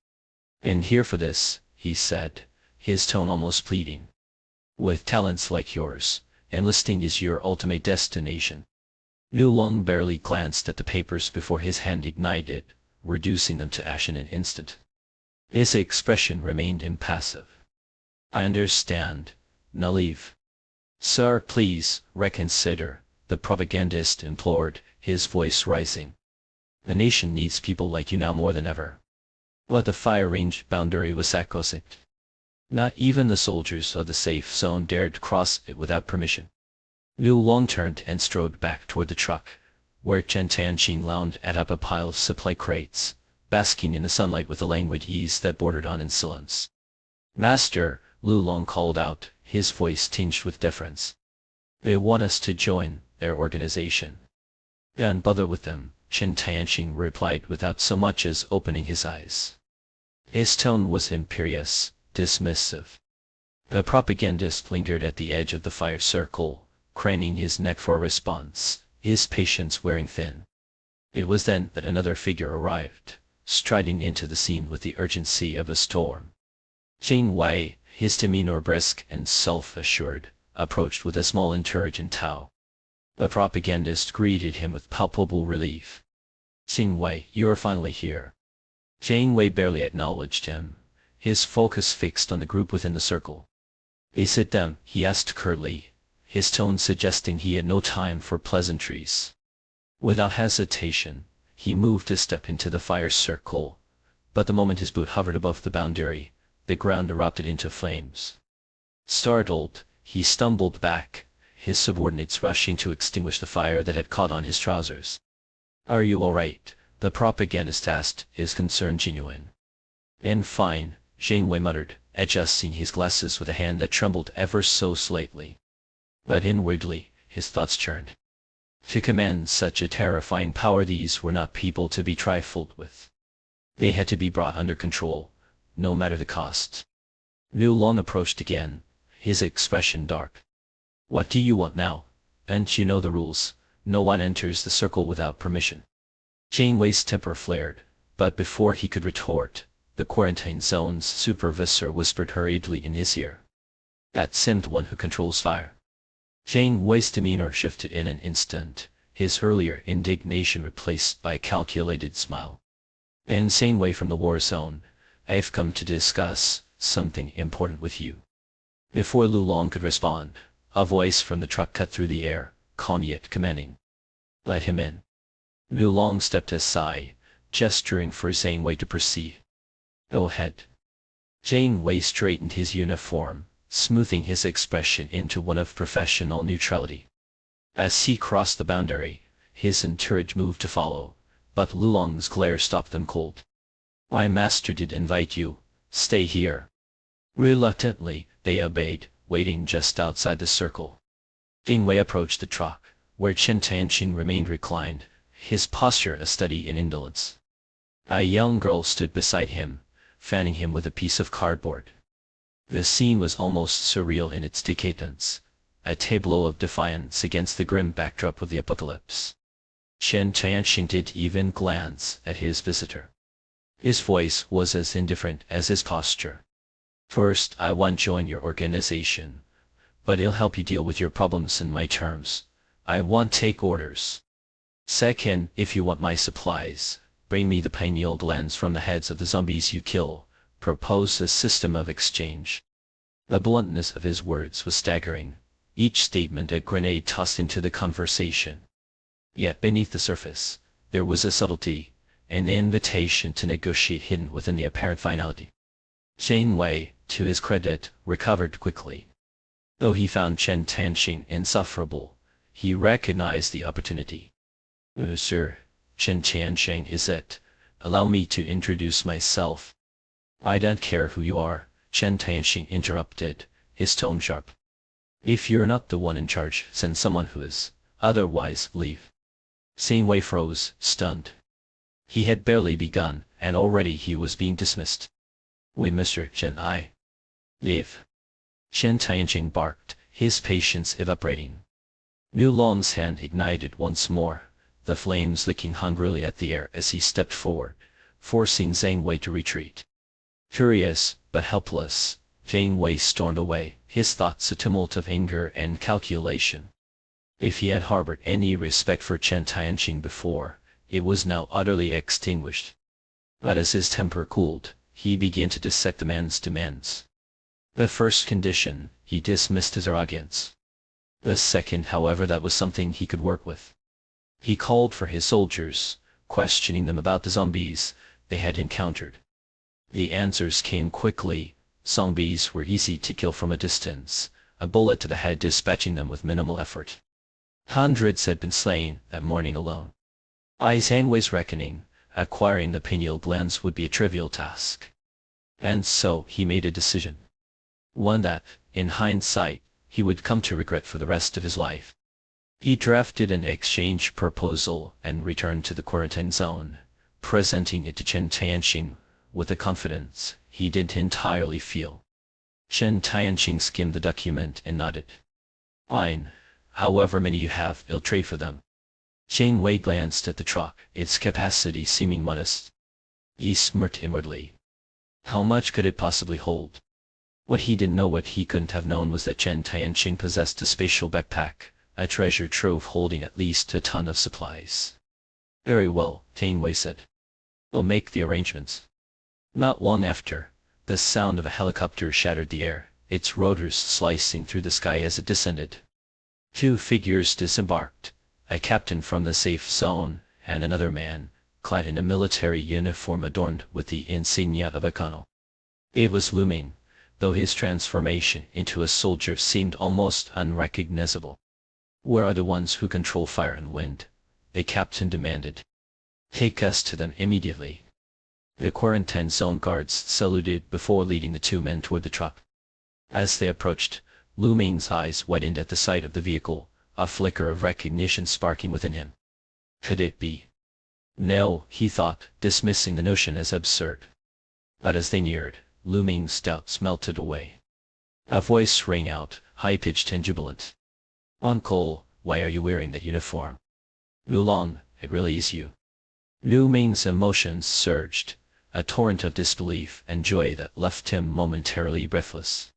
"In here for this," he said, his tone almost pleading. "With talents like yours, enlisting is your ultimate destination." Lu Long barely glanced at the papers before his hand ignited, reducing them to ash in an instant. His expression remained impassive. "I understand. Now leave." "Sir, please, reconsider," the propagandist implored, his voice rising. "The nation needs people like you now more than ever." But the fire range boundary was sacrosanct. Not even the soldiers of the safe zone dared cross it without permission. Lu Long turned and strode back toward the truck, where Chen Tianqing lounged atop a pile of supply crates, basking in the sunlight with a languid ease that bordered on insolence. "Master," Lu Long called out, his voice tinged with deference. "They want us to join their organization." "Don't bother with them," Chen Tianqing replied without so much as opening his eyes. His tone was imperious, dismissive. The propagandist lingered at the edge of the fire circle, craning his neck for a response, his patience wearing thin. It was then that another figure arrived, striding into the scene with the urgency of a storm. Jing Wei, his demeanor brisk and self-assured, approached with a small intelligent Tao. The propagandist greeted him with palpable relief. "Jing Wei, you are finally here." Jing Wei barely acknowledged him, his focus fixed on the group within the circle. "Sit down," he asked curtly, his tone suggesting he had no time for pleasantries. Without hesitation, he moved a step into the fire circle, but the moment his boot hovered above the boundary, the ground erupted into flames. Startled, he stumbled back, his subordinates rushing to extinguish the fire that had caught on his trousers. "Are you all right?" The propagandist test is concern genuine. In fine, Janeway muttered, adjusting his glasses with a hand that trembled ever so slightly. But inwardly, his thoughts churned. To command such a terrifying power, these were not people to be trifled with. They had to be brought under control, no matter the cost. Liu Long approached again, his expression dark. What do you want now? And you know the rules. No one enters the circle without permission. Janeway's temper flared, but before he could retort, the quarantine zone's supervisor whispered hurriedly in his ear. That's Sim, the one who controls fire. Janeway's demeanor shifted in an instant, his earlier indignation replaced by a calculated smile. Insane Way from the war zone, I've come to discuss something important with you. Before Liu Long could respond, a voice from the truck cut through the air, calm yet commanding. Let him in. Liu Long stepped aside, gesturing for Janeway to proceed. Go ahead. Janeway straightened his uniform, smoothing his expression into one of professional neutrality. As he crossed the boundary, his entourage moved to follow, but Liu Long's glare stopped them cold. My master did invite you. Stay here. Reluctantly, they obeyed, waiting just outside the circle. Janeway approached the truck, where Chen Tianqing remained reclined, his posture a study in indolence. A young girl stood beside him, fanning him with a piece of cardboard. The scene was almost surreal in its decadence, a tableau of defiance against the grim backdrop of the apocalypse. Chen Tianqing didn't even glance at his visitor. His voice was as indifferent as his posture. First, I won't join your organization, but I'll help you deal with your problems in my terms. I won't take orders. Second, if you want my supplies, bring me the pineal glands from the heads of the zombies you kill. Propose a system of exchange. The bluntness of his words was staggering, each statement a grenade tossed into the conversation. Yet beneath the surface, there was a subtlety, an invitation to negotiate hidden within the apparent finality. Janeway, to his credit, recovered quickly. Though he found Chen Tianqing insufferable, he recognized the opportunity. Sir, Chen Tianqing is it. Allow me to introduce myself. I don't care who you are, Chen Tianqing interrupted, his tone sharp. If you're not the one in charge, send someone who is. Otherwise, leave. Janeway froze, stunned. He had barely begun, and already he was being dismissed. Wait, Mr. Chen, I leave. Chen Tianqing barked, his patience evaporating. Liu Long's hand ignited once more, the flames licking hungrily at the air as he stepped forward, forcing Janeway to retreat. Furious, but helpless, Janeway stormed away, his thoughts a tumult of anger and calculation. If he had harbored any respect for Chen Tianqing before, it was now utterly extinguished. But as his temper cooled, he began to dissect the man's demands. The first condition, he dismissed his arrogance. The second, however, that was something he could work with. He called for his soldiers, questioning them about the zombies they had encountered. The answers came quickly. Zombies were easy to kill from a distance, a bullet to the head dispatching them with minimal effort. Hundreds had been slain that morning alone. By Janeway's reckoning, acquiring the pineal glands would be a trivial task. And so he made a decision. One that, in hindsight, he would come to regret for the rest of his life. He drafted an exchange proposal and returned to the quarantine zone, presenting it to Chen Tianqing with a confidence he didn't entirely feel. Chen Tianqing skimmed the document and nodded. Fine. However many you have, I'll trade for them. Janeway glanced at the truck, its capacity seeming modest. He smirked inwardly. How much could it possibly hold? What he didn't know, what he couldn't have known, was that Chen Tianqing possessed a spatial backpack, a treasure trove holding at least a ton of supplies. Very well, Janeway said. We'll make the arrangements. Not long after, the sound of a helicopter shattered the air, its rotors slicing through the sky as it descended. Two figures disembarked, a captain from the safe zone, and another man, clad in a military uniform adorned with the insignia of a colonel. It was Lu Ming, though his transformation into a soldier seemed almost unrecognizable. Where are the ones who control fire and wind? The captain demanded. Take us to them immediately. The quarantine zone guards saluted before leading the two men toward the truck. As they approached, Lu Ming's eyes widened at the sight of the vehicle, a flicker of recognition sparking within him. Could it be? No, he thought, dismissing the notion as absurd. But as they neared, Lu Ming's doubts melted away. A voice rang out, high-pitched and jubilant. "Uncle, why are you wearing that uniform? Wulong, it really is you." Lu Ming's emotions surged, a torrent of disbelief and joy that left him momentarily breathless.